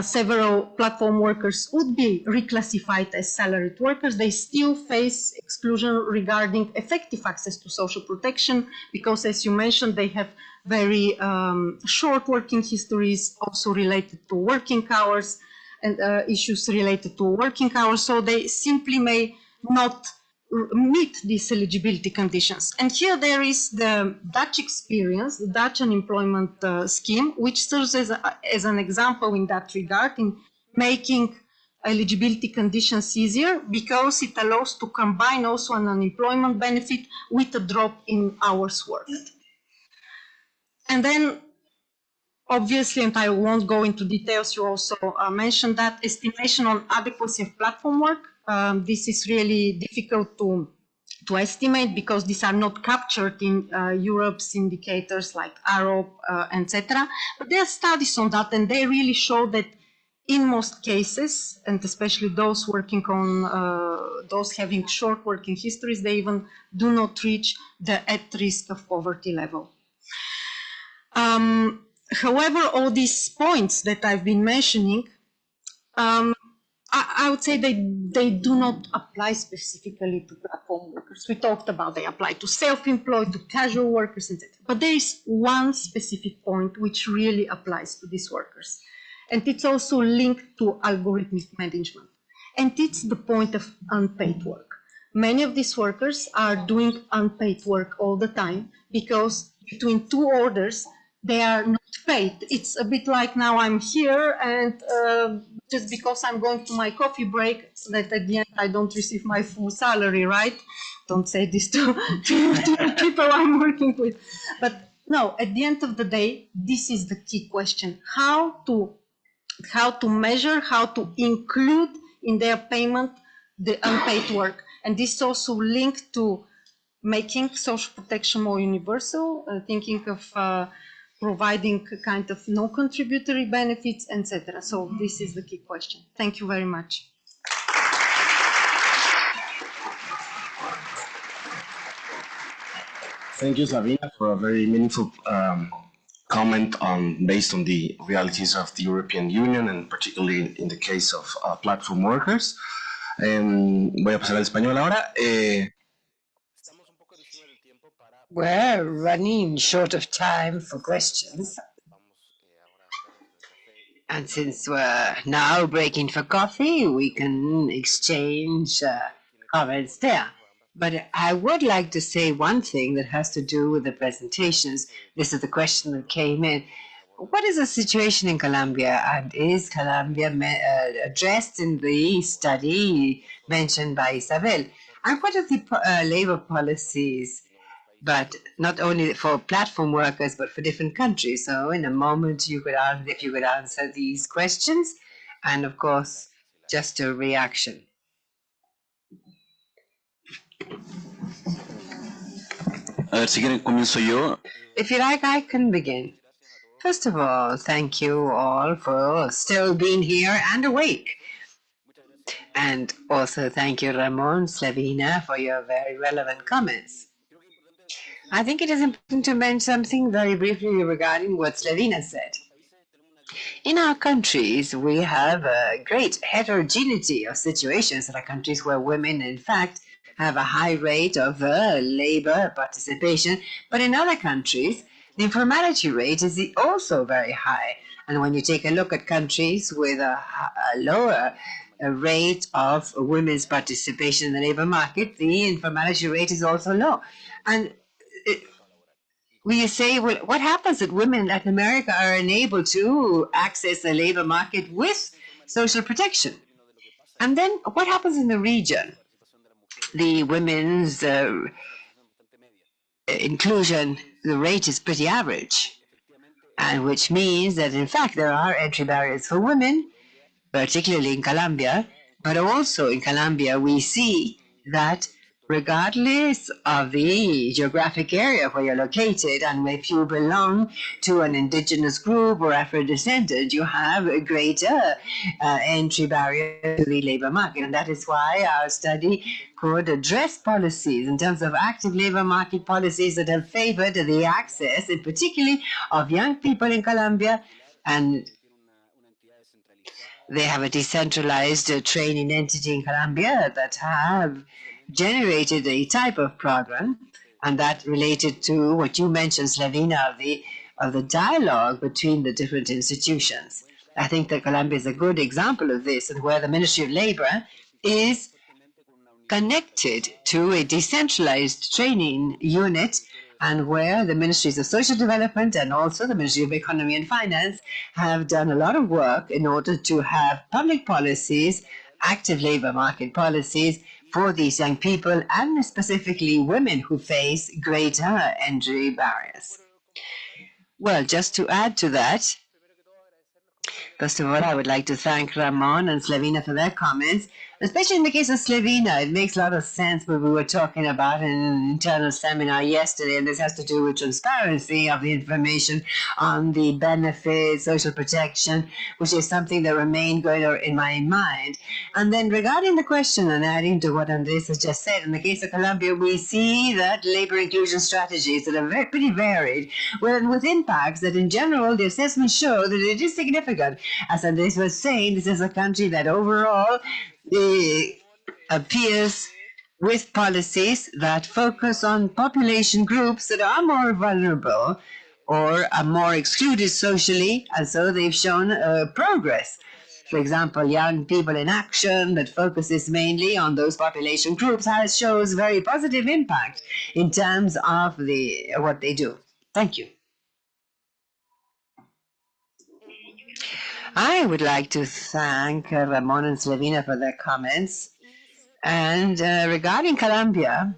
several platform workers would be reclassified as salaried workers, they still face exclusion regarding effective access to social protection because, as you mentioned, they have very short working histories, also related to working hours and issues related to working hours, so they simply may not meet these eligibility conditions. And here there is the Dutch experience, the Dutch unemployment scheme, which serves as an example in that regard, in making eligibility conditions easier because it allows to combine also an unemployment benefit with a drop in hours worked. And then, obviously, and I won't go into details, you also mentioned that estimation on adequacy of platform work. This is really difficult to estimate because these are not captured in Europe's indicators like AROP, etc. But there are studies on that, and they really show that in most cases, and especially those working on those having short working histories, they even do not reach the at risk of poverty level. However, all these points that I've been mentioning, I would say they do not apply specifically to platform workers. We talked about they apply to self-employed, to casual workers, etc. But there is one specific point which really applies to these workers. And it's also linked to algorithmic management. And it's the point of unpaid work. Many of these workers are doing unpaid work all the time because between two orders, they are not paid. It's a bit like now I'm here and just because I'm going to my coffee break, so that at the end I don't receive my full salary, right? Don't say this to people I'm working with. But no, at the end of the day, this is the key question. How to measure, how to include in their payment the unpaid work. And this is also linked to making social protection more universal, thinking of providing a kind of no-contributory benefits, etc. So this is the key question. Thank you very much. Thank you, Sabina, for a very meaningful comment based on the realities of the European Union and particularly in the case of platform workers. Voy a pasar al español ahora. We're running short of time for questions. And since we're now breaking for coffee, we can exchange comments there. But I would like to say one thing that has to do with the presentations. This is the question that came in. What is the situation in Colombia, and is Colombia addressed in the study mentioned by Isabel? And what are the labor policies, but not only for platform workers, but for different countries? So in a moment, if you could answer these questions, and of course, just a reaction. A ver, si quieren comienzo yo. If you like, I can begin. First of all, thank you all for still being here and awake. And also thank you, Ramon, Slavina, for your very relevant comments. I think it is important to mention something very briefly regarding what Slavina said. In our countries, we have a great heterogeneity of situations. There are countries where women, in fact, have a high rate of labor participation, but in other countries, the informality rate is also very high. And when you take a look at countries with a lower rate of women's participation in the labor market, the informality rate is also low. And we say, well, what happens that women in Latin America are unable to access the labor market with social protection? And then what happens in the region? The women's inclusion, the rate is pretty average, and which means that, in fact, there are entry barriers for women, particularly in Colombia, but also in Colombia, we see that regardless of the geographic area where you're located, and if you belong to an indigenous group or Afro-descendant, you have a greater entry barrier to the labor market. And that is why our study could address policies in terms of active labor market policies that have favored the access, in particularly of young people in Colombia, and They have a decentralized training entity in Colombia that have generated a type of program, and that related to what you mentioned, Slavina, of the dialogue between the different institutions. I think that Colombia is a good example of this, and where the Ministry of Labor is connected to a decentralized training unit, and where the Ministries of Social Development and also the Ministry of Economy and Finance have done a lot of work in order to have public policies, active labor market policies for these young people, and specifically women who face greater entry barriers. Well, just to add to that, first of all, I would like to thank Ramon and Slavina for their comments, especially in the case of Slavina. It makes a lot of sense what we were talking about in an internal seminar yesterday, and this has to do with transparency of the information on the benefits, social protection, which is something that remained going in my mind. And then regarding the question and adding to what Andres has just said, in the case of Colombia, we see that labor inclusion strategies that are pretty varied, with impacts that in general the assessments show that it is significant. As Andres was saying, this is a country that overall appears with policies that focus on population groups that are more vulnerable or are more excluded socially, and so they've shown progress. For example, Young People in Action, that focuses mainly on those population groups, shows very positive impact in terms of what they do. Thank you. I would like to thank Ramon and Slavina for their comments. And regarding Colombia,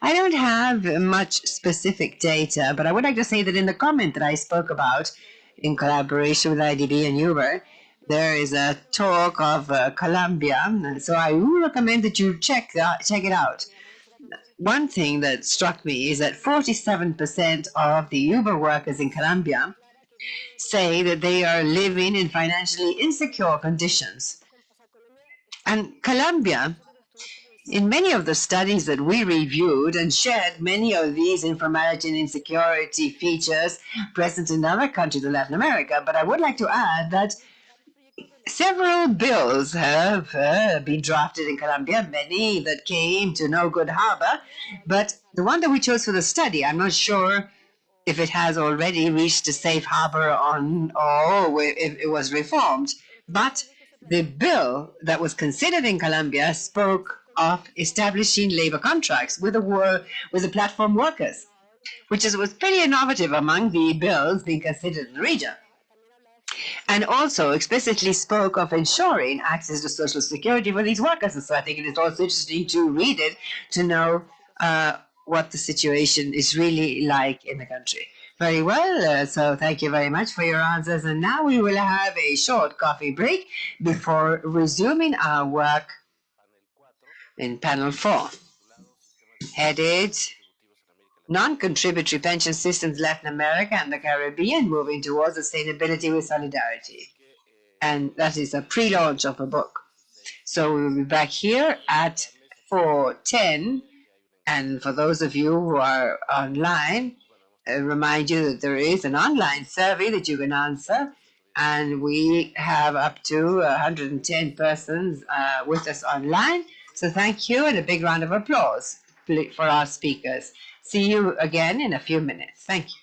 I don't have much specific data, but I would like to say that in the comment that I spoke about, in collaboration with IDB and Uber, there is a talk of Colombia, and so I would recommend that you check it out. One thing that struck me is that 47% of the Uber workers in Colombia say that they are living in financially insecure conditions. And Colombia, in many of the studies that we reviewed and shared many of these informality and insecurity features present in other countries in Latin America, but I would like to add that several bills have been drafted in Colombia, many that came to no good harbor, but the one that we chose for the study, I'm not sure if it has already reached a safe harbor or if it was reformed. But the bill that was considered in Colombia spoke of establishing labor contracts with the platform workers, which was pretty innovative among the bills being considered in the region. And also explicitly spoke of ensuring access to Social Security for these workers. And so I think it is also interesting to read it to know what the situation is really like in the country. Very well, so thank you very much for your answers. And now we will have a short coffee break before resuming our work in panel 4, headed Non-Contributory Pension Systems Latin America and the Caribbean, Moving Towards Sustainability with Solidarity. And that is a pre-launch of a book. So we will be back here at 4:10. And for those of you who are online, I remind you that there is an online survey that you can answer. And we have up to 110 persons with us online. So thank you, and a big round of applause for our speakers. See you again in a few minutes. Thank you.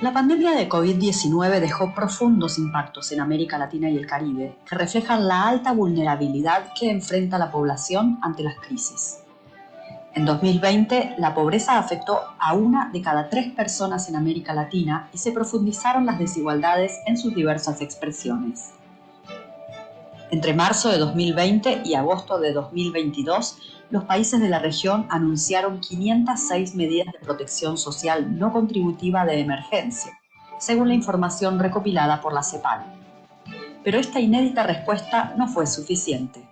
La pandemia de COVID-19 dejó profundos impactos en América Latina y el Caribe, que reflejan la alta vulnerabilidad que enfrenta la población ante las crisis. En 2020, la pobreza afectó a 1 de cada 3 personas en América Latina y se profundizaron las desigualdades en sus diversas expresiones. Entre marzo de 2020 y agosto de 2022, los países de la región anunciaron 506 medidas de protección social no contributiva de emergencia, según la información recopilada por la CEPAL. Pero esta inédita respuesta no fue suficiente.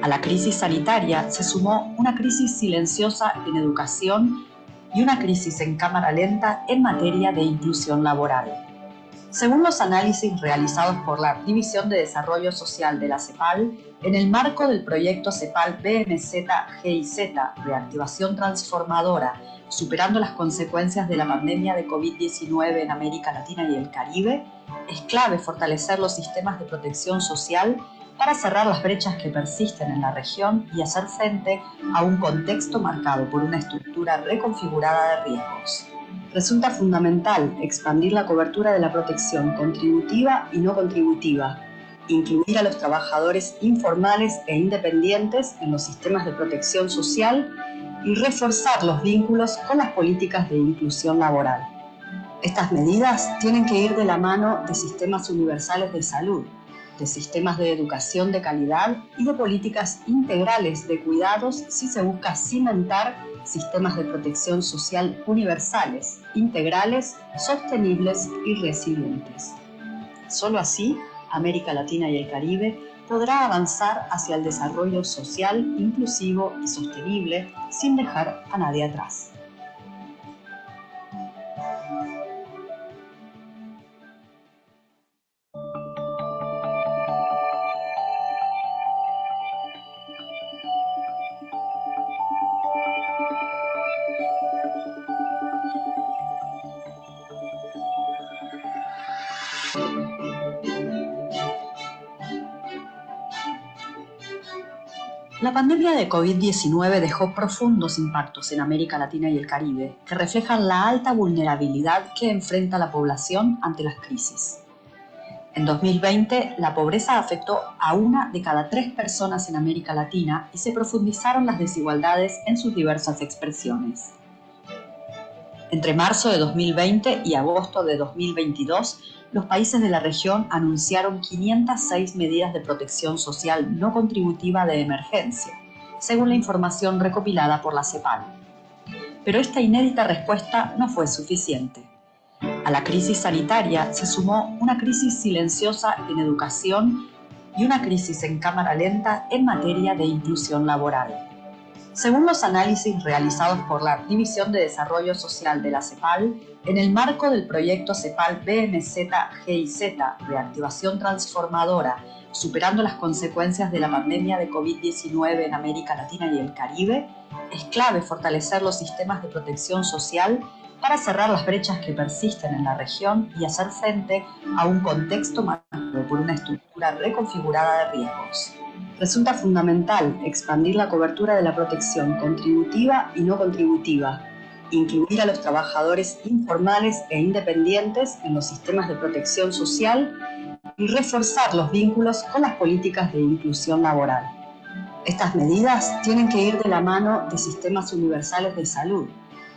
A la crisis sanitaria se sumó una crisis silenciosa en educación y una crisis en cámara lenta en materia de inclusión laboral. Según los análisis realizados por la División de Desarrollo Social de la CEPAL, en el marco del proyecto CEPAL BMZ-GIZ, Reactivación Transformadora, superando las consecuencias de la pandemia de COVID-19 en América Latina y el Caribe, es clave fortalecer los sistemas de protección social para cerrar las brechas que persisten en la región y hacer frente a un contexto marcado por una estructura reconfigurada de riesgos. Resulta fundamental expandir la cobertura de la protección contributiva y no contributiva, incluir a los trabajadores informales e independientes en los sistemas de protección social y reforzar los vínculos con las políticas de inclusión laboral. Estas medidas tienen que ir de la mano de sistemas universales de salud, de sistemas de educación de calidad y de políticas integrales de cuidados si se busca cimentar sistemas de protección social universales, integrales, sostenibles y resilientes. Solo así, América Latina y el Caribe podrá avanzar hacia el desarrollo social, inclusivo y sostenible sin dejar a nadie atrás. La pandemia de COVID-19 dejó profundos impactos en América Latina y el Caribe, que reflejan la alta vulnerabilidad que enfrenta la población ante las crisis. En 2020, la pobreza afectó a 1 de cada 3 personas en América Latina y se profundizaron las desigualdades en sus diversas expresiones. Entre marzo de 2020 y agosto de 2022, los países de la región anunciaron 506 medidas de protección social no contributiva de emergencia, según la información recopilada por la CEPAL. Pero esta inédita respuesta no fue suficiente. A la crisis sanitaria se sumó una crisis silenciosa en educación y una crisis en cámara lenta en materia de inclusión laboral. Según los análisis realizados por la División de Desarrollo Social de la CEPAL, en el marco del proyecto CEPAL BMZ-GIZ, Reactivación Transformadora, superando las consecuencias de la pandemia de COVID-19 en América Latina y el Caribe, es clave fortalecer los sistemas de protección social para cerrar las brechas que persisten en la región y hacer frente a un contexto marcado por una estructura reconfigurada de riesgos. Resulta fundamental expandir la cobertura de la protección contributiva y no contributiva, incluir a los trabajadores informales e independientes en los sistemas de protección social y reforzar los vínculos con las políticas de inclusión laboral. Estas medidas tienen que ir de la mano de sistemas universales de salud,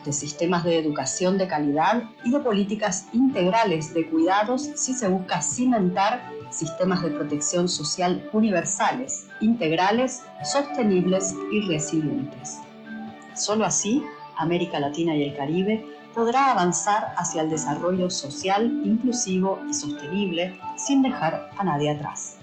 de sistemas de educación de calidad y de políticas integrales de cuidados si se busca cimentar sistemas de protección social universales, integrales, sostenibles y resilientes. Solo así, América Latina y el Caribe podrá avanzar hacia el desarrollo social, inclusivo y sostenible sin dejar a nadie atrás.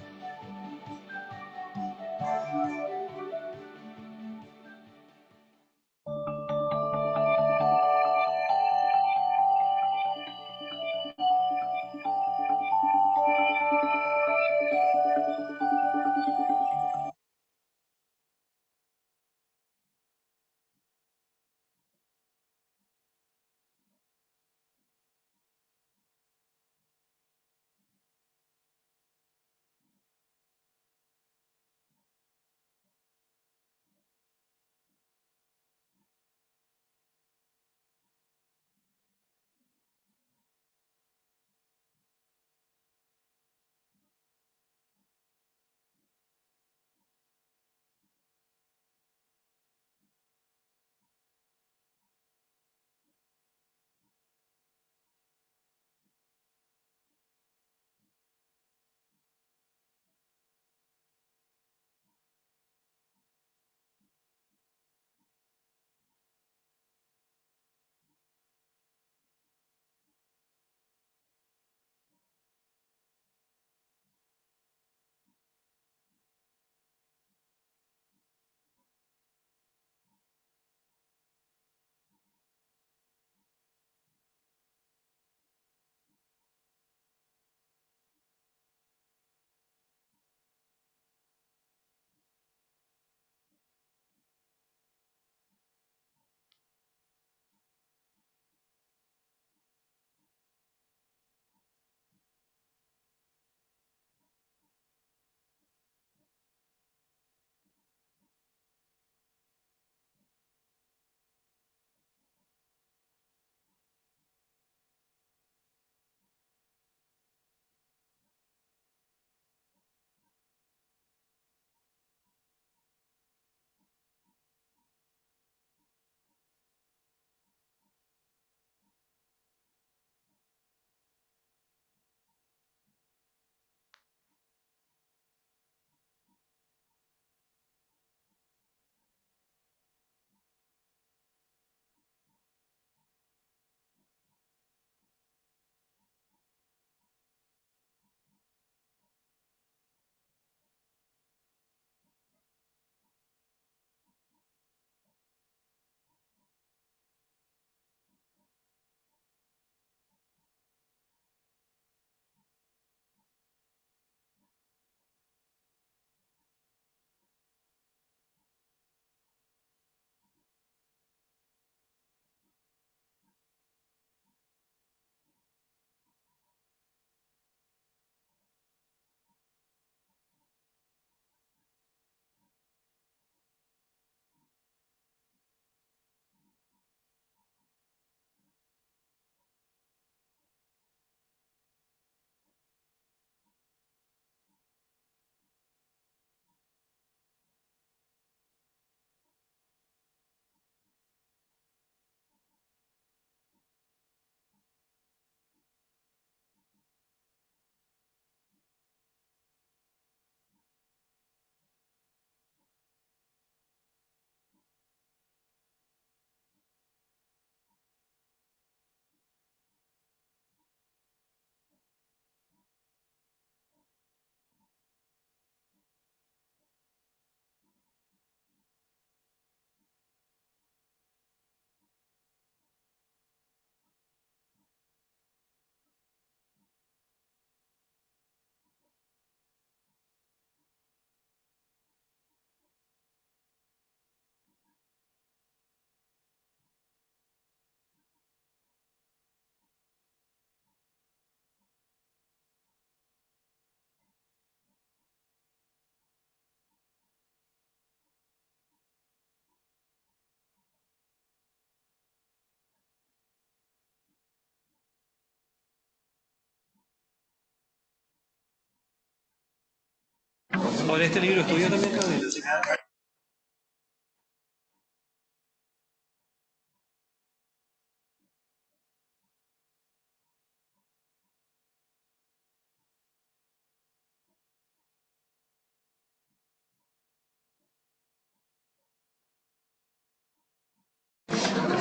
Ahora este libro es tuyo también, Claudia.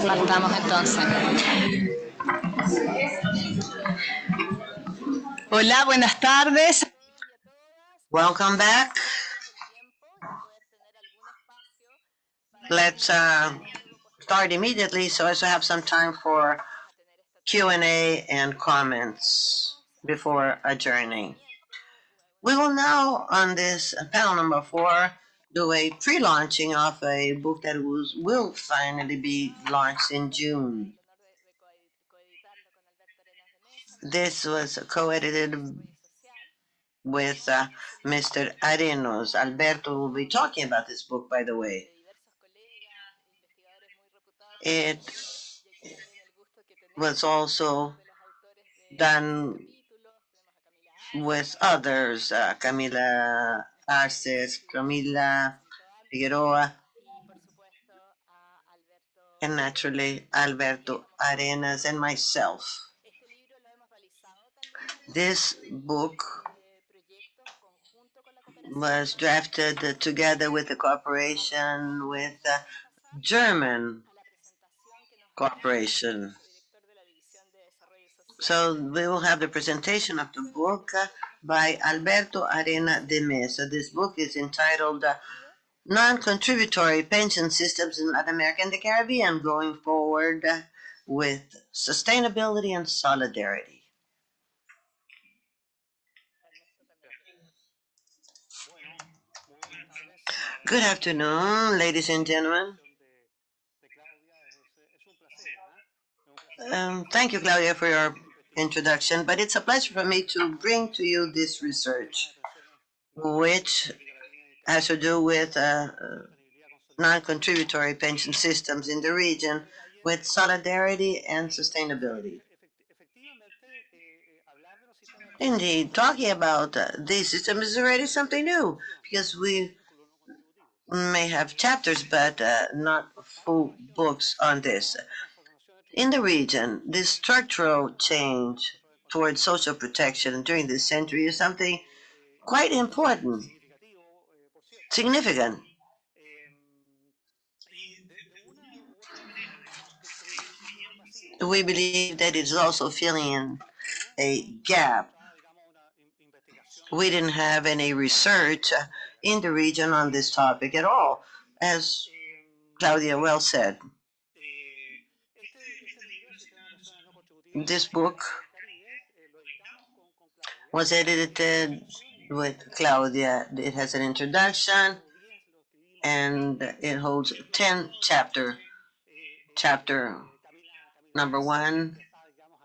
Partamos entonces. Hola, buenas tardes. Welcome back. Let's start immediately so as to have some time for Q&A and comments before adjourning. We will now, on this panel number 4, do a pre-launching of a book that will finally be launched in June. This was co-edited with Mr. Arenos. Alberto will be talking about this book, by the way. It was also done with others, Camila Arces, Camila Figueroa, and naturally Alberto Arenas and myself. This book was drafted together with the cooperation with German cooperation. So we will have the presentation of the book by Alberto Arena de Mesa. This book is entitled Non-Contributory Pension Systems in Latin America and the Caribbean, Going Forward with Sustainability and Solidarity. Good afternoon, ladies and gentlemen. Thank you, Claudia, for your introduction, but it's a pleasure for me to bring to you this research, which has to do with non-contributory pension systems in the region with solidarity and sustainability. Indeed, talking about these systems is already something new because we may have chapters, but not full books on this. In the region, this structural change towards social protection during this century is something quite important, significant. We believe that it's also filling in a gap. We didn't have any research in the region on this topic at all, as Claudia well said. This book was edited with Claudia. It has an introduction and it holds 10 chapters. Chapter number 1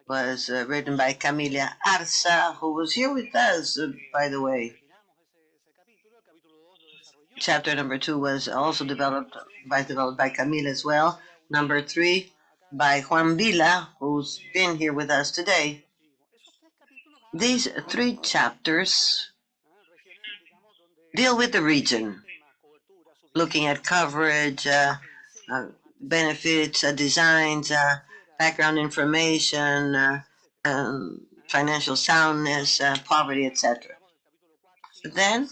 was written by Camila Arza, who was here with us, by the way. Chapter number 2 was also developed by Camila as well. Number 3 by Juan Vila, who's been here with us today. These 3 chapters deal with the region, looking at coverage, benefits, designs, background information, financial soundness, poverty, etc. Then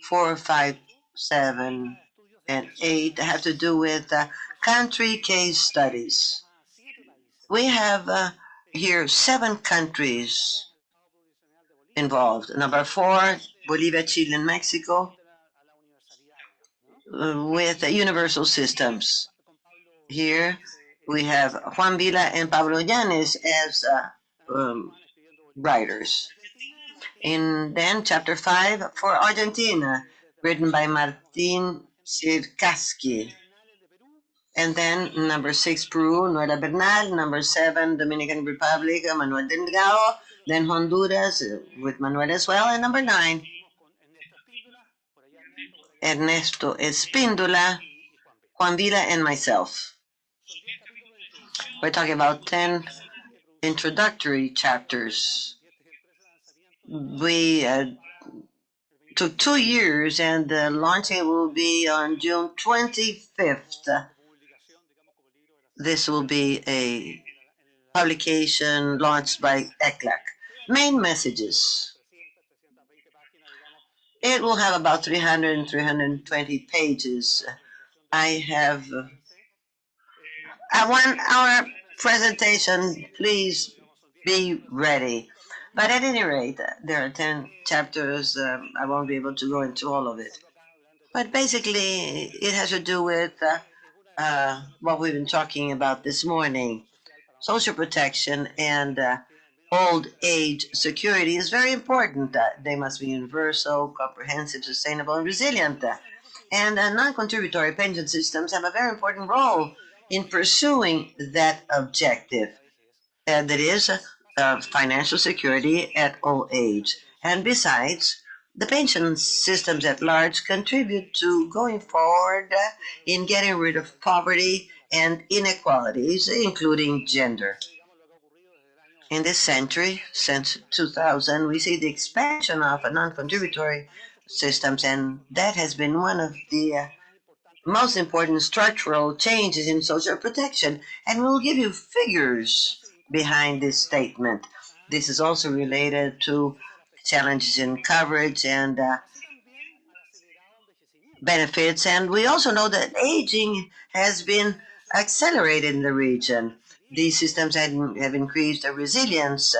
4, 5, 7, and 8 have to do with country case studies. We have here 7 countries involved. Number 4, Bolivia, Chile, and Mexico, with universal systems. Here we have Juan Vila and Pablo Llanes as writers. And then chapter 5 for Argentina, written by Martín Circasqui. And then number 6, Peru, Nuera Bernal. Number 7, Dominican Republic, Manuel Delgado. Then Honduras with Manuel as well. And number 9, Ernesto Espíndola, Juan Vila, and myself. We're talking about 10 introductory chapters. We took 2 years, and the launching will be on June 25th. This will be a publication launched by ECLAC. Main messages. It will have about 300 and 320 pages. I have a 1-hour presentation. Please be ready. But at any rate, there are 10 chapters. I won't be able to go into all of it. But basically, it has to do with what we've been talking about this morning. Social protection and old age security is very important. They must be universal, comprehensive, sustainable, and resilient. And non-contributory pension systems have a very important role in pursuing that objective. And that is financial security at old age. And besides, the pension systems at large contribute to going forward in getting rid of poverty and inequalities, including gender. In this century, since 2000, we see the expansion of non-contributory systems, and that has been one of the most important structural changes in social protection. And we'll give you figures behind this statement. This is also related to challenges in coverage and benefits. And we also know that aging has been accelerated in the region. These systems have increased their resilience.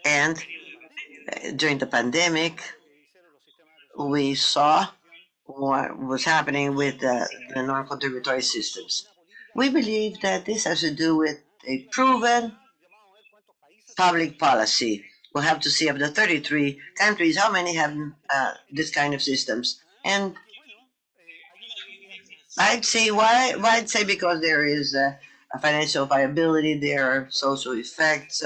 And during the pandemic, we saw what was happening with the non-contributory systems. We believe that this has to do with a proven public policy. We'll have to see of the 33 countries, how many have this kind of systems. And I'd say why? I'd say because there is a financial viability, there are social effects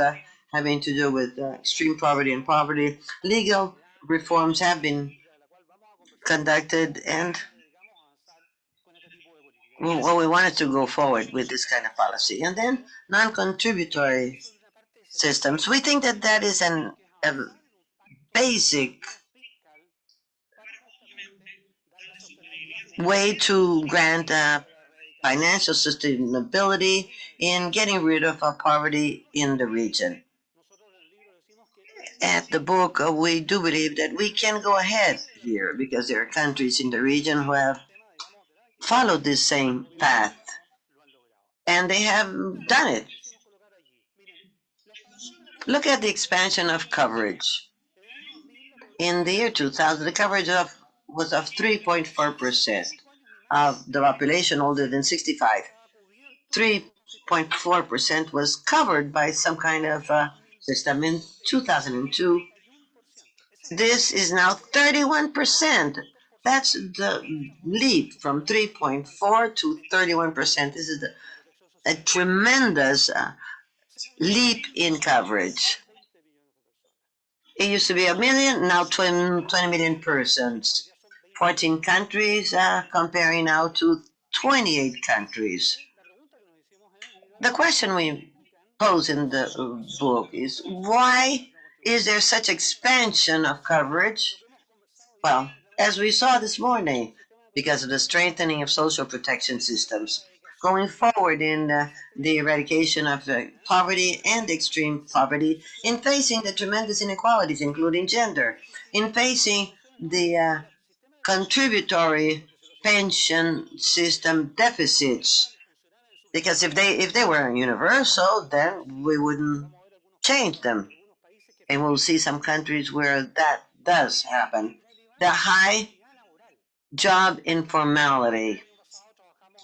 having to do with extreme poverty and poverty. Legal reforms have been conducted, and well, we wanted to go forward with this kind of policy. And then non-contributory systems. We think that that is a basic way to grant financial sustainability in getting rid of poverty in the region. At the book, we do believe that we can go ahead here because there are countries in the region who have followed this same path, and they have done it. Look at the expansion of coverage. In the year 2000, the coverage was of 3.4% of the population older than 65. 3.4% was covered by some kind of system. In 2002, this is now 31%. That's the leap from 3.4 to 31%. This is a tremendous leap in coverage. It used to be 1 million, now 20 million persons. 14 countries, comparing now to 28 countries. The question we pose in the book is, why is there such expansion of coverage? Well, as we saw this morning, because of the strengthening of social protection systems. Going forward in the eradication of poverty and extreme poverty, in facing the tremendous inequalities, including gender, in facing the contributory pension system deficits. Because if they were universal, then we wouldn't change them. And we'll see some countries where that does happen. The high job informality.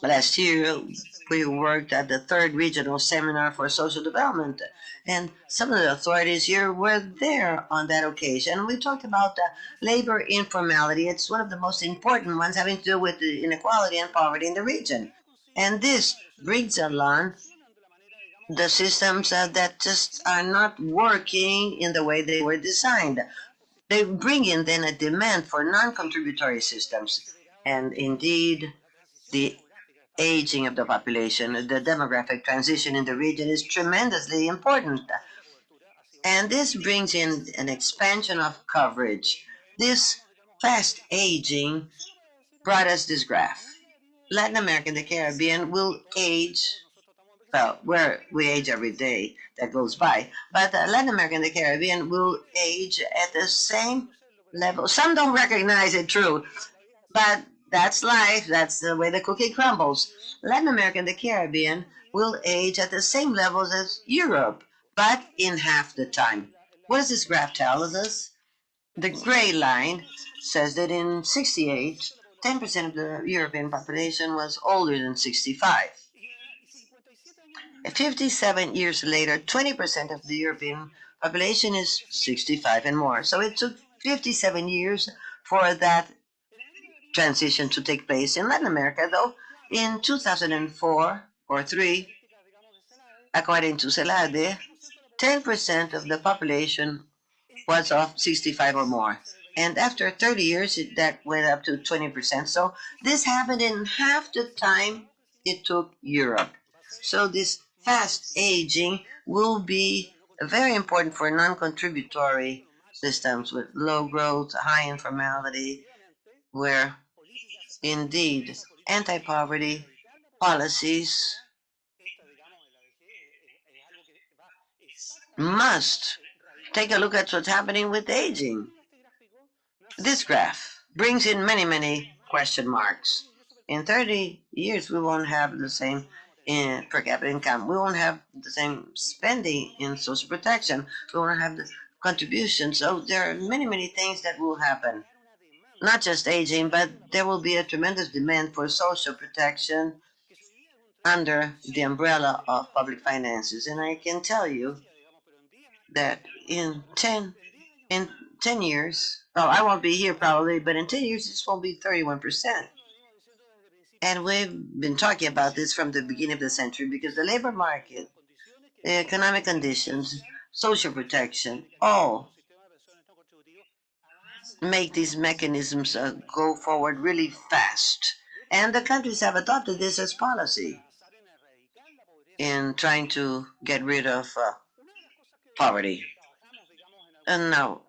Last year, we worked at the 3rd Regional Seminar for Social Development, and some of the authorities here were there on that occasion. We talked about labor informality. It's one of the most important ones, having to do with the inequality and poverty in the region. And this brings along the systems that just are not working in the way they were designed. They bring in then a demand for non-contributory systems. And indeed, the aging of the population, the demographic transition in the region is tremendously important. And this brings in an expansion of coverage. This fast aging brought us this graph. Latin America and the Caribbean will age, well, where we age every day that goes by, but Latin America and the Caribbean will age at the same level. Some don't recognize it, true, but that's life. That's the way the cookie crumbles. Latin America and the Caribbean will age at the same levels as Europe, but in half the time. What does this graph tell us? The gray line says that in 68, 10% of the European population was older than 65. 57 years later, 20% of the European population is 65 and more. So it took 57 years for that transition to take place. In Latin America, though, in 2004 or 3, according to CELADE, 10% of the population was of 65 or more. And after 30 years, that went up to 20%. So this happened in half the time it took Europe. So this fast aging will be very important for non-contributory systems with low growth, high informality, where indeed anti-poverty policies must take a look at what's happening with aging. This graph brings in many, many question marks. In 30 years, we won't have the same per capita income. We won't have the same spending in social protection. We won't have the contribution. So there are many, many things that will happen. Not just aging, but there will be a tremendous demand for social protection under the umbrella of public finances. And I can tell you that in 10 years, well, I won't be here probably, but in 10 years, this will be 31%. And we've been talking about this from the beginning of the century because the labor market, economic conditions, social protection, all make these mechanisms go forward really fast. And the countries have adopted this as policy in trying to get rid of poverty. And now,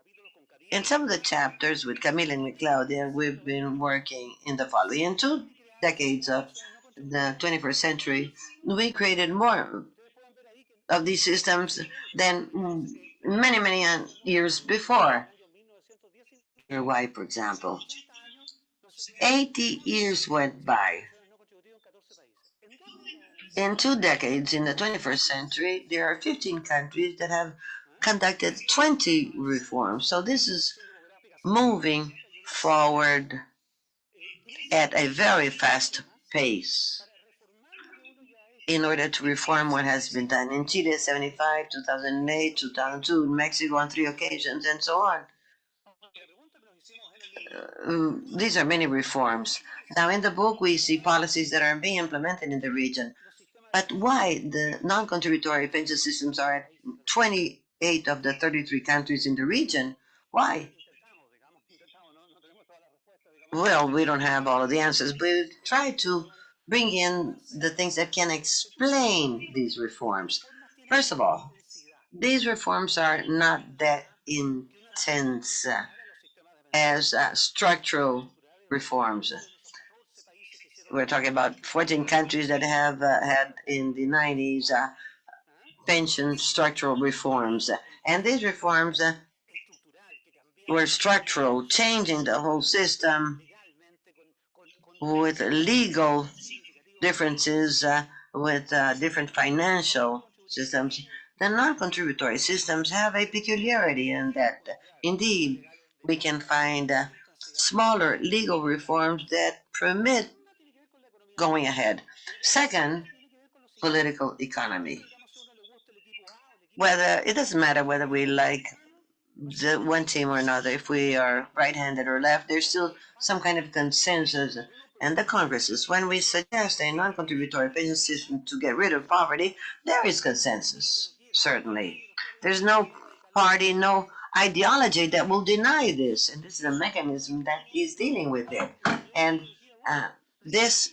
in some of the chapters with Camille and Claudia, we've been working in the following. In 2 decades of the 21st century, we created more of these systems than many, many years before. Uruguay, for example. 80 years went by. In 2 decades, in the 21st century, there are 15 countries that have conducted 20 reforms. So this is moving forward at a very fast pace in order to reform what has been done. In Chile, 75, 2008, 2002, in Mexico on 3 occasions, and so on. These are many reforms. Now, in the book, we see policies that are being implemented in the region. But why the non-contributory pension systems are at 28 of the 33 countries in the region? Why? Well, we don't have all of the answers, but we try to bring in the things that can explain these reforms. First of all, these reforms are not that intense as structural reforms. We're talking about 14 countries that have had in the 90s pension structural reforms. And these reforms were structural, changing the whole system with legal differences, with different financial systems. The non-contributory systems have a peculiarity in that, indeed, we can find smaller legal reforms that permit going ahead. Second, political economy. Whether it doesn't matter whether we like the one team or another, if we are right-handed or left, there's still some kind of consensus. And the Congresses, when we suggest a non-contributory pension system to get rid of poverty, there is consensus, certainly. There's no party, no ideology that will deny this. And this is a mechanism that is dealing with it. And this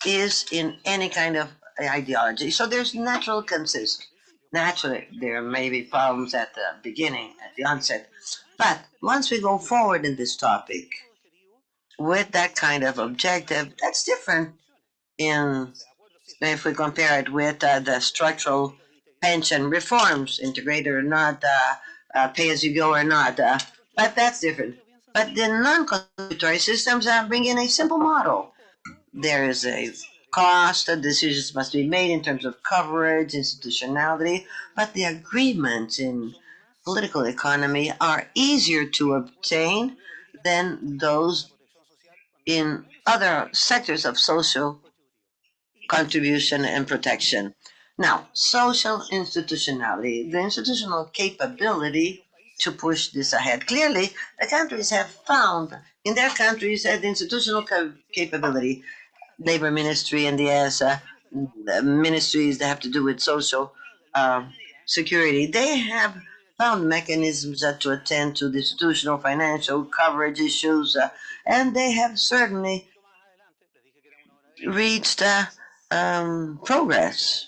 is in any kind of ideology. So there's natural consensus. Naturally, there may be problems at the beginning, at the onset. But once we go forward in this topic with that kind of objective, that's different in if we compare it with the structural pension reforms, integrated or not, pay as you go or not. But that's different. But the non-contributory systems bring in a simple model. There is a cost, decisions must be made in terms of coverage, institutionality, but the agreements in political economy are easier to obtain than those in other sectors of social contribution and protection. Now, social institutionality, the institutional capability to push this ahead. Clearly, the countries have found in their countries the institutional capability. Labor Ministry and the ministries that have to do with social security, they have found mechanisms to attend to the institutional financial coverage issues, and they have certainly reached progress.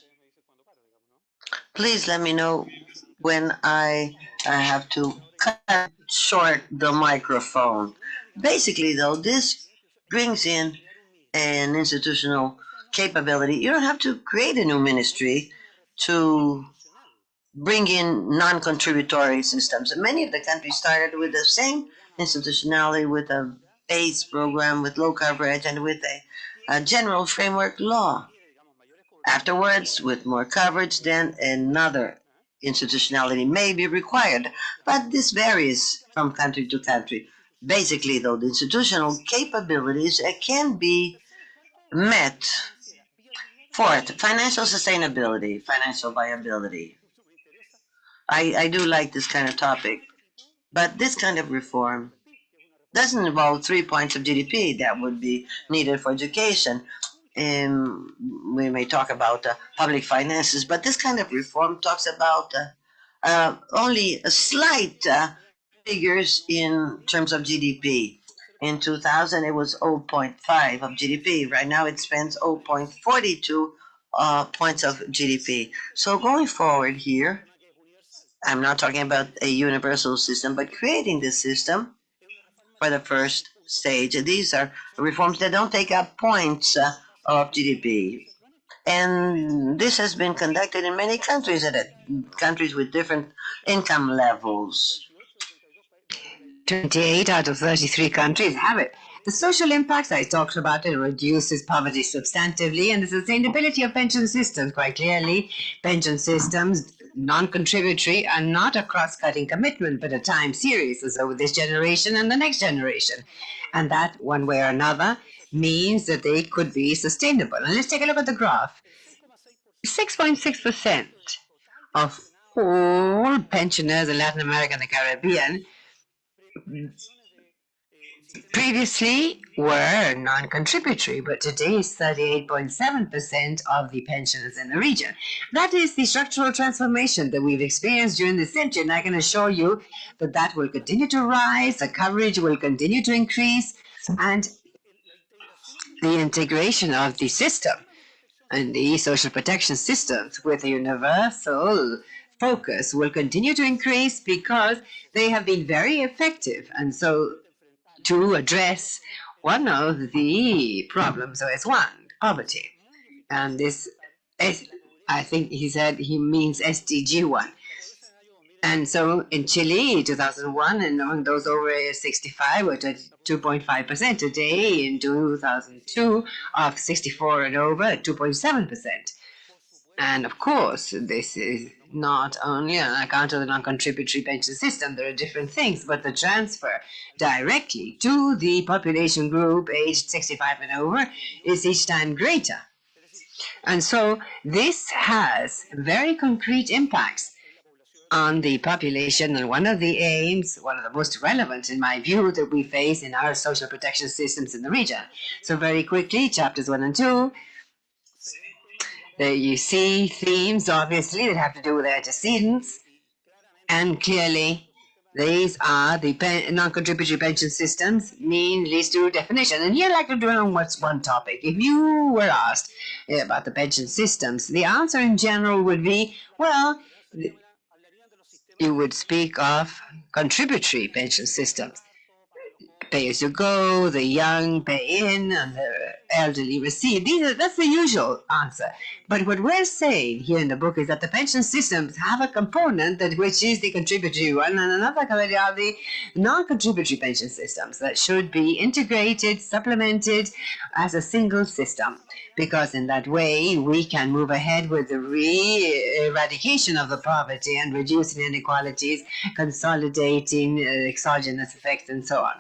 Please let me know when I have to cut short the microphone. Basically, though, this brings in an institutional capability. You don't have to create a new ministry to bring in non-contributory systems. And many of the countries started with the same institutionality, with a base program, with low coverage, and with a general framework law. Afterwards, with more coverage, then another institutionality may be required, but this varies from country to country. Basically, though, the institutional capabilities can be met. Fourth, financial sustainability, financial viability. I do like this kind of topic, but this kind of reform doesn't involve 3 points of GDP that would be needed for education. We may talk about public finances, but this kind of reform talks about only a slight figures in terms of GDP. In 2000, it was 0.5 of GDP. Right now, it spends 0.42 points of GDP. So going forward here, I'm not talking about a universal system, but creating this system for the first stage. These are reforms that don't take up points of GDP. And this has been conducted in many countries, countries with different income levels. 28 out of 33 countries have it. The social impacts I talked about, it reduces poverty substantively, and the sustainability of pension systems, quite clearly, pension systems, non-contributory, are not a cross-cutting commitment, but a time series, so with this generation and the next generation. And that, one way or another, means that they could be sustainable. And let's take a look at the graph. 6.6% of all pensioners in Latin America and the Caribbean previously were non-contributory, but today is 38.7% of the pensioners in the region. That is the structural transformation that we've experienced during this century, and I can assure you that that will continue to rise, the coverage will continue to increase, and the integration of the system and the social protection systems with a universal focus will continue to increase because they have been very effective. And so to address one of the problems, OS1, poverty. And this, I think he said he means SDG1. And so in Chile, 2001, and among those over 65 were 2.5%. Today, in 2002, of 64 and over, 2.7%. And of course, this is not only on account of the non-contributory pension system, there are different things, but the transfer directly to the population group aged 65 and over is each time greater. And so this has very concrete impacts on the population, and one of the aims, one of the most relevant in my view, that we face in our social protection systems in the region. So very quickly, chapters 1 and 2, you see themes, obviously, that have to do with antecedents, and clearly these are the non-contributory pension systems, leads to definition. And here I'd like to dwell on what's one topic. If you were asked about the pension systems, the answer in general would be, well, you would speak of contributory pension systems. Pay as you go, the young pay in, and the elderly receive. That's the usual answer. But what we're saying here in the book is that the pension systems have a component which is the contributory one, and another category are the non-contributory pension systems that should be integrated, supplemented as a single system. Because in that way, we can move ahead with the eradication of the poverty and reducing inequalities, consolidating exogenous effects, and so on.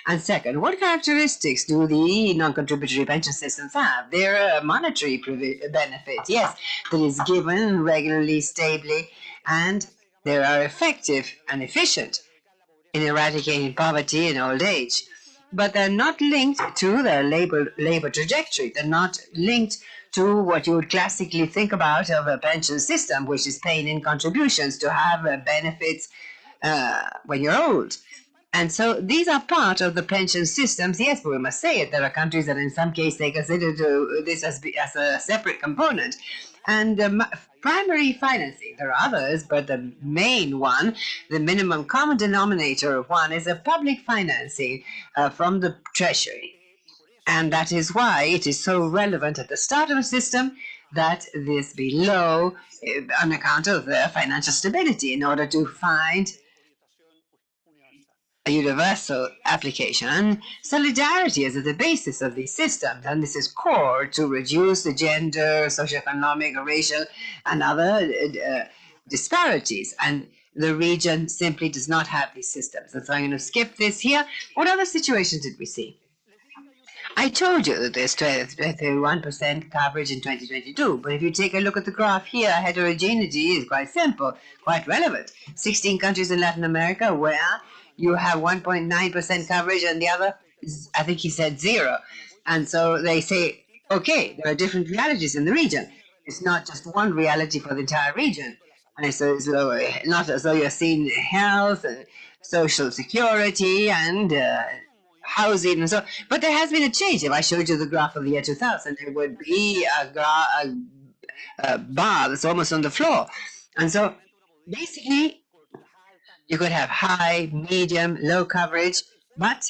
And second, what characteristics do the non-contributory pension systems have? They're a monetary benefit, yes, that is given regularly, stably, and they are effective and efficient in eradicating poverty in old age. But they're not linked to their labor trajectory. They're not linked to what you would classically think about of a pension system, which is paying in contributions to have benefits when you're old. And so these are part of the pension systems. Yes, but we must say it. There are countries that in some cases they consider this as a separate component. And primary financing, there are others, but the main one, the minimum common denominator of one, is a public financing from the treasury. And that is why it is so relevant at the start of a system that this be low on account of their financial stability in order to find a universal application. And solidarity is at the basis of these systems, and this is core to reduce the gender, socioeconomic, racial, and other disparities. And the region simply does not have these systems. And so I'm going to skip this here. What other situations did we see? I told you that there's 21% coverage in 2022, but if you take a look at the graph here, heterogeneity is quite simple, quite relevant. 16 countries in Latin America where you have 1.9% coverage and the other, I think he said 0. And so they say, okay, there are different realities in the region. It's not just one reality for the entire region. And so it's not as though you're seeing health and social security and housing and so, but there has been a change. If I showed you the graph of the year 2000, there would be a bar that's almost on the floor. And so basically, you could have high, medium, low coverage, but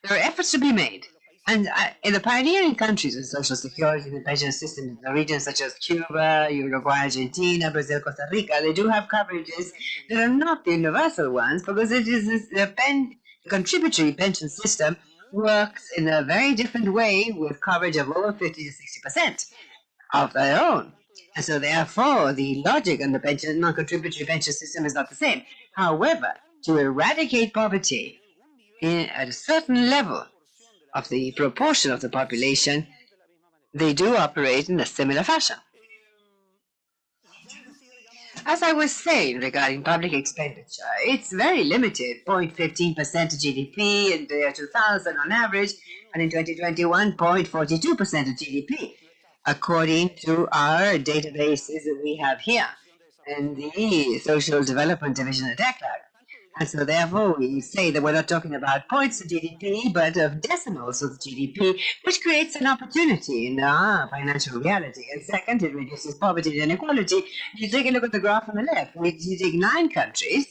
there are efforts to be made. And in the pioneering countries of social security and the pension system in the regions such as Cuba, Uruguay, Argentina, Brazil, Costa Rica, they do have coverages that are not the universal ones because it is the contributory pension system works in a very different way with coverage of over 50 to 60% of their own. And so therefore, the logic in the non-contributory pension system is not the same. However, to eradicate poverty at a certain level of the proportion of the population, they do operate in a similar fashion. As I was saying regarding public expenditure, it's very limited, 0.15% of GDP in the year 2000 on average, and in 2021, 0.42% of GDP, according to our databases that we have here in the Social Development Division at DECLAC. And so therefore we say that we're not talking about points of GDP, but of decimals of GDP, which creates an opportunity in our financial reality. And second, it reduces poverty and inequality. You take a look at the graph on the left. We take 9 countries,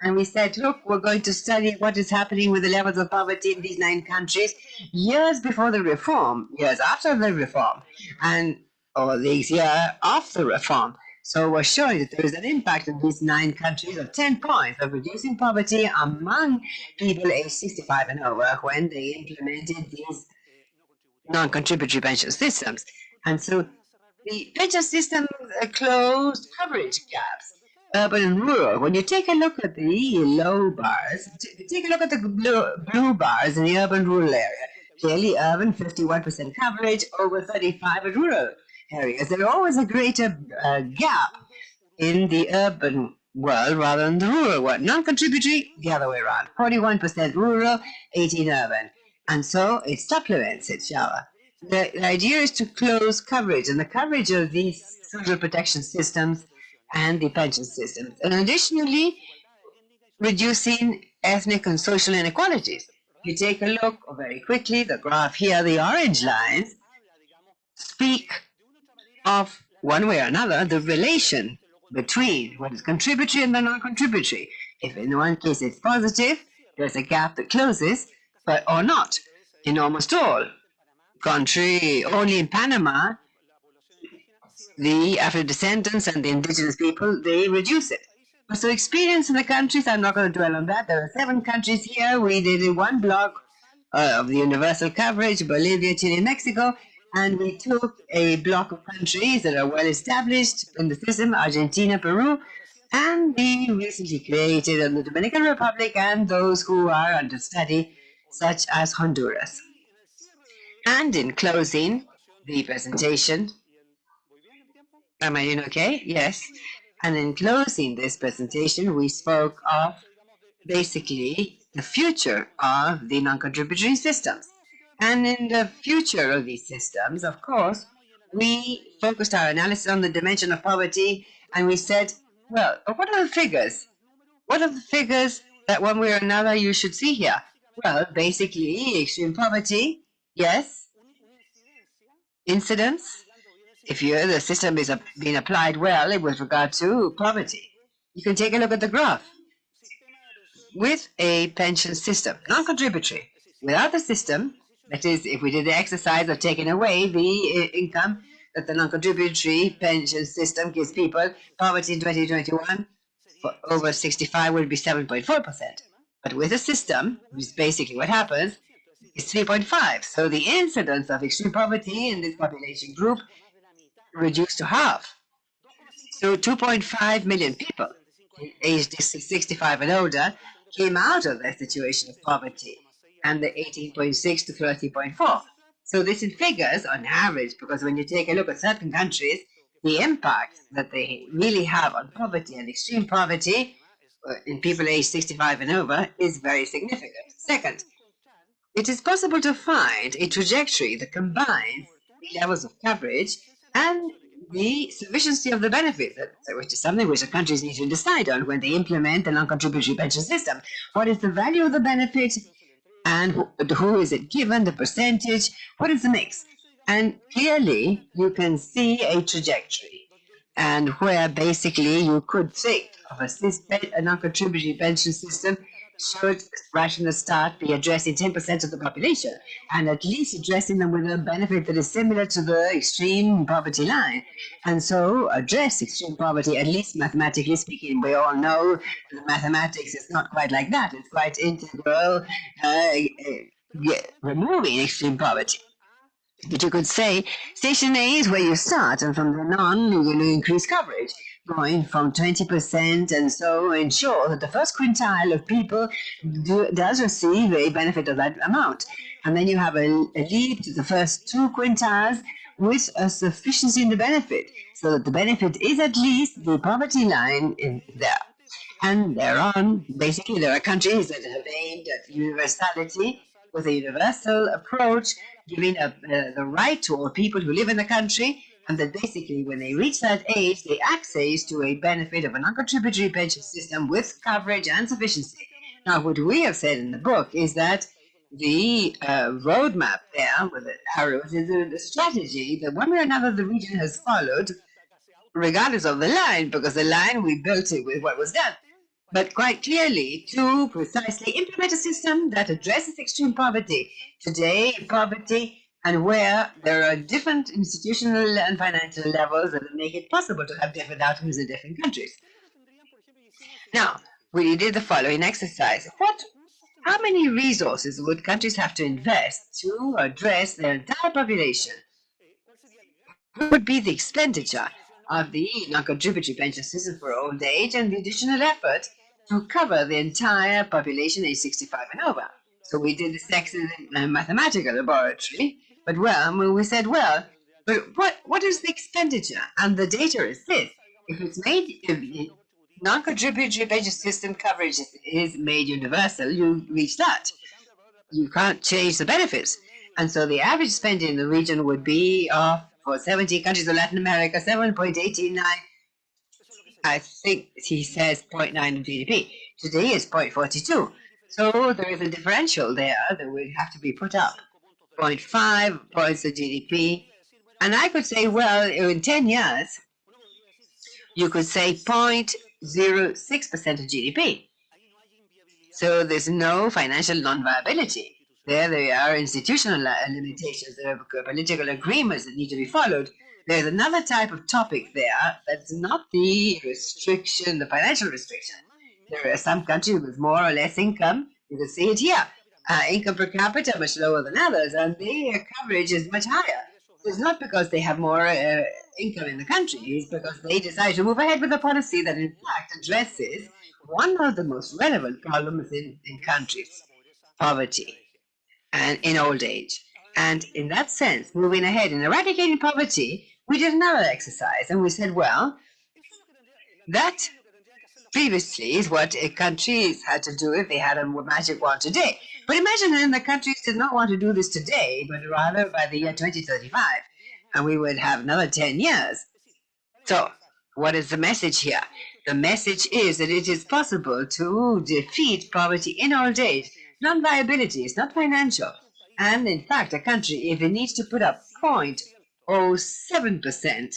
and we said, look, we're going to study what is happening with the levels of poverty in these 9 countries years before the reform, years after the reform, or these years after reform. So we're showing that there is an impact in these 9 countries of 10 points of reducing poverty among people aged 65 and over when they implemented these non-contributory pension systems. And so the pension system closed coverage gaps, urban and rural. When you take a look at the low bars, take a look at the blue bars in the urban-rural area. Clearly urban, 51% coverage, over 35 in rural areas. There's always a greater gap in the urban world rather than the rural world. Non-contributory, the other way around. 41% rural, 18 urban. And so it supplements each other. The idea is to close coverage, and the coverage of these social protection systems and the pension systems. And additionally, reducing ethnic and social inequalities. You take a look very quickly, the graph here, the orange lines speak of, one way or another, the relation between what is contributory and the non-contributory. If in one case it's positive, there's a gap that closes, but or not in almost all. Contrary, only in Panama, the Afro-descendants and the indigenous people, they reduce it. So experience in the countries, I'm not going to dwell on that. There are 7 countries here. We did one block of the universal coverage, Bolivia, Chile, and Mexico, and we took a block of countries that are well established in the system, Argentina, Peru, and we recently created in the Dominican Republic and those who are under study, such as Honduras. And in closing the presentation, am I doing okay? Yes. And in closing this presentation, we spoke of basically the future of the non-contributory systems. And in the future of these systems, of course, we focused our analysis on the dimension of poverty, and we said, well, what are the figures? What are the figures that one way or another you should see here? Well, basically, extreme poverty, yes. Incidence, if the system is being applied well with regard to poverty. You can take a look at the graph. With a pension system, non-contributory, without the system, that is, if we did the exercise of taking away the income that the non-contributory pension system gives people, poverty in 2021 for over 65 would be 7.4%. But with a system, which is basically what happens, is 3.5. So the incidence of extreme poverty in this population group reduced to half. So 2.5 million people aged 65 and older came out of that situation of poverty, and the 18.6 to 30.4. So this in figures on average, because when you take a look at certain countries, the impact that they really have on poverty and extreme poverty in people aged 65 and over is very significant. Second, it is possible to find a trajectory that combines the levels of coverage and the sufficiency of the benefit, which is something which the countries need to decide on when they implement the non-contributory pension system. What is the value of the benefit, and who is it given, the percentage, what is the mix? And clearly, you can see a trajectory, and where basically you could think of a non-contributory pension system should, right from the start, be addressing 10% of the population, and at least addressing them with a benefit that is similar to the extreme poverty line. And so address extreme poverty, at least mathematically speaking. We all know that mathematics is not quite like that. It's quite integral, removing extreme poverty. But you could say station A is where you start, and from then on, you're going to increase coverage, going from 20%, and so ensure that the first quintile of people does receive a benefit of that amount. And then you have a leap to the first 2 quintiles with a sufficiency in the benefit, so that the benefit is at least the poverty line in there. And thereon, basically, there are countries that have aimed at universality with a universal approach, giving the right to all people who live in the country, and that basically when they reach that age, they access to a benefit of a non-contributory pension system with coverage and sufficiency. Now, what we have said in the book is that the roadmap there with the arrows is the strategy that one way or another the region has followed, regardless of the line, because the line we built it with what was done. But quite clearly, to precisely implement a system that addresses extreme poverty, today poverty, and where there are different institutional and financial levels that make it possible to have different outcomes in different countries. Now, we did the following exercise. How many resources would countries have to invest to address their entire population? What would be the expenditure of the non-contributory pension system for old age and the additional effort to cover the entire population age 65 and over? So we did this exercise in a mathematical laboratory, but we said, but what is the expenditure? And the data is this. If it's made, if non-contributory pension system coverage is made universal, you reach that. You can't change the benefits. And so the average spending in the region would be for 70 countries of Latin America, 7.89. I think he says 0.9 of GDP. Today is 0.42. So there is a differential there that will have to be put up. 0.5 points of GDP. And I could say, in 10 years, You could say 0.06% of GDP. So there's no financial non-viability. There are institutional limitations. There are political agreements that need to be followed. There's another type of topic there that's not the restriction, the financial restriction. There are some countries with more or less income. You can see it here. Income per capita much lower than others, and their coverage is much higher. It's not because they have more income in the country. It's because they decide to move ahead with a policy that in fact addresses one of the most relevant problems in countries, poverty, and in old age. And in that sense, moving ahead and eradicating poverty, we did another exercise and we said, well, that previously is what countries had to do if they had a magic wand today. But imagine then the countries did not want to do this today, but rather by the year 2035, and we would have another 10 years. So, what is the message here? The message is that it is possible to defeat poverty in old age. Non-viability is not financial. And in fact, a country, if it needs to put up 0.07%,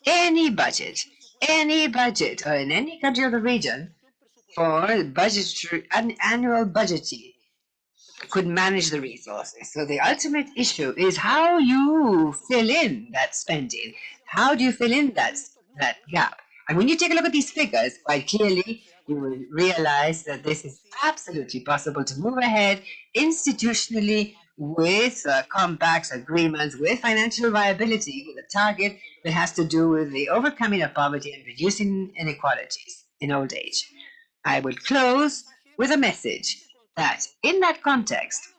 any budget, or in any country of the region, for budgetary, annual budgeting, could manage the resources. So the ultimate issue is how you fill in that spending. How do you fill in that gap? And when you take a look at these figures, quite clearly, you will realize that this is absolutely possible to move ahead institutionally with compacts, agreements, with financial viability, with a target that has to do with the overcoming of poverty and reducing inequalities in old age. I will close with a message that in that context,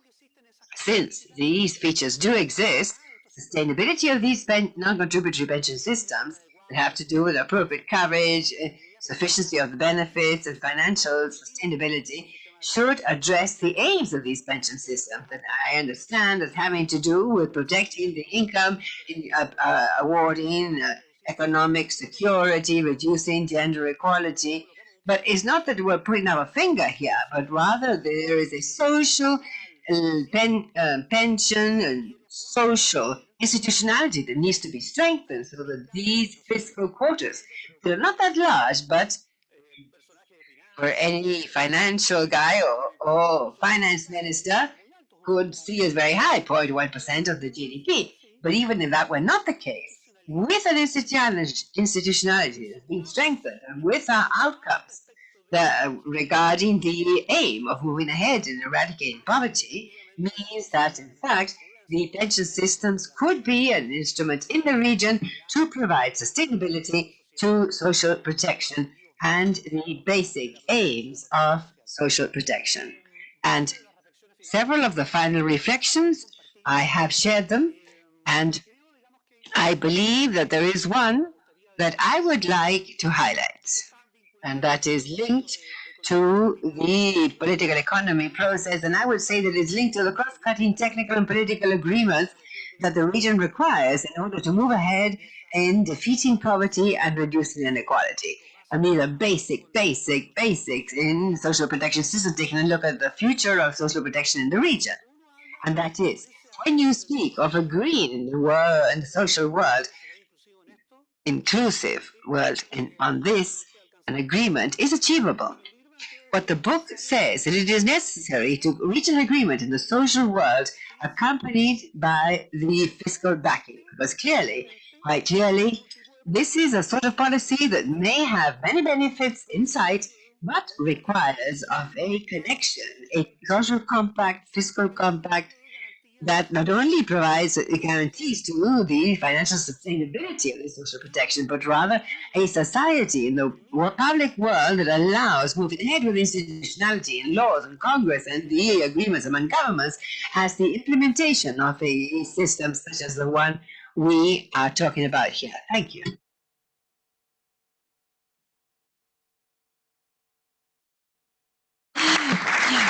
since these features do exist, sustainability of these non-contributory pension systems that have to do with appropriate coverage, sufficiency of the benefits, and financial sustainability should address the aims of these pension systems that I understand as having to do with protecting the income, awarding economic security, reducing gender equality. But it's not that we're putting up a finger here, but rather there is a social pension and social institutionality that needs to be strengthened so that these fiscal quotas, they're not that large, but for any financial guy or finance minister could see as very high, 0.1% of the GDP. But even if that were not the case, with an institutionality that's being strengthened and with our outcomes regarding the aim of moving ahead and eradicating poverty, means that, in fact, the pension systems could be an instrument in the region to provide sustainability to social protection and the basic aims of social protection. And several of the final reflections, I have shared them, and I believe that there is one that I would like to highlight, and that is linked to the political economy process, and I would say that it's linked to the cross-cutting technical and political agreements that the region requires in order to move ahead in defeating poverty and reducing inequality. I mean, the basics in social protection system, taking a look at the future of social protection in the region. And that is, when you speak of a green in the world, in the social world, inclusive world, on this, an agreement is achievable. But the book says that it is necessary to reach an agreement in the social world accompanied by the fiscal backing. Because quite clearly, this is a sort of policy that may have many benefits in sight, but requires of a connection, a social compact, fiscal compact, that not only provides guarantees to the financial sustainability of the social protection, but rather a society in the public world that allows moving ahead with institutionality and laws and Congress and the agreements among governments as the implementation of a system such as the one we are talking about here. Thank you.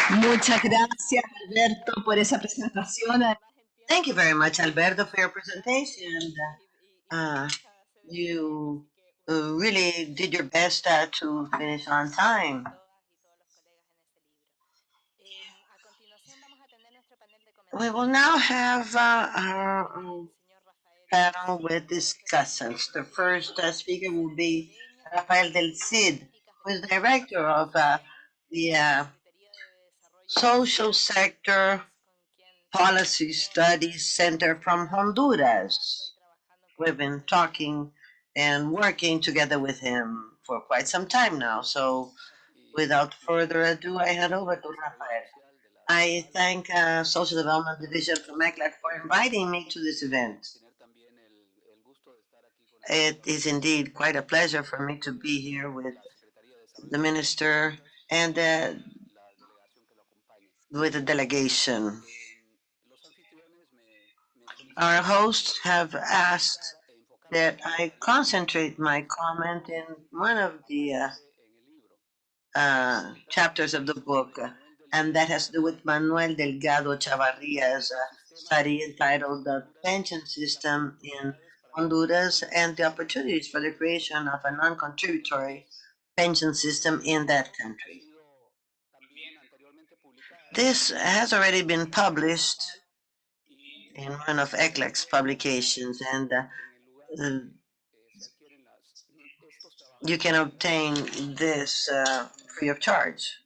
Muchas gracias, Alberto, por esa presentación. Thank you very much, Alberto, for your presentation. You really did your best to finish on time. We will now have our panel with discussants. The first speaker will be Rafael del Cid, who is director of the Social Sector Policy Studies Center from Honduras. We've been talking and working together with him for quite some time now. So without further ado, I hand over to Rafael. I thank Social Development Division from MECLAC for inviting me to this event. It is indeed quite a pleasure for me to be here with the minister and with the delegation. Our hosts have asked that I concentrate my comment in one of the chapters of the book, and that has to do with Manuel Delgado Chavarria's study entitled The Pension System in Honduras and the Opportunities for the Creation of a Non-Contributory Pension System in that country. This has already been published in one of ECLEC's publications, and you can obtain this free of charge.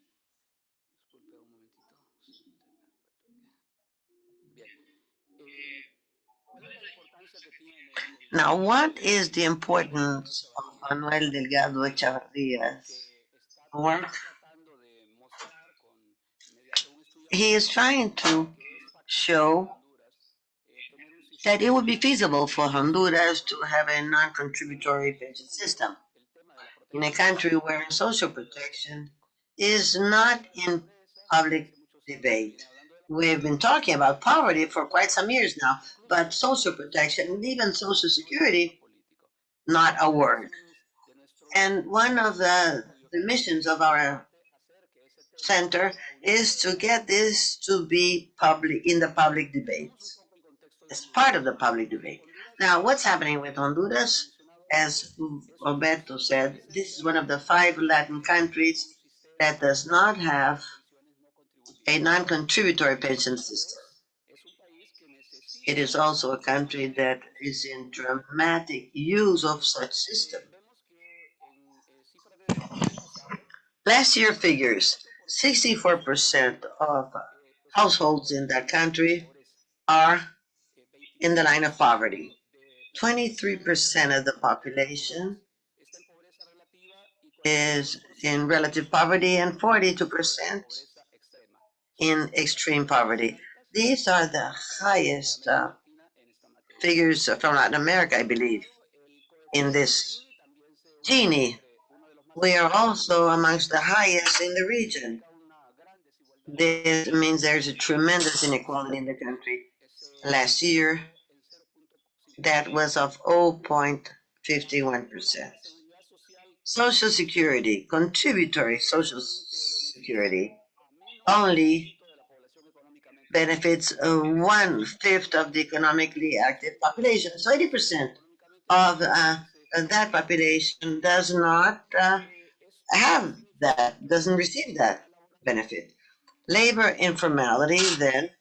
Now, what is the importance of Manuel Delgado Echavarria's work? He is trying to show that it would be feasible for Honduras to have a non-contributory pension system in a country where social protection is not in public debate. We've been talking about poverty for quite some years now, but social protection and even social security, not a word. And one of the missions of our center is to get this to be public in the public debate. It's part of the public debate. Now, what's happening with Honduras? As Roberto said, this is one of the 5 Latin countries that does not have a non-contributory pension system. It is also a country that is in dramatic use of such system. Last year figures, 64% of households in that country are in the line of poverty. 23% of the population is in relative poverty and 42% in extreme poverty. These are the highest figures from Latin America, I believe, in this Gini. We are also amongst the highest in the region. This means there's a tremendous inequality in the country. Last year, that was of 0.51%. Social Security, contributory Social Security, only benefits 1/5 of the economically active population. So 80% of that population does not have that, doesn't receive that benefit. Labor informality then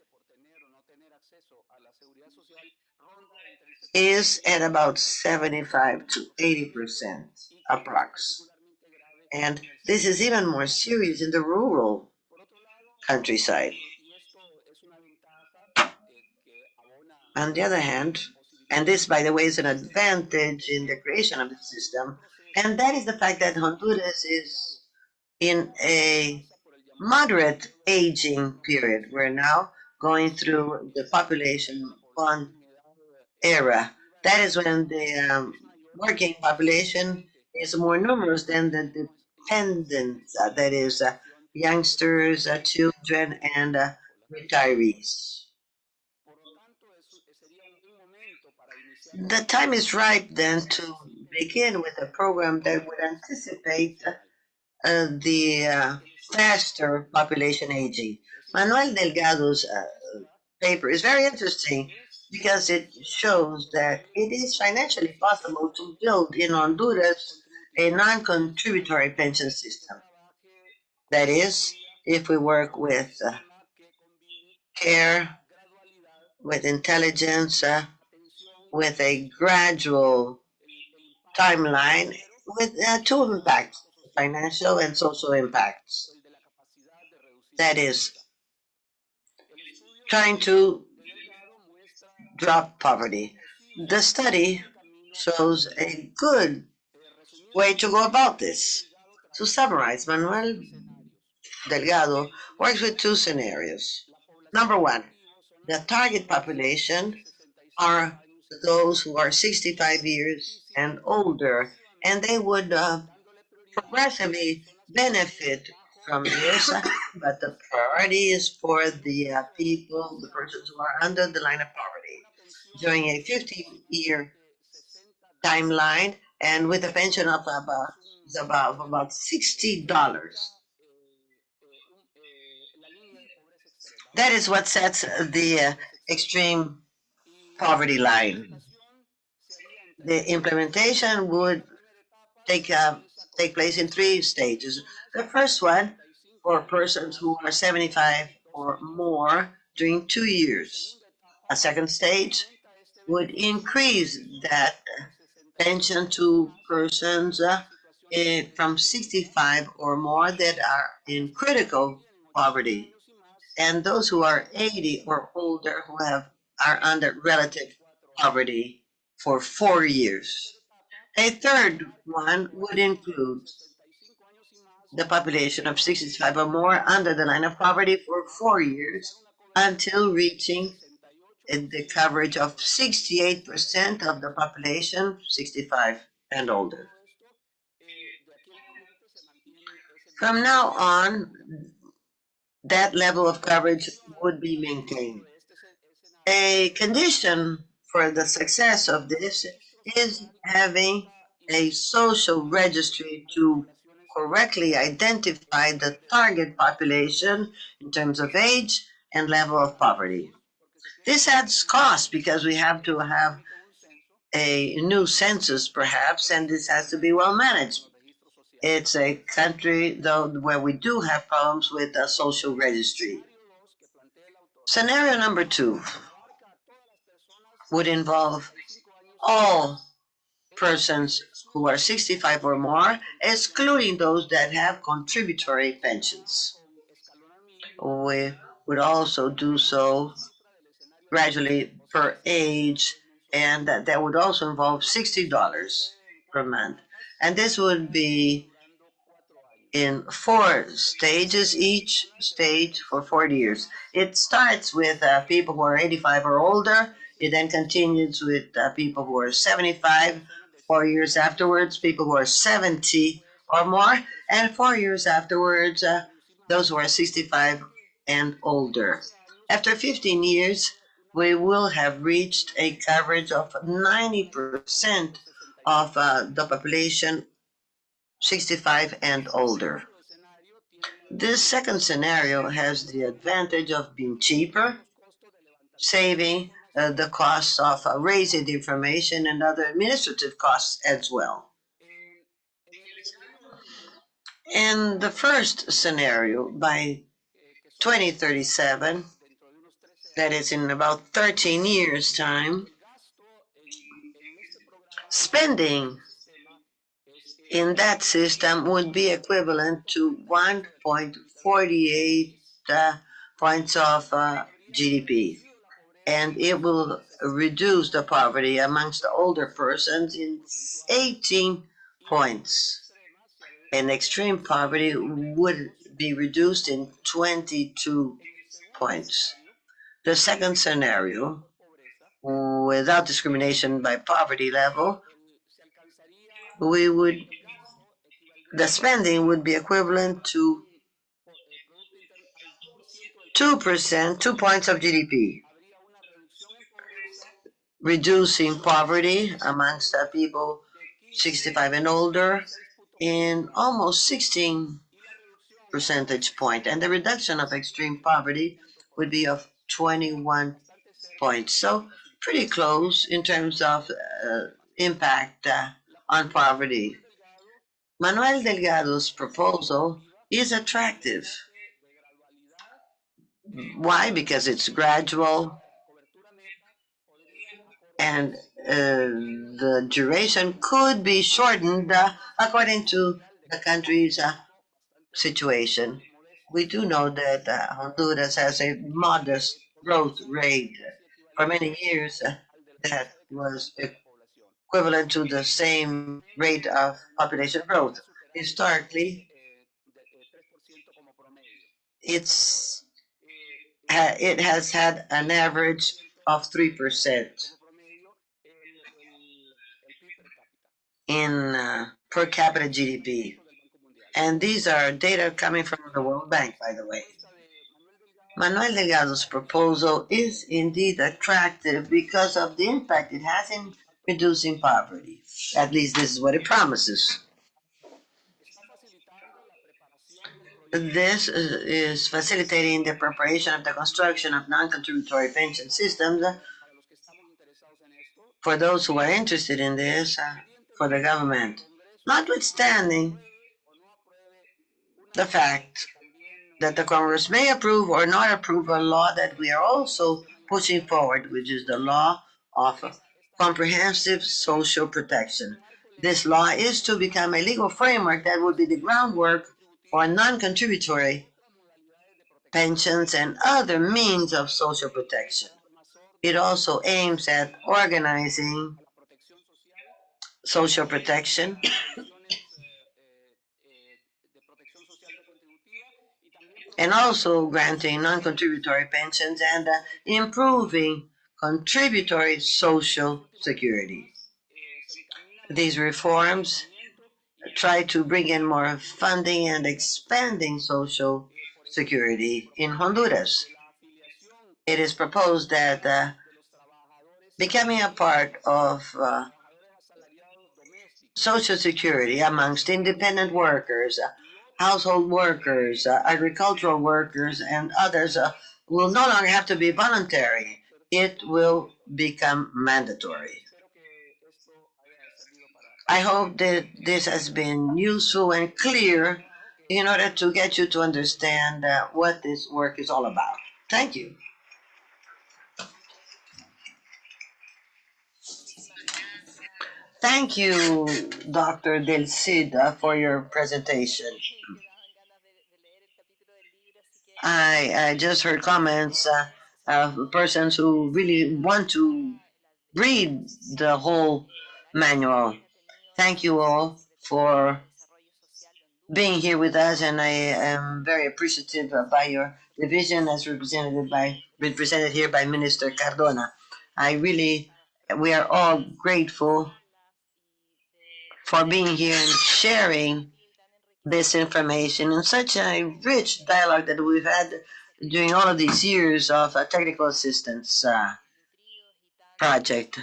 is at about 75 to 80% approx. And this is even more serious in the rural countryside. On the other hand, and this, by the way, is an advantage in the creation of the system, and that is the fact that Honduras is in a moderate aging period. We're now going through the population bond era. That is when the working population is more numerous than the dependents, that is, youngsters, children, and retirees. The time is ripe then to begin with a program that would anticipate the faster population aging. Manuel Delgado's paper is very interesting because it shows that it is financially possible to build in Honduras a non-contributory pension system. That is, if we work with care, with intelligence, with a gradual timeline with two impacts, financial and social impacts. That is, trying to drop poverty. The study shows a good way to go about this. To summarize, Manuel Delgado works with two scenarios. Number one, the target population are those who are 65 years and older, and they would progressively benefit from this, but the priority is for the people, the persons who are under the line of poverty during a 15-year timeline and with a pension of about $60. That is what sets the extreme poverty line. The implementation would take place in three stages. The first one for persons who are 75 or more during 2 years. A second stage would increase that pension to persons from 65 or more that are in critical poverty, and those who are 80 or older who are under relative poverty for 4 years. A third one would include the population of 65 or more under the line of poverty for 4 years until reaching the coverage of 68% of the population 65 and older. From now on, that level of coverage would be maintained. A condition for the success of this is having a social registry to correctly identify the target population in terms of age and level of poverty. This adds cost because we have to have a new census perhaps, and this has to be well managed. It's a country, though, where we do have problems with a social registry. Scenario number 2 would involve all persons who are 65 or more, excluding those that have contributory pensions. We would also do so gradually per age, and that would also involve $60 per month. And this would be in 4 stages, each stage for 40 years. It starts with people who are 85 or older. It then continues with people who are 75, 4 years afterwards, people who are 70 or more, and 4 years afterwards, those who are 65 and older. After 15 years, we will have reached a coverage of 90% of the population 65 and older. This second scenario has the advantage of being cheaper, saving the costs of raising the information and other administrative costs as well. In the first scenario, by 2037, that is in about 13 years' time, spending in that system would be equivalent to 1.48 points of GDP. And it will reduce the poverty amongst the older persons in 18 points. And extreme poverty would be reduced in 22 points. The second scenario, without discrimination by poverty level, the spending would be equivalent to 2%, 2 points of GDP, reducing poverty amongst people 65 and older in almost 16 percentage point, and the reduction of extreme poverty would be of 21 points. So pretty close in terms of impact on poverty. Manuel Delgado's proposal is attractive. Why? Because it's gradual and the duration could be shortened according to the country's situation. We do know that Honduras has a modest growth rate. For many years, that was equivalent to the same rate of population growth. Historically, it has had an average of 3% in per capita GDP. And these are data coming from the World Bank, by the way. Manuel Delgado's proposal is indeed attractive because of the impact it has in reducing poverty. At least this is what it promises. This is facilitating the preparation of the construction of non-contributory pension systems for those who are interested in this for the government. Notwithstanding the fact that the Congress may approve or not approve a law that we are also pushing forward, which is the law of comprehensive social protection. This law is to become a legal framework that would be the groundwork for non-contributory pensions and other means of social protection. It also aims at organizing social protection and also granting non-contributory pensions and improving contributory social security. These reforms try to bring in more funding and expanding social security in Honduras. It is proposed that becoming a part of Social Security amongst independent workers, household workers, agricultural workers, and others will no longer have to be voluntary. It will become mandatory. I hope that this has been useful and clear in order to get you to understand what this work is all about. Thank you. Thank you, Dr. Del Cid, for your presentation. I just heard comments of persons who really want to read the whole manual. Thank you all for being here with us, and I am very appreciative by your division as represented here by Minister Cardona. We are all grateful for being here and sharing this information in such a rich dialogue that we've had during all of these years of a technical assistance project.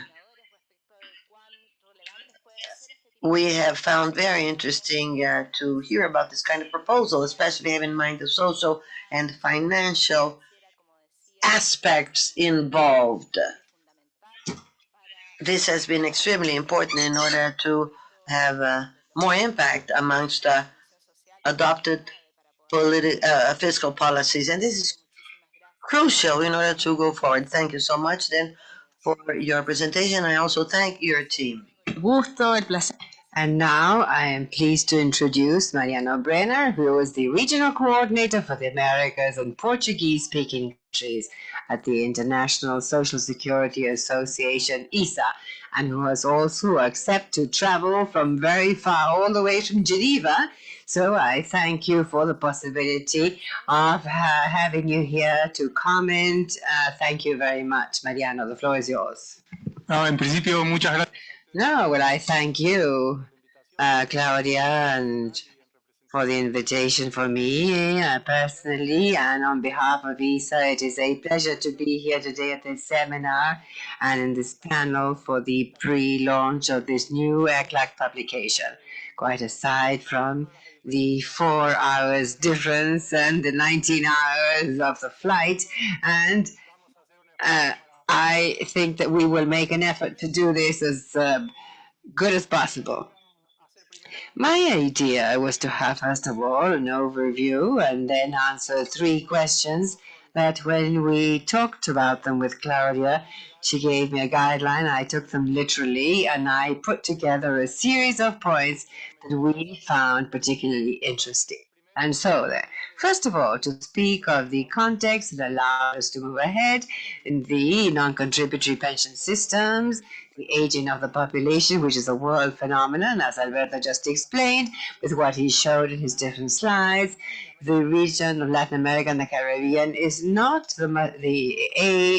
We have found very interesting to hear about this kind of proposal, especially having in mind the social and financial aspects involved. This has been extremely important in order to have more impact amongst adopted fiscal policies, and this is crucial in order to go forward. Thank you so much then for your presentation. I also thank your team. And now I am pleased to introduce Mariano Brenner, who is the Regional Coordinator for the Americas and Portuguese-speaking countries at the International Social Security Association, ISA, and who has also accepted to travel from very far, all the way from Geneva. So I thank you for the possibility of having you here to comment. Thank you very much, Mariano. The floor is yours. No, en principio, muchas gracias. No, well, I thank you, Claudia, and for the invitation for me personally, and on behalf of ISA. It is a pleasure to be here today at this seminar and in this panel for the pre-launch of this new ECLAC publication. Quite aside from the 4 hours difference and the 19 hours of the flight, and I think that we will make an effort to do this as good as possible. My idea was to have, first of all, an overview and then answer 3 questions But when we talked about them with Claudia, she gave me a guideline. I took them literally, and I put together a series of points that we found particularly interesting. And so, first of all, to speak of the context that allowed us to move ahead in the non-contributory pension systems, the aging of the population, which is a world phenomenon, as Alberto just explained, with what he showed in his different slides. The region of Latin America and the Caribbean is not the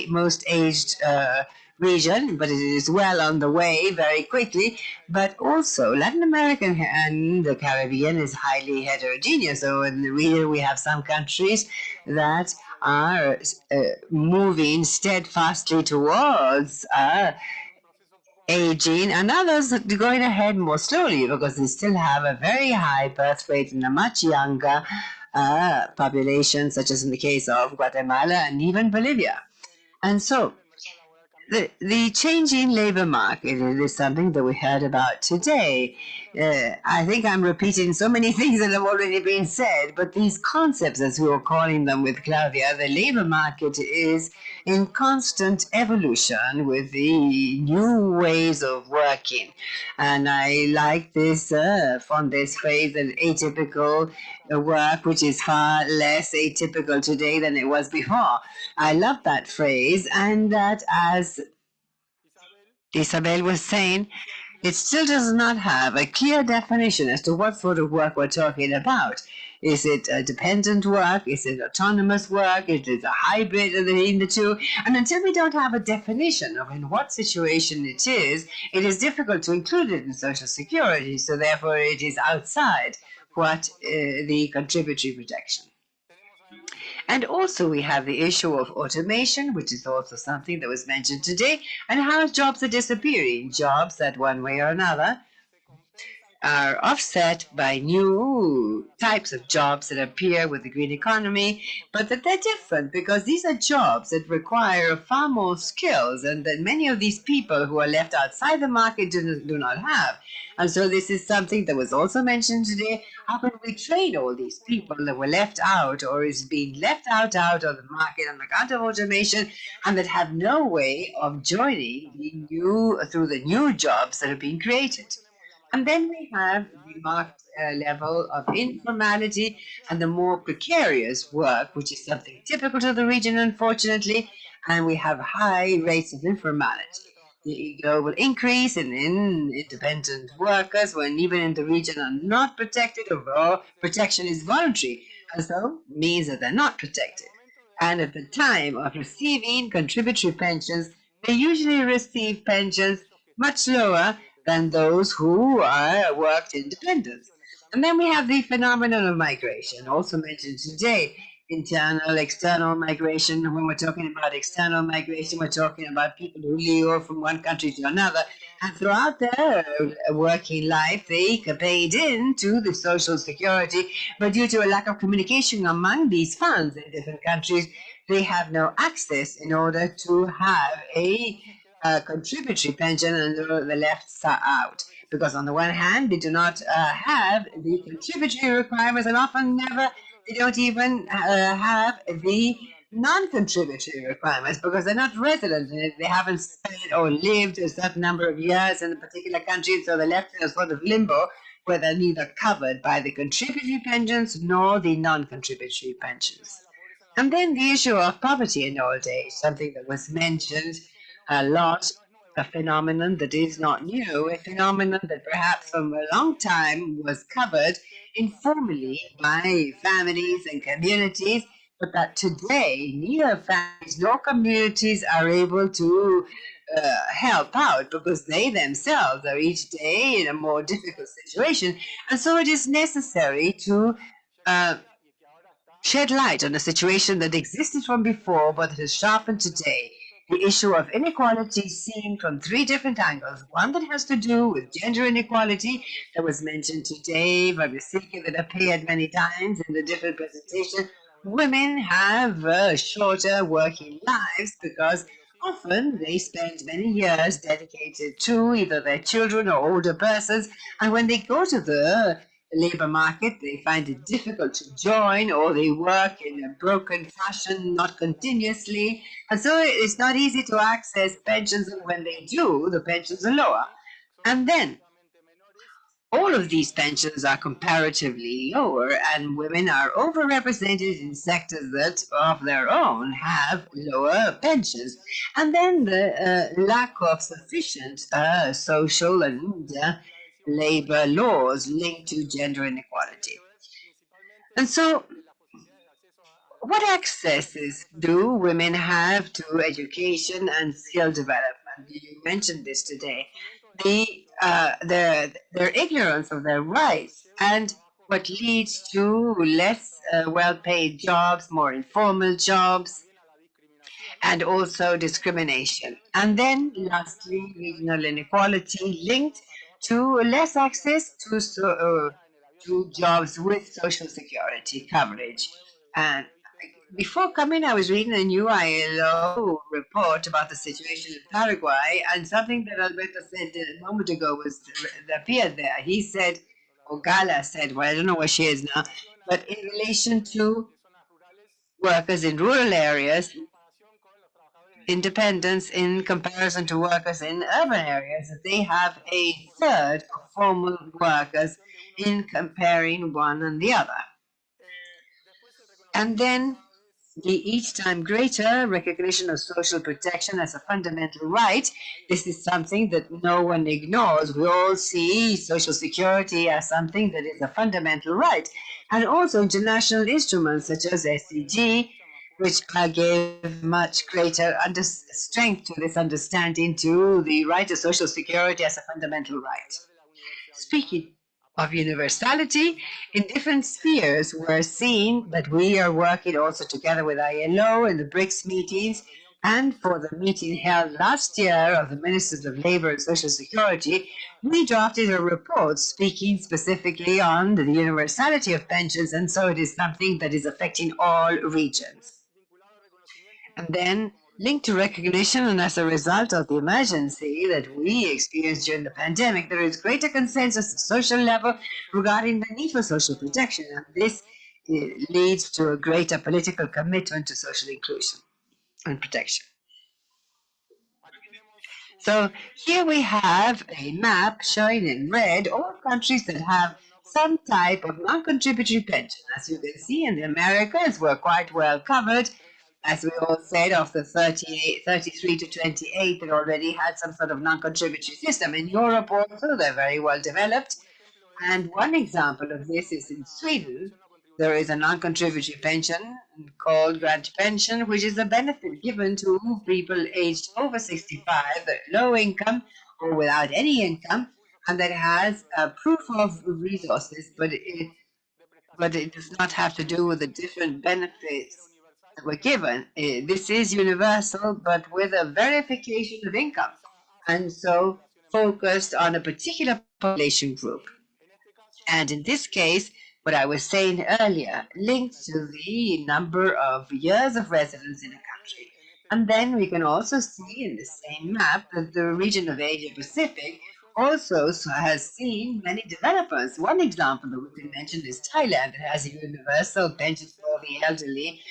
most aged region, but it is well on the way very quickly. But also, Latin America and the Caribbean is highly heterogeneous. So in the region, we have some countries that are moving steadfastly towards aging, and others are going ahead more slowly because they still have a very high birth rate and a much younger population, such as in the case of Guatemala and even Bolivia. And so, the changing labor market is something that we heard about today. I think I'm repeating so many things that have already been said, but these concepts, as we were calling them with Claudia, the labor market is in constant evolution with the new ways of working. And I like this from this phrase, an atypical work, which is far less atypical today than it was before. I love that phrase, and that, as Isabel was saying, it still does not have a clear definition as to what sort of work we're talking about. Is it dependent work? Is it autonomous work? Is it a hybrid between the two? And until we don't have a definition of in what situation it is difficult to include it in Social Security. So therefore, it is outside what the contributory protection. And also we have the issue of automation, which is also something that was mentioned today, and how jobs are disappearing. Jobs that one way or another are offset by new types of jobs that appear with the green economy, but that they're different because these are jobs that require far more skills and that many of these people who are left outside the market do not have. And so this is something that was also mentioned today. How can we train all these people that were left out or is being left out of the market on account of automation and that have no way of joining through the new jobs that are being created? And then we have the marked level of informality and the more precarious work, which is something typical to the region, unfortunately, and we have high rates of informality. The global increase in independent workers, when even in the region are not protected, or protection is voluntary, and so means that they're not protected. And at the time of receiving contributory pensions, they usually receive pensions much lower than those who worked independent. And then we have the phenomenon of migration, also mentioned today, internal, external migration. When we're talking about external migration, we're talking about people who leave from one country to another. And throughout their working life, they paid into the Social Security, but due to a lack of communication among these funds in different countries, they have no access in order to have a contributory pension and the left out. Because on the one hand, they do not have the contributory requirements, and often they don't even have the non-contributory requirements because they're not resident in it. They haven't spent or lived a certain number of years in a particular country, so they're left in a sort of limbo where they're neither covered by the contributory pensions nor the non-contributory pensions. And then the issue of poverty in old age, something that was mentioned a lot, a phenomenon that is not new, a phenomenon that perhaps from a long time was covered informally by families and communities, but that today neither families nor communities are able to help out because they themselves are each day in a more difficult situation. And so it is necessary to shed light on a situation that existed from before but that is sharpened today. The issue of inequality seen from three different angles. One that has to do with gender inequality that was mentioned today by Visika, that appeared many times in the different presentations. Women have shorter working lives because often they spend many years dedicated to either their children or older persons, and when they go to the labor market, they find it difficult to join, or they work in a broken fashion, not continuously. And so it's not easy to access pensions, and when they do, the pensions are lower. And then all of these pensions are comparatively lower, and women are overrepresented in sectors that, of their own, have lower pensions. And then the lack of sufficient social and labor laws linked to gender inequality. And so, what accesses do women have to education and skill development? You mentioned this today. Their ignorance of their rights, and what leads to less well-paid jobs, more informal jobs, and also discrimination. And then lastly, regional inequality linked to less access to jobs with social security coverage. And before coming, I was reading a new ILO report about the situation in Paraguay, and something that Alberto said a moment ago was appeared there. He said, or Gala said, well, I don't know where she is now, but in relation to workers in rural areas, independence in comparison to workers in urban areas, they have a third of formal workers in comparing one and the other. And then the each time greater recognition of social protection as a fundamental right. This is something that no one ignores. We all see social security as something that is a fundamental right. And also international instruments such as SDG, which give much greater strength to this understanding to the right to social security as a fundamental right. Speaking of universality, in different spheres, we're seeing that we are working also together with ILO in the BRICS meetings, and for the meeting held last year of the Ministers of Labor and Social Security, we drafted a report speaking specifically on the universality of pensions, and so it is something that is affecting all regions. And then linked to recognition, and as a result of the emergency that we experienced during the pandemic, there is greater consensus at social level regarding the need for social protection, and this leads to a greater political commitment to social inclusion and protection. So here we have a map showing in red all countries that have some type of non-contributory pension. As you can see, in the Americas, we're quite well covered. As we all said, of the 33 to 28 that already had some sort of non-contributory system. In Europe also, they're very well developed. And one example of this is in Sweden. There is a non-contributory pension called grant pension, which is a benefit given to people aged over 65, low income or without any income, and that has a proof of resources, but it does not have to do with the different benefits that were given. This is universal, but with a verification of income, and so focused on a particular population group. And in this case, what I was saying earlier, linked to the number of years of residence in a country. And then we can also see in the same map that the region of Asia Pacific also has seen many developers. One example that we can mention is Thailand. It has a universal pension for the elderly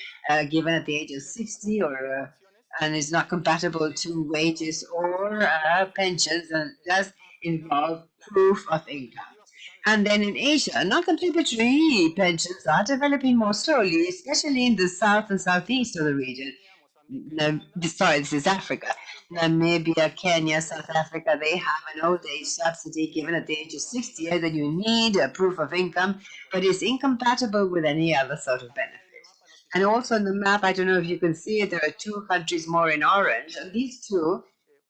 given at the age of 60 or and is not compatible to wages or pensions, and does involve proof of income. And then in Asia, non-contributory pensions are developing more slowly, especially in the south and southeast of the region. Sorry, this is Africa. Namibia, Kenya, South Africa, they have an old age subsidy given at the age of 60 years, and you need a proof of income, but it's incompatible with any other sort of benefit. And also on the map, I don't know if you can see it, there are two countries more in orange, and these two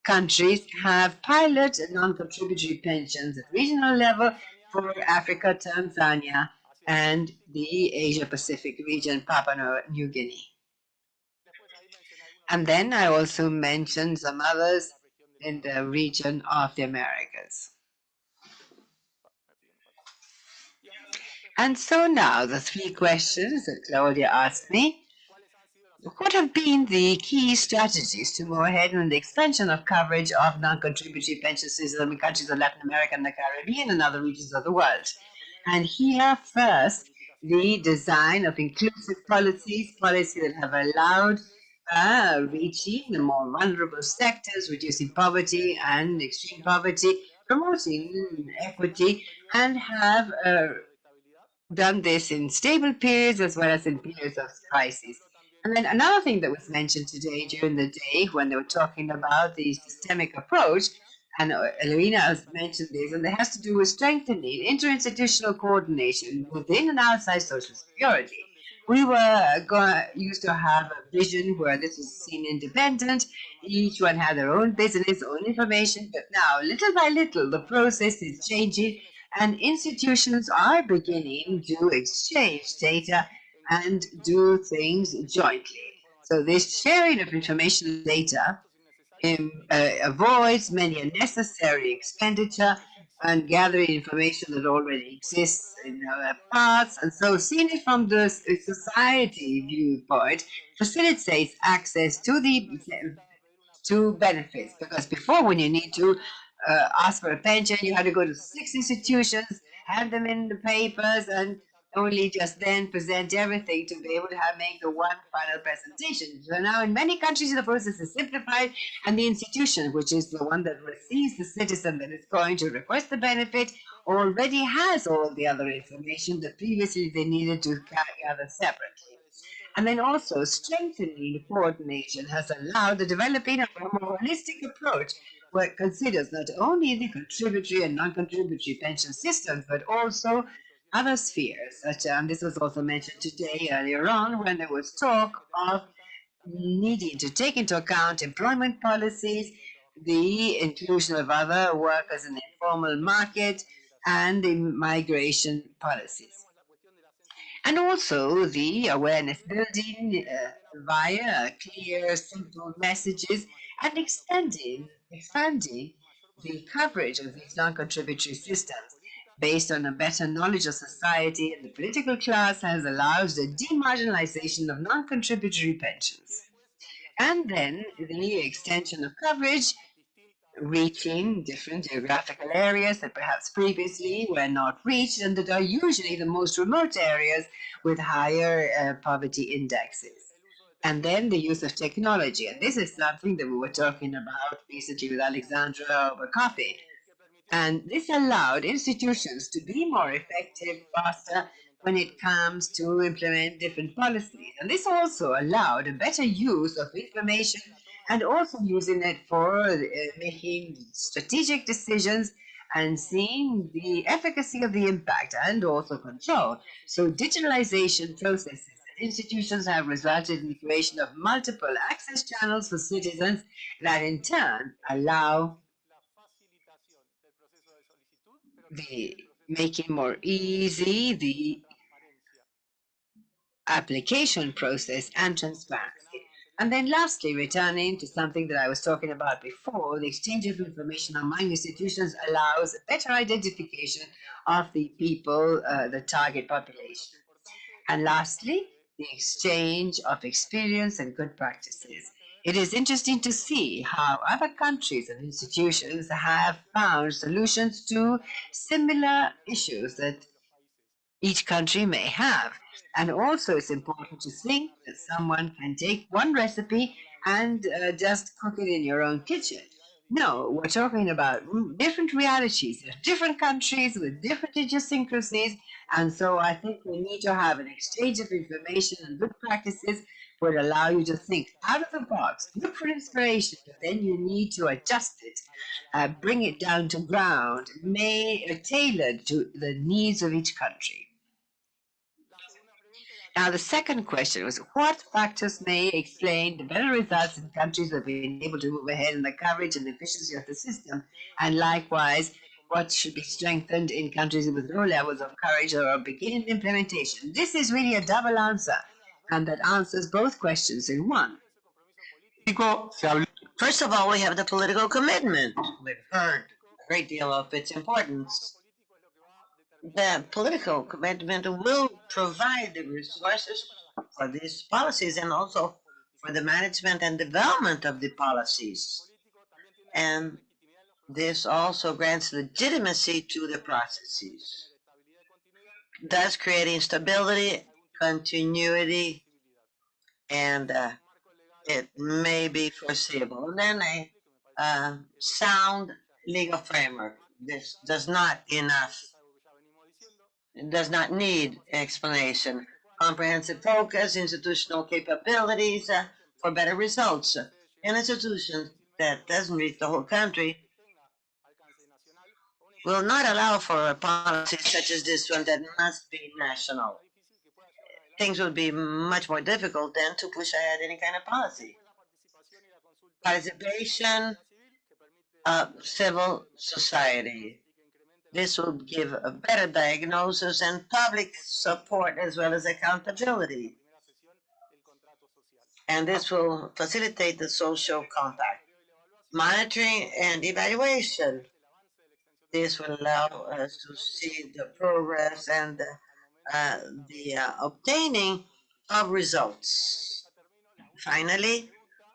countries have pilot and non-contributory pensions at regional level for Africa, Tanzania, and the Asia-Pacific region, Papua New Guinea. And then I also mentioned some others in the region of the Americas. And so now the three questions that Claudia asked me. What have been the key strategies to move ahead in the expansion of coverage of non-contributory pension systems in countries of Latin America and the Caribbean and other regions of the world? And here, first, the design of inclusive policies that have allowed reaching the more vulnerable sectors, reducing poverty and extreme poverty, promoting equity, and have done this in stable periods as well as in periods of crisis. And then another thing that was mentioned today during the day when they were talking about the systemic approach, and Elena has mentioned this, and it has to do with strengthening interinstitutional coordination within and outside Social Security. We used to have a vision where this was seen independent. Each one had their own business, own information, but now, little by little, the process is changing and institutions are beginning to exchange data and do things jointly. So this sharing of information and data avoids many unnecessary expenditure and gathering information that already exists in other parts. And so seeing it from the society viewpoint facilitates access to benefits. Because before, when you need to ask for a pension, you had to go to 6 institutions, hand them in the papers, and only just then present everything to be able to make the one final presentation. So now in many countries, the process is simplified, and the institution, which is the one that receives the citizen that is going to request the benefit, already has all the other information that previously they needed to gather separately. And then also strengthening coordination has allowed the developing of a more holistic approach where it considers not only the contributory and non-contributory pension systems, but also other spheres, such as this was also mentioned today earlier on when there was talk of needing to take into account employment policies, the inclusion of other workers in the informal market, and the migration policies. And also the awareness building via clear, simple messages and expanding the coverage of these non-contributory systems based on a better knowledge of society and the political class has allowed the demarginalization of non-contributory pensions. And then the extension of coverage reaching different geographical areas that perhaps previously were not reached and that are usually the most remote areas with higher poverty indexes. And then the use of technology. And this is something that we were talking about recently with Alexandra over coffee. And this allowed institutions to be more effective, faster when it comes to implement different policies. And this also allowed a better use of information and also using it for making strategic decisions and seeing the efficacy of the impact and also control. So digitalization processes and institutions have resulted in the creation of multiple access channels for citizens that in turn allow the making more easy the application process and transparency. And then lastly, returning to something that I was talking about before, the exchange of information among institutions allows better identification of the people, the target population. And lastly, the exchange of experience and good practices. It is interesting to see how other countries and institutions have found solutions to similar issues that each country may have. And also, it's important to think that someone can take one recipe and just cook it in your own kitchen. No, we're talking about different realities, different countries with different idiosyncrasies. And so I think we need to have an exchange of information and good practices would allow you to think out of the box, look for inspiration, but then you need to adjust it, bring it down to ground, tailored to the needs of each country. Now, the second question was what factors may explain the better results in countries that have been able to move ahead in the coverage and efficiency of the system, and likewise, what should be strengthened in countries with low levels of coverage or are beginning implementation? This is really a double answer, and that answers both questions in one. First of all, we have the political commitment. We've heard a great deal of its importance. The political commitment will provide the resources for these policies and also for the management and development of the policies. And this also grants legitimacy to the processes. thus creating stability, continuity, and it may be foreseeable. And then a sound legal framework. This does not need explanation. Comprehensive focus, institutional capabilities for better results. An institution that doesn't reach the whole country will not allow for a policy such as this one that must be national. Things would be much more difficult then to push ahead any kind of policy. Participation of civil society. This will give a better diagnosis and public support as well as accountability. And this will facilitate the social compact. Monitoring and evaluation. This will allow us to see the progress and the obtaining of results. Finally,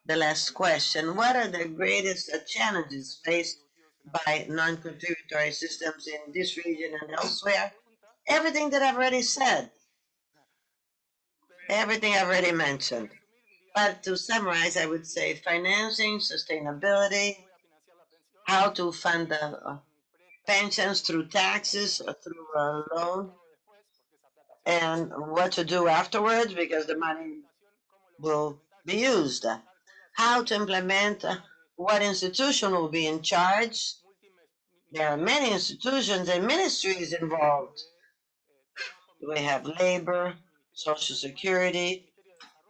the last question. What are the greatest challenges faced by non-contributory systems in this region and elsewhere? Everything that I've already said. Everything I've already mentioned. But to summarize, I would say financing, sustainability, how to fund the pensions through taxes, through a loan, and what to do afterwards because the money will be used. How to implement, what institution will be in charge. There are many institutions and ministries involved. We have labor, social security,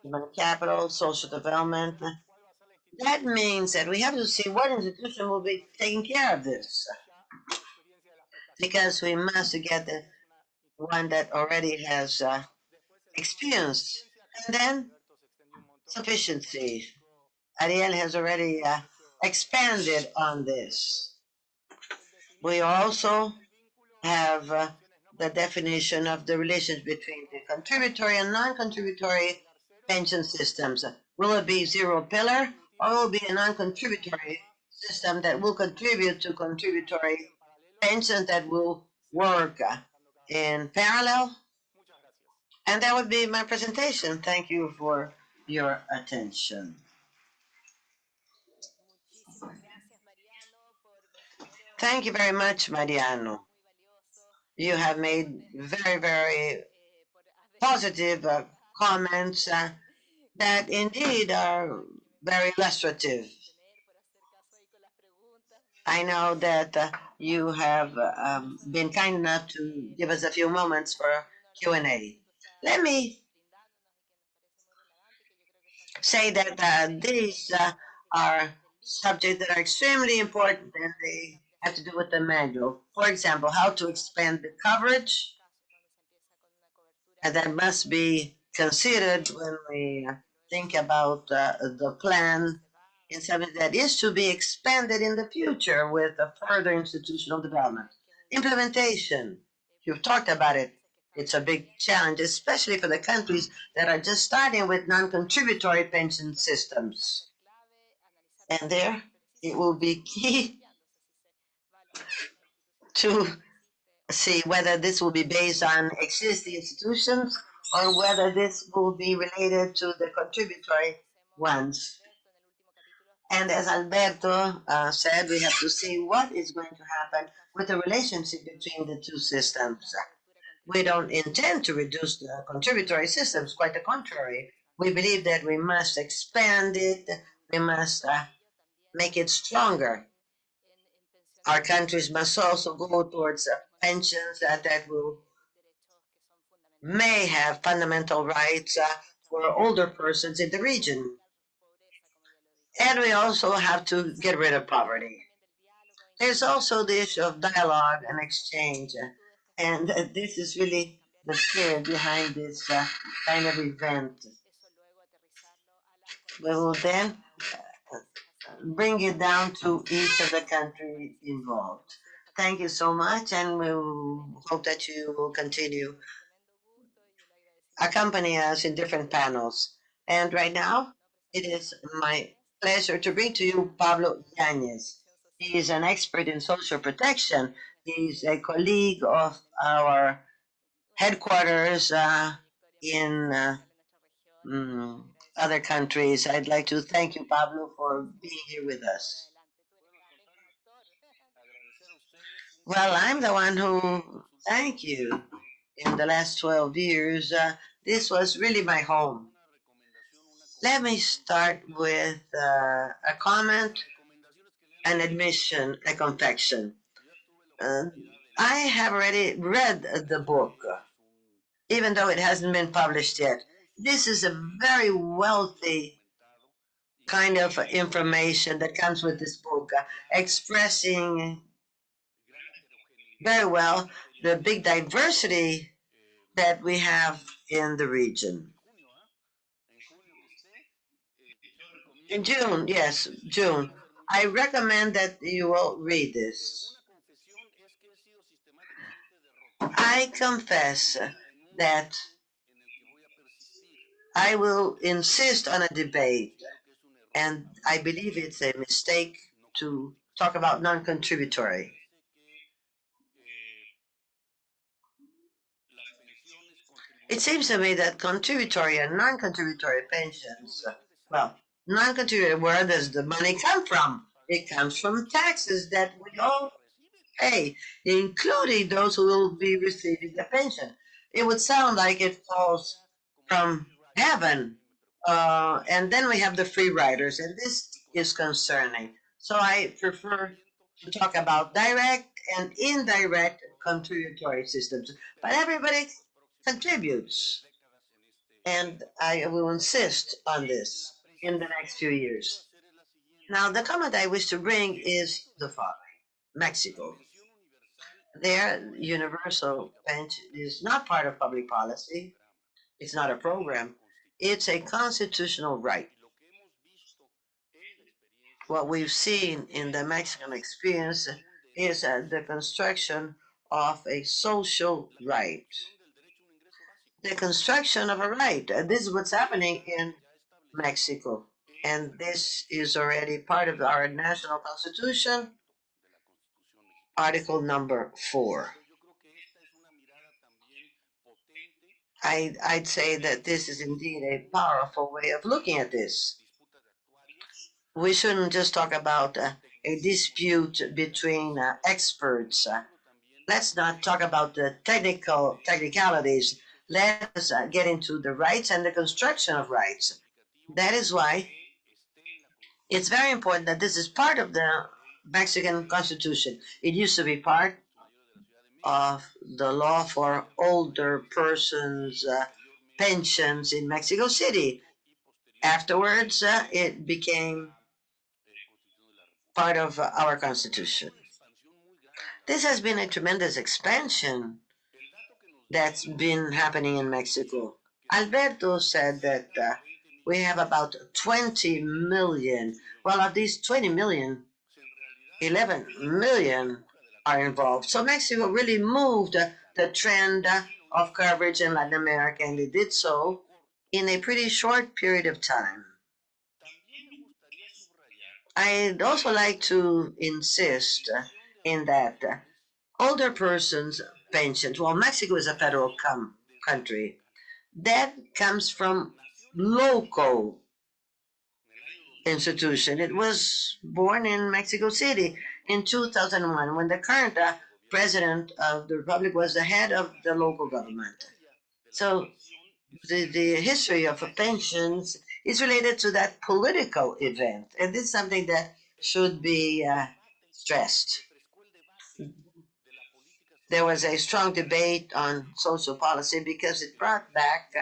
human capital, social development. That means that we have to see what institution will be taking care of this. Because we must get the one that already has experience. And then sufficiency. Ariel has already expanded on this. We also have the definition of the relations between the contributory and non-contributory pension systems. Will it be zero pillar or will it be a non-contributory system that will contribute to contributory pensions that will work in parallel? And that would be my presentation. Thank you for your attention. Thank you very much, Mariano. You have made very, very positive comments that indeed are very illustrative. I know that you have been kind enough to give us a few moments for Q&A. Let me say that these are subjects that are extremely important and they have to do with the manual. For example, how to expand the coverage, and that must be considered when we think about the plan in something that is to be expanded in the future with a further institutional development. Implementation, you've talked about it. It's a big challenge, especially for the countries that are just starting with non-contributory pension systems. And there, it will be key to see whether this will be based on existing institutions or whether this will be related to the contributory ones. And as Alberto said, we have to see what is going to happen with the relationship between the two systems. We don't intend to reduce the contributory systems, quite the contrary. We believe that we must expand it, we must make it stronger. Our countries must also go towards pensions that may have fundamental rights for older persons in the region. And we also have to get rid of poverty. There's also the issue of dialogue and exchange. And this is really the spirit behind this kind of event. We will then bring it down to each of the countries involved. Thank you so much, and we hope that you will continue accompany us in different panels. And right now, it is my pleasure to bring to you Pablo Yanez. He is an expert in social protection. He is a colleague of our headquarters in other countries. I'd like to thank you, Pablo, for being here with us. Well, I'm the one who thank you. In the last 12 years, this was really my home. Let me start with a comment, an admission, a confession. I have already read the book, even though it hasn't been published yet. This is a very wealthy kind of information that comes with this book, expressing very well the big diversity that we have in the region. In June, yes, June. I recommend that you will read this. I confess that I will insist on a debate, and I believe it's a mistake to talk about non-contributory. It seems to me that contributory and non-contributory pensions, well, non-contributory, where does the money come from? It comes from taxes that we all pay, including those who will be receiving the pension. It would sound like it falls from heaven. And then we have the free riders, and this is concerning. So I prefer to talk about direct and indirect contributory systems. But everybody contributes, and I will insist on this in the next few years. Now, the comment I wish to bring is the following. Mexico. Their universal pension is not part of public policy. It's not a program. It's a constitutional right. What we've seen in the Mexican experience is the construction of a social right. The construction of a right. This is what's happening in Mexico. And this is already part of our national constitution, article number 4. I'd say that this is indeed a powerful way of looking at this. We shouldn't just talk about a dispute between experts. Let's not talk about the technicalities. Let us get into the rights and the construction of rights. That is why it's very important that this is part of the Mexican Constitution. It used to be part of the law for older persons' pensions in Mexico City. Afterwards, it became part of our Constitution. This has been a tremendous expansion that's been happening in Mexico. Alberto said that we have about 20 million. Well, of these 20 million, 11 million are involved. So Mexico really moved the trend of coverage in Latin America, and it did so in a pretty short period of time. I'd also like to insist in that older persons' pensions, well, Mexico is a federal country, that comes from local institution. It was born in Mexico City in 2001 when the current president of the republic was the head of the local government. So the history of pensions is related to that political event, and this is something that should be stressed. There was a strong debate on social policy because it brought back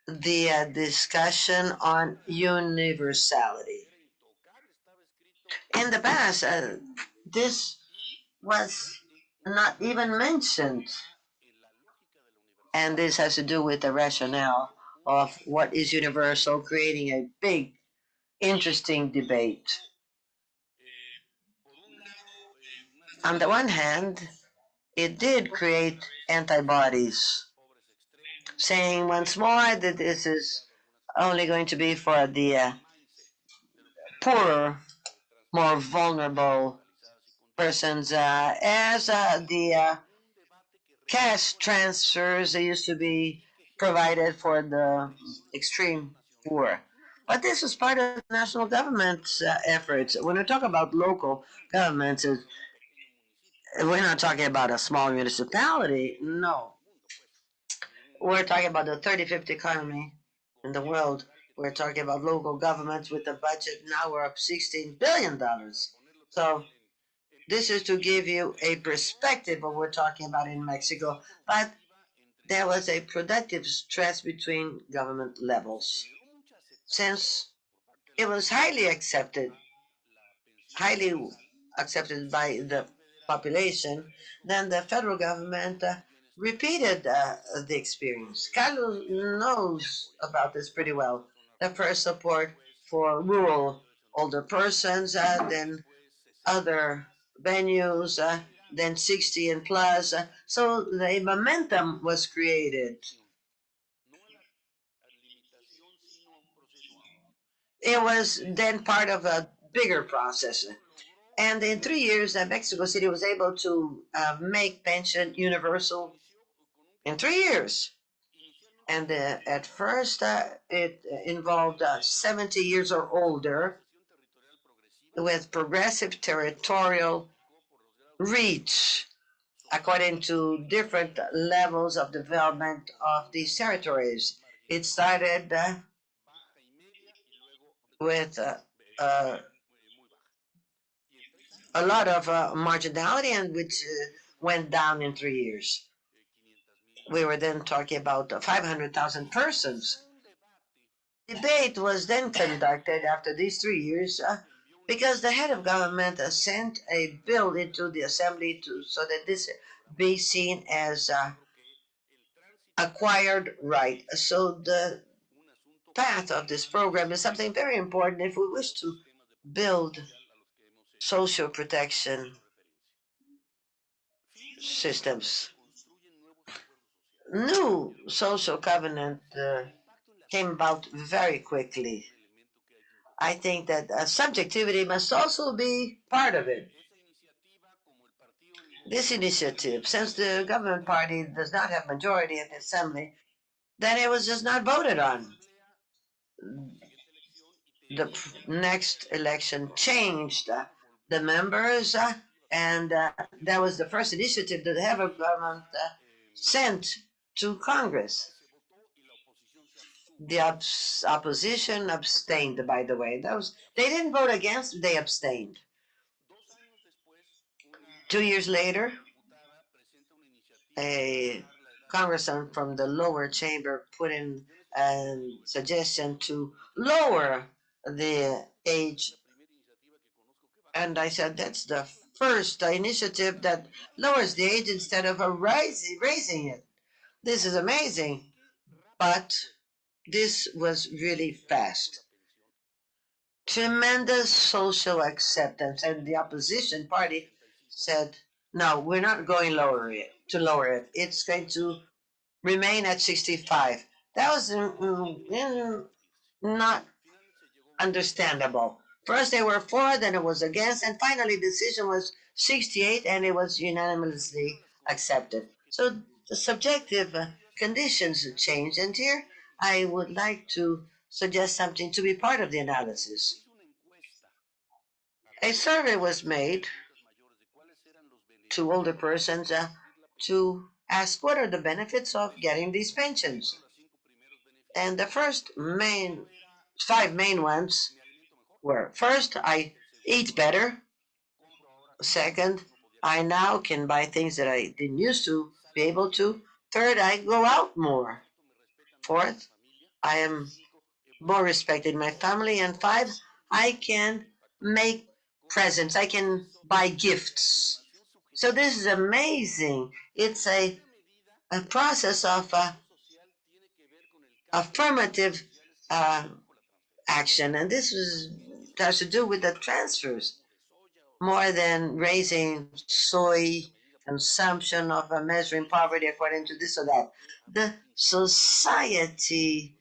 the discussion on universality. In the past, this was not even mentioned, and this has to do with the rationale of what is universal, creating a big, interesting debate. On the one hand, it did create antibodies, saying once more that this is only going to be for the poorer, more vulnerable persons, as the cash transfers that used to be provided for the extreme poor. But this was part of the national government's efforts. When we talk about local governments, we're not talking about a small municipality. No. We're talking about the 35th economy in the world. We're talking about local governments with a budget now we're up $16 billion. So this is to give you a perspective of what we're talking about in Mexico. But there was a productive stress between government levels. Since it was highly accepted by the population, then the federal government repeated the experience. Carlos knows about this pretty well. The first support for rural older persons, then other venues, then 60 and plus. So the momentum was created. It was then part of a bigger process. And in 3 years, Mexico City was able to make pension universal in 3 years. And at first, it involved 70 years or older with progressive territorial reach according to different levels of development of these territories. It started with a lot of marginality, and which went down in 3 years. We were then talking about 500,000 persons. Debate was then conducted after these 3 years because the head of government sent a bill into the assembly so that this be seen as acquired right. So the path of this program is something very important if we wish to build social protection systems. New social covenant came about very quickly. I think that subjectivity must also be part of it. This initiative, since the government party does not have majority in the assembly, then it was just not voted on. The next election changed the members, and that was the first initiative that the head of government sent to Congress. The opposition abstained, by the way. They didn't vote against, they abstained. 2 years later, a congressman from the lower chamber put in a suggestion to lower the age. And I said, that's the first initiative that lowers the age instead of raising it. This is amazing. But this was really fast. Tremendous social acceptance, and the opposition party said, no, we're not going to lower it. It's going to remain at 65. That was not understandable. First they were for, then it was against, and finally the decision was 68, and it was unanimously accepted. So the subjective conditions changed, and here I would like to suggest something to be part of the analysis. A survey was made to older persons to ask what are the benefits of getting these pensions. And the first five main ones were, first, I eat better. Second, I now can buy things that I didn't used to be able to. Third, I go out more. Fourth, I am more respected in my family. And five, I can make presents. I can buy gifts. So this is amazing. It's a process of affirmative action. And this has to do with the transfers more than raising soy consumption of measuring poverty according to this or that. The society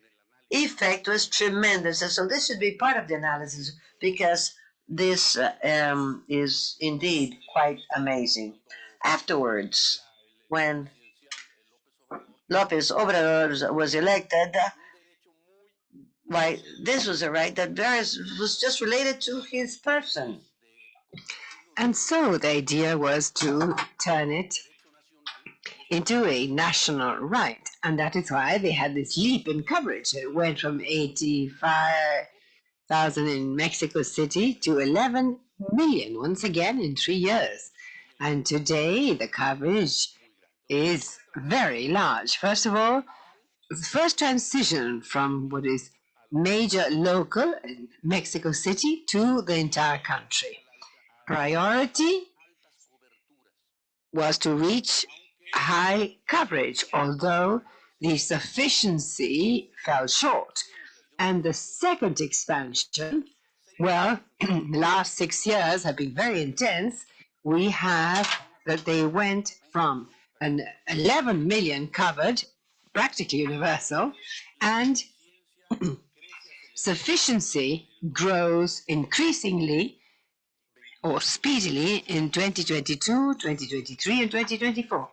effect was tremendous. And so this should be part of the analysis because this is indeed quite amazing. Afterwards, when Lopez Obrador was elected, why, this was a right that was just related to his person. And so the idea was to turn it into a national right. And that is why they had this leap in coverage. It went from 85,000 in Mexico City to 11 million once again in 3 years. And today the coverage is very large. First of all, the first transition from what is major local in Mexico City to the entire country. Priority was to reach high coverage, although the sufficiency fell short. And the second expansion, well, the last 6 years have been very intense. We have that they went from an 11 million covered, practically universal, and sufficiency grows increasingly or speedily in 2022, 2023, and 2024.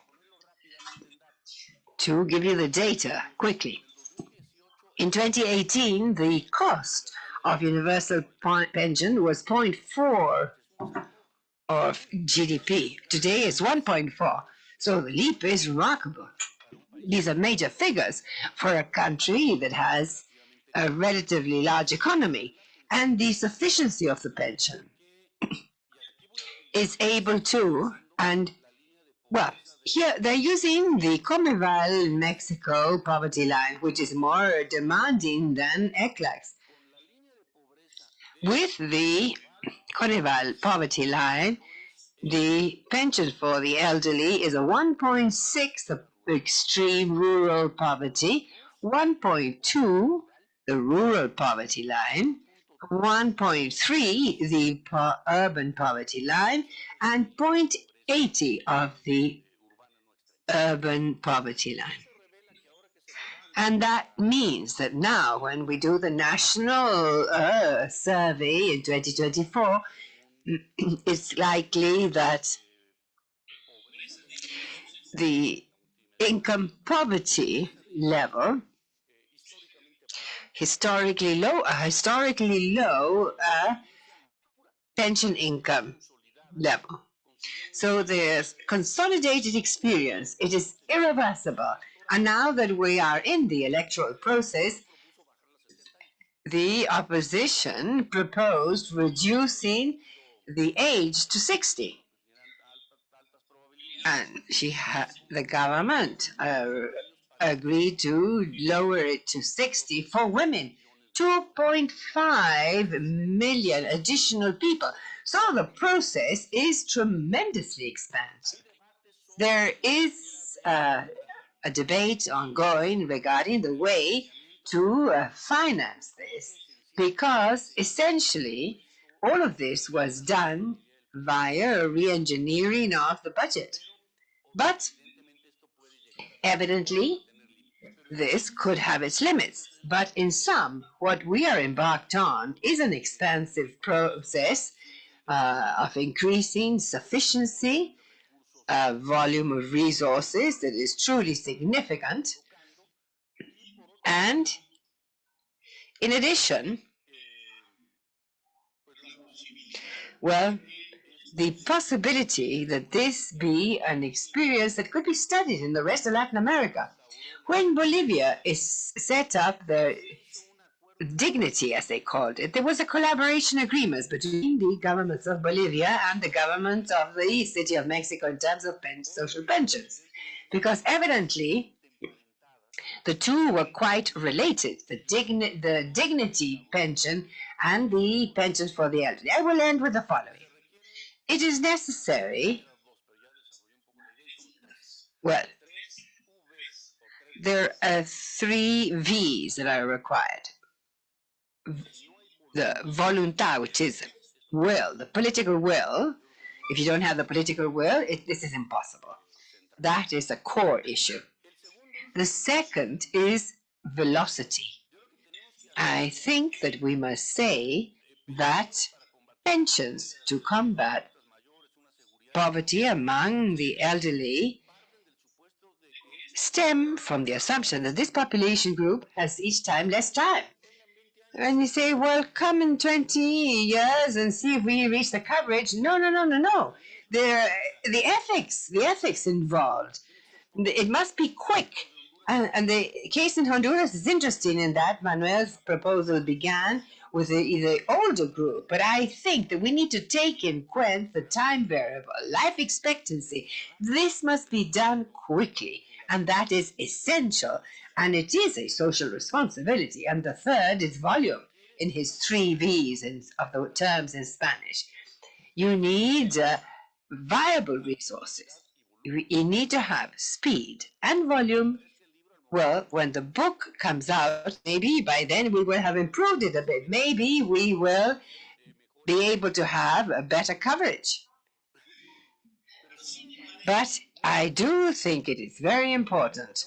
To give you the data quickly, in 2018, the cost of universal pension was 0.4 of GDP. Today it's 1.4. So the leap is remarkable. These are major figures for a country that has a relatively large economy. And the sufficiency of the pension is able to, and well, here they're using the Comeval Mexico poverty line, which is more demanding than ECLAC's. With the Coneval poverty line, the pension for the elderly is a 1.6 of extreme rural poverty, 1.2 the rural poverty line, 1.3 the urban poverty line, and 0.80 of the urban poverty line. And that means that now when we do the national survey in 2024, it's likely that the income poverty level historically low pension income level. So the consolidated experience, it is irreversible. And now that we are in the electoral process, the opposition proposed reducing the age to 60. And the government agreed to lower it to 60 for women. 2.5 million additional people. So the process is tremendously expansive. There is a debate ongoing regarding the way to finance this, because essentially all of this was done via re-engineering of the budget. But evidently, this could have its limits. But in sum, what we are embarked on is an expansive process of increasing sufficiency, volume of resources that is truly significant. And in addition, well, the possibility that this be an experience that could be studied in the rest of Latin America. When Bolivia is set up the dignity, as they called it, there was a collaboration agreement between the governments of Bolivia and the government of the City of Mexico in terms of social pensions. Because evidently, the two were quite related, the dignity pension and the pensions for the elderly. I will end with the following. It is necessary, well, there are 3 V's that are required. The voluntad, which is will, the political will. If you don't have the political will, this is impossible. That is a core issue. The second is velocity. I think that we must say that pensions to combat poverty among the elderly stem from the assumption that this population group has each time less time. And you say, well, come in 20 years and see if we reach the coverage. No, no, no, no, no. The ethics involved. It must be quick. And the case in Honduras is interesting in that Manuel's proposal began with the older group. But I think that we need to take in account the time variable, life expectancy. This must be done quickly. And that is essential. And it is a social responsibility. And the third is volume in his 3 V's of the terms in Spanish. You need viable resources. You need to have speed and volume. Well, when the book comes out, maybe by then we will have improved it a bit. Maybe we will be able to have a better coverage. But I do think it is very important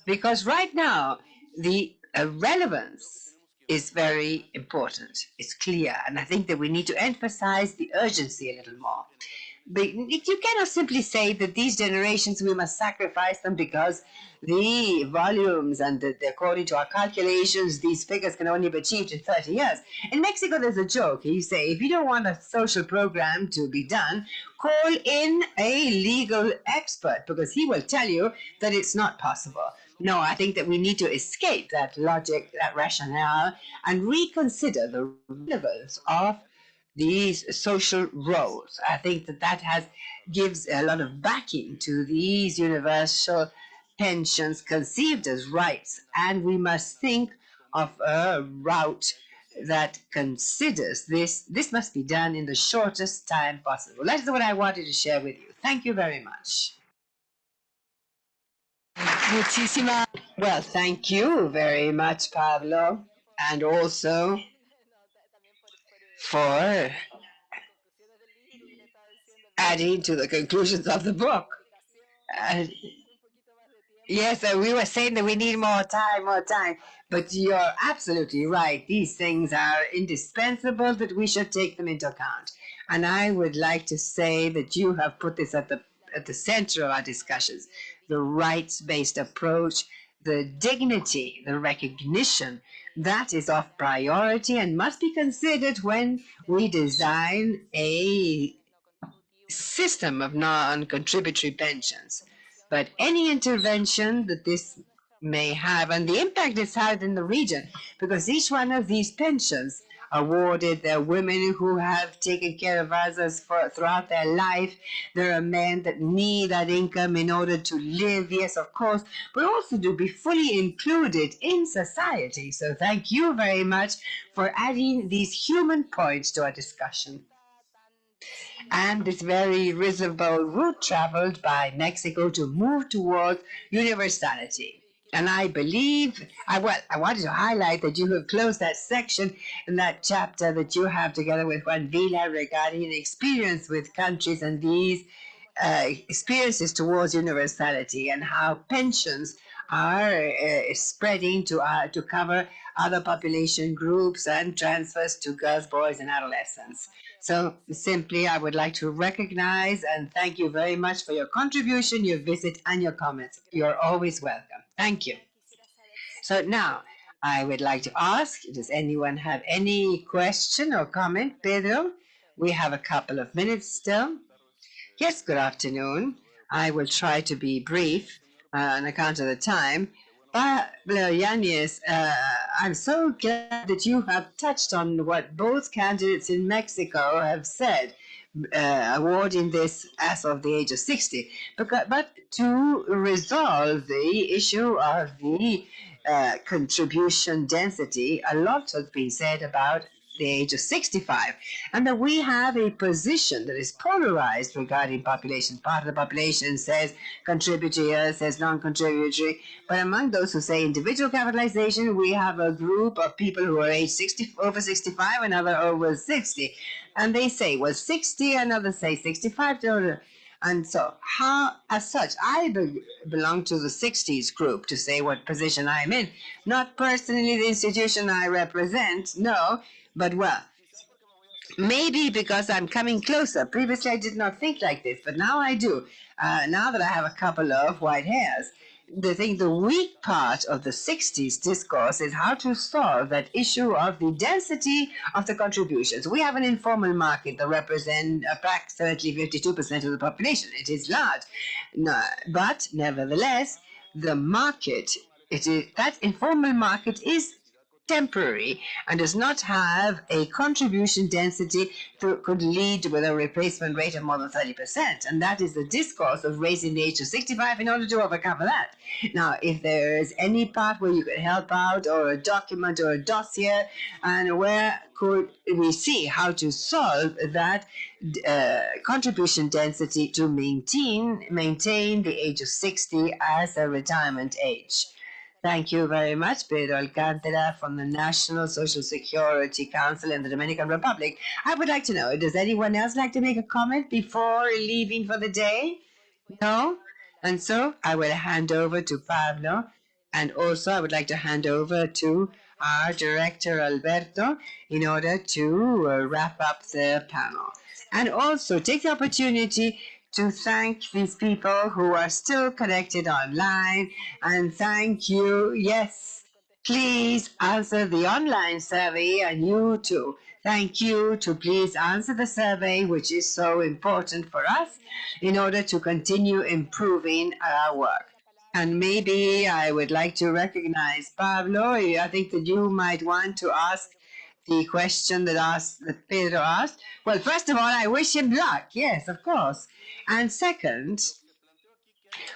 because right now the relevance is very important. It's clear. And I think that we need to emphasize the urgency a little more. But you cannot simply say that these generations, we must sacrifice them because the volumes and according to our calculations, these figures can only be achieved in 30 years. In Mexico, there's a joke. You say, if you don't want a social program to be done, call in a legal expert because he will tell you that it's not possible. No, I think that we need to escape that logic, that rationale, and reconsider the relevance of these social roles. I think that gives a lot of backing to these universal pensions conceived as rights, and we must think of a route that considers this. This must be done in the shortest time possible. That is what I wanted to share with you. Thank you very much. Well, thank you very much, Pablo, and also for adding to the conclusions of the book. Yes, we were saying that we need more time, but you're absolutely right. These things are indispensable that we should take them into account. And I would like to say that you have put this at the center of our discussions, the rights-based approach, the dignity, the recognition, that is of priority and must be considered when we design a system of non-contributory pensions. But any intervention that this may have, and the impact it's had in the region, because each one of these pensions awarded, there are women who have taken care of others throughout their life. There are men that need that income in order to live, yes, of course, but also to be fully included in society. So thank you very much for adding these human points to our discussion. And this very visible route traveled by Mexico to move towards universality. And I believe, I wanted to highlight that you have closed that section in that chapter that you have together with Juan Villa regarding experience with countries and these experiences towards universality and how pensions are spreading to cover other population groups and transfers to girls, boys, and adolescents. So simply, I would like to recognize and thank you very much for your contribution, your visit, and your comments. You're always welcome. Thank you. So now, I would like to ask, does anyone have any question or comment? Pedro, we have a couple of minutes still. Yes, good afternoon. I will try to be brief on account of the time. Pablo Yanez, I'm so glad that you have touched on what both candidates in Mexico have said, awarding this as of the age of 60. But to resolve the issue of the contribution density, a lot has been said about the age of 65, and that we have a position that is polarized regarding population. Part of the population says contributory, says non-contributory, but among those who say individual capitalization, we have a group of people who are age 60, over 65, another over 60, and they say, well, 60, another say 65, and so, as such, I belong to the 60s group, to say what position I'm in. Not personally the institution I represent, no, but well, maybe because I'm coming closer. Previously, I did not think like this, but now I do. Now that I have a couple of white hairs, the weak part of the 60s discourse is how to solve that issue of the density of the contributions. We have an informal market that represents approximately 52% of the population. It is large. No, but nevertheless, the market, that informal market is temporary and does not have a contribution density that could lead with a replacement rate of more than 30%. And that is the discourse of raising the age to 65 in order to overcome that. Now, if there is any part where you could help out, or a document or a dossier, and where could we see how to solve that contribution density to maintain the age of 60 as a retirement age? Thank you very much, Pedro Alcántara from the National Social Security Council in the Dominican Republic. I would like to know, does anyone else like to make a comment before leaving for the day? No? And so I will hand over to Pablo, and also I would like to hand over to our director, Alberto, in order to wrap up the panel. And also take the opportunity to thank these people who are still connected online, and thank you. Yes, please answer the online survey, and you too. Thank you to please answer the survey, which is so important for us in order to continue improving our work. And maybe I would like to recognize Pablo. I think that you might want to ask the question that Pedro asked. Well, first of all, I wish him luck. Yes, of course. And second,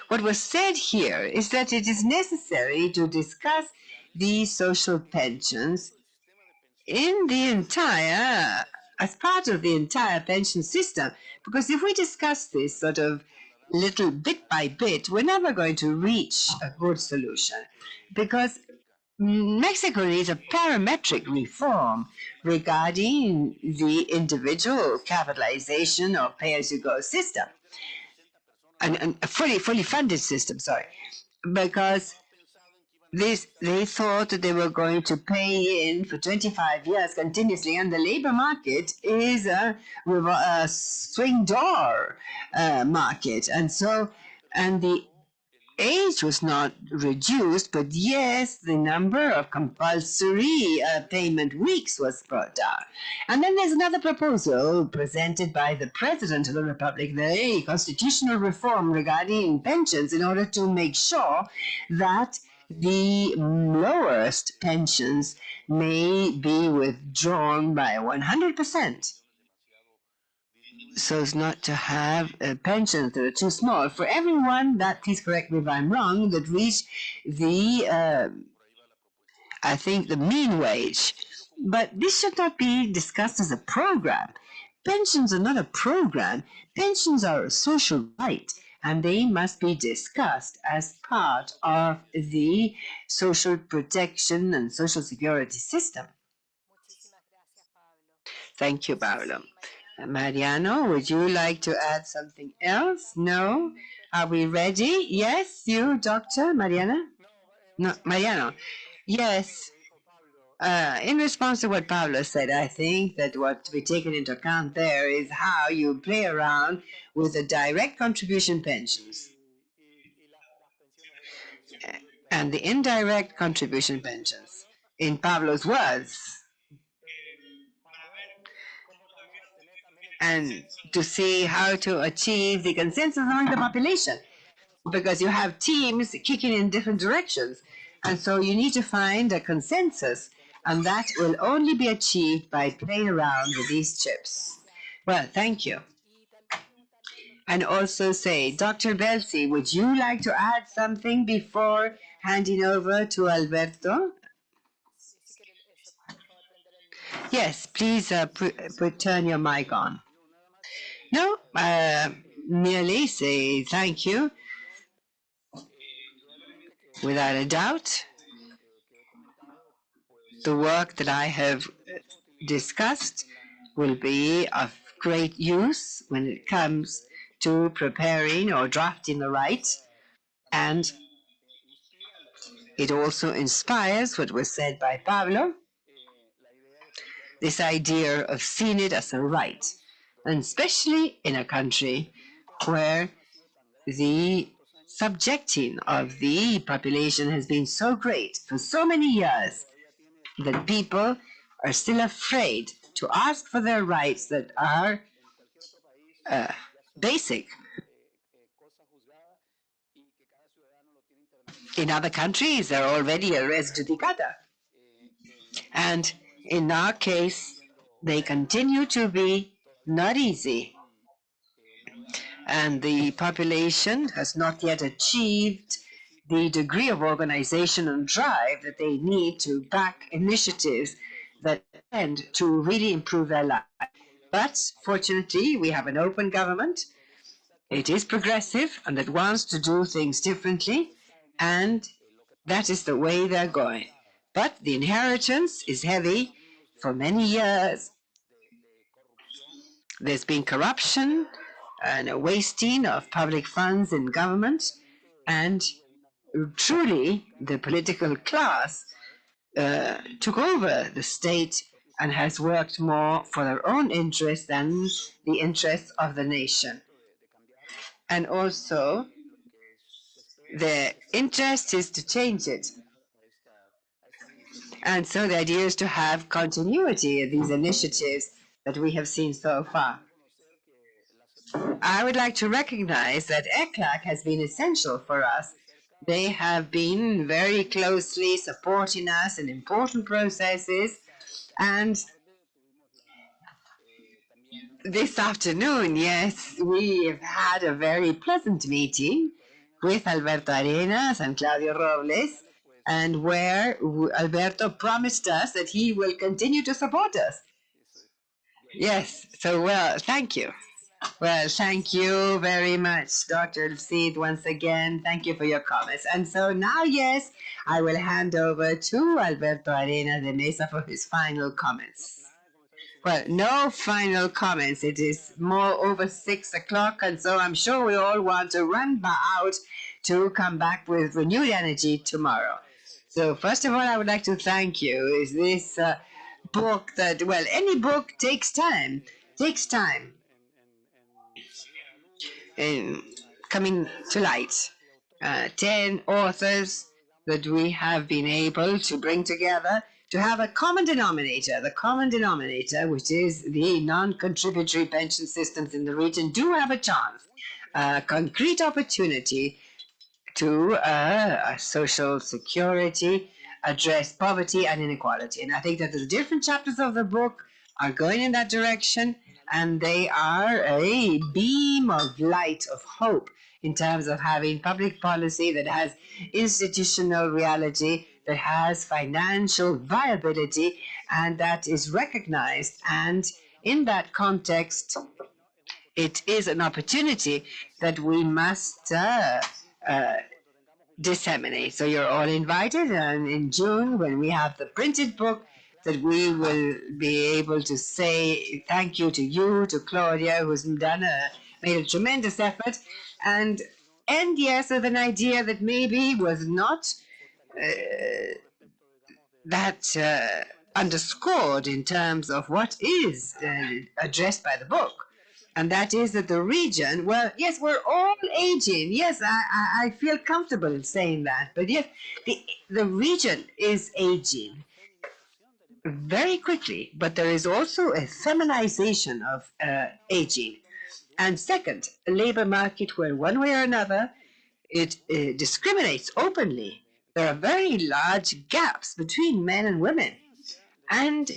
what was said here is that it is necessary to discuss these social pensions as part of the entire pension system. Because if we discuss this sort of little bit by bit, we're never going to reach a good solution. Because Mexico needs a parametric reform regarding the individual capitalization or pay-as-you-go system, and a fully funded system, because they thought that they were going to pay in for 25 years continuously, and the labor market is a swing door market, and the age was not reduced, but yes, the number of compulsory payment weeks was brought down. And then there's another proposal presented by the President of the Republic, the constitutional reform regarding pensions, in order to make sure that the lowest pensions may be withdrawn by 100%. So as not to have pensions that are too small. For everyone that, please correct me if I'm wrong, that reach the, I think, the mean wage. But this should not be discussed as a program. Pensions are not a program. Pensions are a social right, and they must be discussed as part of the social protection and social security system. Thank you, Paolo. Mariano, would you like to add something else? No? Are we ready? Yes, you, Dr. Mariana? No, Mariano. Yes. In response to what Pablo said, I think that what to be taken into account there is how you play around with the direct contribution pensions and the indirect contribution pensions. In Pablo's words, and to see how to achieve the consensus among the population, because you have teams kicking in different directions. And so you need to find a consensus, and that will only be achieved by playing around with these chips. Well, thank you. And also say, Dr. Belsi, would you like to add something before handing over to Alberto? Yes, please turn your mic on. No, merely say thank you. Without a doubt, the work that I have discussed will be of great use when it comes to preparing or drafting the rights, and it also inspires what was said by Pablo, this idea of seeing it as a right, and especially in a country where the subjecting of the population has been so great for so many years that people are still afraid to ask for their rights that are basic. In other countries, they're already a res judicata. And in our case, they continue to be not easy. And the population has not yet achieved the degree of organization and drive that they need to back initiatives that tend to really improve their lives. But fortunately, we have an open government. It is progressive and it wants to do things differently, and that is the way they're going. But the inheritance is heavy for many years. There's been corruption and a wasting of public funds in government, and truly the political class took over the state and has worked more for their own interests than the interests of the nation. And also, the interest is to change it. And so the idea is to have continuity of these initiatives that we have seen so far. I would like to recognize that ECLAC has been essential for us. They have been very closely supporting us in important processes, and this afternoon, yes, we have had a very pleasant meeting with Alberto Arenas and Claudio Robles, and where Alberto promised us that he will continue to support us. Yes, so well, thank you. Well, thank you very much, Dr. Cid, once again. Thank you for your comments. And so now, yes, I will hand over to Alberto Arenas de Mesa for his final comments. Well, no final comments. It is more over 6 o'clock, and so I'm sure we all want to run out to come back with renewed energy tomorrow. So first of all, I would like to thank you. Is this book that, well, any book takes time. In coming to light. 10 authors that we have been able to bring together to have a common denominator. The common denominator, which is the non-contributory pension systems in the region, do have a chance, a concrete opportunity to social security, address poverty and inequality. And I think that the different chapters of the book are going in that direction, and they are a beam of light, of hope, in terms of having public policy that has institutional reality, that has financial viability, and that is recognized. And in that context, it is an opportunity that we must disseminate. So you're all invited, and in June, when we have the printed book, that we will be able to say thank you to you, to Claudia, who's made a tremendous effort, and yes, with an idea that maybe was not that underscored in terms of what is addressed by the book. And that is that the region, well, yes, we're all aging. Yes, I feel comfortable in saying that. But yes, the region is aging very quickly, but there is also a feminization of aging. And second, a labor market where one way or another it discriminates openly. There are very large gaps between men and women. And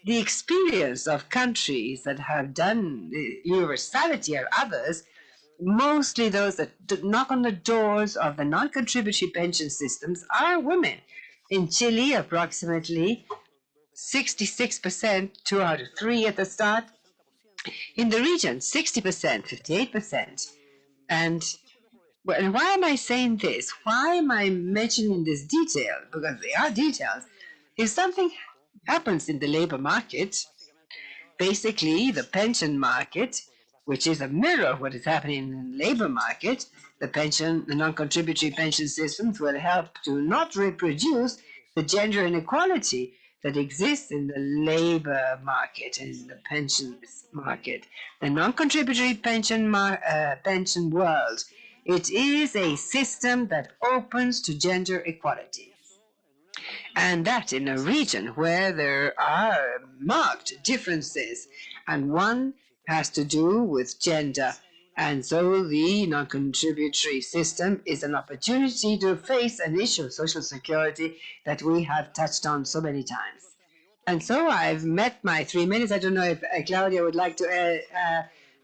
the experience of countries that have done universality or others, mostly those that knock on the doors of the non-contributory pension systems, are women. In Chile, approximately 66%, 2 out of 3 at the start. In the region, 60%, 58%. And well, why am I saying this? Why am I mentioning this detail? Because they are details. If something happens in the labor market, basically the pension market, which is a mirror of what is happening in the labor market, the non-contributory pension systems will help to not reproduce the gender inequality that exists in the labor market and in the pension market. The non-contributory pension world It is a system that opens to gender equality. And that in a region where there are marked differences, and one has to do with gender. And so the non-contributory system is an opportunity to face an issue of social security that we have touched on so many times. And so I've met my 3 minutes. I don't know if Claudia would like to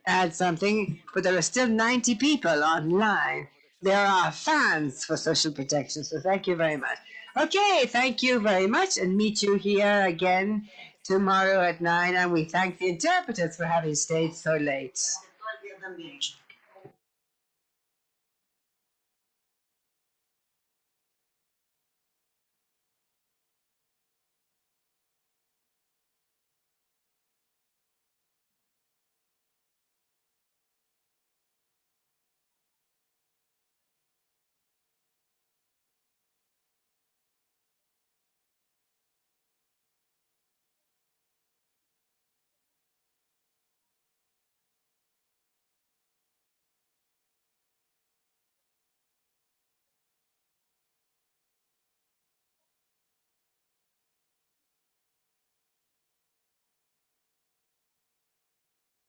add something, but there are still 90 people online. There are fans for social protection, so thank you very much. Okay, thank you very much, and meet you here again tomorrow at 9, and we thank the interpreters for having stayed so late.